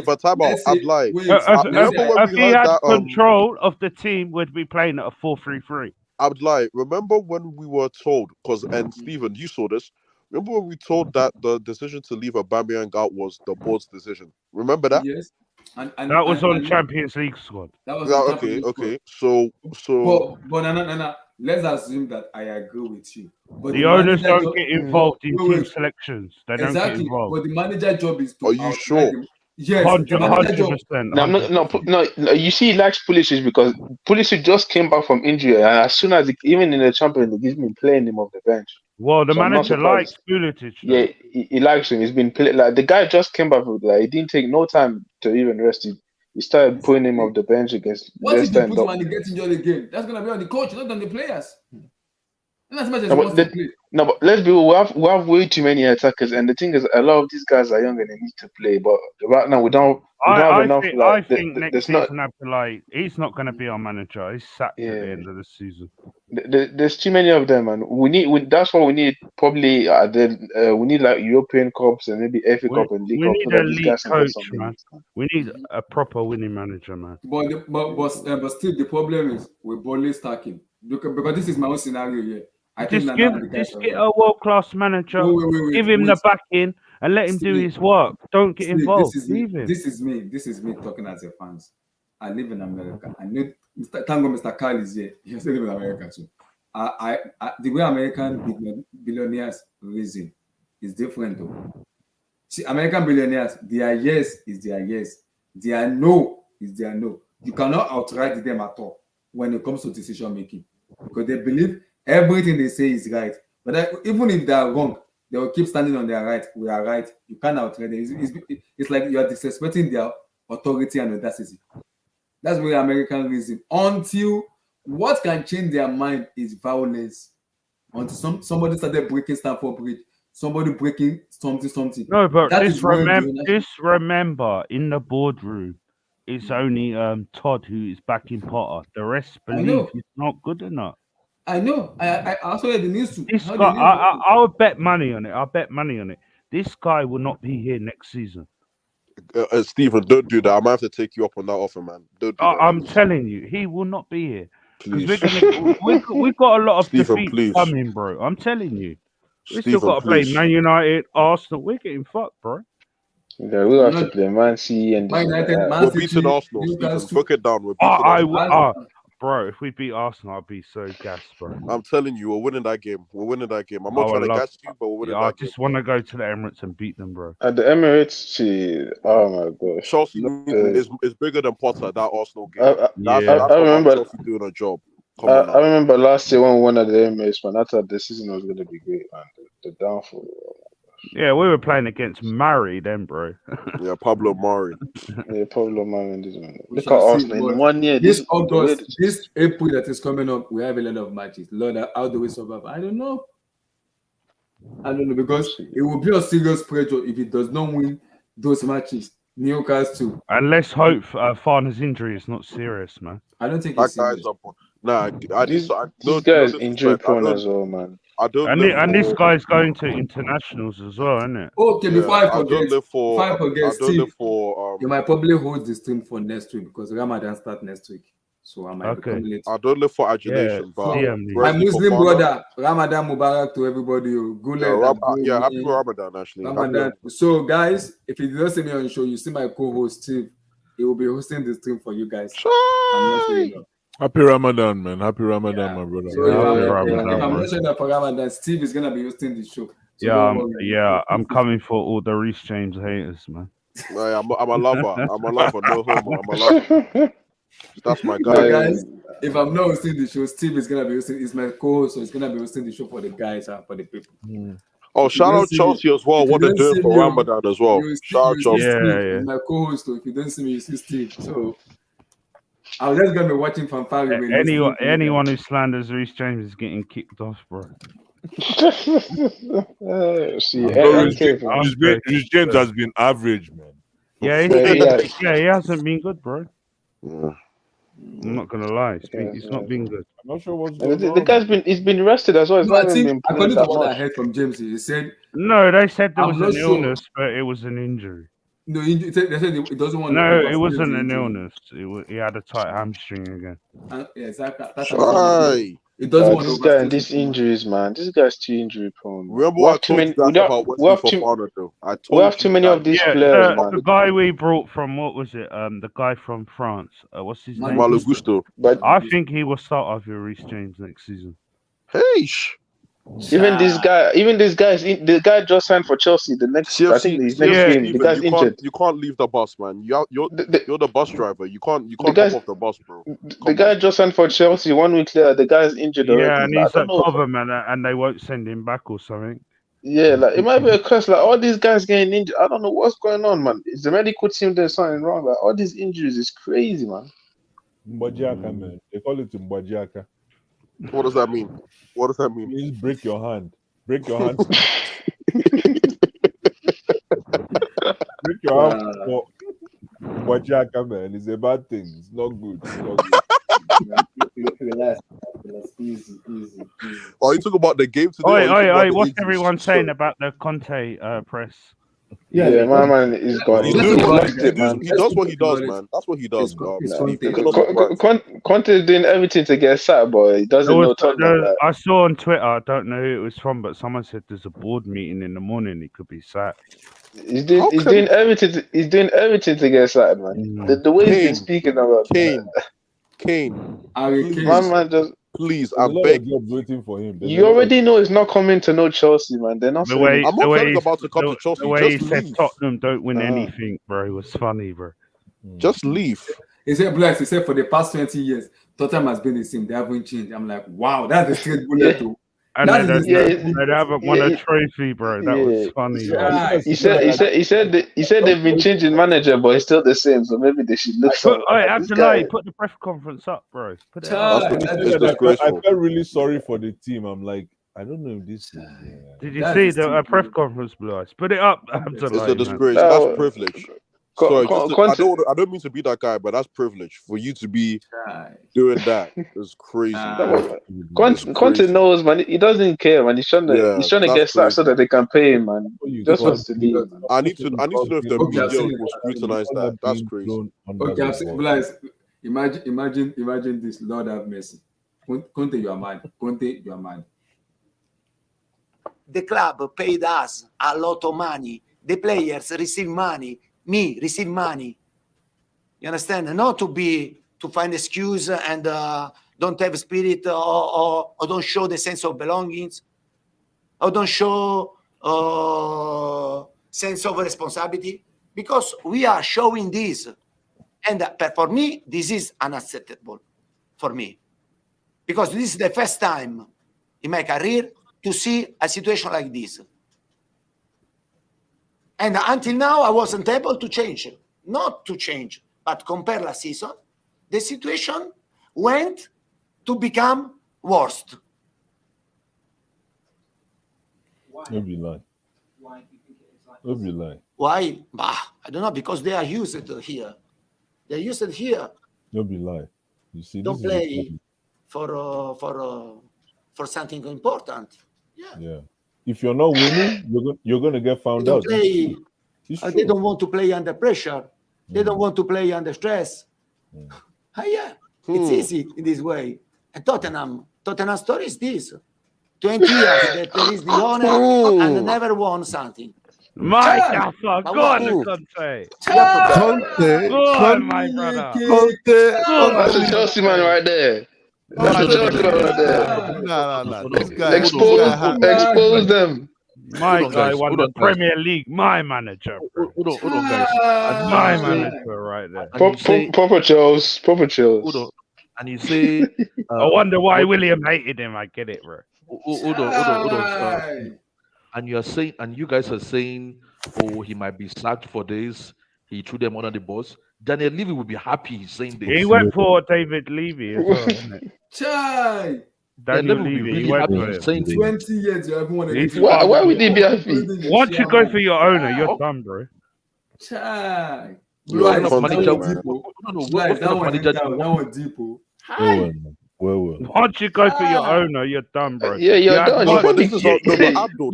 But time out. Abdullahi. If he had control of the team, we'd be playing at a 4-3-3. Abdullahi, remember when we were told, and Stephen, you saw this. Remember when we told that the decision to leave Aubameyang out was the board's decision? Remember that? Yes. And that was on Champions League squad. That was okay. So. But no. Let's assume that I agree with you. But the owners don't get involved in team selections. They don't get involved. But the manager job is to. Are you sure? Yes, 100%. No. You see, he likes Pulisic because Pulisic just came back from injury, and as soon as even in the Champions League, he's been playing him off the bench. Well, the manager likes Pulisic. Yeah, he likes him. He's been playing like the guy just came back with he didn't take no time to even rest. He started putting him off the bench against. What if you put him and he gets injured again? That's gonna be on the coach, not on the players. Not as much as No, he wants to but, play. no, but let's be. We have way too many attackers, and the thing is, a lot of these guys are young and they need to play. But right now, we don't have enough. I Like, think next there's not. season, like, he's not going to be our manager. He's sacked at the end of the season. There's too many of them, and that's what we need. Probably we need like European Cups and maybe FA Cup and League We Cup need so that a these league guys can get coach, something. man. We need a proper winning manager, man. But still, the problem is we're bowling stacking because this is my own scenario here. I think Just the get a world class manager, give him the backing, and let him do his work. Don't get involved. Leave him. This is me talking as a fans. I live in America. I know thank God Mr. Carl is here. He also live in America too. The way American billionaires reason is different though. See, American billionaires, their yes is their yes, their no is their no. You cannot outright them at all when it comes to decision making because they believe everything they say is right. But even if they are wrong, they will keep standing on their right. We are right. You can't outright them. It's like you are disrespecting their authority and audacity. That's where American reason. Until what can change their mind is violence. Until somebody started breaking Stamford Bridge, somebody breaking something. No, but just remember, in the boardroom, it's only Todd who is backing Potter. The rest believe he's not good enough. I know. I also heard the news too. This guy, I would bet money on it. I bet money on it. This guy will not be here next season. Stephen, don't do that. I might have to take you up on that offer, man. Don't do that. I'm telling you, he will not be here. Please. We've got a lot of Stephen, defeats please. coming, bro. I'm telling you. We Stephen, still got to play Man United, Arsenal. We're getting fucked, bro. Yeah, we'll have to play Man City and Man United, we're beating Arsenal, Stephen. Book it down. We're beating Arsenal. Bro, if we beat Arsenal, I'll be so gassed, bro. I'm telling you, we're winning that game. We're winning that game. I'm not trying to gas you, but we're winning that game. I just want to go to the Emirates and beat them, bro. At the Emirates, oh my gosh. Chelsea is bigger than Potter, that Arsenal game. I remember Chelsea doing a job. I remember last year when we won at the Emirates, man. I thought the season was going to be great, man. The downfall. Yeah, we were playing against Murray then, bro. Yeah, Pablo Murray. Yeah, Pablo Murray. Look at Arsenal in 1 year. This August, this April that is coming up, we have a lot of matches. Lord, how do we survive? I don't know because it will be a serious pressure if it does not win those matches. Newcastle. And let's hope Farner's injury is not serious, man. I don't think that guy's up. Nah, this guy's injury prone as well, man. And this guy's going to internationals as well, isn't it? Okay, before I forget, Steve, you might probably hold the stream for next week because Ramadan starts next week. So I might become late. I don't live for adulation, but my Muslim brother, Ramadan Mubarak to everybody. Happy Ramadan, actually. Ramadan. So, guys, if you don't see me on the show, you see my co-host Steve. He will be hosting the stream for you guys. Happy Ramadan, man. Happy Ramadan, my brother. So if I'm not showing up for Ramadan, Steve is gonna be hosting the show. So I'm coming for all the Reece James haters, man. I'm a lover. No homo. I'm a lover. That's my guy. So guys, if I'm not hosting the show, Steve is gonna be hosting. He's my co-host, so he's gonna be hosting the show for the guys and for the people. Oh, shout out Chelsea as well. What they're doing for Ramadan as well. Shout out Chelsea. Yeah. My co-host, so if you don't see me, you see Steve. So I was just gonna be watching from far away. Anyone who slanders Reece James is getting kicked off, bro. Reece James has been average, man. Yeah, he hasn't been good, bro. I'm not gonna lie, he's not been good. I'm not sure what's going on. The guy's been rested as well. According to what I heard from James, he said they said there was an illness, but it was an injury. No, they said it doesn't want. No, it wasn't an illness. He had a tight hamstring again. Exactly. It doesn't want this guy and these injuries, man. This guy's too injury prone. Remember what I told you guys about Wesley Fofana, though? We have too many of these players, man. The guy we brought from, what was it? The guy from France. What's his name? Malo Gusto. I think he will start over Reece James next season. Hey, Even this guy, the guy just signed for Chelsea. I think his next game, the guy's injured. You can't leave the bus, man. You're the bus driver. You can't come off the bus, bro. The guy just signed for Chelsea 1 week later. The guy's injured already. Yeah, and he's at Cobham, and they won't send him back or something. Yeah, like it might be a curse. Like all these guys getting injured. I don't know what's going on, man. Is the medical team doing something wrong? Like all these injuries is crazy, man. Mbwajiaka, man. They call it Mbwajiaka. What does that mean? What does that mean? Please break your hand. Break your hand. Break your hand for Jacka, man. It's a bad thing. It's not good. It's not good. Relax. Easy. Oh, you talk about the game today? Oi, what's everyone saying about the Conte press? Yeah, my man is gone. He does what he does, man. That's what he does. Conte is doing everything to get sacked, but he doesn't know Tottenham. I saw on Twitter, I don't know who it was from, but someone said there's a board meeting in the morning. He could be sacked. He's doing everything. He's doing everything to get sacked, man. The way he's been speaking about Kane. My man just. Please, I beg. Waiting for him. You already know he's not coming to no Chelsea, man. They're not. I'm not telling about to come to Chelsea. The way he Just said leave. Tottenham don't win anything, bro, it was funny, bro. Just leave. He said, Bless, he said for the past 20 years, Tottenham has been the same. They haven't changed. I'm like, wow, that's the straight bullet too. And they haven't won a trophy, bro. That was funny. Yeah. He said they've been changing manager, but it's still the same. So maybe they should look for. Abdullahi, put the press conference up, bro. Put it up. I felt really sorry for the team. I'm like, I don't know if this is. Did you see the press conference, Blue Eyes? Put it up, Abdullahi. It's a disgrace. That's privilege. Sorry, I don't mean to be that guy, but that's privilege for you to be doing that. It's crazy. Conte knows, man. He doesn't care, man. He's trying to get sacked so that they can pay him, man. Just wants to leave. I need to know if the media will scrutinize that. That's crazy. Okay, I'm saying, Bless, imagine this. Lord have mercy. Conte, you are mad. Conte, you are mad. The club paid us a lot of money. The players receive money. Me receive money. You understand? Not to find excuse and don't have spirit or don't show the sense of belongings or don't show sense of responsibility, because we are showing this. And for me, this is unacceptable for me, because this is the first time in my career to see a situation like this. And until now, I wasn't able to change it. Not to change, but compare last season, the situation went to become worst. Don't be lying. Don't be lying. Why? I don't know, because they are used here. They're used here. Don't be lying. You see, don't play for something important. Yeah. If you're not winning, you're going to get found out. They don't want to play under pressure. They don't want to play under stress. It's easy in this way. And Tottenham story is this: 20 years that there is the owner and never won something. My God, Conte. Conte, my brother. That's a Chelsea man right there. That's a Chelsea man right there. No. This guy, expose them. My guy won the Premier League. My manager. Hold on, guys. My manager right there. Proper chills. And you say, I wonder why William hated him. I get it, bro. Hold on. And you are saying, and you guys are saying, oh, he might be sacked for this. He threw them under the bus. Daniel Levy would be happy he's saying this. He went for David Levy as well, isn't it? Chai! Daniel Levy, he went for it. 20 years, you haven't won anything. Why would he be happy? Once you go for your owner, you're done, bro. Chai! What kind of manager? That one deep. Once you go for your owner, you're done, bro. Yeah, you're done. You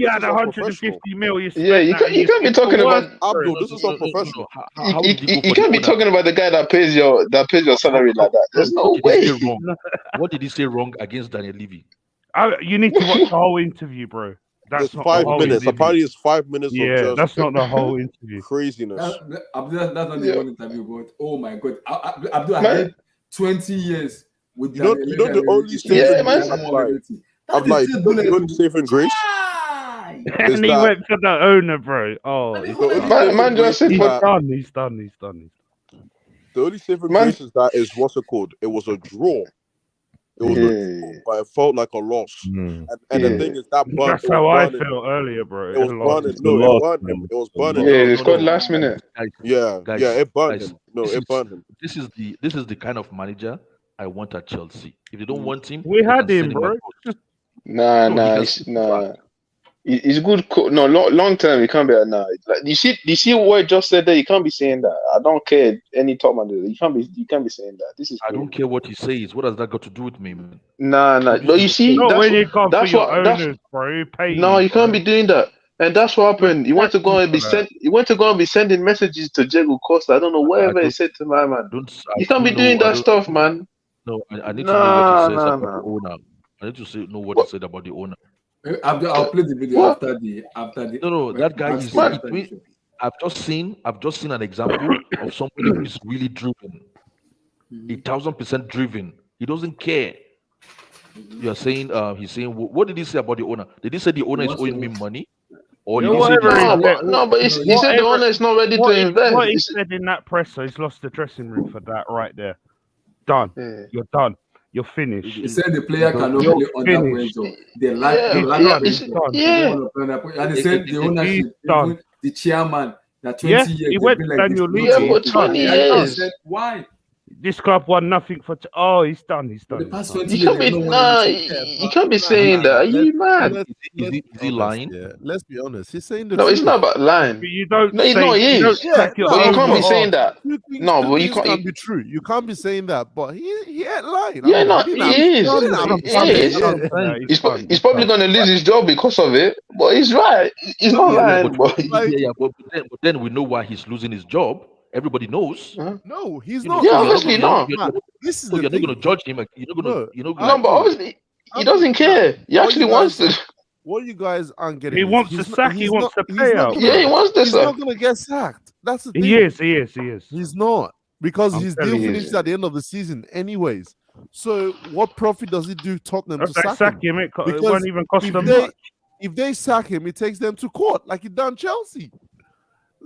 had 150 mil. You can't be talking about Abdul. This is not professional. You can't be talking about the guy that pays your salary like that. There's no way. What did he say wrong against Daniel Levy? You need to watch the whole interview, bro. That's not 5 minutes. Apparently, it's 5 minutes. Yeah, that's not the whole interview. Craziness. That's not the one interview, but oh my God, Abdul, I had 20 years. You know the only saving grace. And he went for the owner, bro. Oh, man just said he's done. The only saving grace is that is what's it called? It was a draw. It was a draw, but it felt like a loss. And the thing is that burnt. That's how I felt earlier, bro. It was burning. No, it burned him. It was burning. Yeah, it's called last minute. Yeah, it burned him. No, it burned him. This is the kind of manager I want at Chelsea. If they don't want him, We they had can him, send him bro. across. Nah, No, he nah, can it's, send him back. nah. It's good. No, long term, it can't be a nah. Like, you see what I just said there. You can't be saying that. I don't care any top man. You can't be saying that. This is I crazy. don't care what he says. What has that got to do with me, man? Nah. But you see, Not when you come for that's your what that's. owners, bro. You pay No, you, you can't bro. be doing that. And that's what happened. You went to go and be for that. You went to go and be sending messages to Diego Costa. I don't know whatever he said to my man. You can't be doing that stuff, man. No, I need to know what he says about the Nah. owner. I need to know what he said about the owner. I'll play the video What? after the. No, that guy is. I've just seen an example of somebody who is really driven, 1,000% driven. He doesn't care. You are saying, he's saying, what did he say about the owner? Did he say the owner is owing me money, or did he say he said the owner is not ready to invest. What he said in that presser, he's lost the dressing room for that right there. Done. Yeah. You're done. You're finished. He said the player cannot You're play under finished. pressure. They lack and he said the ownership, even the chairman, that 20 years. He went to Daniel Levy. Yeah, but 20 years. Said, why? This club won nothing for. He's done. He's done. The past 20 You can't be you can't be saying that. Are you mad? Is he lying? Yeah, let's be honest. He's saying the No, truth. it's not about lying. But you don't. No, he is. But you can't be saying that. No, but you can't can't. be true. You can't be saying that. But he ain't lying. Yeah, no, he is. He's probably gonna lose his job because of it. But he's right. He's not lying. But then we know why he's losing his job. Everybody knows. No, he's not. Yeah, obviously not. This is so the you're thing. not going to judge him. You're not going to. No, but obviously he doesn't care. He actually wants to. What you guys aren't getting. He wants to sack. He wants to pay out. Yeah, he wants to He's sack. not going to get sacked. That's the thing. He is. He's not, because his deal telling you. finishes at the end of the season, anyways. So what profit does it do Tottenham to If they sack him, it won't even cost them much. If they sack him, it takes them to court, like he done Chelsea.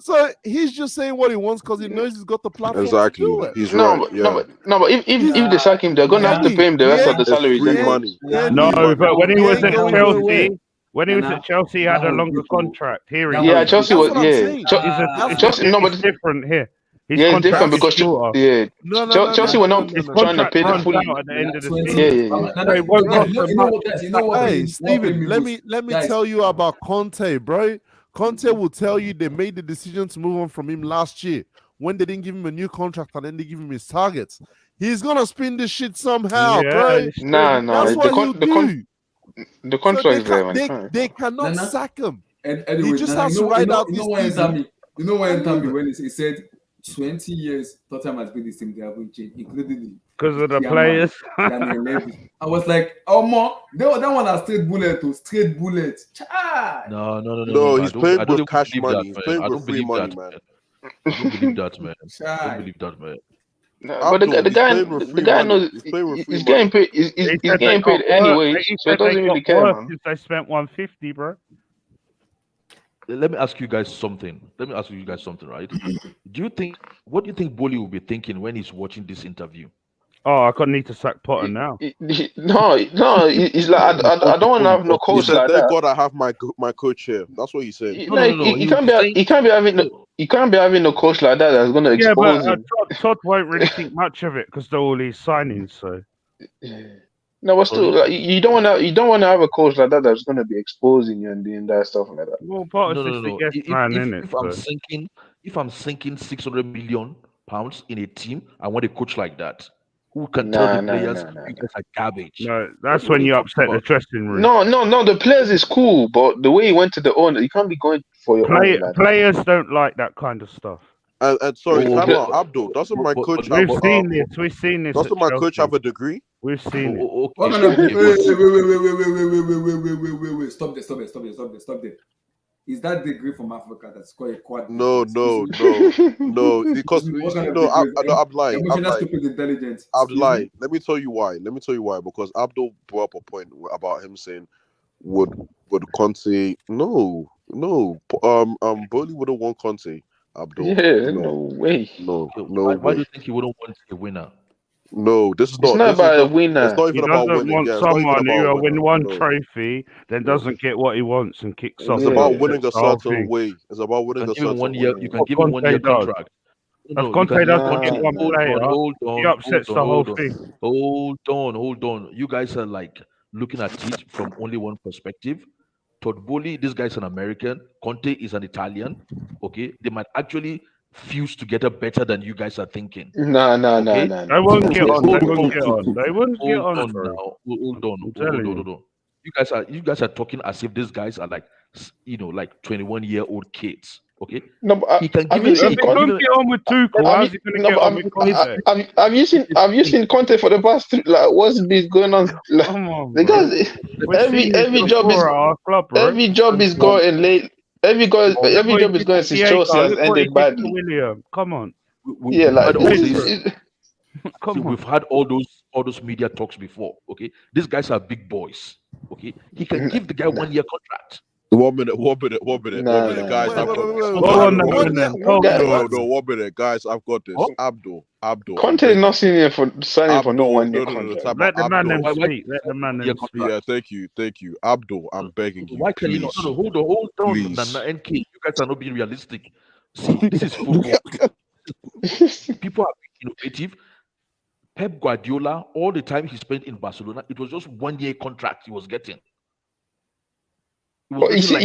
So he's just saying what he wants because he knows he's got the platform Exactly. to do it. He's No, right. but if they sack him, they're gonna have to pay him the rest of the salaries. Free Anyway. money. No, but when he was at Chelsea, Nah, he had a longer contract. Here he Yeah, is. Chelsea was. Yeah, Chelsea, no, but it's different here. His yeah, it's contract different is because shorter. Chelsea were not His trying to contract pay the runs full. out at the end of the Yeah, season. yeah. So it won't cost them much. You know what? Hey, Steven, let me Guys. tell you about Conte, bro. Conte will tell you they made the decision to move on from him last year when they didn't give him a new contract and then they give him his targets. He's gonna spin this shit somehow, bro. Nah. That's what he'll do. The contract is there, They, man. they cannot sack him. And He anyway, just has to ride out this season. You know why entered me when he said 20 years Tottenham has been the same, they haven't changed, including because of the players. Daniel Levy. I was like, oh man, that one has straight bullet. No, he's paying with cash money. He's paying with free money, man. I don't believe that, man. I don't believe that, man. But the guy knows he's getting paid. He's getting paid anyway, so it doesn't really care, man. They spent 150, bro. Let me ask you guys something. Right? What do you think Bolly will be thinking when he's watching this interview? Oh, I can't need to sack Potter now. No, he's like, I don't want to have no coach like that. Thank God I have my coach here. That's what he said. You can't be having no coach like that that's gonna expose him. Todd won't really think much of it because they're all these signings. So no, but still, like, you don't want to have a coach like that that's gonna be exposing you and doing that stuff like that. Well, Potter's just a guest man, If I'm sinking 600 million pounds in a team, I want a coach like that. Who can tell the players you guys are garbage? No, that's when you upset the dressing room. No, the players is cool, but the way he went to the owner, you can't be going for your owner like players don't like that kind of stuff. And sorry, Abdul, doesn't my coach have We've seen this. Doesn't my coach have a degree? We've seen it. Wait. Stop there. Is that degree from Africa that's called a quad? No. Because I'm lying. Stupid intelligence. I'm lying. Let me tell you why. Because Abdul brought up a point about him saying, would Conte? No. Burnley would have won Conte. Abdul. Yeah, no way. No why way. do you think he wouldn't want a winner? No, this is It's not about a winner. It's not even about winning. Want yeah, someone who will win one trophy, then doesn't get what he wants and kicks off. It's about winning a certain way. It's about winning a certain way. You can give him 1 year contract. If Conte doesn't get one player, hold he on, upsets the whole thing. hold on. You guys are like looking at it from only one perspective. Todd Bowley, this guy's an American. Conte is an Italian. Okay, they might actually fuse together better than you guys are thinking. No. They won't get on. They won't get on. They wouldn't get on, bro. Now. Hold on. Telling you. You guys are talking as if these guys are like, like 21-year-old kids. Okay, No, but he can If give he can't get on with Tuchel, how's he going to get on with Conte? Have you seen Conte for the past what's been going on? Like, Come on, because every job is every job is going late. Every job is going since Chelsea has ended badly. William, come on. Yeah, like we've had all those media talks before. Okay, these guys are big boys. Okay, he can give the guy 1-year contract. 1 minute, guys. I've got this. No, 1 minute, guys. I've got this. Abdul. Conte is not signing for 1-year contract. Let the man them speak. Let the man them speak. Yeah, thank you. Abdul, I'm begging you. Why can you not? Please. No, hold on. Please. NK, you guys are not being realistic. See, this is football. People are being innovative. Pep Guardiola, all the time he spent in Barcelona, it was just 1-year contract he was getting. But you see, don't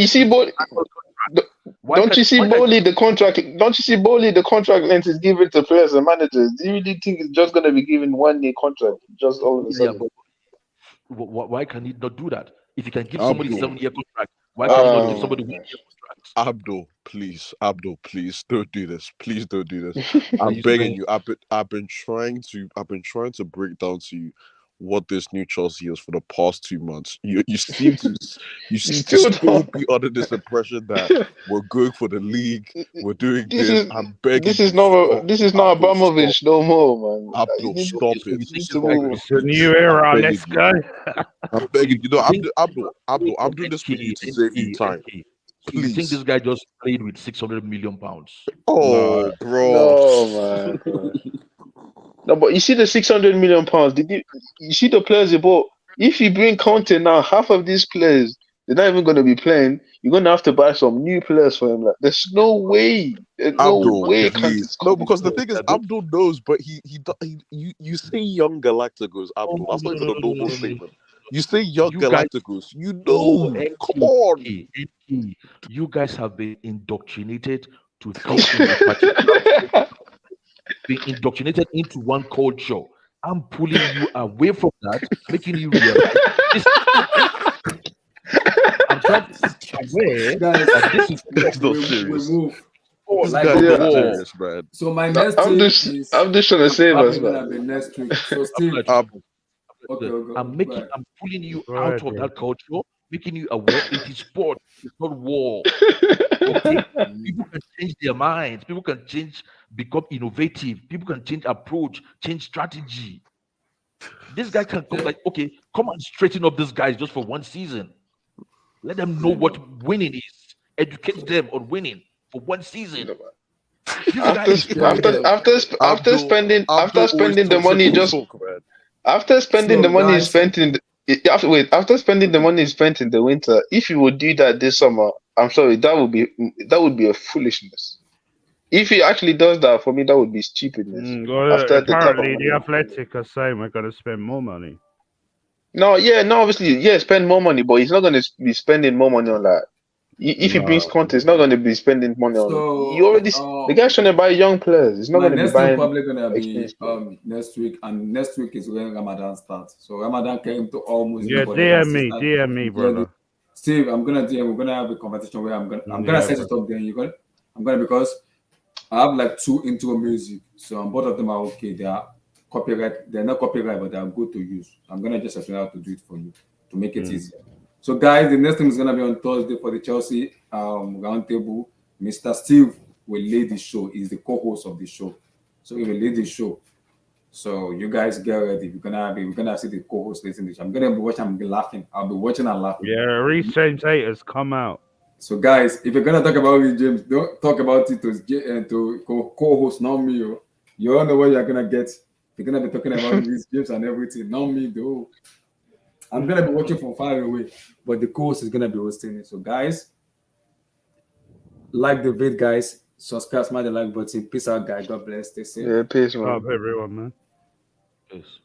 you see Bowley the contract? Don't you see Bowley the contract length is given to players and managers? Do you really think it's just going to be given 1-year contract just all of a sudden? Yeah, but why can he not do that? If he can give somebody 7-year contract, why can he not give somebody 1-year contract? Abdul, please don't do this. Please don't do this. I'm begging you. I've been trying to break down to you what this new Chelsea is for the past 2 months. You seem to still be under this impression that we're going for the league. We're doing this. I'm begging. This is not Abramovich no more, man. Abdul, stop it. It's a new era. Let's go. I'm begging you. Abdul, I'm doing this for you to save you time. Please. You think this guy just played with 600 million pounds? Oh, bro. No, man. No, but you see the 600 million pounds. You see the players he bought? If you bring Conte now, half of these players they're not even going to be playing. You're going to have to buy some new players for him. Like, there's no way. There's no way. No, because the thing is, Abdul knows, but you say young Galacticos, Abdul. That's not even a normal statement. You say young Galacticos. You know. Come on. You guys have been indoctrinated to think in a particular been indoctrinated into one culture. I'm pulling you away from that, making you realize I'm trying to aware that this is not serious. Serious, man. So my next I'm just trying to save us, man. Next week. So Steve, I'm pulling you out of that culture, making you aware it is sport, it's not war. Okay? People can change their minds, people can become innovative, people can change approach, change strategy. This guy can come come and straighten up these guys just for one season. Let them know what winning is. Educate them on winning for one season. After spending the money spent in the winter, if you would do that this summer, I'm sorry, that would be a foolishness. If he actually does that, for me, that would be stupidness. Apparently, the Athletic are saying we're going to spend more money. Obviously, spend more money, but he's not going to be spending more money on that. If he brings Conte, he's not going to be spending money on it. You already the guy's trying to buy young players. He's not going to be buying. Probably going to be next week, and next week is when Ramadan starts. So Ramadan came to almost. Yeah, DM me, brother. Steve, I'm gonna DM. We're gonna have a conversation where I'm gonna set it up. Then because I have like 2 intro music, so both of them are okay. They are copyright. They're not copyright, but they are good to use. I'm gonna just explain how to do it for you to make it easier. So, guys, the next thing is gonna be on Thursday for the Chelsea roundtable. Mr. Steve will lead the show. He's the co-host of the show, so he will lead the show. So you guys get ready. We're gonna see the co-host listening to this. I'm gonna be watching. I'm laughing. I'll be watching and laughing. Yeah, Reece James haters come out. So guys, if you're gonna talk about Reece James, don't talk about it to co-host, not me. You all know what you're gonna get. You're gonna be talking about Reece James and everything, not me though. I'm gonna be watching from far away, but the co-host is gonna be hosting it. So guys, like the vid, guys. subscribe, smash the like button. Peace out, guys. God bless. Stay safe. Yeah, peace, man. Up everyone, man. Peace.